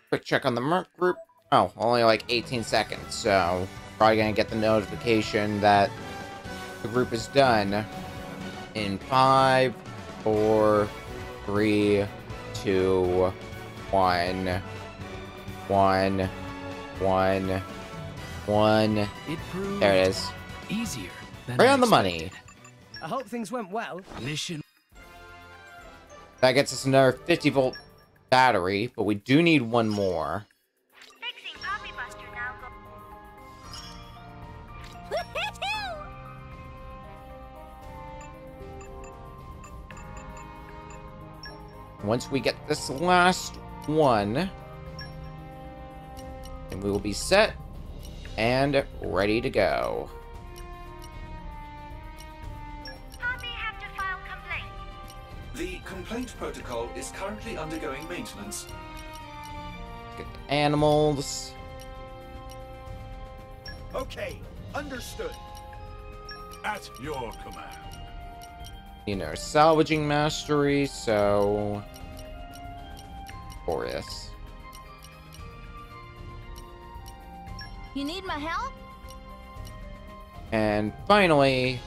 Speaker 1: Quick check on the Merc group. Oh, only like 18 seconds, so... Probably gonna get the notification that the group is done in 5, 4, 3, 2, 1, 1, 1, 1. There it is.
Speaker 15: Easier than
Speaker 1: Right on the money.
Speaker 15: I hope things went well. Mission.
Speaker 1: That gets us another 50-volt battery, but we do need one more.
Speaker 3: Fixing Poppy Buster now.
Speaker 1: Once we get this last one, and we will be set and ready to go.
Speaker 3: Poppy have to file complaint.
Speaker 11: The complaint protocol is currently undergoing maintenance.
Speaker 1: Get the animals.
Speaker 14: Okay, understood.
Speaker 13: At your command.
Speaker 1: You know, salvaging mastery, so... Glorious.
Speaker 18: You need my help?
Speaker 1: And finally...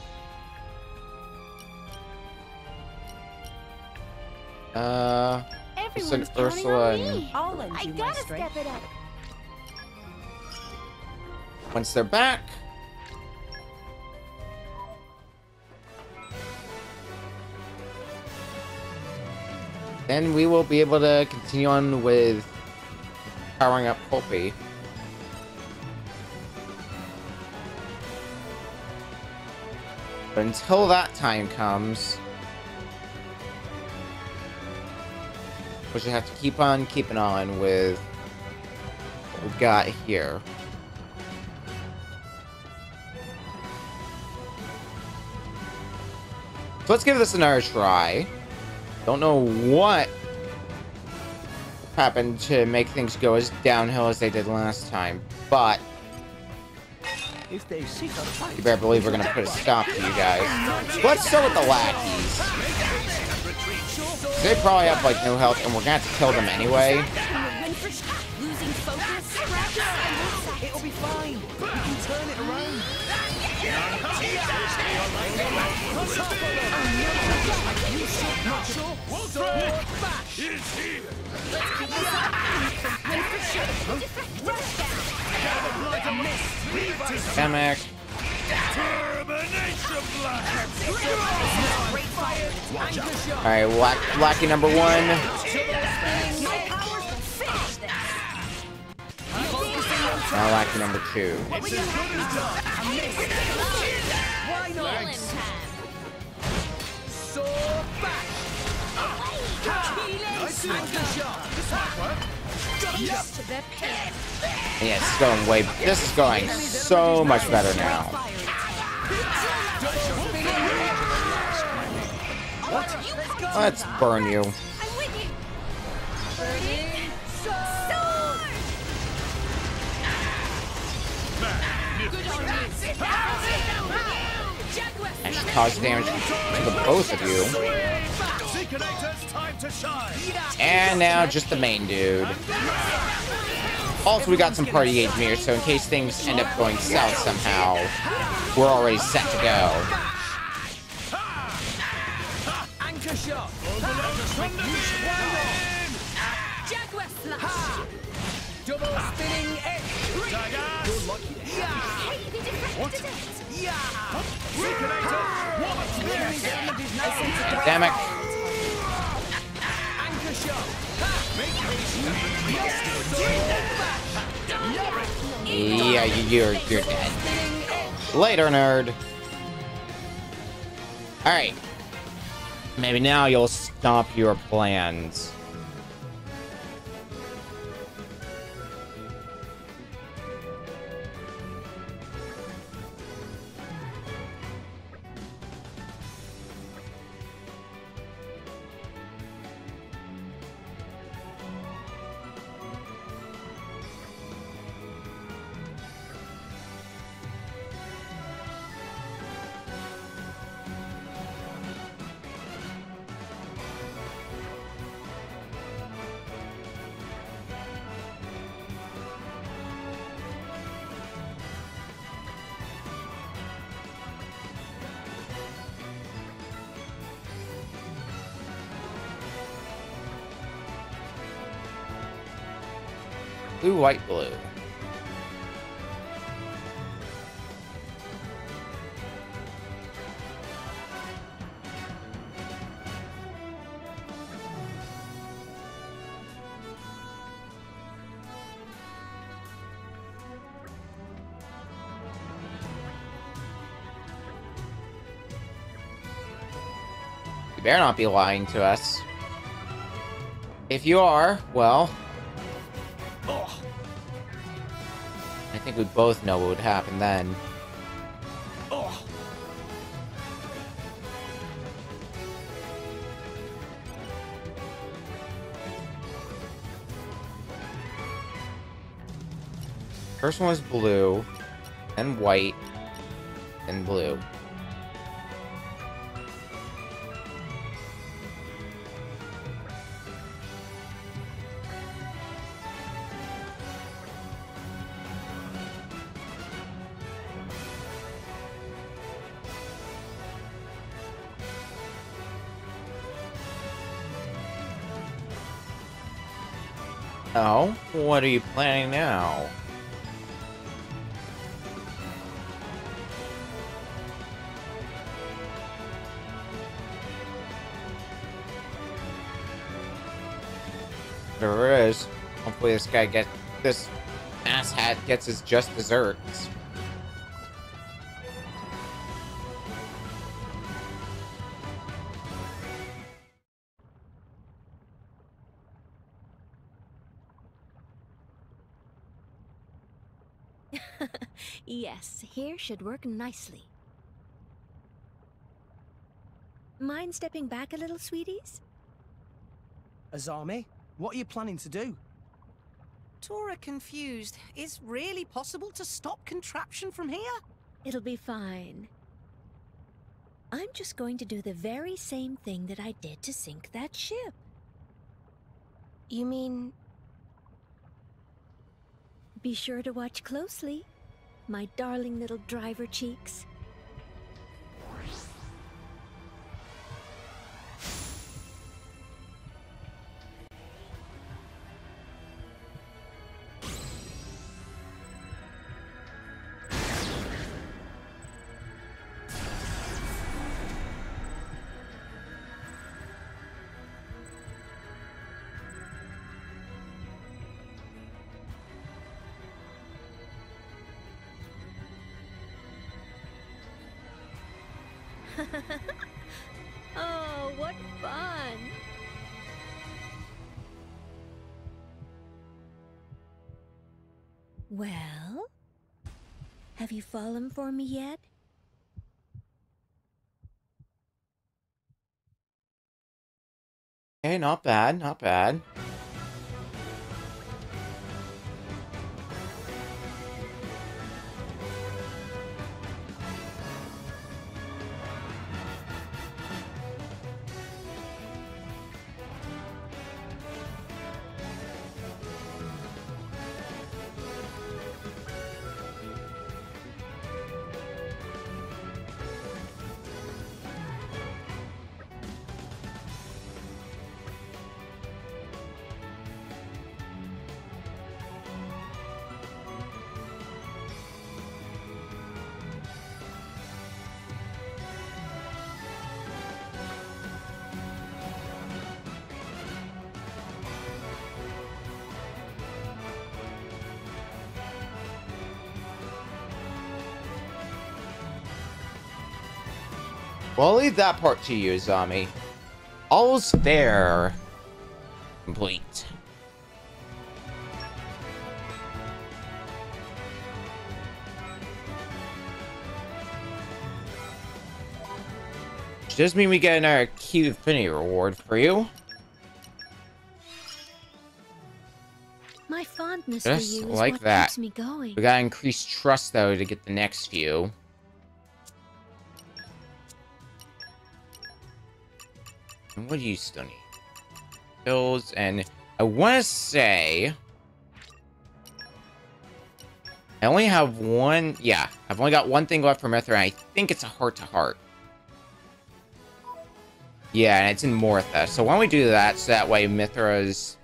Speaker 18: Everyone's counting
Speaker 1: Ursula
Speaker 18: on
Speaker 1: and...
Speaker 18: me. I'll lend you my strength. Step it up.
Speaker 1: Once they're back... then we will be able to continue on with powering up Poppy. But until that time comes, we should have to keep on keeping on with what we've got here. So let's give this another try. Don't know what happened to make things go as downhill as they did last time, but
Speaker 16: If they seek a fight,
Speaker 1: you better believe we're gonna put a stop to you guys. Let's start with the lackeys. They probably have like no health, and we're gonna have to kill them anyway.
Speaker 10: Losing focus? It'll be fine. We can turn it around.
Speaker 1: Kamek. Alright, lackey number 1. Now lucky number 2.
Speaker 15: Why not? Soar back! Nice anchor shot! This might work!
Speaker 2: Yep. To the pit.
Speaker 1: Yeah, this is going so much better now. Let's burn you. And she caused damage to the both of you. And now just the main dude. Also, we got some party gauge meters, so in case things end up going south somehow, we're already set to go.
Speaker 15: Anchor shot! Jaguar slash! Double spinning edge! You're lucky to have what?
Speaker 1: Damn it.
Speaker 15: Anchor shot!
Speaker 1: Yeah, you're dead. Later, nerd. Alright. Maybe now you'll stop your plans. Blue, white, blue. You better not be lying to us. If you are, well, I think we both know what would happen then. First one was blue, then white, then blue. Oh, what are you planning now? Whatever it is, hopefully this asshat gets his just desserts.
Speaker 22: Yes, here should work nicely. Mind stepping back a little, sweeties?
Speaker 15: Azami, what are you planning to do?
Speaker 5: Tora confused. Is really possible to stop contraption from here?
Speaker 22: It'll be fine. I'm just going to do the very same thing that I did to sink that ship.
Speaker 17: You mean...
Speaker 22: Be sure to watch closely, my darling little driver cheeks. Oh, what fun! Well, have you fallen for me yet?
Speaker 1: Okay, not bad, not bad. Well, I'll leave that part to you, Zami. All's fair. Complete. Which does mean we get another Key Affinity reward for you.
Speaker 22: My fondness
Speaker 1: Just
Speaker 22: for you is
Speaker 1: like
Speaker 22: what
Speaker 1: that.
Speaker 22: keeps me going.
Speaker 1: We gotta increase trust, though, to get the next few. And what do you still need? Pills, and I want to say I only have one. Yeah, I've only got one thing left for Mithra, and I think it's a heart-to-heart. Yeah, and it's in Mortha. So why don't we do that, so that way Mithra's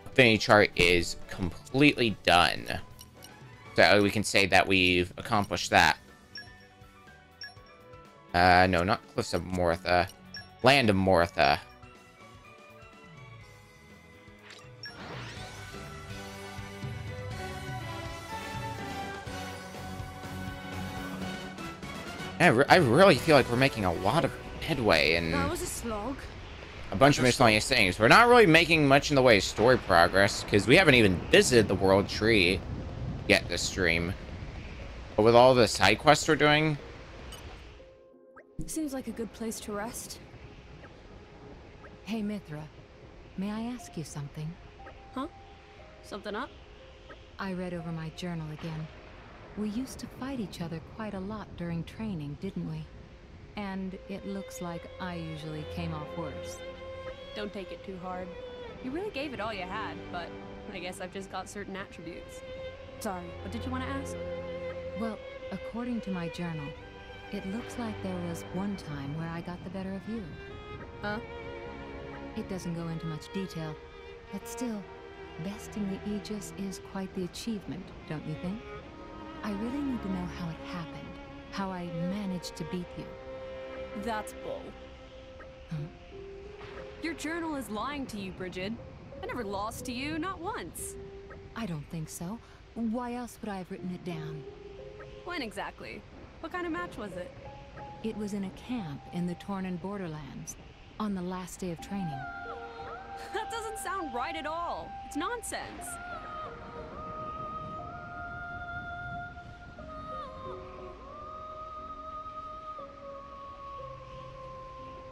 Speaker 1: affinity chart is completely done. So we can say that we've accomplished that. No, not Cliffs of Mortha. Land of Mortha. I really feel like we're making a lot of headway and
Speaker 10: That was a slog.
Speaker 1: a bunch of miscellaneous things. We're not really making much in the way of story progress, because we haven't even visited the World Tree yet this stream. But with all the side quests we're doing...
Speaker 10: Seems like a good place to rest.
Speaker 6: Hey, Mithra, may I ask you something?
Speaker 10: Huh? Something up?
Speaker 6: I read over my journal again. We used to fight each other quite a lot during training, didn't we? And it looks like I usually came off worse.
Speaker 10: Don't take it too hard. You really gave it all you had, but I guess I've just got certain attributes. Sorry, what did you want to ask?
Speaker 6: Well, according to my journal, it looks like there was one time where I got the better of you.
Speaker 10: Huh?
Speaker 6: It doesn't go into much detail, but still, besting the Aegis is quite the achievement, don't you think? I really need to know how it happened, how I managed to beat you.
Speaker 10: That's bull.
Speaker 6: Huh?
Speaker 10: Your journal is lying to you, Bridget. I never lost to you, not once.
Speaker 6: I don't think so. Why else would I have written it down?
Speaker 10: When exactly? What kind of match was it?
Speaker 6: It was in a camp in the Tornan borderlands, on the last day of training.
Speaker 10: That doesn't sound right at all. It's nonsense.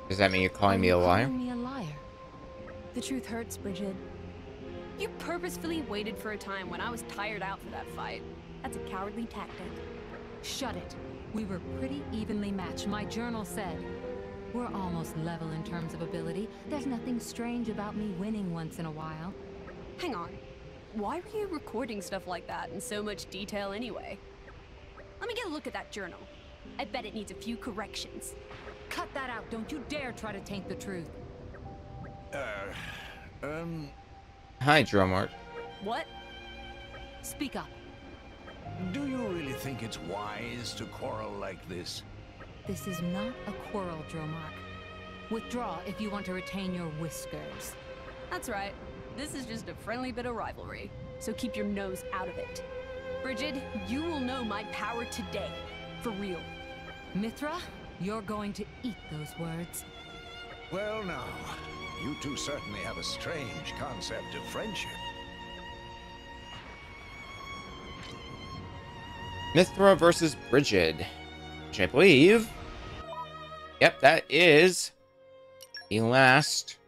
Speaker 1: Does that mean you're calling me a liar?
Speaker 6: Calling me a liar?
Speaker 10: The truth hurts, Bridget. You purposefully waited for a time when I was tired out for that fight. That's a cowardly tactic.
Speaker 6: Shut it. We were pretty evenly matched, my journal said. We're almost level in terms of ability. There's nothing strange about me winning once in a while.
Speaker 10: Hang on. Why were you recording stuff like that in so much detail anyway? Let me get a look at that journal. I bet it needs a few corrections.
Speaker 6: Cut that out. Don't you dare try to taint the truth.
Speaker 1: Hi, Dromart.
Speaker 10: What?
Speaker 6: Speak up.
Speaker 14: Do you really think it's wise to quarrel like this?
Speaker 6: This is not a quarrel, Dromark. Withdraw if you want to retain your whiskers.
Speaker 10: That's right. This is just a friendly bit of rivalry, so keep your nose out of it. Bridget, you will know my power today. For real.
Speaker 6: Mithra, You're going to eat those words.
Speaker 14: Well now, you two certainly have a strange concept of friendship.
Speaker 1: Mithra versus Brigid, which I believe... Yep, that is the last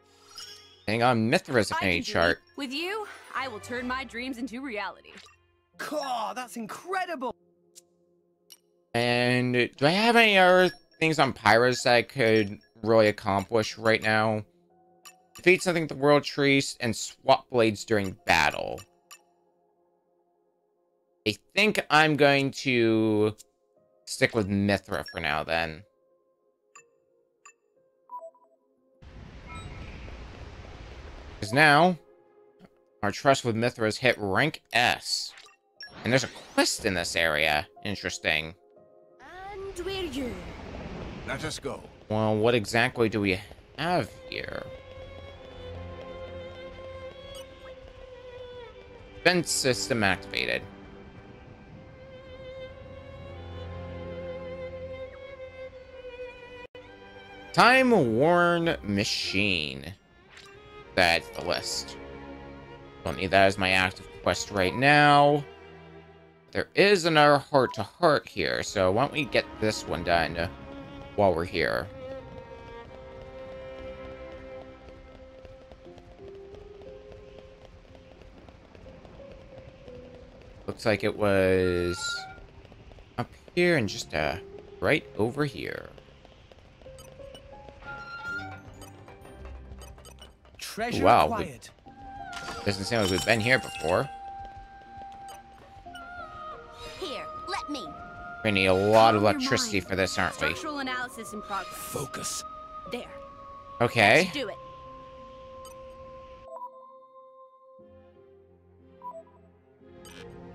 Speaker 1: thing on Mithra's affinity chart.
Speaker 10: With you, I will turn my dreams into reality.
Speaker 15: God, that's incredible!
Speaker 1: And do I have any other things on Pyrus that I could really accomplish right now? Defeat something with the World Tree and swap blades during battle. I think I'm going to stick with Mithra for now, then. Because now, our trust with Mithra has hit rank S. And there's a quest in this area. Interesting.
Speaker 7: And we're you.
Speaker 14: Let us go.
Speaker 1: Well, what exactly do we have here? Defense system activated. Time-worn machine. That's the list. Don't need that as my active quest right now. There is another heart-to-heart here, so why don't we get this one done while we're here. Looks like it was up here and just right over here.
Speaker 15: Treasure
Speaker 1: wow,
Speaker 15: acquired.
Speaker 1: Doesn't seem like we've been here before.
Speaker 18: Here, let me.
Speaker 1: We need a lot of electricity for this, aren't we?
Speaker 10: Structural analysis in progress.
Speaker 9: Focus.
Speaker 10: There.
Speaker 1: Okay.
Speaker 10: Do it.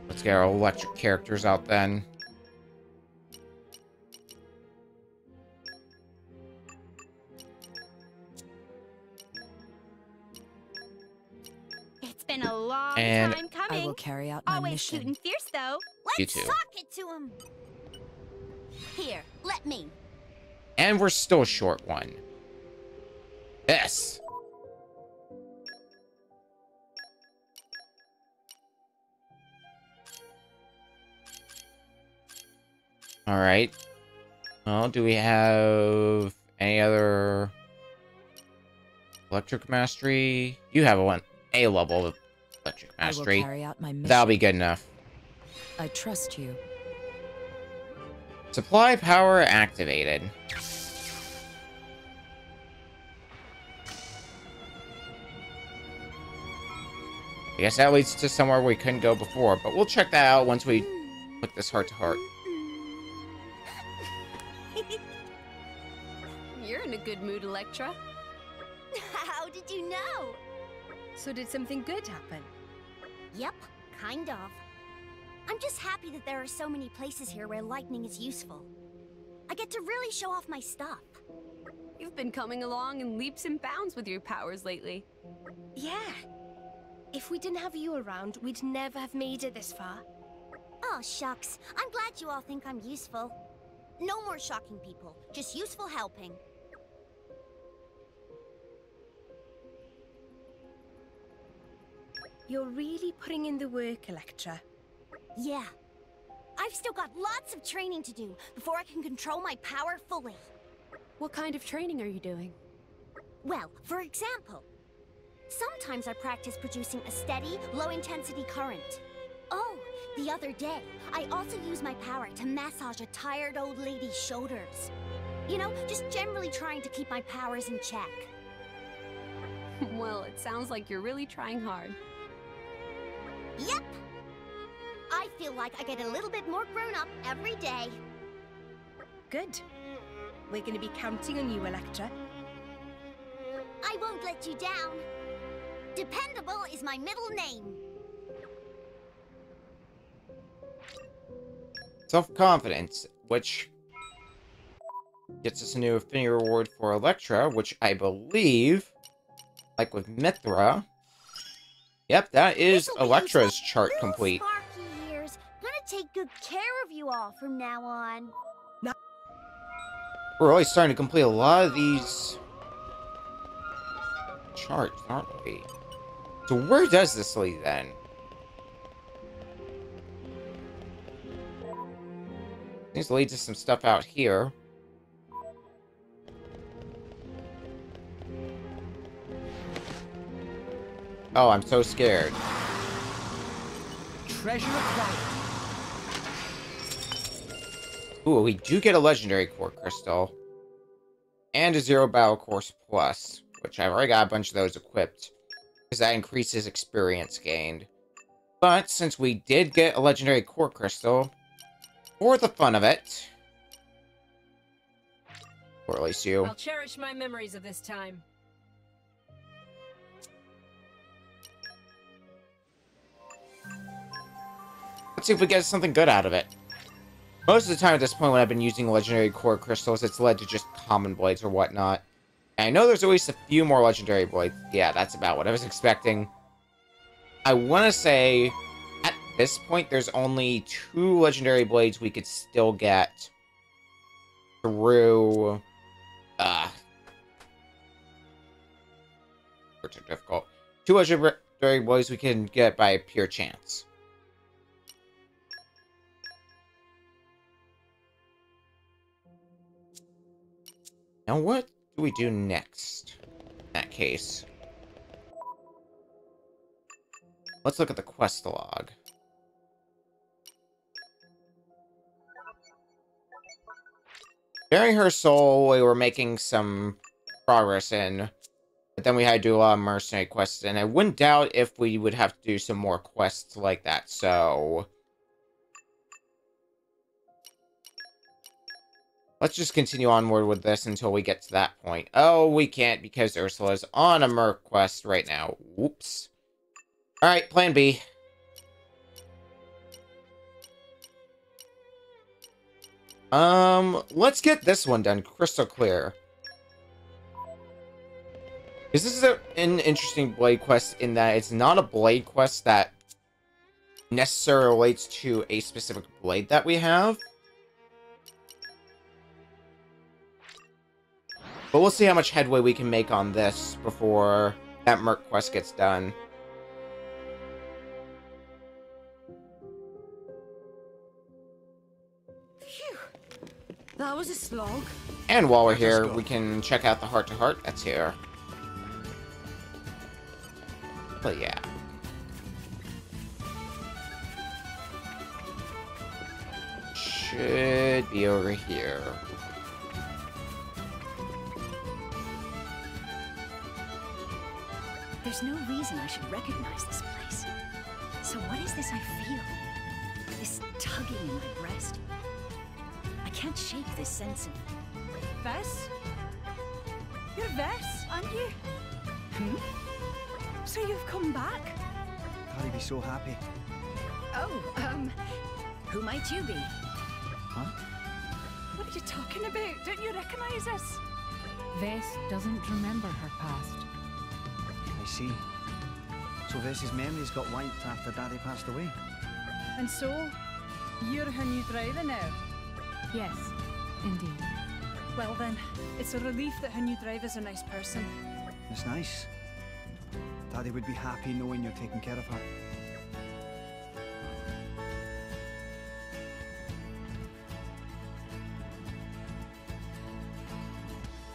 Speaker 1: Let's get our electric characters out then.
Speaker 18: It's been a long
Speaker 1: And
Speaker 18: time coming.
Speaker 6: I will carry out my
Speaker 18: Always
Speaker 6: mission.
Speaker 18: cute and fierce, though.
Speaker 1: You
Speaker 18: Let's
Speaker 1: too.
Speaker 18: sock it to him. Here, let me.
Speaker 1: And we're still short one. Yes. All right. Well, do we have any other electric mastery? You have a level of electric mastery.
Speaker 6: I will carry out my mission.
Speaker 1: That'll be good enough.
Speaker 6: I trust you.
Speaker 1: Supply power activated. I guess that leads to somewhere we couldn't go before, but we'll check that out once we put this heart-to-heart.
Speaker 10: You're in a good mood, Electra.
Speaker 18: How did you know?
Speaker 17: So did something good happen?
Speaker 18: Yep, kind of. I'm just happy that there are so many places here where lightning is useful. I get to really show off my stuff.
Speaker 10: You've been coming along in leaps and bounds with your powers lately.
Speaker 17: Yeah. If we didn't have you around, we'd never have made it this far.
Speaker 18: Oh, shucks. I'm glad you all think I'm useful. No more shocking people, just useful helping.
Speaker 17: You're really putting in the work, Electra.
Speaker 18: Yeah. I've still got lots of training to do before I can control my power fully.
Speaker 10: What kind of training are you doing?
Speaker 18: Well, for example, sometimes I practice producing a steady, low-intensity current. Oh, the other day, I also use my power to massage a tired old lady's shoulders. You know, just generally trying to keep my powers in check.
Speaker 10: Well, it sounds like you're really trying hard.
Speaker 18: Yep! I feel like I get a little bit more grown-up every day.
Speaker 17: Good. We're going to be counting on you, Electra.
Speaker 18: I won't let you down. Dependable is my middle name.
Speaker 1: Self-confidence, which gets us a new affinity reward for Electra, which I believe, like with Mithra... Yep, that is Electra's chart complete.
Speaker 18: Sparky years. Gonna take good care of you all from now on.
Speaker 1: We're really starting to complete a lot of these charts, aren't we? So where does this lead then? Seems to lead to some stuff out here. Oh, I'm so scared.
Speaker 15: Treasure acquired.
Speaker 1: Ooh, we do get a legendary core crystal. And a 0 battle course plus, which I've already got a bunch of those equipped, because that increases experience gained. But since we did get a legendary core crystal, for the fun of it, or at least you,
Speaker 12: I'll cherish my memories of this time.
Speaker 1: let's see if we get something good out of it. Most of the time at this point when I've been using legendary core crystals, it's led to just common blades or whatnot. And I know there's at least a few more legendary blades. Yeah, that's about what I was expecting. I want to say, at this point, there's only 2 legendary blades we could still get through... Which are difficult. 2 legendary blades we can get by pure chance. Now what do we do next in that case? Let's look at the quest log. Bearing her soul, we were making some progress in, but then we had to do a lot of mercenary quests, and I wouldn't doubt if we would have to do some more quests like that, so... let's just continue onward with this until we get to that point. Oh, we can't because Ursula's on a merc quest right now. Whoops. Alright, plan B. Let's get this one done crystal clear. Because this is an interesting blade quest in that it's not a blade quest that necessarily relates to a specific blade that we have. But we'll see how much headway we can make on this before that merc quest gets done.
Speaker 10: Phew. That was a slog.
Speaker 1: And while we're here, we can check out the heart-to-heart that's here. But yeah. Should be over here.
Speaker 20: There's no reason I should recognize this place. So what is this I feel? This tugging in my breast? I can't shake this sense of...
Speaker 10: Vess? You're Vess, aren't you? So you've come back?
Speaker 14: I'd be so happy.
Speaker 20: Oh, who might you be?
Speaker 14: Huh?
Speaker 10: What are you talking about? Don't you recognize us?
Speaker 2: Vess doesn't remember her past.
Speaker 14: I see. So Vess's memories got wiped after Daddy passed away.
Speaker 10: And so, you're her new driver now?
Speaker 2: Yes, indeed.
Speaker 10: Well then, it's a relief that her new driver's a nice person.
Speaker 14: It's nice. Daddy would be happy knowing you're taking care of her.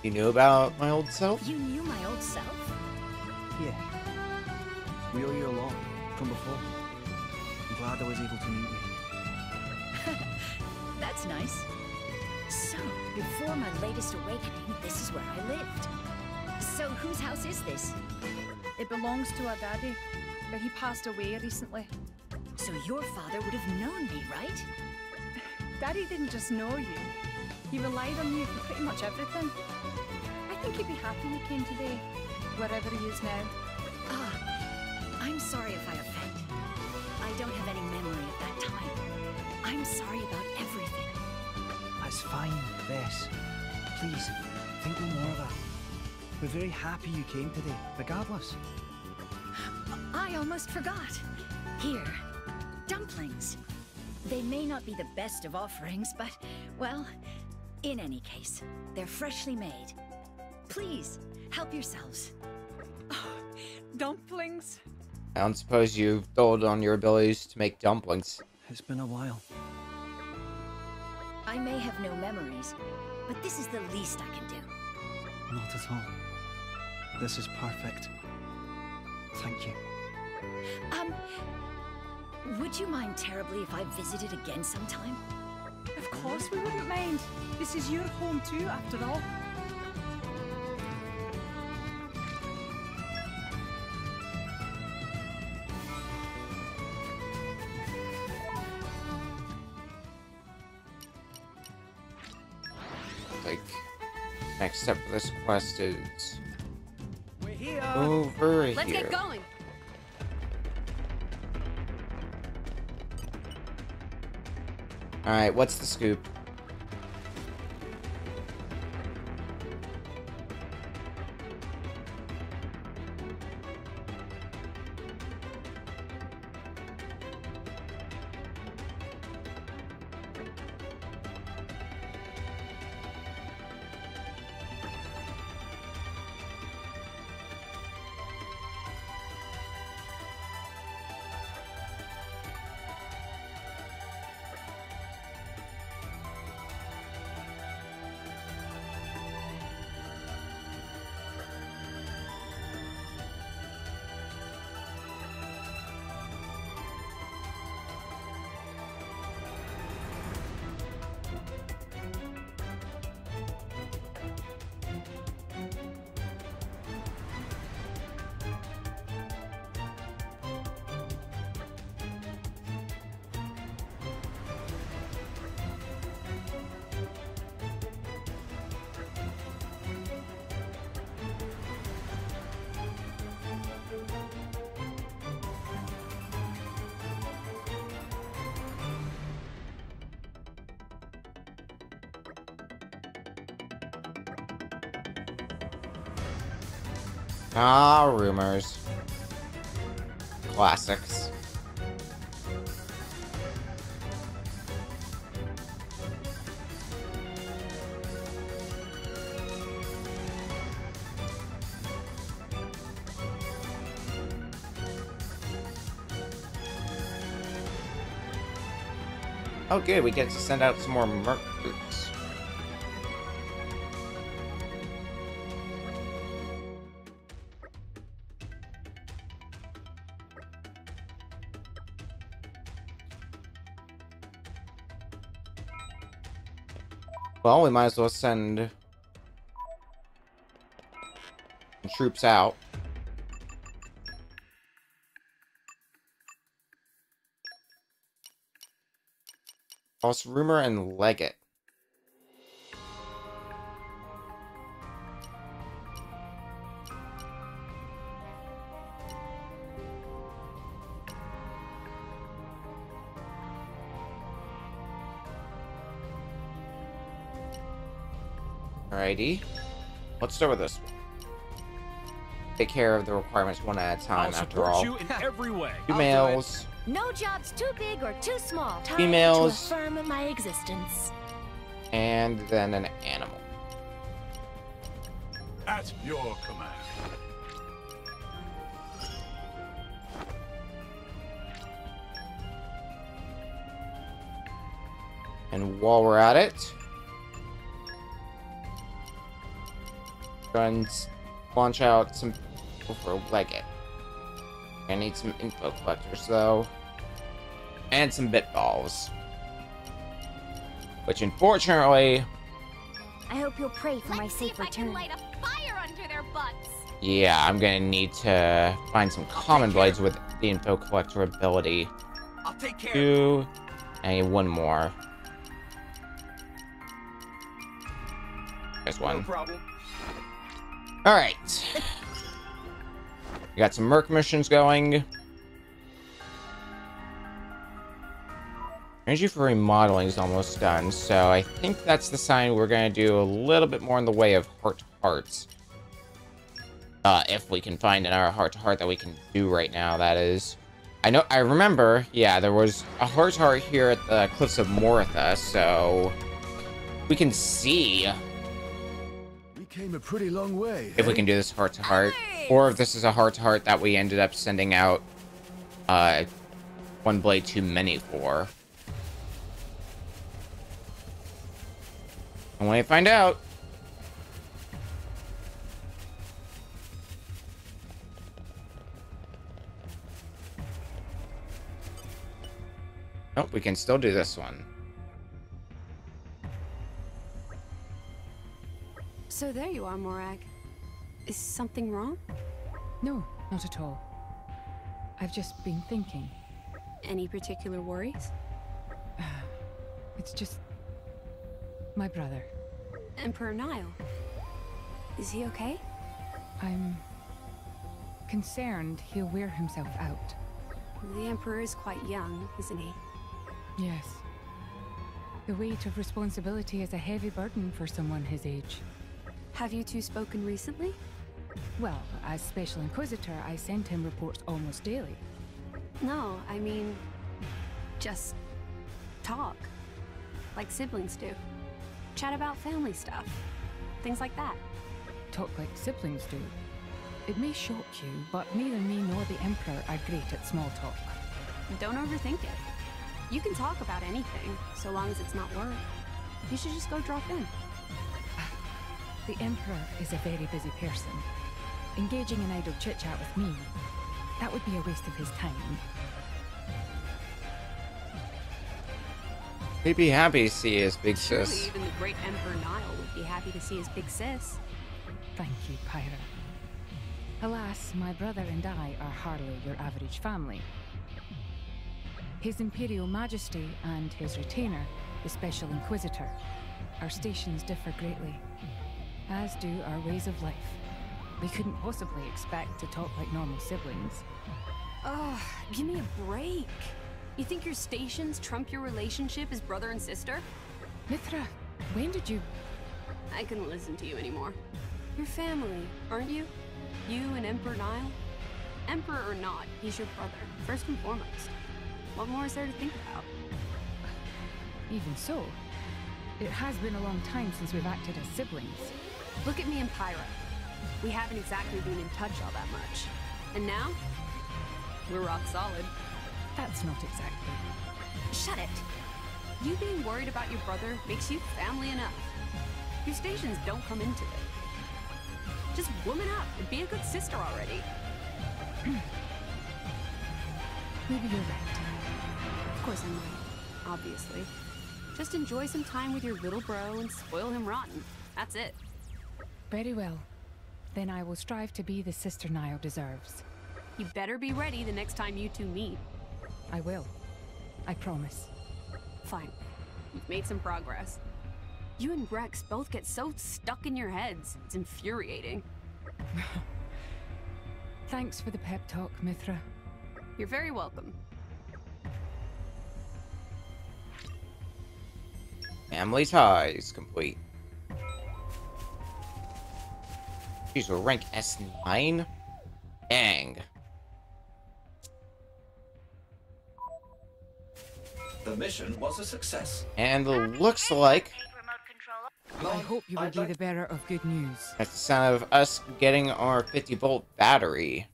Speaker 1: You knew about my old self?
Speaker 20: You knew my old self?
Speaker 14: Yeah. We owe you a lot from before. I'm glad I was able to meet you.
Speaker 20: That's nice. So, before my latest awakening, this is where I lived. So, whose house is this?
Speaker 10: It belongs to our daddy, but he passed away recently.
Speaker 20: So your father would have known me, right?
Speaker 10: Daddy didn't just know you. He relied on you for pretty much everything. I think he'd be happy you came today, wherever he is now.
Speaker 20: I'm sorry if I offend. I don't have any memory of that time. I'm sorry about everything.
Speaker 14: That's fine, Vess. Please, think no more of that. We're very happy you came today, regardless.
Speaker 20: I almost forgot. Here, dumplings. They may not be the best of offerings, but, well, In any case, they're freshly made. Please, help yourselves.
Speaker 10: Dumplings?
Speaker 1: I don't suppose you've told on your abilities to make dumplings.
Speaker 15: It's been a while.
Speaker 20: I may have no memories, but this is the least I can do.
Speaker 15: Not at all. This is perfect. Thank you.
Speaker 20: Would you mind terribly if I visited again sometime?
Speaker 10: Of course we wouldn't mind. This is your home too, after all.
Speaker 1: Like, next step for this quest is
Speaker 10: We're here.
Speaker 1: over
Speaker 7: Let's
Speaker 1: here.
Speaker 7: get going.
Speaker 1: Alright, what's the scoop? Ah, rumors. Classics. Oh good, we get to send out some more merc groups. Well, we might as well send some troops out. False Rumor and Legate. Alrighty. Let's start with this one. Take care of the requirements one at a time, after all.
Speaker 9: You in every way.
Speaker 1: Females.
Speaker 18: No job's too big or too small. Time
Speaker 1: Females.
Speaker 18: to affirm my existence.
Speaker 1: And then an animal.
Speaker 11: At your command.
Speaker 1: And while we're at it, go ahead and launch out some people for Legate. I need some info collectors though, and some bit balls, which unfortunately,
Speaker 18: I hope you'll pray for my
Speaker 8: Let's see
Speaker 18: safe
Speaker 8: if I can
Speaker 18: return.
Speaker 8: light a fire under their butts.
Speaker 1: yeah, I'm gonna need to find some common blades with the info collector ability.
Speaker 9: I'll take care.
Speaker 1: Two, I need one more. There's one.
Speaker 9: No problem.
Speaker 1: All right. We got some merc missions going. Energy for remodeling is almost done, so I think that's the sign we're going to do a little bit more in the way of heart-to-hearts. If we can find another heart-to-heart that we can do right now, that is. I remember, yeah, there was a heart-to-heart here at the Cliffs of Moritha, so We can see
Speaker 14: We came a pretty long way.
Speaker 1: if we can do this heart to heart, or if this is a heart to heart that we ended up sending out one blade too many for. And when I find out, nope, we can still do this one.
Speaker 10: So there you are, Morag. Is something wrong?
Speaker 2: No, not at all. I've just been thinking.
Speaker 10: Any particular worries?
Speaker 2: It's just... my brother.
Speaker 10: Emperor Niall. Is he okay?
Speaker 2: I'm... concerned he'll wear himself out.
Speaker 10: The Emperor is quite young, isn't he?
Speaker 2: Yes. The weight of responsibility is a heavy burden for someone his age.
Speaker 10: Have you two spoken recently?
Speaker 2: Well, as Special Inquisitor, I sent him reports almost daily.
Speaker 10: No, I mean... just... talk. Like siblings do. Chat about family stuff. Things like that.
Speaker 2: Talk like siblings do. It may shock you, but neither me nor the Emperor are great at small talk.
Speaker 10: Don't overthink it. You can talk about anything, so long as it's not work. You should just go drop in.
Speaker 2: The Emperor is a very busy person. Engaging in idle chit-chat with me, that would be a waste of his time.
Speaker 1: He'd be happy to see his big
Speaker 10: Surely
Speaker 1: sis.
Speaker 10: even the great Emperor Niall would be happy to see his big sis.
Speaker 2: Thank you, Pyra. Alas, my brother and I are hardly your average family. His Imperial Majesty and his retainer, the Special Inquisitor, our stations differ greatly, as do our ways of life. We couldn't possibly expect to talk like normal siblings.
Speaker 10: Ugh, give me a break. You think your stations trump your relationship as brother and sister?
Speaker 2: Mithra, when did you...
Speaker 10: I couldn't listen to you anymore. You're family, aren't you? You and Emperor Niall? Emperor or not, he's your brother, first and foremost. What more is there to think about?
Speaker 2: Even so, it has been a long time since we've acted as siblings.
Speaker 10: Look at me and Pyra. We haven't exactly been in touch all that much. And now, we're rock solid.
Speaker 2: That's not exactly.
Speaker 10: Shut it! You being worried about your brother makes you family enough. Your stations don't come into it. Just woman up and be a good sister already.
Speaker 2: Maybe you're right.
Speaker 10: Of course I'm right, obviously. Just enjoy some time with your little bro and spoil him rotten. That's it.
Speaker 2: Very well. Then I will strive to be the sister Niall deserves.
Speaker 10: You better be ready the next time you two meet.
Speaker 2: I will. I promise.
Speaker 10: Fine. You've made some progress. You and Rex both get so stuck in your heads. It's infuriating.
Speaker 2: Thanks for the pep talk, Mithra.
Speaker 10: You're very welcome.
Speaker 1: Family ties complete. Jeez, we're rank S9? Dang.
Speaker 11: The mission was a success.
Speaker 1: And looks like
Speaker 2: I hope you will be the bearer of good news.
Speaker 1: that's the sound of us getting our 50-volt battery.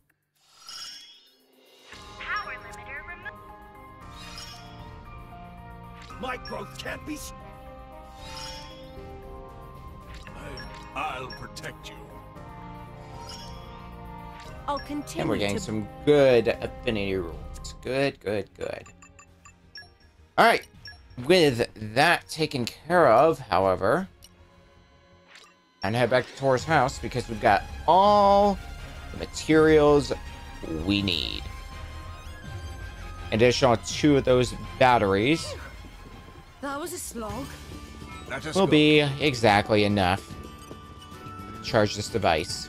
Speaker 3: Power limiter removed.
Speaker 13: My growth can't be... I'll protect you.
Speaker 5: I'll continue
Speaker 1: And we're getting
Speaker 5: to...
Speaker 1: some good affinity rules. Good, good, good. Alright. With that taken care of, however, and head back to Tor's house because we've got all the materials we need. Additional 2 of those batteries
Speaker 5: That was a slog.
Speaker 1: will be exactly enough to charge this device.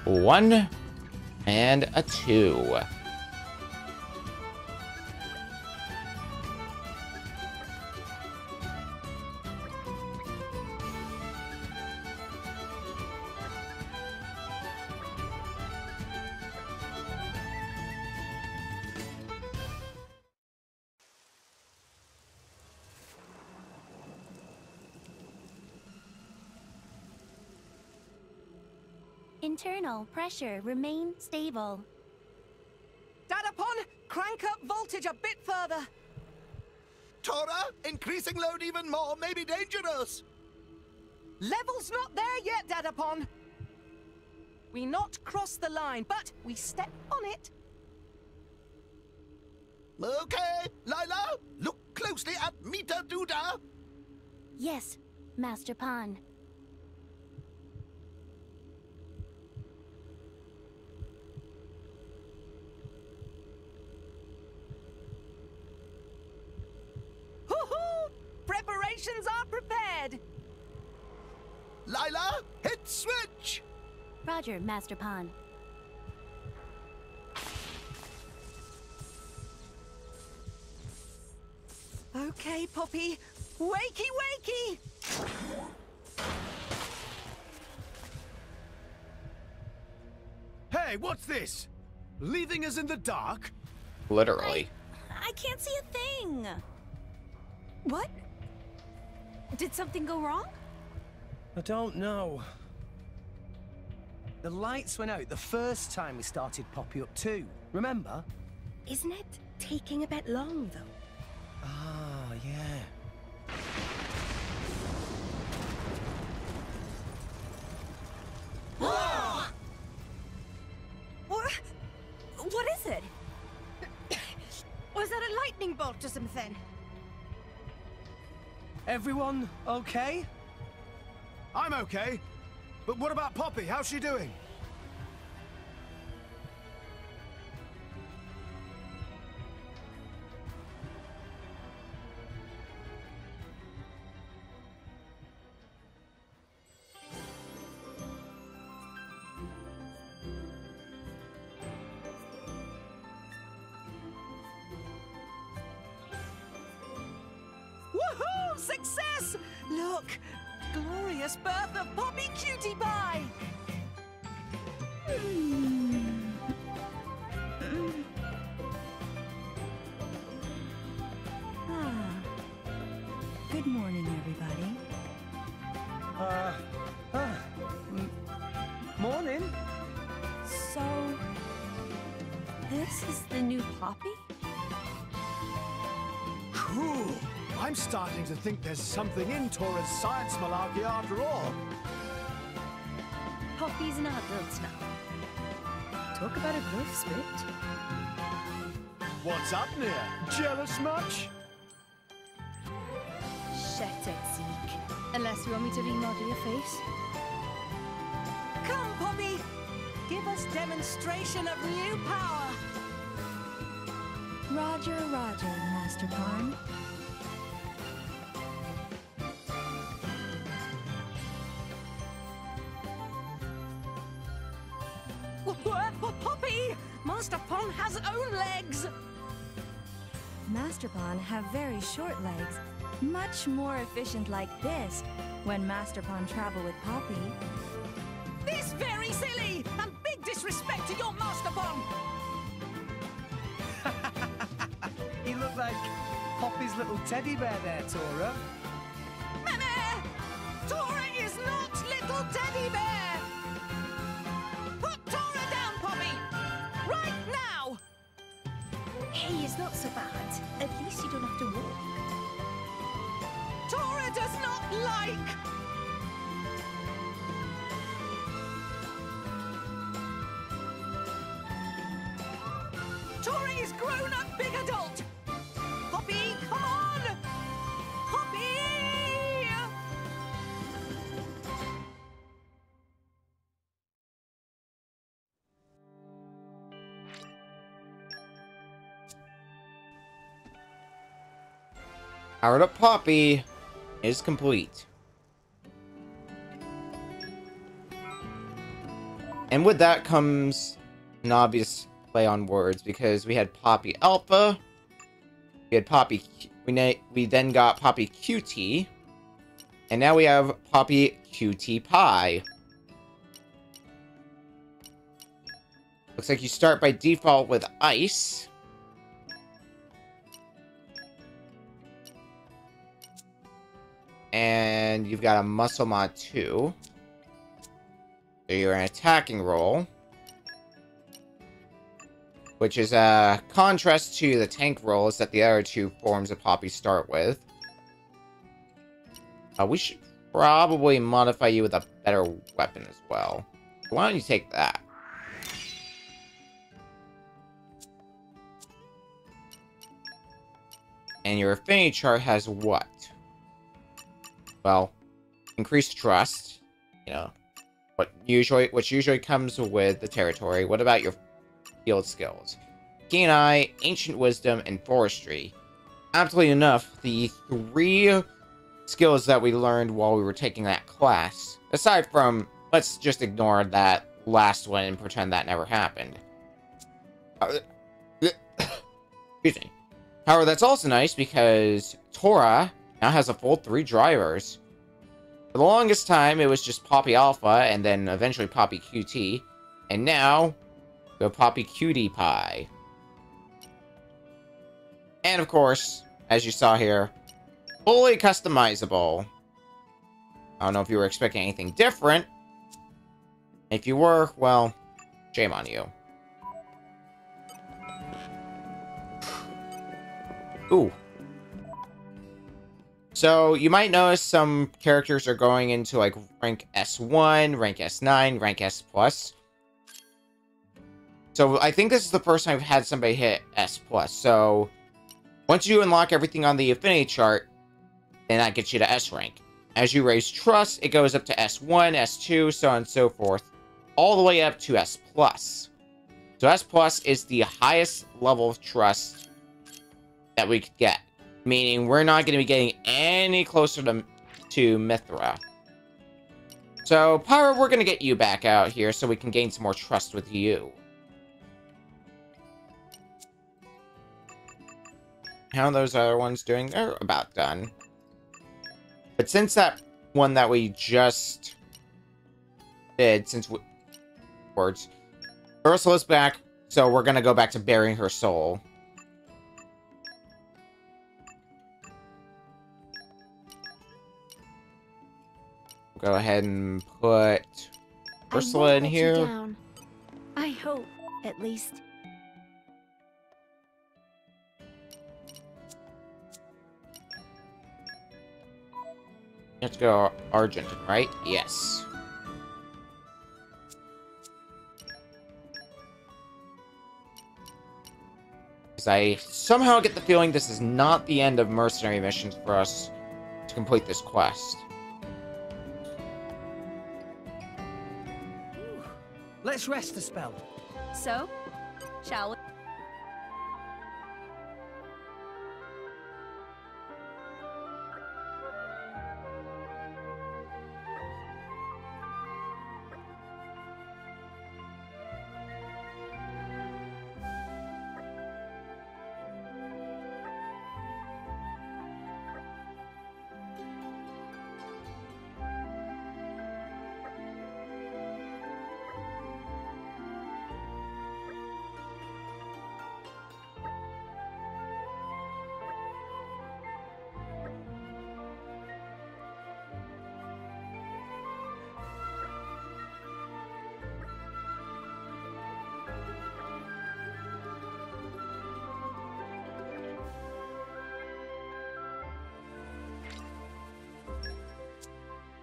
Speaker 1: 1 and a 2.
Speaker 18: Internal pressure remain stable.
Speaker 5: Dadapon, crank up voltage a bit further.
Speaker 14: Tora, increasing load even more may be dangerous.
Speaker 5: Level's not there yet, Dadapon. We not cross the line, but we step on it.
Speaker 14: Okay, Lila, look closely at Mita Duda.
Speaker 18: Yes, Master Pan.
Speaker 5: Hoo-hoo! Preparations are prepared.
Speaker 14: Lila, hit switch.
Speaker 18: Roger, Master Pan.
Speaker 5: Okay, Poppy. Wakey, wakey!
Speaker 9: Hey, what's this? Leaving us in the dark?
Speaker 1: Literally.
Speaker 4: I can't see a thing. What? Did something go wrong?
Speaker 15: I don't know. The lights went out the first time we started Poppy up too. Remember?
Speaker 22: Isn't it taking a bit long, though?
Speaker 15: Ah, yeah.
Speaker 4: What is it?
Speaker 17: Was that a lightning bolt or something?
Speaker 15: Everyone okay?
Speaker 9: I'm okay. But what about Poppy? How's she doing?
Speaker 5: Woohoo! Success! Look! Glorious birth of Poppy Cutie Pie!
Speaker 6: Good morning, everybody.
Speaker 15: Morning.
Speaker 4: So, this is the new Poppy?
Speaker 9: Cool. I'm starting to think there's something in Tora's science malarkey after all.
Speaker 6: Poppy's an adult now. Talk about a growth spurt.
Speaker 9: What's up, Nia? Jealous much?
Speaker 17: Shut it, Zeke. Unless you want me to remodel your face.
Speaker 5: Come, Poppy! Give us demonstration of new power!
Speaker 6: Roger, Roger, Master Pan.
Speaker 5: Poppy! Master Pon has own legs!
Speaker 6: Master Pan have very short legs, much more efficient like this when Master Pan travel with Poppy.
Speaker 5: This very silly! And big disrespect to your Master Pon!
Speaker 15: You look like Poppy's little teddy bear there, Tora.
Speaker 5: Meme! Tora is not little teddy bear! Put Tora down, Poppy! Right now!
Speaker 22: Hey, it's not so bad. At least you don't have to walk.
Speaker 5: Tora does not like... Tora is grown-up big adult! Poppy, come on! Poppy!
Speaker 1: Powered up Poppy is complete. And with that comes an obvious play on words, because we had Poppy Alpha, we had Poppy, we then got Poppy Cutie, and now we have Poppy Cutie Pie. Looks like you start by default with Ice. And you've got a Muscle Mod 2. So you're an attacking role, which is a contrast to the tank roles that the other two forms of Poppy start with. We should probably modify you with a better weapon as well. Why don't you take that? And your affinity chart has what? Well, increased trust. You know, which usually comes with the territory. What about your field skills? Keen Eye, Ancient Wisdom, and Forestry. Aptly enough, the 3 skills that we learned while we were taking that class. Aside from, let's just ignore that last one and pretend that never happened. Excuse me. However, that's also nice because Tora now has a full 3 drivers. For the longest time, it was just Poppy Alpha and then eventually Poppy QT. And now, go Poppy Cutie Pie. And of course, as you saw here, fully customizable. I don't know if you were expecting anything different. If you were, well, shame on you. Ooh. So, you might notice some characters are going into, like, rank S1, rank S9, rank S+. So, I think this is the first time I've had somebody hit S+. So, once you unlock everything on the affinity chart, then that gets you to S rank. As you raise trust, it goes up to S1, S2, so on and so forth, all the way up to S+. So S+ is the highest level of trust that we could get, meaning we're not going to be getting any closer to Mithra. So, Pyra, we're going to get you back out here so we can gain some more trust with you. How are those other ones doing? They're about done. But since that one that we just did, words, Ursula's back, so we're gonna go back to burying her soul. Go ahead and put Ursula in here.
Speaker 8: Down. I hope, at least.
Speaker 1: Let's go Argentine, right? Yes. Because I somehow get the feeling this is not the end of mercenary missions for us to complete this quest.
Speaker 15: Let's rest a spell.
Speaker 10: So, shall we?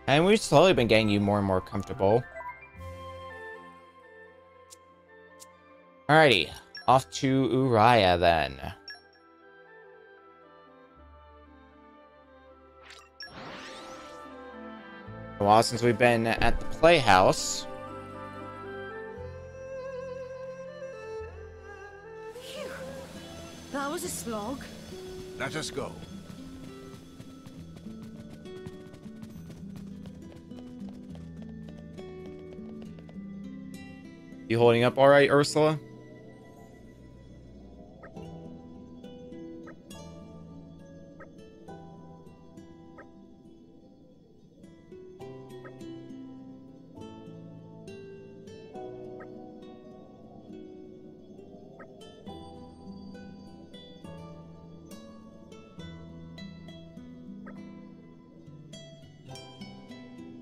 Speaker 1: And we've slowly been getting you more and more comfortable. Alrighty, off to Uriah then. A while since we've been at the Playhouse.
Speaker 7: That was a slog.
Speaker 14: Let us go.
Speaker 1: You holding up all right, Ursula?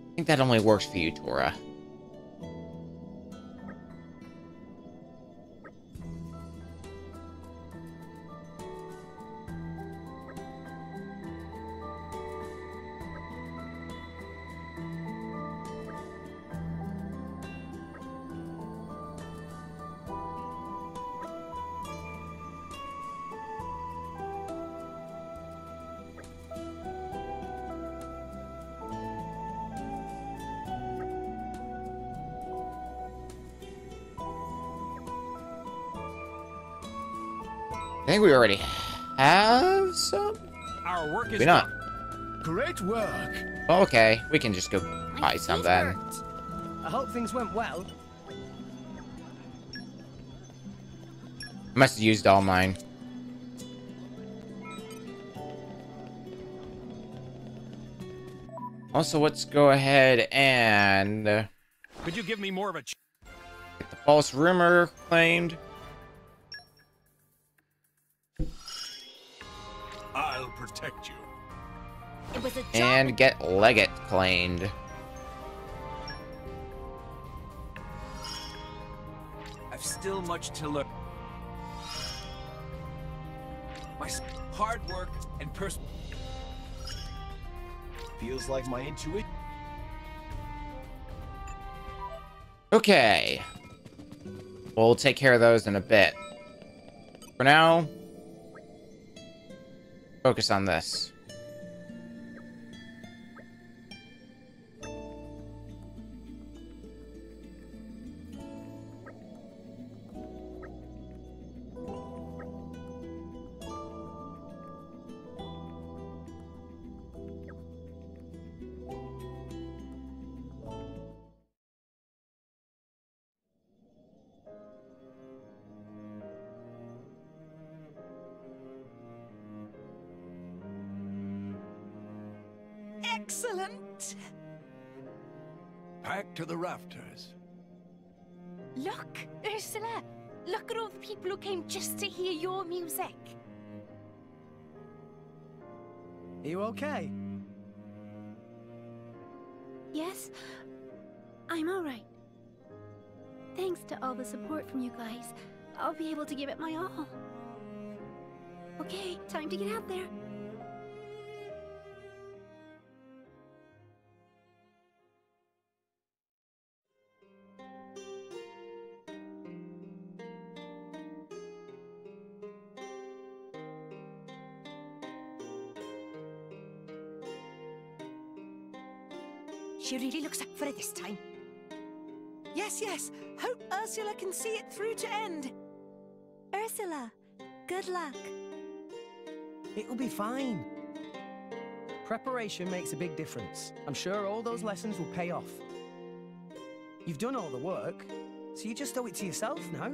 Speaker 1: I think that only works for you, Tora. think we already have some?
Speaker 13: Our work is
Speaker 1: Maybe not.
Speaker 13: done. Great work.
Speaker 1: Okay, we can just go buy some then.
Speaker 15: I hope things went well.
Speaker 1: I must have used all mine. Also, let's go ahead and
Speaker 13: Could you give me more of a
Speaker 1: get the false rumor claimed.
Speaker 13: I'll protect you.
Speaker 18: It was a job.
Speaker 1: And get Legate claimed.
Speaker 19: I've still much to learn. My hard work and
Speaker 9: Feels like my intuition.
Speaker 1: Okay. We'll take care of those in a bit. For now, focus on this.
Speaker 5: Excellent!
Speaker 19: Packed to the rafters.
Speaker 17: Look, Ursula! Look at all the people who came just to hear your music.
Speaker 15: Are you okay?
Speaker 8: Yes, I'm alright. Thanks to all the support from you guys, I'll be able to give it my all. Okay, time to get out there.
Speaker 7: She really looks up for it this time.
Speaker 5: Yes, yes. Hope Ursula can see it through to end.
Speaker 8: Ursula, good luck.
Speaker 15: It'll be fine. Preparation makes a big difference. I'm sure all those lessons will pay off. You've done all the work, so you just owe it to yourself now.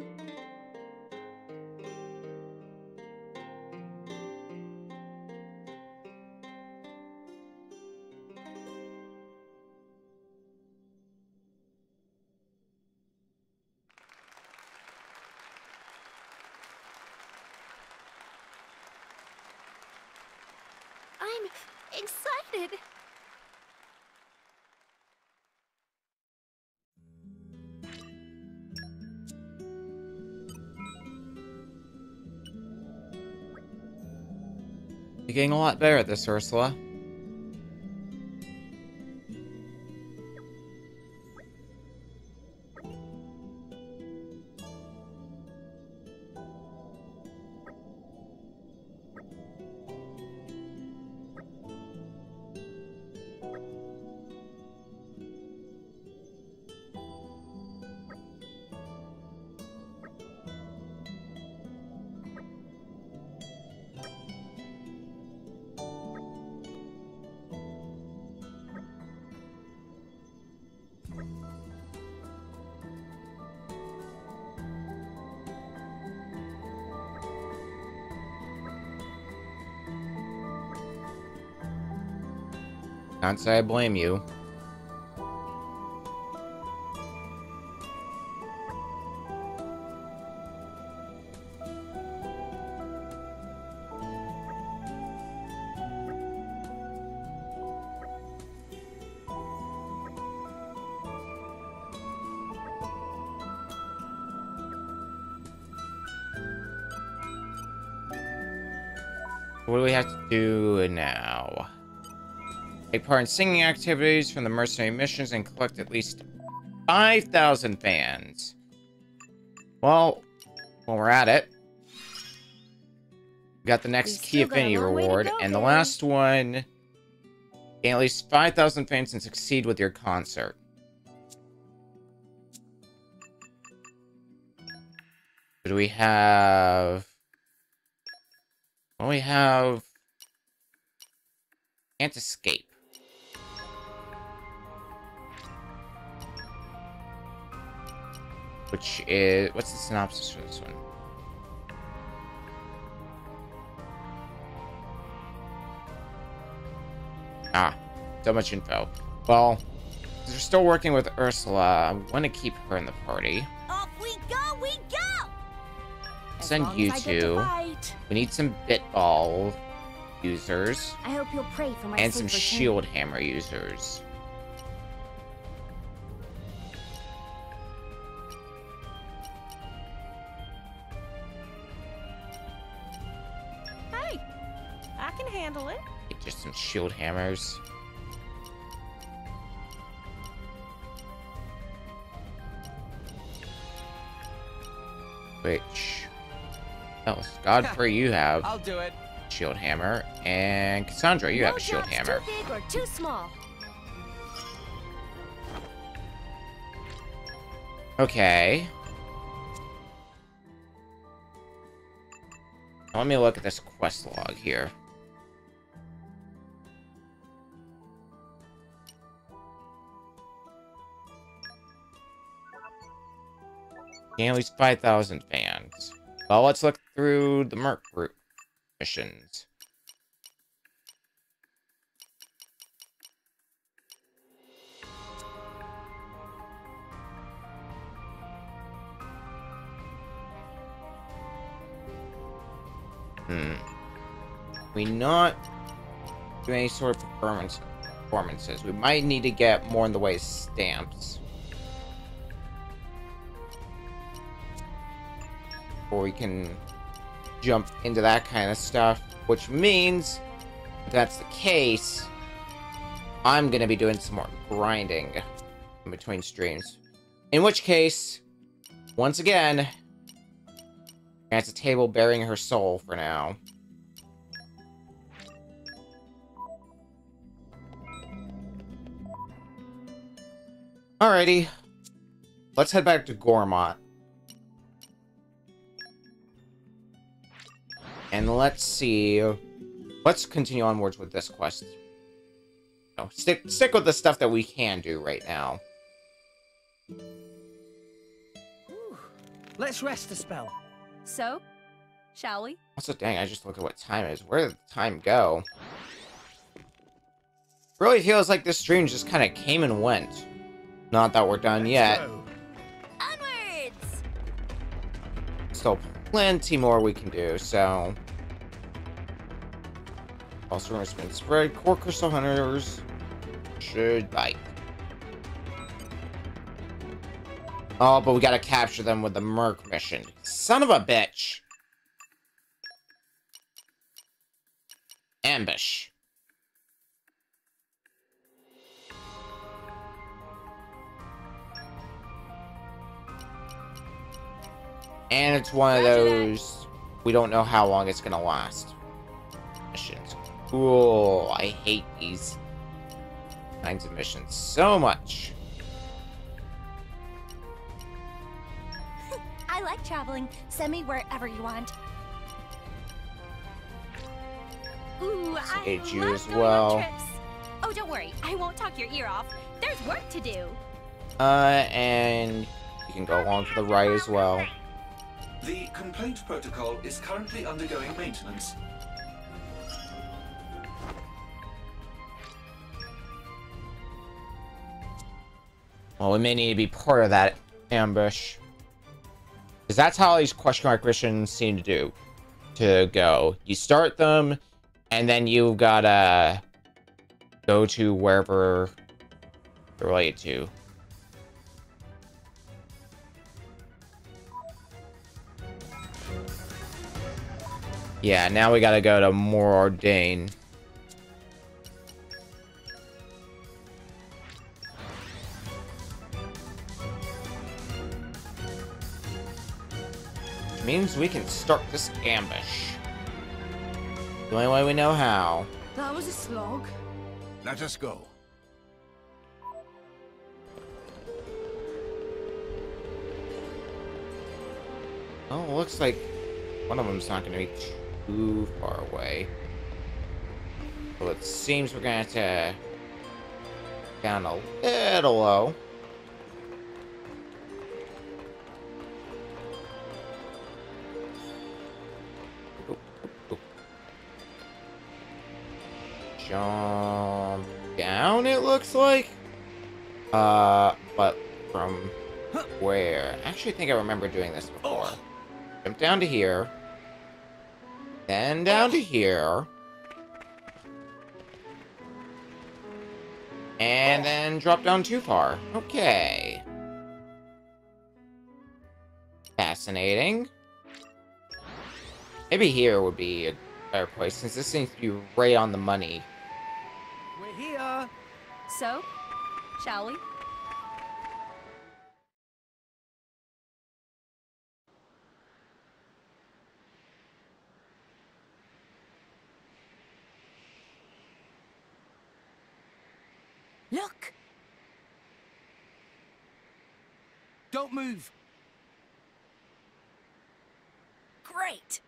Speaker 8: I'm excited.
Speaker 1: You're getting a lot better at this, Ursula. Can't say I blame you. What do we have to do now? Take part in singing activities from the mercenary missions and collect at least 5,000 fans. Well, while we're at it, we got the next key affinity reward, and the last one, gain at least 5,000 fans and succeed with your concert. Do we have Well, we have... Can't escape. Which is... What's the synopsis for this one? Ah, so much info. Well, we're still working with Ursula. I want to keep her in the party.
Speaker 4: Off we go, we go!
Speaker 1: Send you two. We need some bit ball users.
Speaker 18: I hope you'll pray for my
Speaker 1: and some
Speaker 18: safe return.
Speaker 1: shield hammer users.
Speaker 4: Hey, I can handle it.
Speaker 1: Just some shield hammers. Which... Oh, Godfrey, you have...
Speaker 15: I'll do it.
Speaker 1: Shield hammer. And Cassandra, you have a shield hammer.
Speaker 18: Too big or too small.
Speaker 1: Okay. Let me look at this quest log here. Gain at least 5,000 fans. Well, let's look through the Merc group missions. We not do any sort of performances. We might need to get more in the way of stamps. Or we can jump into that kind of stuff. Which means, if that's the case, I'm going to be doing some more grinding in between streams. In which case, once again, that's a table bearing her soul for now. Alrighty. Let's head back to Gormott. And let's see. Let's continue onwards with this quest. No, stick with the stuff that we can do right now.
Speaker 15: Let's rest a spell.
Speaker 4: So, shall we?
Speaker 1: Also, dang, I just looked at what time it is. Where did the time go? Really feels like this stream just kind of came and went. Not that we're done yet.
Speaker 4: Onwards!
Speaker 1: Still plenty more we can do, so... Also, rumors been spread. Core Crystal Hunters should bite. Oh, but we gotta capture them with the Merc mission. Son of a bitch! Ambush. And it's one of those, we don't know how long it's gonna last. Missions. Cool. I hate these kinds of missions so much.
Speaker 4: I like traveling. Send me wherever you want. Ooh, I
Speaker 1: Age you
Speaker 4: love
Speaker 1: as
Speaker 4: going
Speaker 1: well.
Speaker 4: on trips. Oh, don't worry. I won't talk your ear off. There's work to do.
Speaker 1: And you can go along for the ride as well.
Speaker 11: The complaint protocol is currently undergoing maintenance.
Speaker 1: Well, we may need to be part of that ambush. Because that's how these question mark missions seem to go. You start them, and then you gotta go to wherever you're related to. Yeah, now we gotta go to More Ordain. Which means we can start this ambush. The only way we know how.
Speaker 17: That was a slog.
Speaker 19: Let us go.
Speaker 1: Oh, looks like one of them's not gonna be too far away. Well, it seems we're gonna have to down a little low. Jump down, it looks like. But from where? I actually think I remember doing this before. Jump down to here. Then down to here. And then drop down too far. Okay. Fascinating. Maybe here would be a better place, since this seems to be right on the money.
Speaker 15: We're here.
Speaker 6: So, shall we?
Speaker 15: Look! Don't move!
Speaker 4: Great!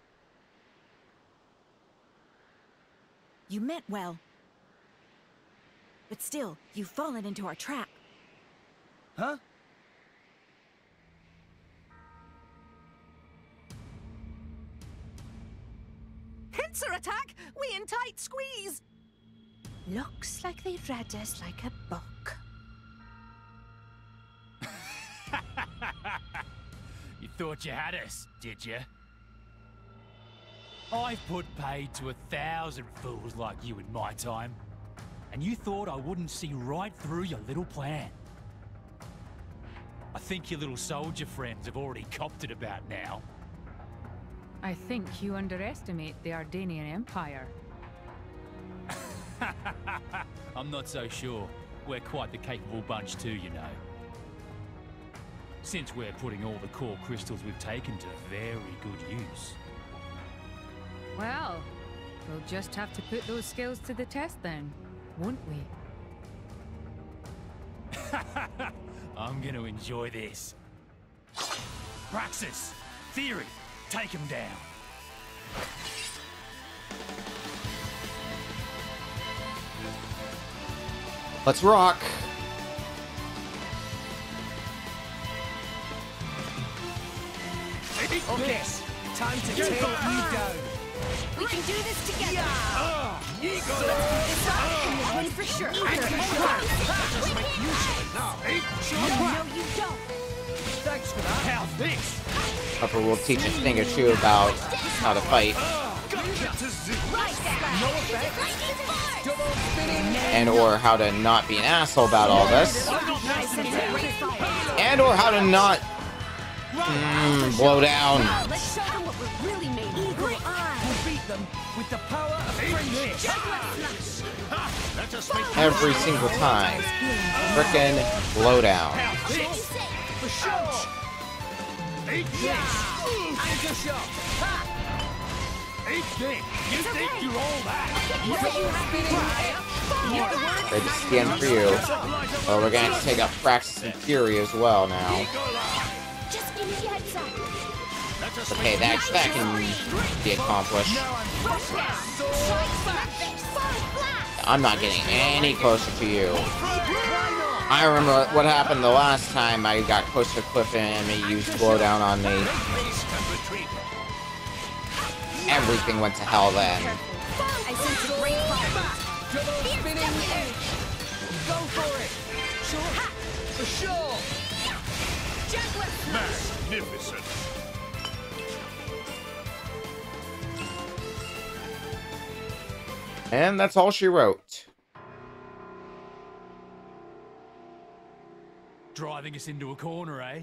Speaker 16: You meant well. But still, you've fallen into our trap.
Speaker 15: Huh?
Speaker 5: Pincer attack! We in tight squeeze!
Speaker 16: Looks like they read us like a book.
Speaker 21: You thought you had us, did you? I've put paid to 1,000 fools like you in my time. And you thought I wouldn't see right through your little plan. I think your little soldier friends have already copped it about now.
Speaker 2: I think you underestimate the Ardanian Empire.
Speaker 21: I'm not so sure. We're quite the capable bunch too, you know. Since we're putting all the core crystals we've taken to very good use.
Speaker 2: Well, we'll just have to put those skills to the test then, won't we?
Speaker 21: I'm gonna enjoy this. Praxis! Theory! Take him down!
Speaker 1: Let's rock!
Speaker 15: Okay, time to tear you down.
Speaker 4: We can do this together!
Speaker 15: You
Speaker 4: Let's put this up and we'll win for sure! No, you don't!
Speaker 15: Thanks for that.
Speaker 21: How's this?
Speaker 1: Upper will teach a thing or two about how to fight. And or how to not be an asshole about all this. And or how to not blow down
Speaker 4: Let's show them what we're really made of.
Speaker 15: We'll beat them with the power of friendship.
Speaker 1: every single time. Frickin' blow down.
Speaker 15: For sure. Eat this. Anchor shot. Eat this. You think you're all that?
Speaker 1: Ready to skin for you. Well, we're gonna have to take out Praxis and Fury as well now. Okay, that can be accomplished. I'm not getting any closer to you. I remember what happened the last time I got close to Cliff and he used blowdown on me. Everything went to hell then.
Speaker 4: I sense a great
Speaker 15: Go for it. Sure. For sure.
Speaker 13: Magnificent.
Speaker 1: And that's all she wrote.
Speaker 21: Driving us into a corner, eh?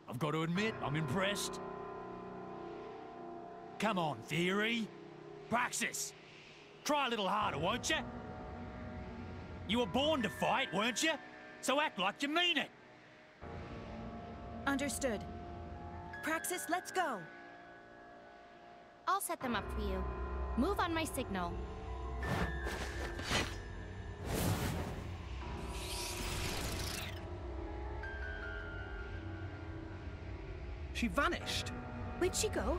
Speaker 21: I've got to admit, I'm impressed. Come on, Theory. Praxis. Try a little harder, won't you? You were born to fight, weren't you? So act like you mean it.
Speaker 16: Understood. Praxis, let's go.
Speaker 18: I'll set them up for you. Move on my signal.
Speaker 15: She vanished.
Speaker 16: Where'd she go?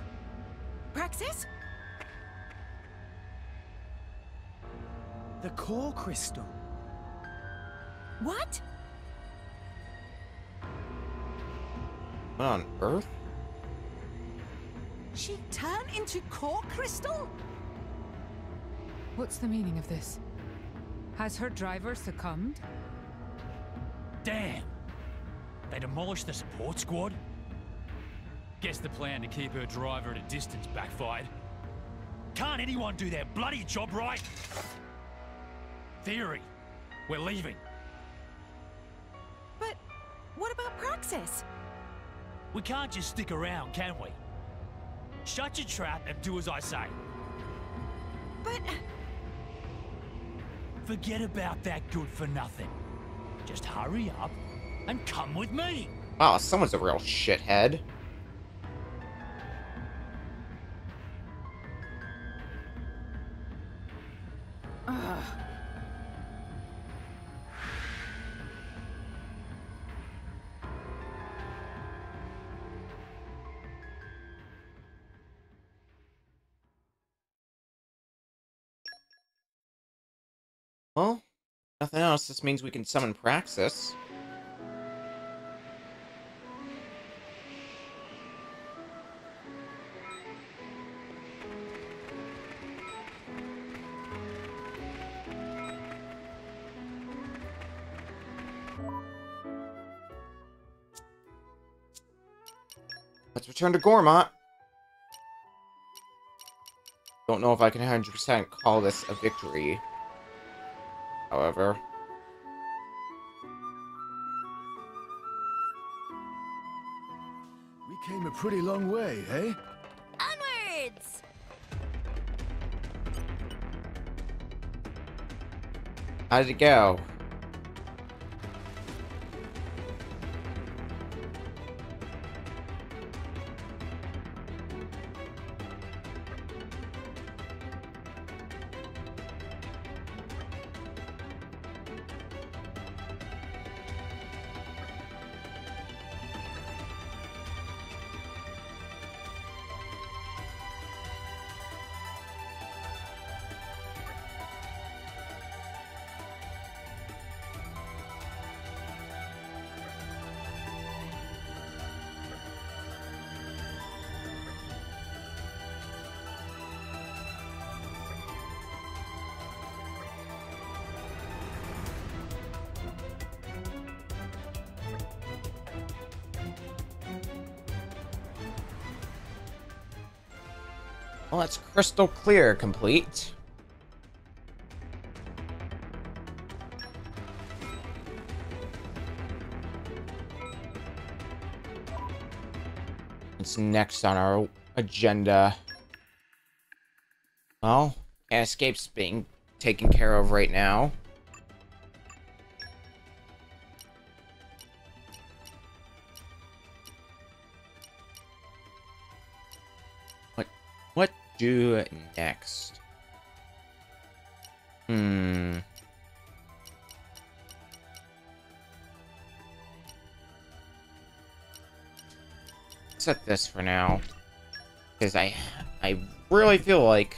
Speaker 16: Praxis?
Speaker 15: The core crystal.
Speaker 16: What?
Speaker 1: What on earth?
Speaker 5: She turned into core crystal?
Speaker 2: What's the meaning of this? Has her driver succumbed?
Speaker 21: Damn! They demolished the support squad? Guess the plan to keep her driver at a distance backfired. Can't anyone do their bloody job right? Theory. We're leaving.
Speaker 16: But what about Praxis?
Speaker 21: We can't just stick around, can we? Shut your trap and do as I say.
Speaker 16: But...
Speaker 21: Forget about that good for nothing. Just hurry up and come with me.
Speaker 1: Wow, someone's a real shithead.
Speaker 2: Ugh.
Speaker 1: Well, nothing else. This means we can summon Praxis. Let's return to Gormott. Don't know if I can 100% call this a victory. However,
Speaker 14: We came a pretty long way, eh?
Speaker 4: Onwards!
Speaker 1: how did it go? Well, it's crystal clear complete. What's next on our agenda? Well, Can't Escape's being taken care of right now. What do next? Set this for now, because I really feel like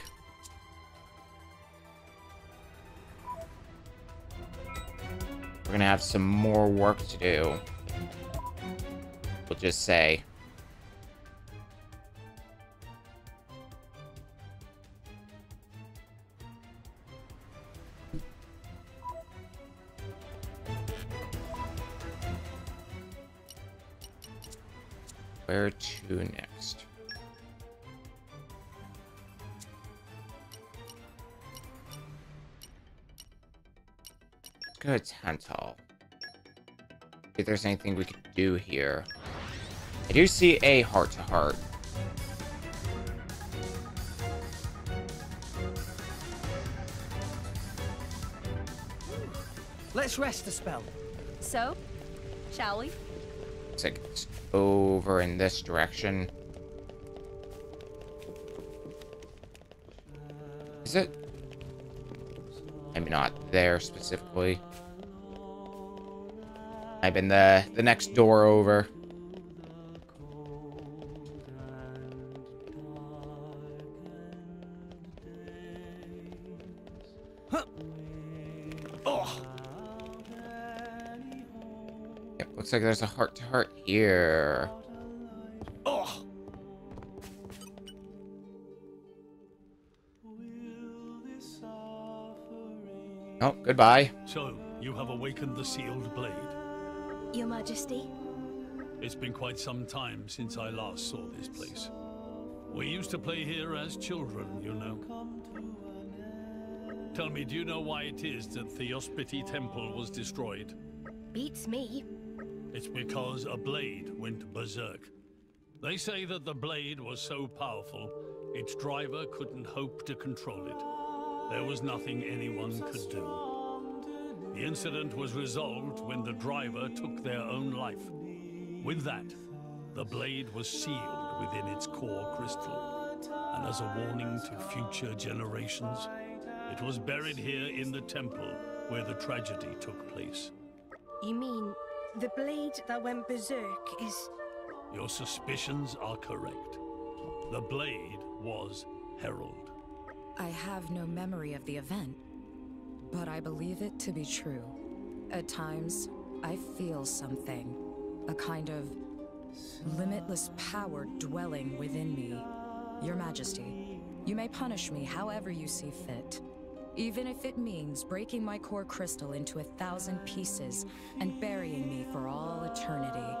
Speaker 1: we're gonna have some more work to do. We'll just say. Where to next? Let's go to Tantal. See if there's anything we could do here. I do see a heart-to-heart.
Speaker 15: Let's rest a spell.
Speaker 4: So, shall we?
Speaker 1: Looks like it's over in this direction. Is it? Maybe not there specifically. I've been the next door over.
Speaker 15: Huh.
Speaker 1: Looks like there's a heart-to-heart here.
Speaker 13: Oh!
Speaker 1: Oh, goodbye.
Speaker 12: So, you have awakened the sealed blade.
Speaker 22: Your Majesty?
Speaker 12: It's been quite some time since I last saw this place. We used to play here as children, you know. Tell me, do you know why it is that the Ospiti Temple was destroyed?
Speaker 17: Beats me.
Speaker 12: It's because a blade went berserk. They say that the blade was so powerful, its driver couldn't hope to control it. There was nothing anyone could do. The incident was resolved when the driver took their own life. With that, the blade was sealed within its core crystal, and as a warning to future generations, it was buried here in the temple where the tragedy took place.
Speaker 17: You mean the blade that went berserk is...
Speaker 12: Your suspicions are correct. The blade was Herald.
Speaker 20: I have no memory of the event, but I believe it to be true. At times, I feel something. A kind of limitless power dwelling within me. Your Majesty, you may punish me however you see fit. Even if it means breaking my core crystal into 1,000 pieces and burying me for all eternity.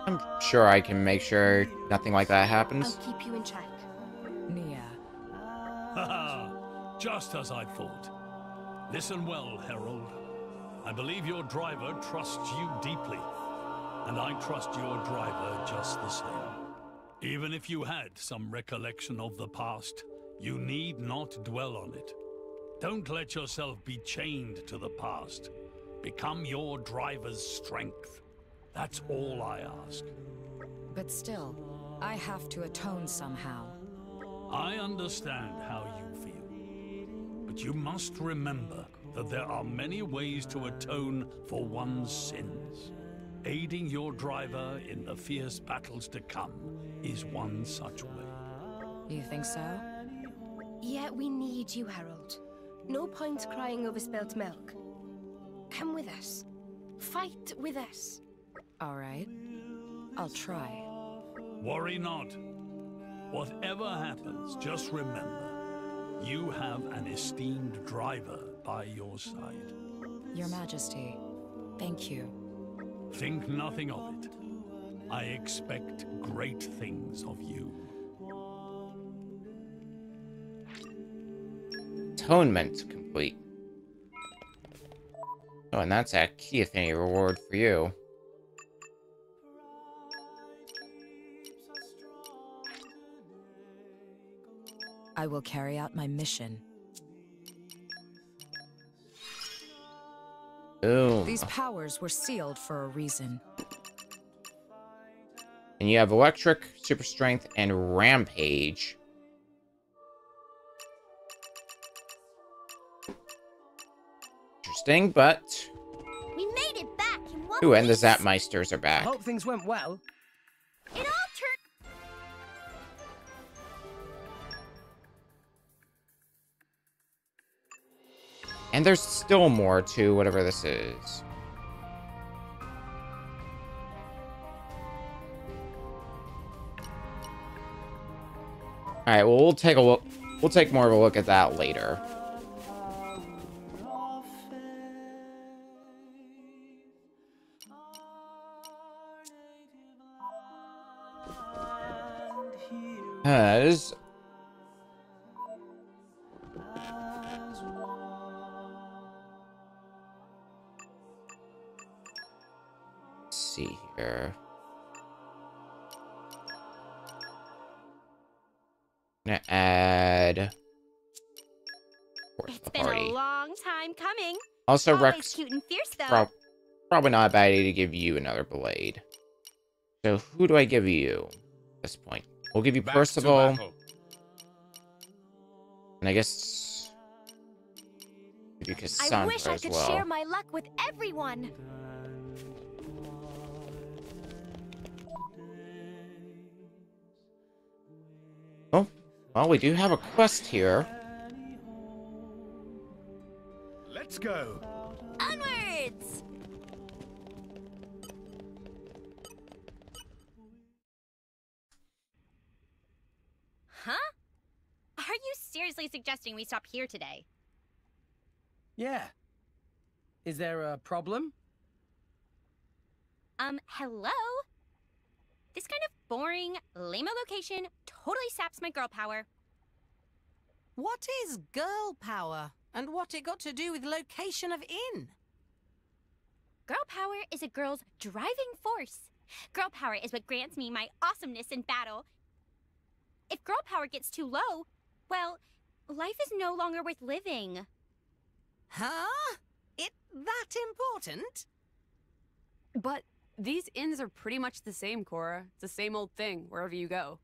Speaker 1: I'm sure I can make sure nothing like that happens.
Speaker 17: I'll keep you in check.
Speaker 20: Nia.
Speaker 12: Haha, just as I thought. Listen well, Herald. I believe your driver trusts you deeply, and I trust your driver just the same. Even if you had some recollection of the past, you need not dwell on it. Don't let yourself be chained to the past. Become your driver's strength. That's all I ask.
Speaker 20: But still, I have to atone somehow.
Speaker 12: I understand how you feel. But you must remember that there are many ways to atone for one's sins. Aiding your driver in the fierce battles to come is one such way.
Speaker 20: You think so?
Speaker 17: Yeah, we need you, Harold. No point crying over spilt milk. Come with us. Fight with us.
Speaker 20: All right. I'll try.
Speaker 12: Worry not. Whatever happens, just remember, you have an esteemed driver by your side.
Speaker 20: Your Majesty, thank you.
Speaker 12: Think nothing of it. I expect great things of you.
Speaker 1: Atonement complete. Oh, and that's a key affinity reward for you.
Speaker 20: I will carry out my mission.
Speaker 1: Boom.
Speaker 20: These powers were sealed for a reason.
Speaker 1: And you have Electric, Super Strength, and Rampage. Interesting, but...
Speaker 8: We made it back in one
Speaker 1: Ooh, and the
Speaker 8: piece.
Speaker 1: Zapmeisters are
Speaker 15: I
Speaker 1: back.
Speaker 15: hope things went well.
Speaker 8: It all turned...
Speaker 1: And there's still more to whatever this is. Alright, well, we'll take a look. We'll take more of a look at that later. Has... Let's see here. Gonna add...
Speaker 23: It's been a long time coming.
Speaker 1: Also,
Speaker 23: Always
Speaker 1: Rex,
Speaker 23: cute and fierce, though.
Speaker 1: probably not a bad idea to give you another blade. So, who do I give you at this point? We'll give you Percival. And I guess... give you
Speaker 23: I
Speaker 1: Cassandra
Speaker 23: wish I
Speaker 1: as
Speaker 23: could
Speaker 1: well.
Speaker 23: share my luck with everyone.
Speaker 1: Well, we do have a quest here.
Speaker 14: Let's go.
Speaker 18: Onwards! Huh? Are you seriously suggesting we stop here today?
Speaker 15: Yeah. Is there a problem?
Speaker 18: Hello? This kind of boring, lame location totally saps my girl power.
Speaker 5: What is girl power? And what it got to do with location of inn?
Speaker 18: Girl power is a girl's driving force. Girl power is what grants me my awesomeness in battle. If girl power gets too low, well, life is no longer worth living.
Speaker 5: Huh? It that important?
Speaker 3: But these inns are pretty much the same, Cora. It's the same old thing, wherever you go.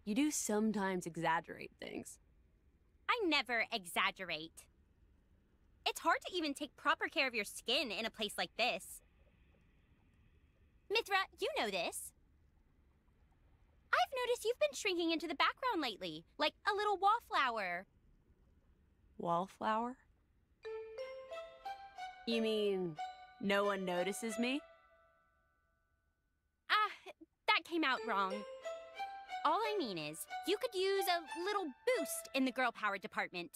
Speaker 3: You do sometimes exaggerate things.
Speaker 18: I never exaggerate. It's hard to even take proper care of your skin in a place like this. Mithra, you know this. I've noticed you've been shrinking into the background lately, like a little wallflower.
Speaker 3: Wallflower? You mean no one notices me?
Speaker 18: That came out wrong. All I mean is, you could use a little boost in the girl power department.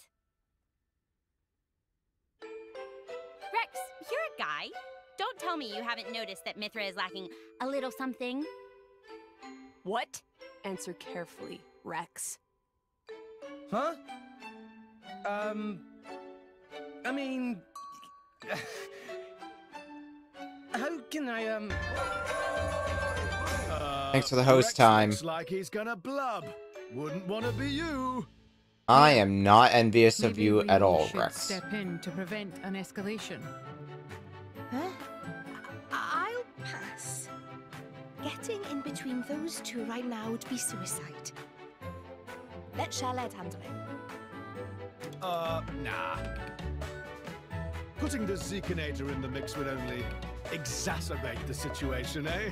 Speaker 18: Rex, you're a guy. Don't tell me you haven't noticed that Mithra is lacking a little something.
Speaker 3: What? Answer carefully, Rex.
Speaker 15: Huh? I mean... how can I,
Speaker 1: Thanks for the host time.
Speaker 14: Looks like he's gonna blub. Wouldn't want to be you.
Speaker 1: I am not envious of
Speaker 2: Maybe
Speaker 1: you
Speaker 2: we
Speaker 1: at all,
Speaker 2: should
Speaker 1: Rex.
Speaker 2: step in to prevent an escalation.
Speaker 22: Huh? I'll pass. Getting in between those two right now would be suicide. Let Charlotte handle it.
Speaker 14: Nah. Putting the Zekinator in the mix would only exacerbate the situation, eh?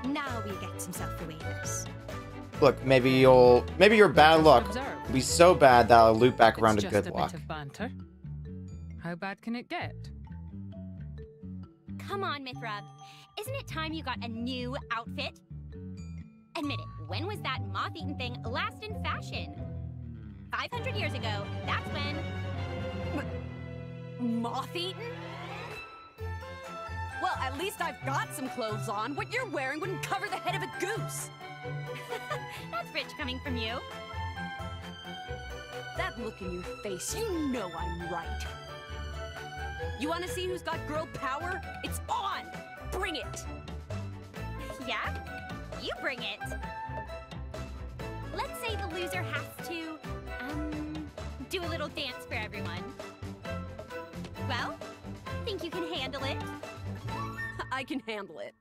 Speaker 22: Now we get some self-awareness.
Speaker 1: Look, maybe your bad luck will be so bad that I'll loop back around to good luck.
Speaker 2: Bit of banter. How bad can it get?
Speaker 18: Come on, Mithra. Isn't it time you got a new outfit? Admit it, when was that moth-eaten thing last in fashion? 500 years ago, that's when...
Speaker 3: Moth-eaten? Well, at least I've got some clothes on. What you're wearing wouldn't cover the head of a goose.
Speaker 18: That's rich coming from you.
Speaker 3: That look in your face, you know I'm right. You want to see who's got girl power? It's on! Bring it!
Speaker 18: Yeah? You bring it. Let's say the loser has to, do a little dance for everyone. Well, think you can handle it?
Speaker 3: I can handle it.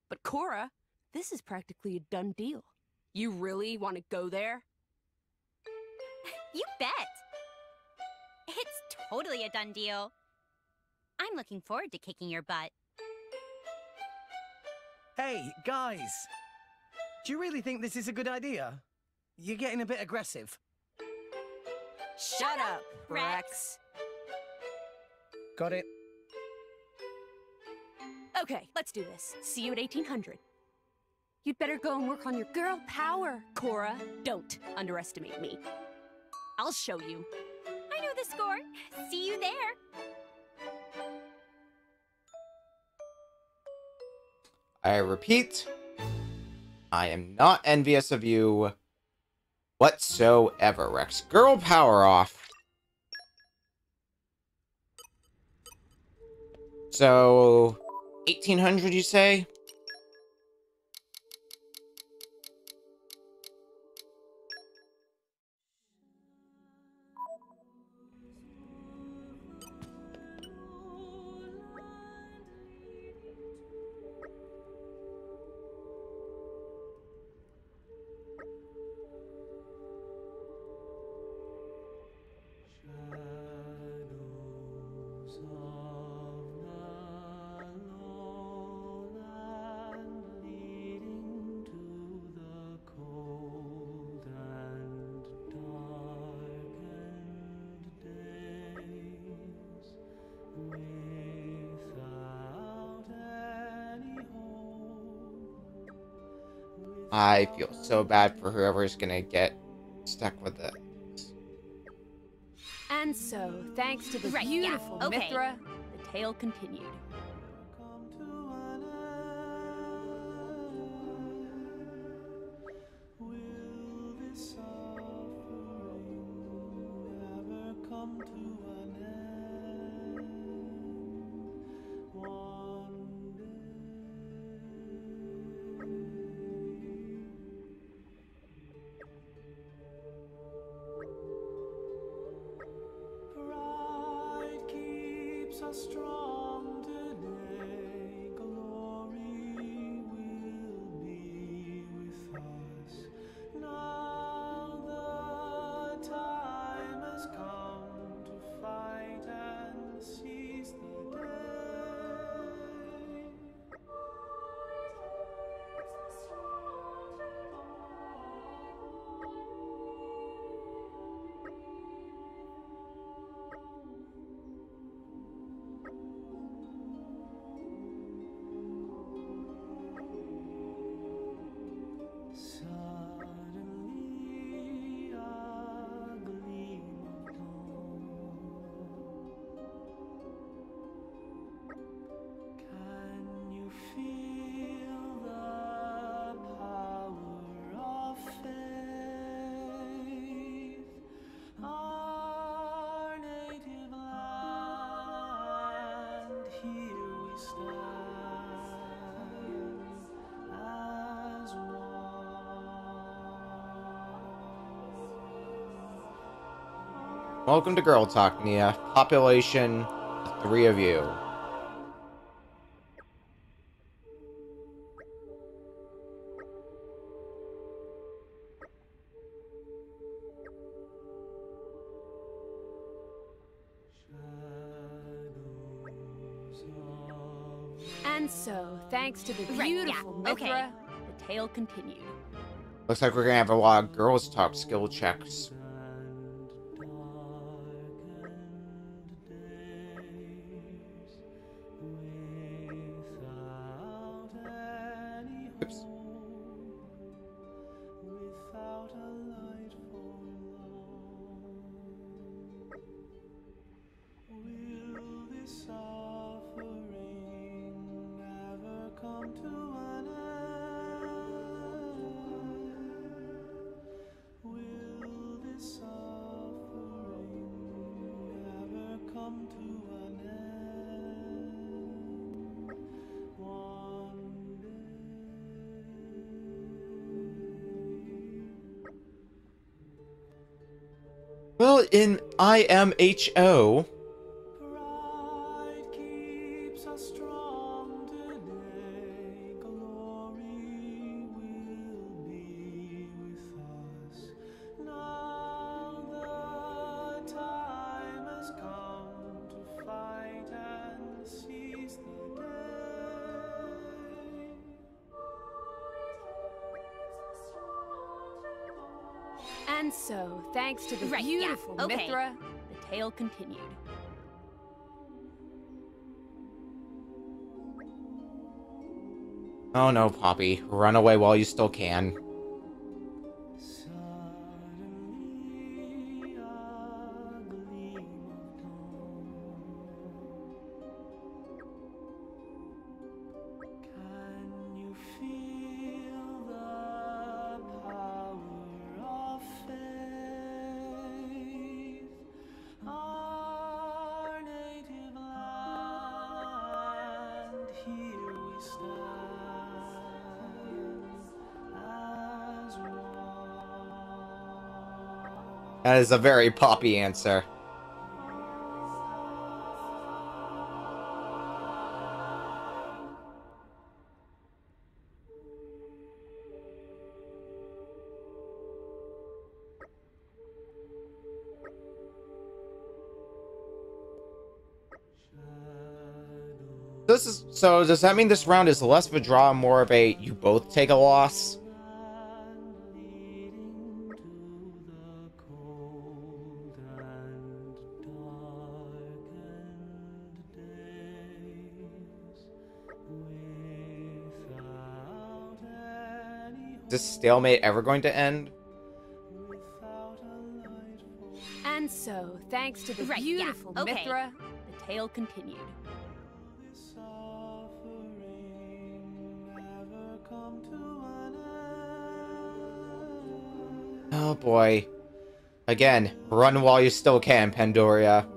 Speaker 3: But Cora, this is practically a done deal. You really want to go there?
Speaker 18: You bet. It's totally a done deal. I'm looking forward to kicking your butt.
Speaker 15: Hey, guys. Do you really think this is a good idea? You're getting a bit aggressive.
Speaker 3: Shut up, Rex.
Speaker 15: Got it.
Speaker 3: Okay, let's do this. See you at 1800. You'd better go and work on your girl power, Cora. Don't underestimate me. I'll show you.
Speaker 18: I know the score. See you there.
Speaker 1: I repeat, I am not envious of you whatsoever, Rex. Girl power off. So, 1800, you say? I feel so bad for whoever's gonna get stuck with it.
Speaker 3: And so, thanks to the beautiful Mithra, the tale continued.
Speaker 7: Strong today, glory will be with us. Now the time has come to fight and seize the day. Suddenly a gleam of dawn. Can you feel the power of faith? Our native land, here we stand as
Speaker 1: Welcome to Girl Talk, Nia. Population 3 of you.
Speaker 3: And so, thanks to the beautiful Mithra, the tale continued.
Speaker 1: Looks like we're gonna have a lot of Girls Talk skill checks. Oops.
Speaker 7: without a light for long. Will this suffering ever come to an end? Will this suffering ever come to an end? One day.
Speaker 1: Well, in IMHO,
Speaker 7: Pride keeps us strong today. Glory will be with us. Now the time has come to fight and seize the day.
Speaker 3: And so, thanks to the beautiful Mithra, the tale continued.
Speaker 1: oh no, Poppy, run away while you still can.
Speaker 7: Suddenly a gleam of dawn. Can you feel the power of faith? Our native land, here we stand as one.
Speaker 1: That is a very Poppy answer. So does that mean this round is less of a draw and more of a you both take a loss? this stalemate ever going to end?
Speaker 3: And so, thanks to the
Speaker 18: Right,
Speaker 3: beautiful
Speaker 18: yeah, okay.
Speaker 3: Mithra, the tale continued.
Speaker 1: Oh boy. Again, run while you still can, Pandoria.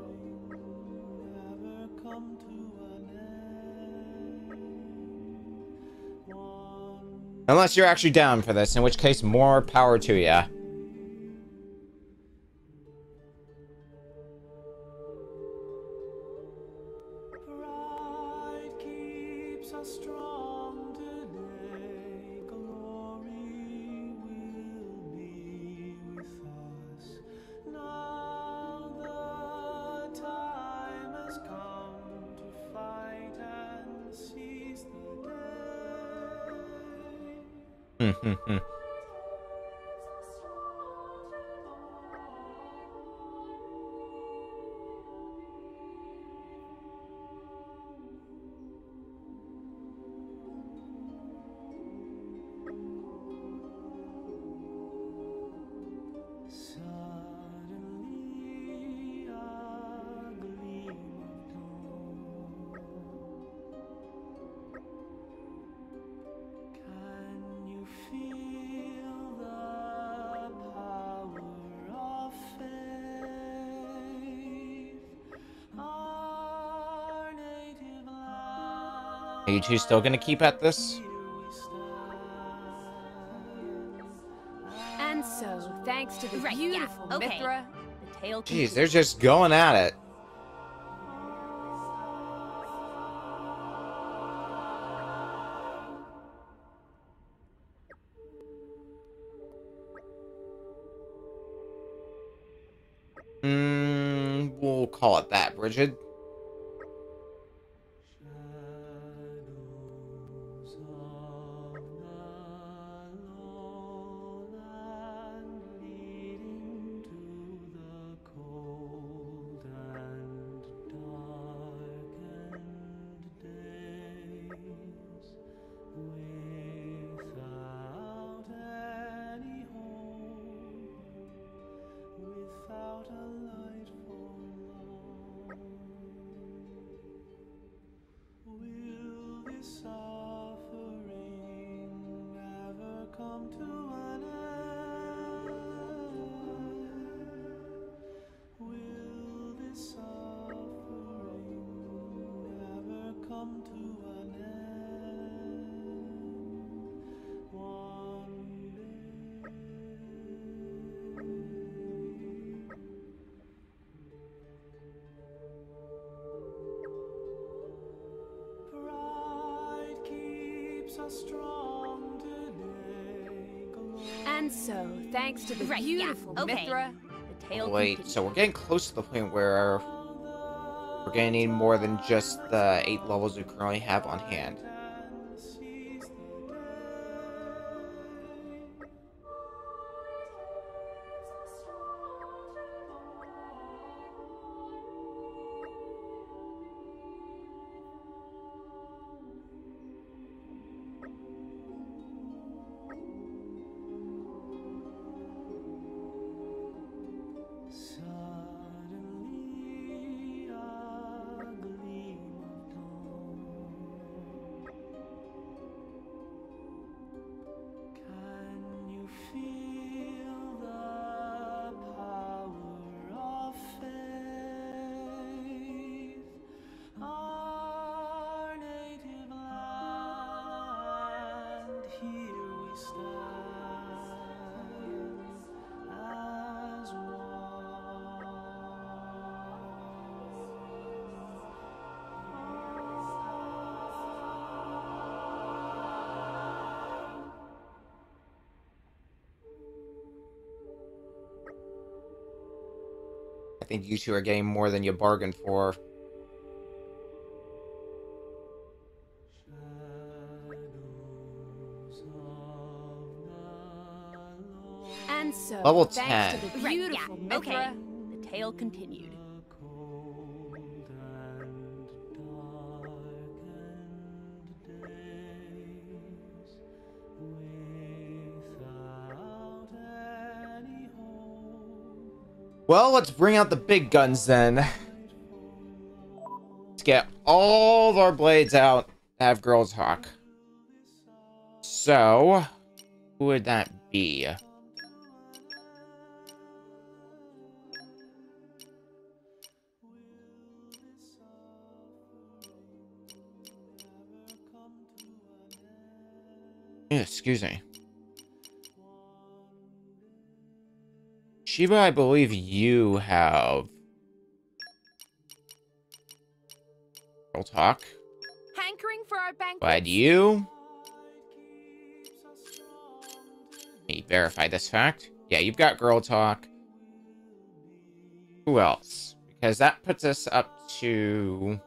Speaker 1: Unless you're actually down for this, in which case, more power to ya.
Speaker 7: Pride keeps us strong today. Glory will be with us. Now the time has come to fight and seize the day. Suddenly a gleam of dawn. Can you feel the power of faith? Our native land.
Speaker 1: Are you two still gonna keep at this?
Speaker 3: And so, thanks to the
Speaker 18: Right, yeah,
Speaker 3: beautiful
Speaker 18: okay.
Speaker 3: Mithra, the tale
Speaker 1: Jeez,
Speaker 3: continued.
Speaker 1: they're just going at it. We'll call it that, Bridget.
Speaker 7: Without a light for long, will this suffering ever come to an end? Will this suffering ever come to an end? One day. Pride keeps us strong today.
Speaker 3: And so, thanks to the
Speaker 18: Right, yeah,
Speaker 3: beautiful
Speaker 18: okay.
Speaker 3: Mithra, the tale
Speaker 1: Wait,
Speaker 3: continued.
Speaker 1: so we're getting close to the point where we're gonna need more than just the 8 levels we currently have on hand.
Speaker 7: Suddenly a gleam of dawn. Can you feel the power of faith? Our native land, here we stand as one.
Speaker 1: I think you two are getting more than you bargained for.
Speaker 3: And so,
Speaker 1: Level
Speaker 3: thanks
Speaker 1: 10.
Speaker 3: to the
Speaker 18: Right,
Speaker 3: beautiful
Speaker 18: yeah,
Speaker 3: Mithra,
Speaker 18: okay.
Speaker 3: the tale continued.
Speaker 1: Well, let's bring out the big guns then. Let's get all of our blades out. Have girls talk. So, who would that be? Excuse me. Shiva, I believe you have girl talk.
Speaker 9: Hankering for our banquet.
Speaker 1: Glad you. Let me verify this fact. Yeah, you've got girl talk. Who else? Because that puts us up to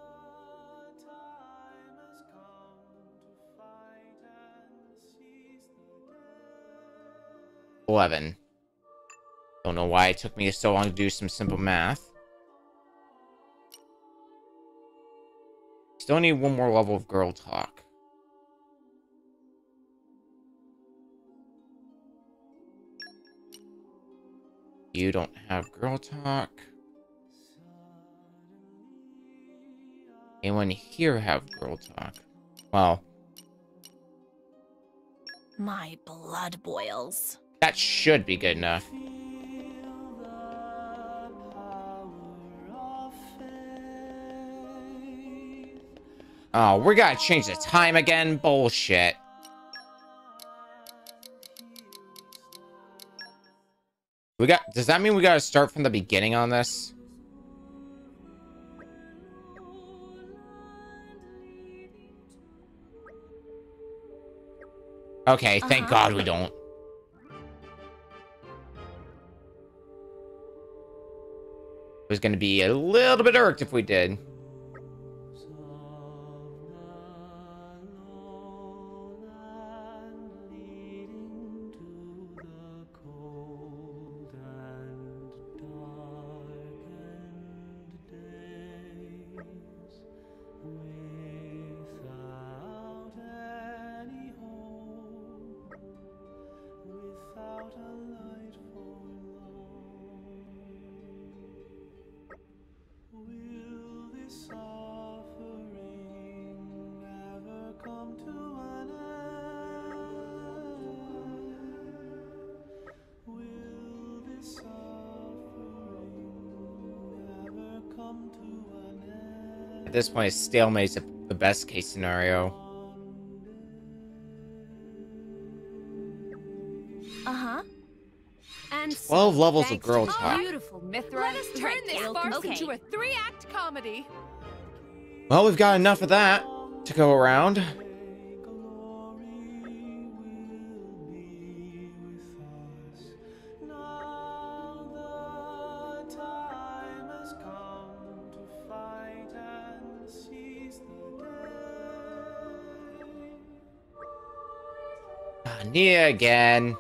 Speaker 1: 11. Don't know why it took me so long to do some simple math. Still need one more level of girl talk. You don't have girl talk. Anyone here have girl talk? Well,
Speaker 4: My blood boils.
Speaker 1: that should be good enough. Oh, we gotta change the time again? Bullshit. Does that mean we gotta start from the beginning on this? Okay, thank God we don't. I was gonna be a little bit irked if we did. At this point, stalemate's the best case scenario.
Speaker 9: And
Speaker 1: 12 levels of
Speaker 9: thanks
Speaker 1: girl
Speaker 9: to
Speaker 1: talk.
Speaker 9: Beautiful Mithra. Let us turn this farce into a 3-act comedy.
Speaker 1: Well, we've got enough of that to go around. Nia again.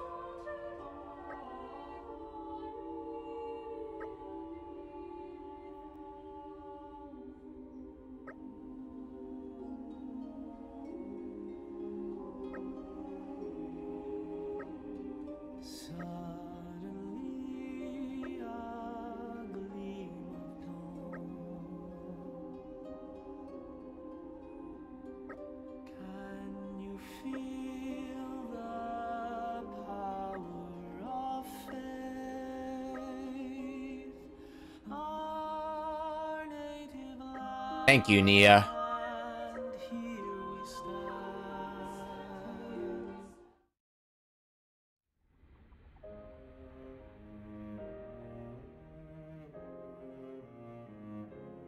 Speaker 1: Thank you, Nia.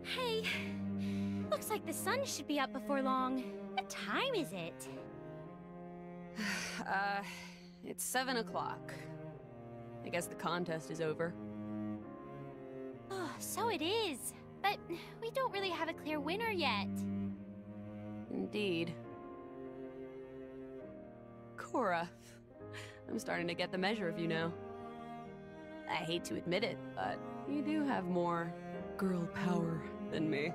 Speaker 18: Hey, looks like the sun should be up before long. What time is it?
Speaker 9: It's 7 o'clock. I guess the contest is over.
Speaker 18: Oh, so it is. But we don't really have a clear winner yet.
Speaker 9: Indeed. Cora, I'm starting to get the measure of you now. I hate to admit it, but you do have more girl power than me.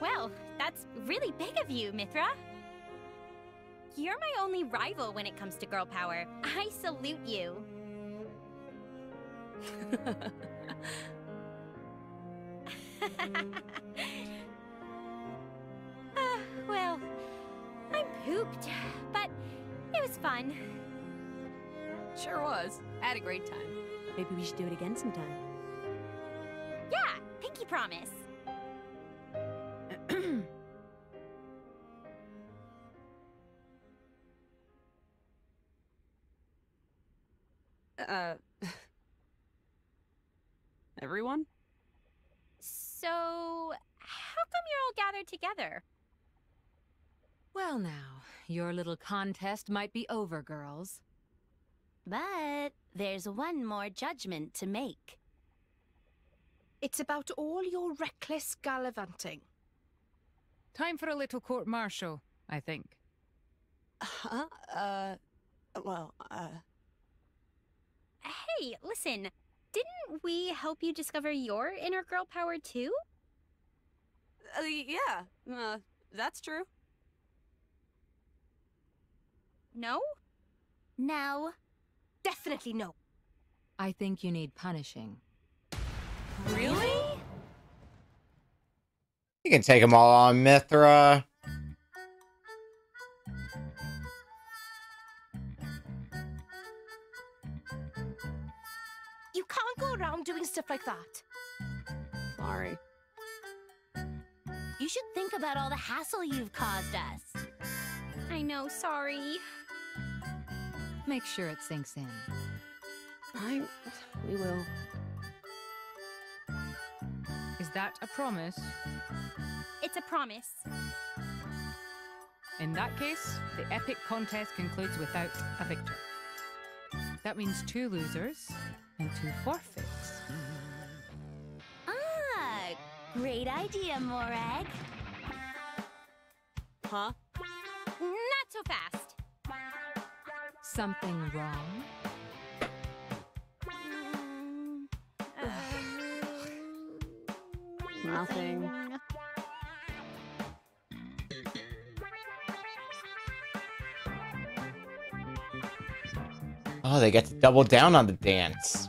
Speaker 18: Well, that's really big of you, Mithra. You're my only rival when it comes to girl power. I salute you. Well, I'm pooped, but it was fun.
Speaker 9: Sure was. Had a great time. Maybe we should do it again sometime.
Speaker 18: Yeah, pinky promise.
Speaker 9: Everyone?
Speaker 18: So, how come you're all gathered together?
Speaker 2: Well now, your little contest might be over, girls.
Speaker 18: But there's one more judgment to make.
Speaker 17: It's about all your reckless gallivanting.
Speaker 2: Time for a little court-martial, I think.
Speaker 9: Huh?
Speaker 18: Hey, listen. Didn't we help you discover your inner girl power too?
Speaker 9: Yeah, that's true.
Speaker 18: No? No.
Speaker 17: Definitely no.
Speaker 2: I think you need punishing.
Speaker 9: Really?
Speaker 1: You can take them all on, Mithra.
Speaker 17: You can't go around doing stuff like that.
Speaker 9: Sorry.
Speaker 18: You should think about all the hassle you've caused us. I know, sorry.
Speaker 2: Make sure it sinks in.
Speaker 9: We will.
Speaker 2: Is that a promise?
Speaker 18: It's a promise.
Speaker 2: In that case, the epic contest concludes without a victor. That means 2 losers and 2 forfeits.
Speaker 18: Ah, great idea, Morag.
Speaker 9: Huh?
Speaker 18: Not so fast.
Speaker 2: Something wrong?
Speaker 9: Nothing.
Speaker 1: Oh, they get to double down on the dance.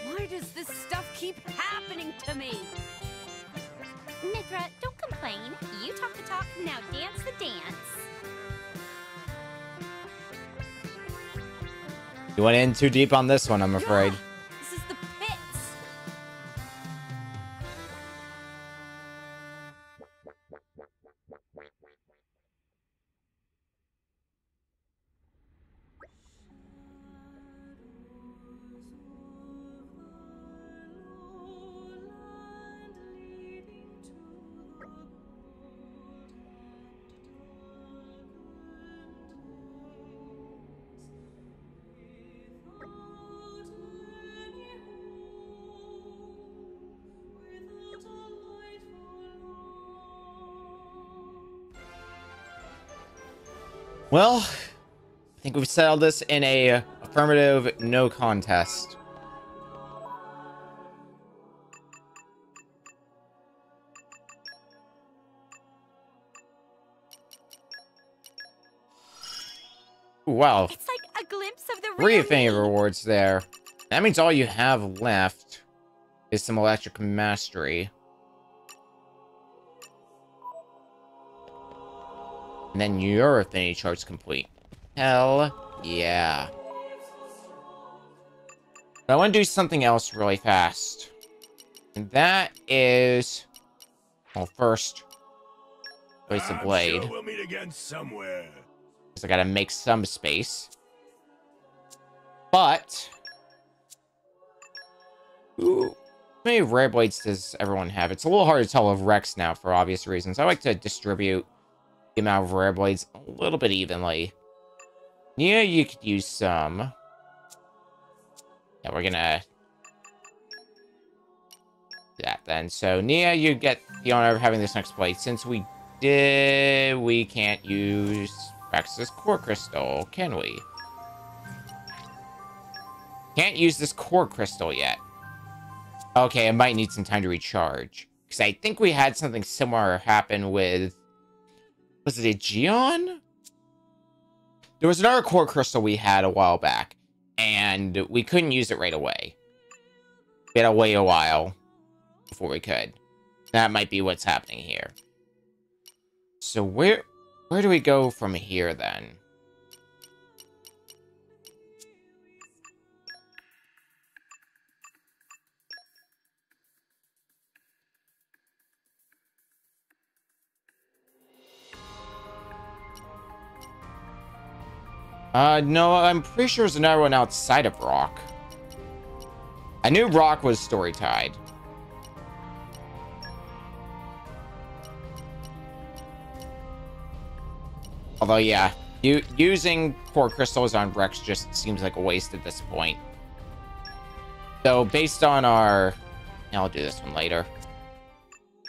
Speaker 9: Why does this stuff keep happening to me?
Speaker 18: Mithra, don't complain. You talk the talk, now dance the dance.
Speaker 1: You went in too deep on this one, I'm afraid.
Speaker 9: This is the pits.
Speaker 1: Well, I think we've settled this in a affirmative no contest. Ooh, wow.
Speaker 18: It's like a glimpse of the
Speaker 1: 3
Speaker 18: real
Speaker 1: affinity
Speaker 18: me.
Speaker 1: rewards there. That means all you have left is some electric mastery. And then your affinity chart's complete. Hell yeah. But I want to do something else really fast. And that is... Well, first, place the blade.
Speaker 13: Sure we'll meet again somewhere.
Speaker 1: Because I gotta make some space. But... Ooh. How many rare blades does everyone have? It's a little hard to tell with Rex now for obvious reasons. I like to distribute the amount of rare blades a little bit evenly. Yeah, you could use some. Yeah, we're gonna do that then. So, Nia, you get the honor of having this next blade. Since we can't use Rex's core crystal, can we? Can't use this core crystal yet. Okay, I might need some time to recharge. Because I think we had something similar happen with... Was it a Geon? There was another core crystal we had a while back. And we couldn't use it right away. We had to wait a while before we could. That might be what's happening here. So where do we go from here then? No, I'm pretty sure there's another one outside of Rock. I knew Rock was story-tied. Although, yeah, using core crystals on Rex just seems like a waste at this point. So, based on our... I'll do this one later.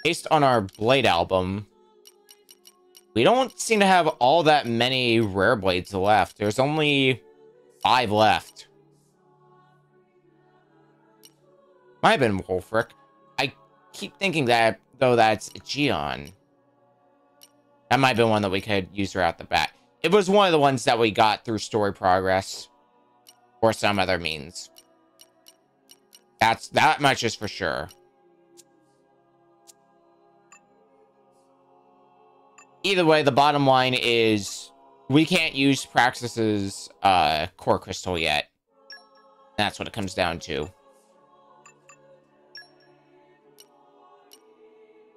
Speaker 1: Based on our Blade album, we don't seem to have all that many rare blades left. There's only 5 left. Might have been Wolfric. I keep thinking that, though, that's Geon. That might have been one that we could use right out the bat. It was one of the ones that we got through story progress. Or some other means. That much is for sure. Either way, the bottom line is we can't use Praxis's core crystal yet. That's what it comes down to.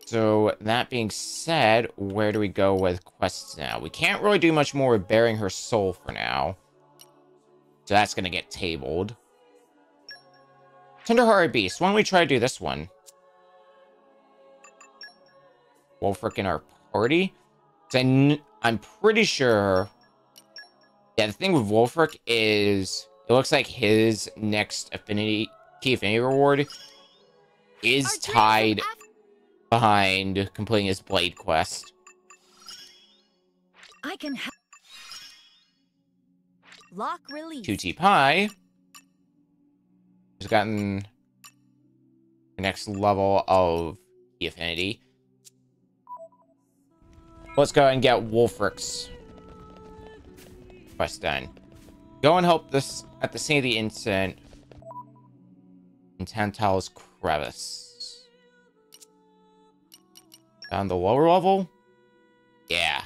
Speaker 1: So, that being said, where do we go with quests now? We can't really do much more with bearing her soul for now. So that's going to get tabled. Tenderhearted Beast. Why don't we try to do this one? Wolfric in our party? I'm pretty sure... Yeah, the thing with Wolfric is... It looks like his next key affinity reward is tied behind completing his Blade quest.
Speaker 16: I can have lock release.
Speaker 1: 2T Pie has gotten the next level of key affinity. Let's go ahead and get Wolfric's quest done. Go and help this at the scene of the incident in Tantal's crevice. On the lower level? Yeah.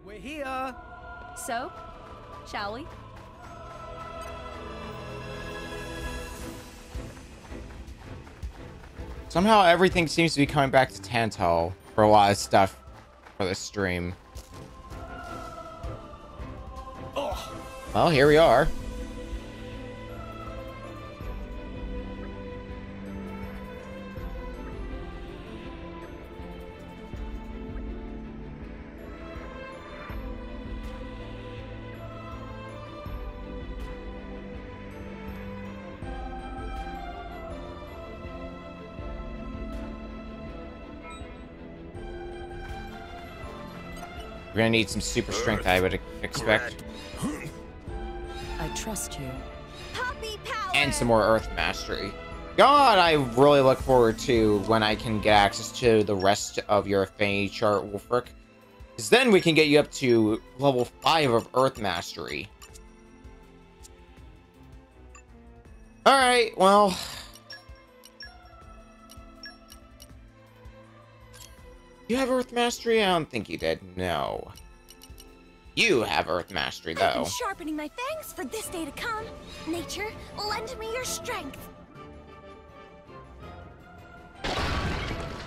Speaker 15: We're here.
Speaker 9: So, shall we?
Speaker 1: Somehow everything seems to be coming back to Tantal for a lot of stuff for this stream. Well, here we are. We're gonna need some super strength, I would expect.
Speaker 20: I trust you.
Speaker 8: Puppy power!
Speaker 1: And some more Earth Mastery. God, I really look forward to when I can get access to the rest of your affinity chart, Wolfric. Because then we can get you up to level 5 of Earth Mastery. Alright, well... You have Earth Mastery? I don't think you did. No. You have Earth Mastery,
Speaker 8: I've
Speaker 1: though.
Speaker 8: been sharpening my fangs for this day to come. Nature, lend me your strength.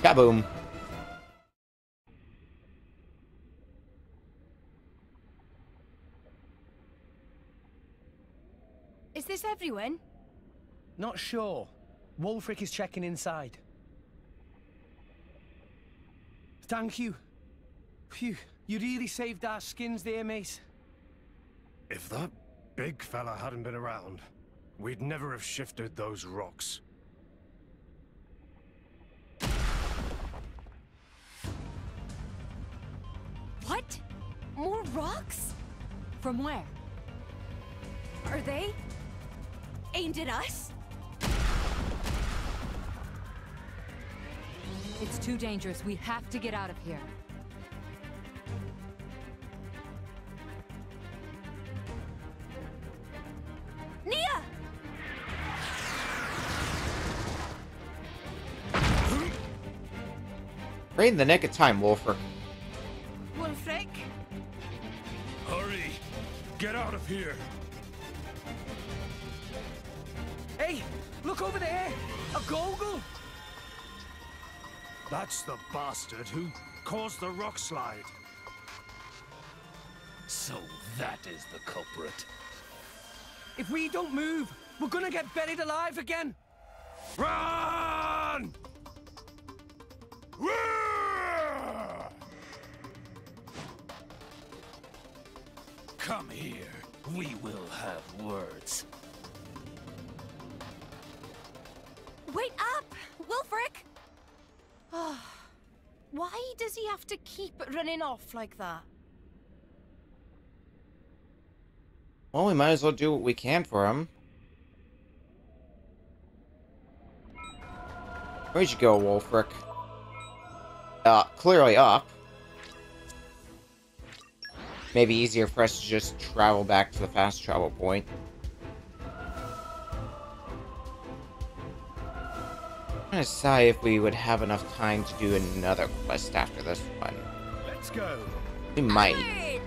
Speaker 1: Kaboom.
Speaker 17: Is this everyone?
Speaker 15: Not sure. Wolfric is checking inside. Thank you. Phew, you really saved our skins there, mate.
Speaker 10: If that big fella hadn't been around, we'd never have shifted those rocks.
Speaker 2: What? More rocks? From where? Are they aimed at us? It's too dangerous. We have to get out of here.
Speaker 4: Nia!
Speaker 1: Right in the nick of time, Wolfer.
Speaker 4: Wolfric?
Speaker 10: Hurry! Get out of here!
Speaker 15: Hey, look over there! A goggle!
Speaker 10: That's the bastard who caused the rock slide.
Speaker 21: So that is the culprit.
Speaker 15: If we don't move, we're gonna get buried alive again!
Speaker 10: Run!
Speaker 21: Come here. We will have words.
Speaker 4: Wait up! Wolfric! Why does he have to keep running off like that?
Speaker 1: Well, we might as well do what we can for him. Where'd you go, Wolfric? Clearly up. Maybe easier for us to just travel back to the fast travel point. I'm gonna decide if we would have enough time to do another quest after this one.
Speaker 10: Let's go.
Speaker 1: We might.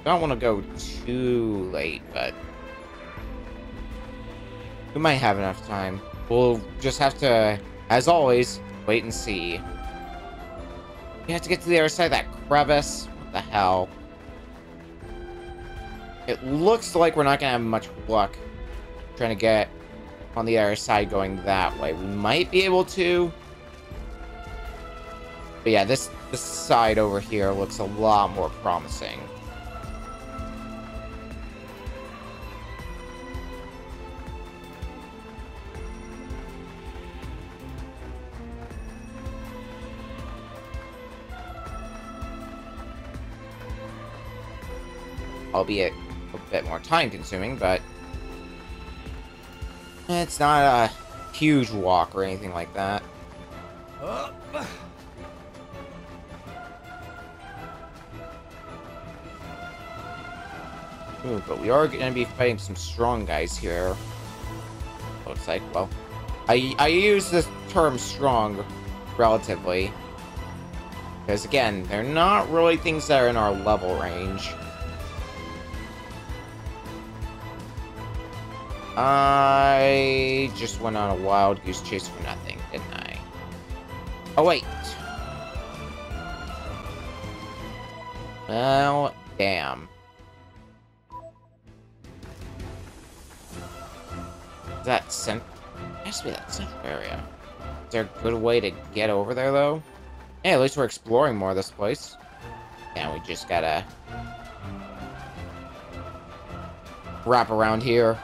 Speaker 1: Don't want to go too late, but we might have enough time. We'll just have to, as always, wait and see. We have to get to the other side of that crevice. What the hell? It looks like we're not gonna have much luck trying to get on the other side going that way. We might be able to. But yeah, this side over here looks a lot more promising. Albeit a bit more time consuming, but it's not a huge walk or anything like that. Ooh, but we are going to be fighting some strong guys here. Looks like, well, I use this term strong relatively. Because again, they're not really things that are in our level range. I just went on a wild goose chase for nothing, didn't I? Oh, wait. Well, damn. Is that cent? It has to be that central area. Is there a good way to get over there, though? Yeah, at least we're exploring more of this place. Yeah, we just gotta wrap around here.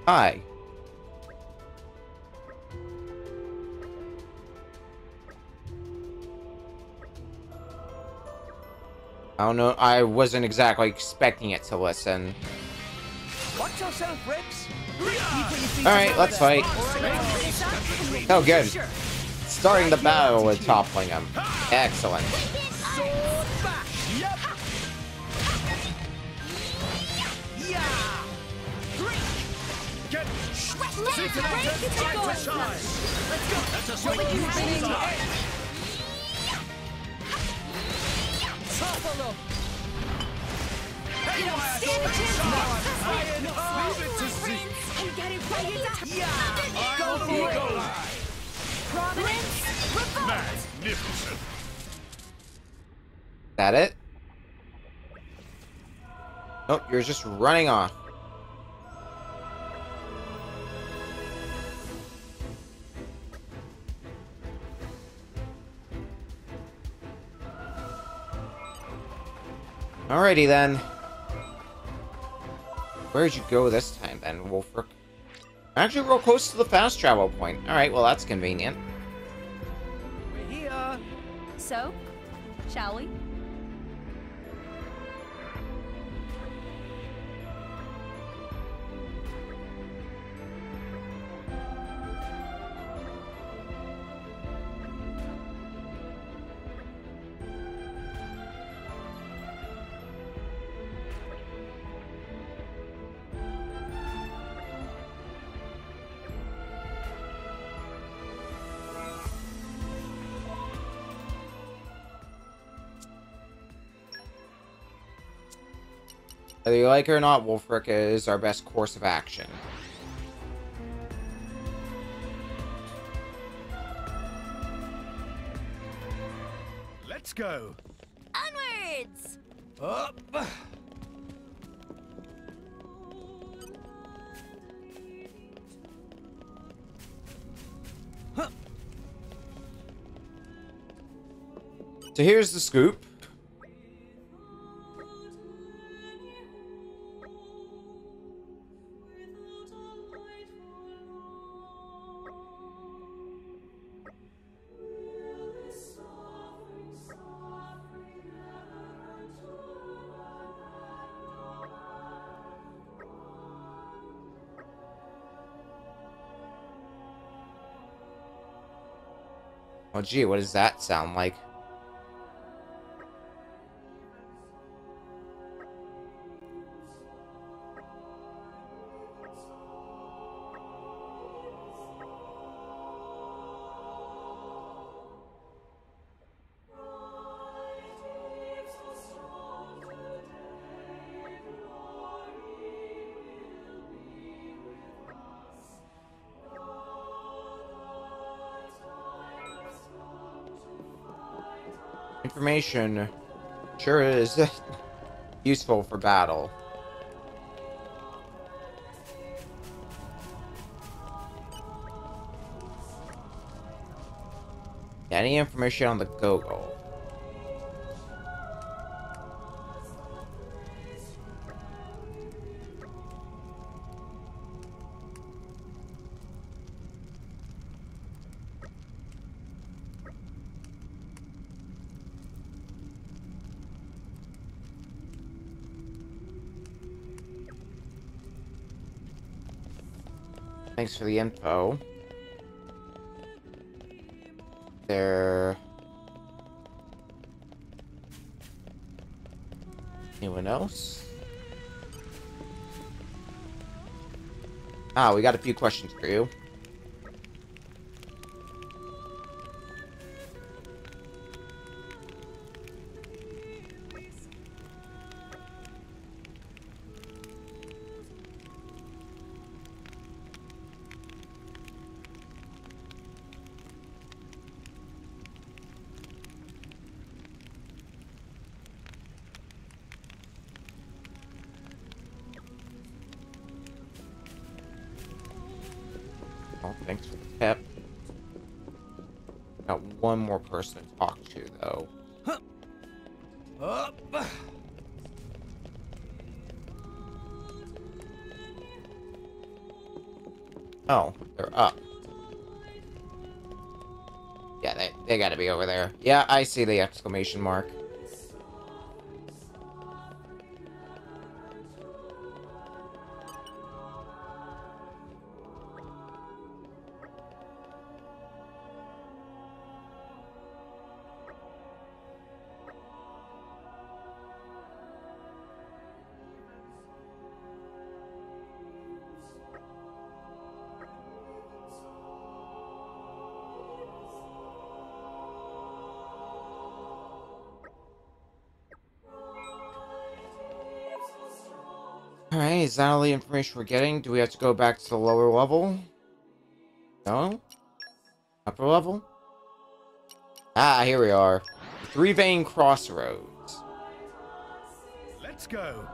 Speaker 1: Hi. I don't know. I wasn't exactly expecting it to listen.
Speaker 15: Watch yourself, Rips.
Speaker 1: Alright, let's fight. Oh, good. Starting the battle with toppling him. Excellent.
Speaker 21: Magnificent.
Speaker 1: That it? Nope, you're just running off. Alrighty then. Where'd you go this time then, Wolfric? Actually, real close to the fast travel point. Alright, well that's convenient.
Speaker 15: We're here.
Speaker 3: So, shall we?
Speaker 1: Whether you like it or not, Wolfric is our best course of action.
Speaker 10: Let's go.
Speaker 4: Onwards!
Speaker 15: Up.
Speaker 1: So here's the scoop. Oh gee, what does that sound like? Information sure is useful for battle. Yeah, any information on the Gogol? Thanks for the info. There... Anyone else? Ah, we got a few questions for you. Oh, thanks for the tip. Got one more person to talk to, though.
Speaker 15: Up.
Speaker 1: Oh, they're up. Yeah, they gotta be over there. Yeah, I see the exclamation mark. Alright, is that all the information we're getting? Do we have to go back to the lower level? No? Upper level? Ah, here we are. The Three Vein Crossroads.
Speaker 10: Let's go.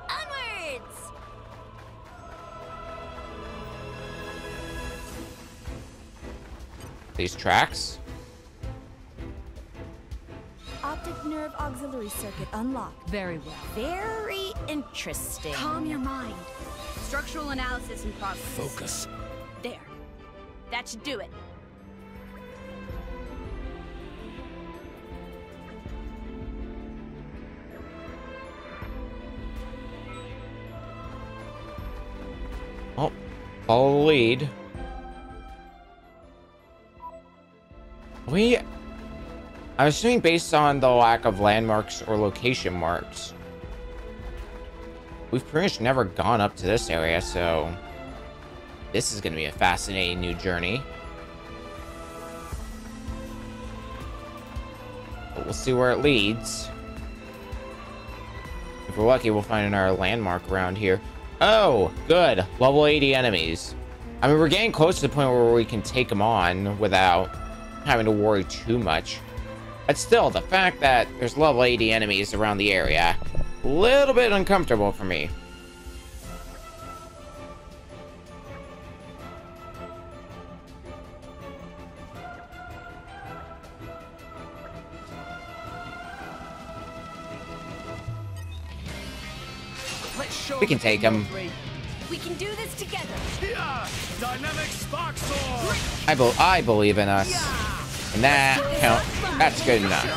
Speaker 4: Onwards!
Speaker 1: These tracks?
Speaker 16: Our Optic nerve auxiliary circuit unlocked.
Speaker 2: Very well.
Speaker 16: Very interesting.
Speaker 3: Calm your mind. Structural analysis in progress.
Speaker 13: Focus.
Speaker 3: There. That should do it.
Speaker 1: Oh, follow the lead. I'm assuming based on the lack of landmarks or location marks, we've pretty much never gone up to this area, so this is going to be a fascinating new journey. But we'll see where it leads. If we're lucky, we'll find another landmark around here. Oh, good. Level 80 enemies. I mean, we're getting close to the point where we can take them on without having to worry too much. But still, the fact that there's level 80 enemies around the area, a little bit uncomfortable for me. We can take him.
Speaker 3: We can do this together.
Speaker 10: Dynamic spark sword.
Speaker 1: I believe in us. And that count. That's good enough.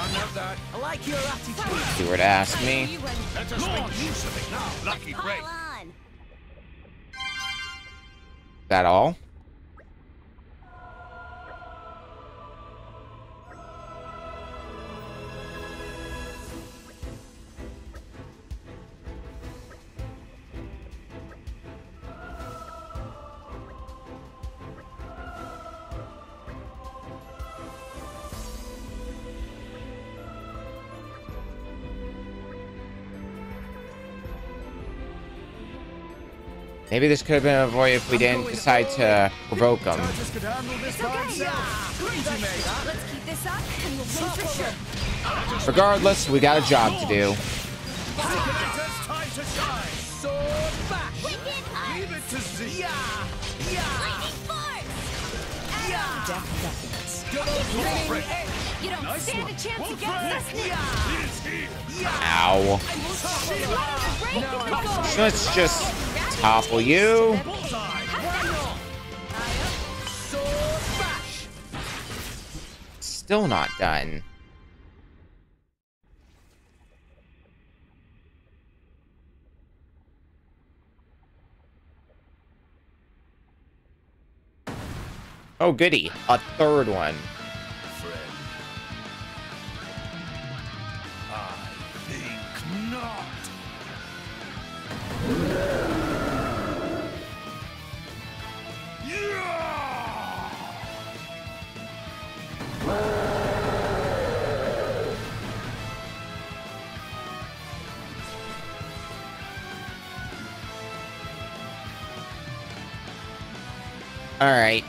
Speaker 15: I like your attitude.
Speaker 1: If you were to ask me.
Speaker 10: Let us make use of it now. Lucky break.
Speaker 1: Is that all? Maybe this could have been avoided if we didn't decide to provoke them.
Speaker 3: It's okay. Let's keep this up and we'll win for sure.
Speaker 1: Regardless, we got a job to do.
Speaker 10: Sword back. Leave it to Z.
Speaker 3: You don't stand a chance against us now.
Speaker 1: Ow. Let's just topple you. Still not done. Oh, goody. A third one. Alright.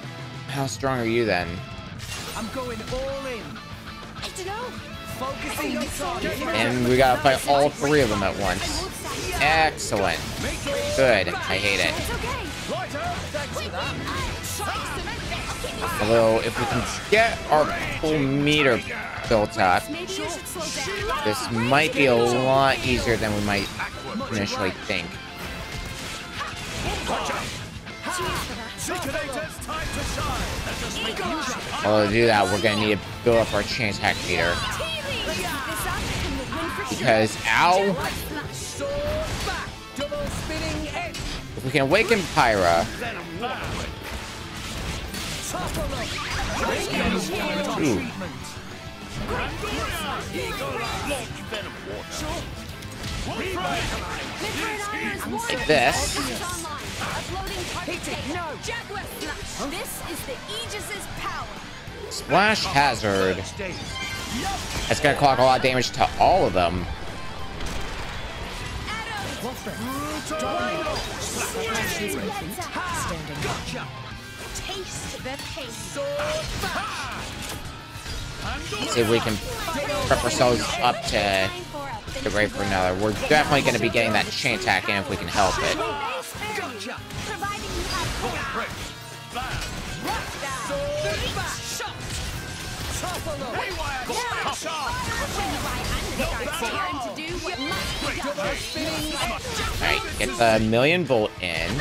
Speaker 1: How strong are you then?
Speaker 15: I'm going all in.
Speaker 3: I don't know.
Speaker 15: Focusing on target.
Speaker 1: And we gotta fight all three of them at once. Excellent. Good. I hate it. Although, if we can get our full meter built up, this might be a lot easier than we might initially think. Although to do that, we're gonna need to build up our chance hack meter. Because, ow! If we can awaken Pyra... Ooh. Like this.
Speaker 3: This is the Aegis's power.
Speaker 1: Splash hazard. It's gonna clock a lot of damage to all of them.
Speaker 3: Taste the pace.
Speaker 1: Let's see if we can prep ourselves up to get ready for another. We're definitely going to be getting that chain attack in if we can help it. Alright, get the million volt in.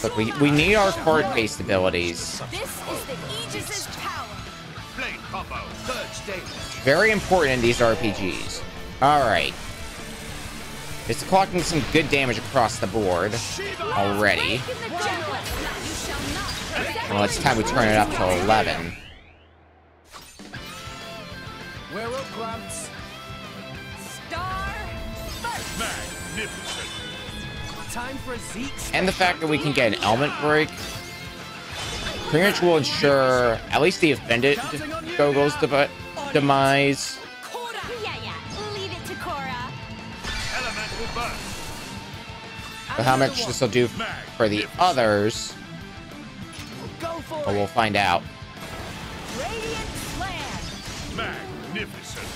Speaker 1: Look, we need our card-based abilities.
Speaker 4: This is the Aegis's power.
Speaker 10: Blade combo, third stage.
Speaker 1: Very important in these RPGs. Alright. It's clocking some good damage across the board already. Well, it's time we turn it up to 11.
Speaker 15: We're up, Gramps.
Speaker 4: Star first.
Speaker 10: Magnificent.
Speaker 15: Time for a Zeke.
Speaker 1: And the fact that we can get an element break pretty much will ensure at least the offended Gogo's demise.
Speaker 4: Yeah, leave it to Cora.
Speaker 10: Elemental burst.
Speaker 1: But how much this will do for the others, well, we'll find out.
Speaker 4: Radiant Slam.
Speaker 10: Magnificent.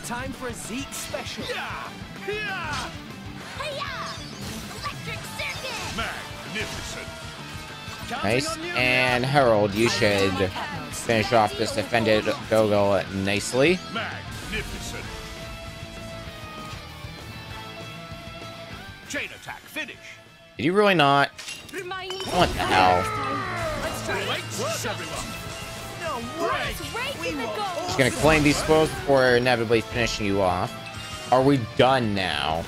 Speaker 15: Time for a Zeke special.
Speaker 10: Yeah.
Speaker 4: Hiya! Electric circuit.
Speaker 10: Magnificent.
Speaker 1: Nice. And Harold, you should finish off this offended Gogo nicely.
Speaker 10: Magnificent. Chain attack finish.
Speaker 1: Did you really not? What the hell?
Speaker 4: Let's try it.
Speaker 1: Just gonna claim these spoils before inevitably finishing you off. Are we done now?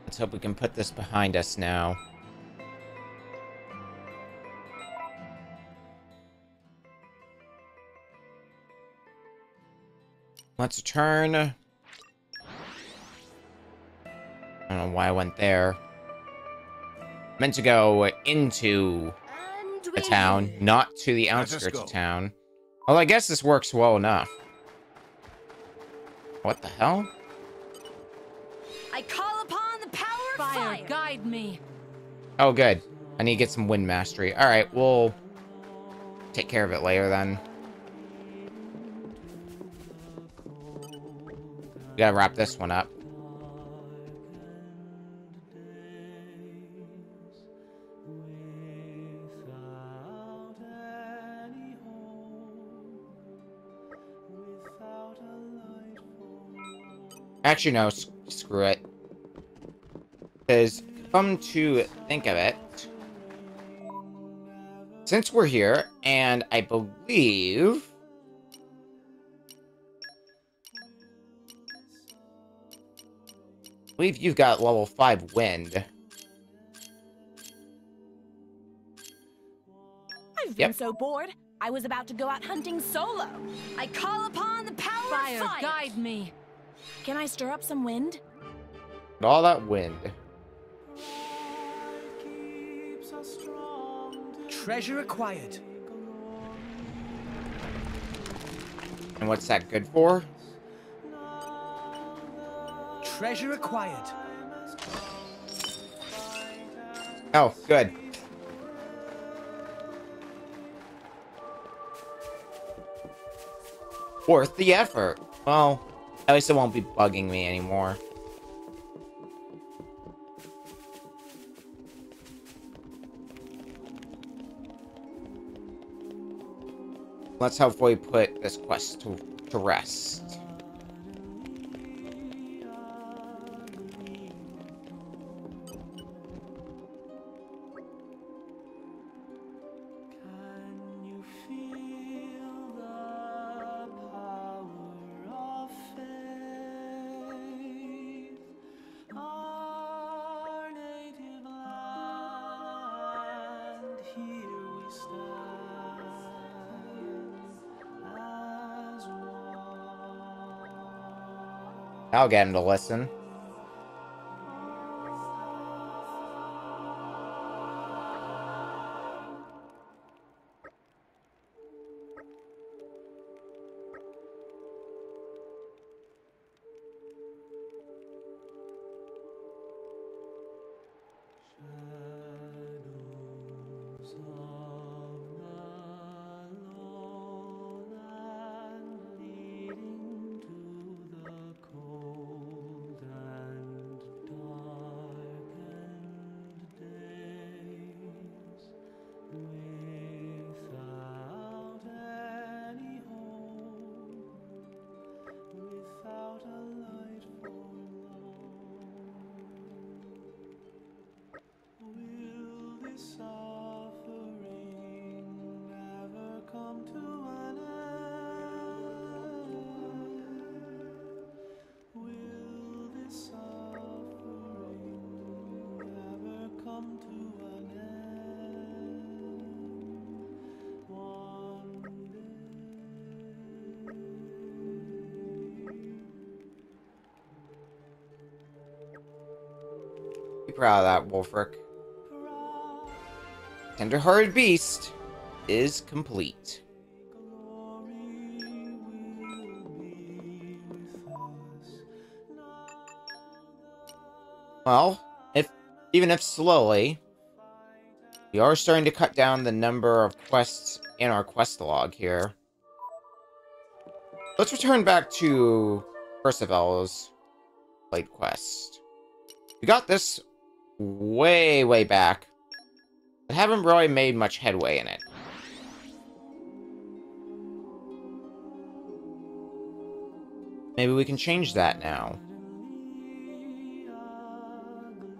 Speaker 1: Let's hope we can put this behind us now. Let's turn. I don't know why I went there. Meant to go into the town, not to the outskirts of town. Well, I guess this works well enough. What the hell?
Speaker 4: I call upon the power of fire. Guide me.
Speaker 1: Oh, good. I need to get some wind mastery. All right, we'll take care of it later then. We gotta wrap this one up. Actually, no, screw it. Because, come to think of it, since we're here, and I believe you've got level 5 wind.
Speaker 4: I've been so bored. I was about to go out hunting solo. I call upon the power of fire. Guide me. Can I stir up some wind?
Speaker 1: All that wind.
Speaker 15: Treasure acquired.
Speaker 1: And what's that good for?
Speaker 15: Treasure acquired.
Speaker 1: Oh, good. Worth the effort. Well, at least it won't be bugging me anymore. Let's hopefully put this quest to rest. I'll get him to listen. Be proud of that, Wolfric. Tender-hearted beast is complete. Well, even if slowly, we are starting to cut down the number of quests in our quest log here. Let's return back to Percival's Blade quest. We got this way back, but haven't really made much headway in it. Maybe we can change that now.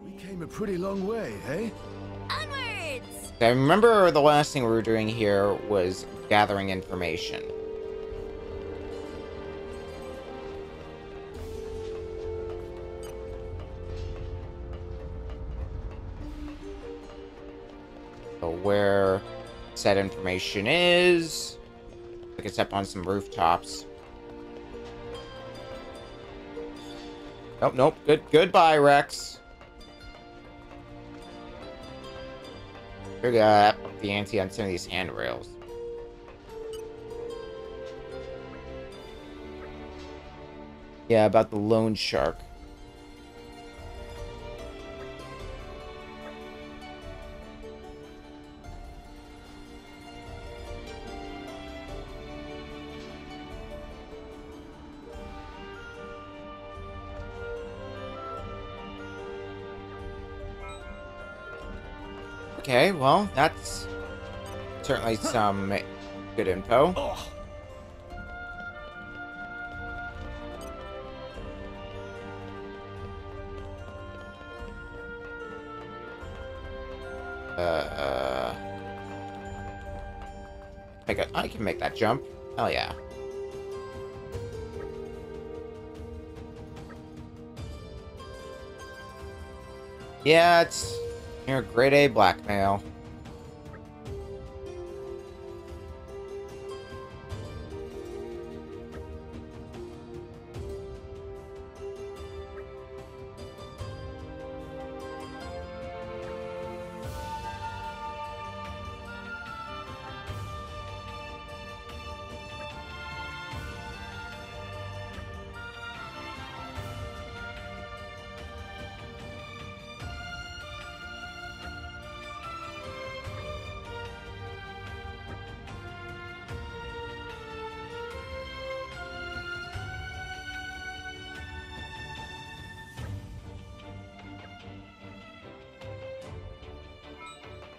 Speaker 14: We came a pretty long way, eh?
Speaker 8: Onwards!
Speaker 1: I remember the last thing we were doing here was gathering information. So where said information is, I can step on some rooftops. Nope. Goodbye, Rex. We're gonna up the ante on some of these handrails. Yeah, about the loan shark. Okay, well, that's certainly some good info. I can make that jump. Hell yeah. Yeah, it's near grade A blackmail.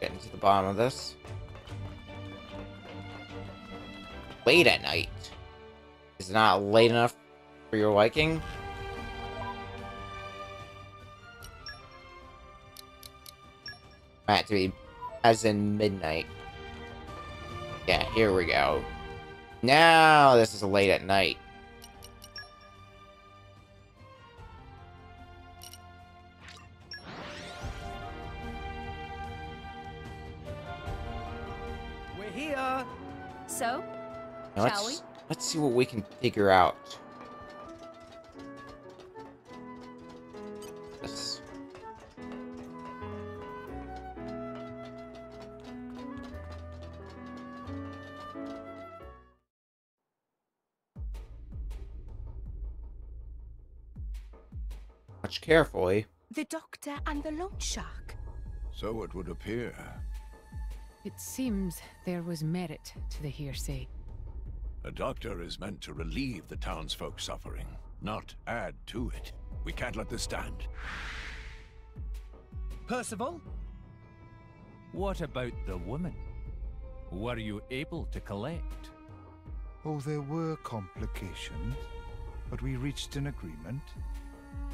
Speaker 1: Getting to the bottom of this. late at night. Is it not late enough for your liking? Right, to be as in midnight. Yeah, here we go. Now this is late at night.
Speaker 15: We're here.
Speaker 3: So,
Speaker 1: Now
Speaker 3: shall we?
Speaker 1: let's see what we can figure out. This. Watch carefully.
Speaker 5: The doctor and the loan shark.
Speaker 10: So it would appear.
Speaker 2: It seems there was merit to the hearsay.
Speaker 10: A doctor is meant to relieve the townsfolk's suffering, not add to it. We can't let this stand.
Speaker 15: Percival?
Speaker 21: What about the woman? Were you able to collect?
Speaker 6: Oh, there were complications, but we reached an agreement.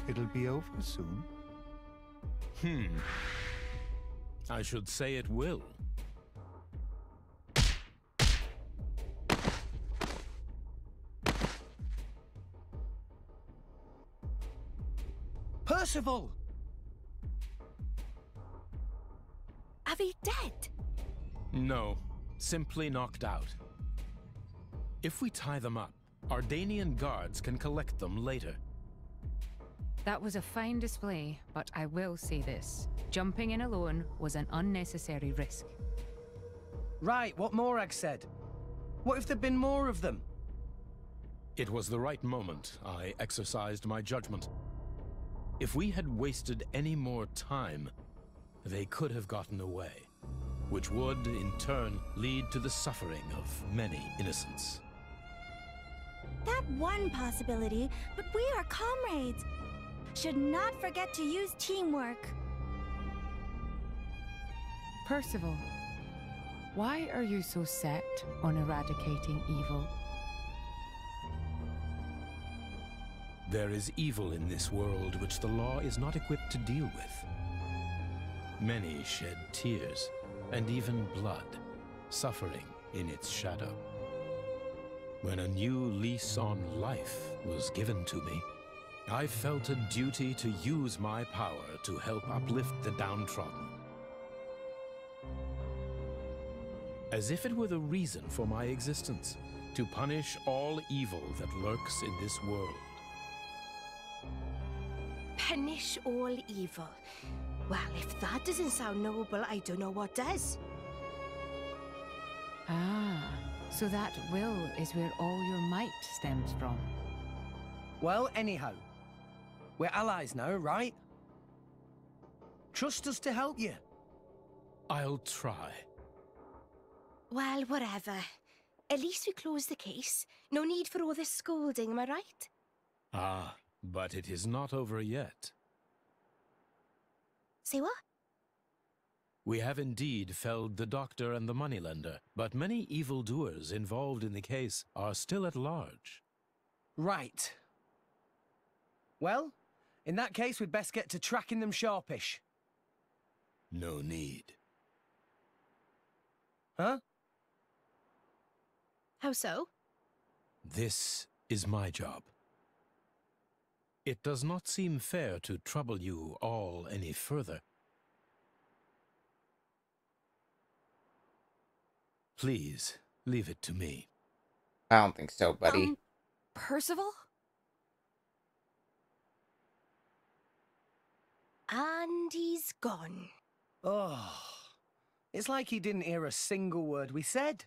Speaker 6: It'll be over soon.
Speaker 11: I should say it will.
Speaker 15: Percival!
Speaker 5: Are they dead?
Speaker 11: No, simply knocked out. If we tie them up, Ardanian guards can collect them later.
Speaker 2: That was a fine display, but I will say this. Jumping in alone was an unnecessary risk.
Speaker 15: Right, what Morag said. What if there'd been more of them?
Speaker 11: It was the right moment. I exercised my judgment. If we had wasted any more time, they could have gotten away, which would, in turn, lead to the suffering of many innocents.
Speaker 8: That one possibility, but we are comrades. Should not forget to use teamwork.
Speaker 2: Percival, why are you so set on eradicating evil?
Speaker 11: There is evil in this world which the law is not equipped to deal with. Many shed tears, and even blood, suffering in its shadow. When a new lease on life was given to me, I felt a duty to use my power to help uplift the downtrodden. As if it were the reason for my existence, to punish all evil that lurks in this world.
Speaker 5: Punish all evil. Well, if that doesn't sound noble, I don't know what does.
Speaker 2: Ah, so that will is where all your might stems from.
Speaker 15: Well, anyhow, we're allies now, right? Trust us to help you.
Speaker 11: I'll try.
Speaker 5: Well, whatever. At least we closed the case. No need for all this scolding, am I right?
Speaker 11: Ah, but it is not over yet.
Speaker 5: Say what?
Speaker 11: We have indeed felled the doctor and the moneylender, but many evildoers involved in the case are still at large.
Speaker 15: Right. Well, in that case, we'd best get to tracking them sharpish.
Speaker 11: No need.
Speaker 15: Huh?
Speaker 5: How so?
Speaker 11: This is my job. It does not seem fair to trouble you all any further. Please, leave it to me.
Speaker 1: I don't think so, buddy.
Speaker 3: Percival?
Speaker 5: And he's gone.
Speaker 15: Oh, it's like he didn't hear a single word we said.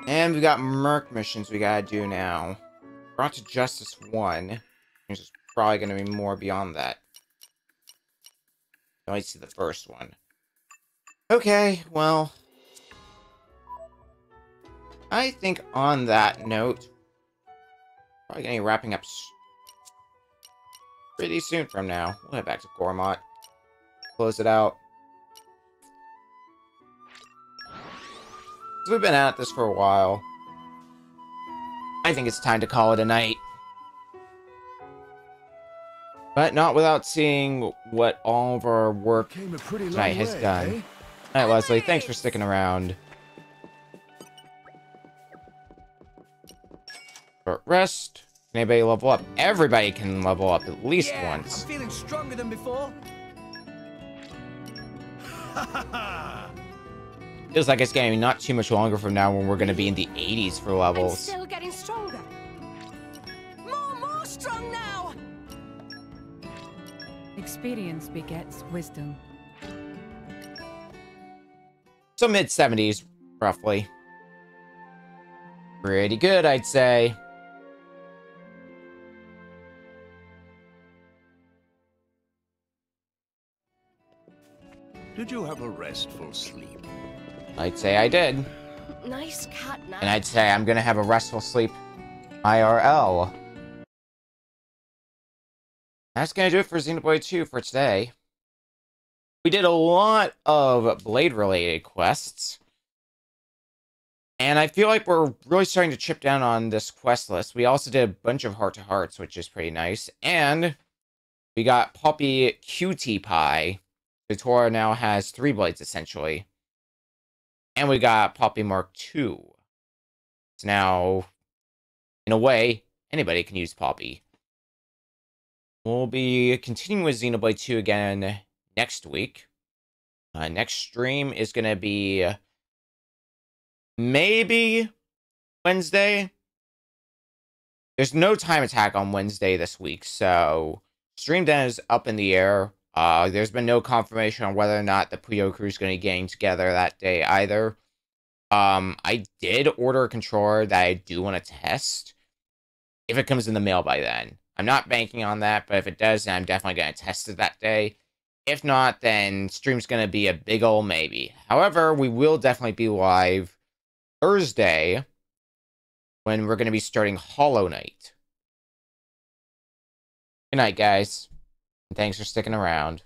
Speaker 1: And we got Merc missions we gotta do now. Brought to Justice 1. There's probably gonna be more beyond that. I only see the first one. Okay, well. I think on that note, probably gonna be wrapping up pretty soon from now. We'll head back to Gormott. Close it out. So we've been at this for a while. I think it's time to call it a night. But not without seeing what all of our work tonight has done. Alright, Leslie, thanks for sticking around. Short rest. Can anybody level up? Everybody can level up at least once.
Speaker 15: I'm feeling stronger than before.
Speaker 1: Feels like it's getting not too much longer from now when we're going to be in the 80s for
Speaker 5: I'm
Speaker 1: levels.
Speaker 5: still getting stronger. More strong now.
Speaker 2: Experience begets wisdom.
Speaker 1: So mid-70s, roughly. Pretty good, I'd say.
Speaker 10: Did you have a restful sleep?
Speaker 1: I'd say I did.
Speaker 17: Nice cat nap.
Speaker 1: And I'd say I'm gonna have a restful sleep IRL. That's gonna do it for Xenoblade 2 for today. We did a lot of Blade-related quests. And I feel like we're really starting to chip down on this quest list. We also did a bunch of heart-to-hearts, which is pretty nice. And we got Poppy Cutie Pie. Victoria now has 3 blades, essentially. And we got Poppy Mark II. So now, in a way, anybody can use Poppy. We'll be continuing with Xenoblade 2 again next week. Next stream is going to be maybe Wednesday. There's no time attack on Wednesday this week, so stream then is up in the air. There's been no confirmation on whether or not the Puyo crew is going to be getting together that day either. I did order a controller that I do want to test. If it comes in the mail by then. I'm not banking on that, but if it does, then I'm definitely going to test it that day. If not, then stream's going to be a big ol' maybe. However, we will definitely be live Thursday when we're going to be starting Hollow Knight. Good night, guys. And thanks for sticking around.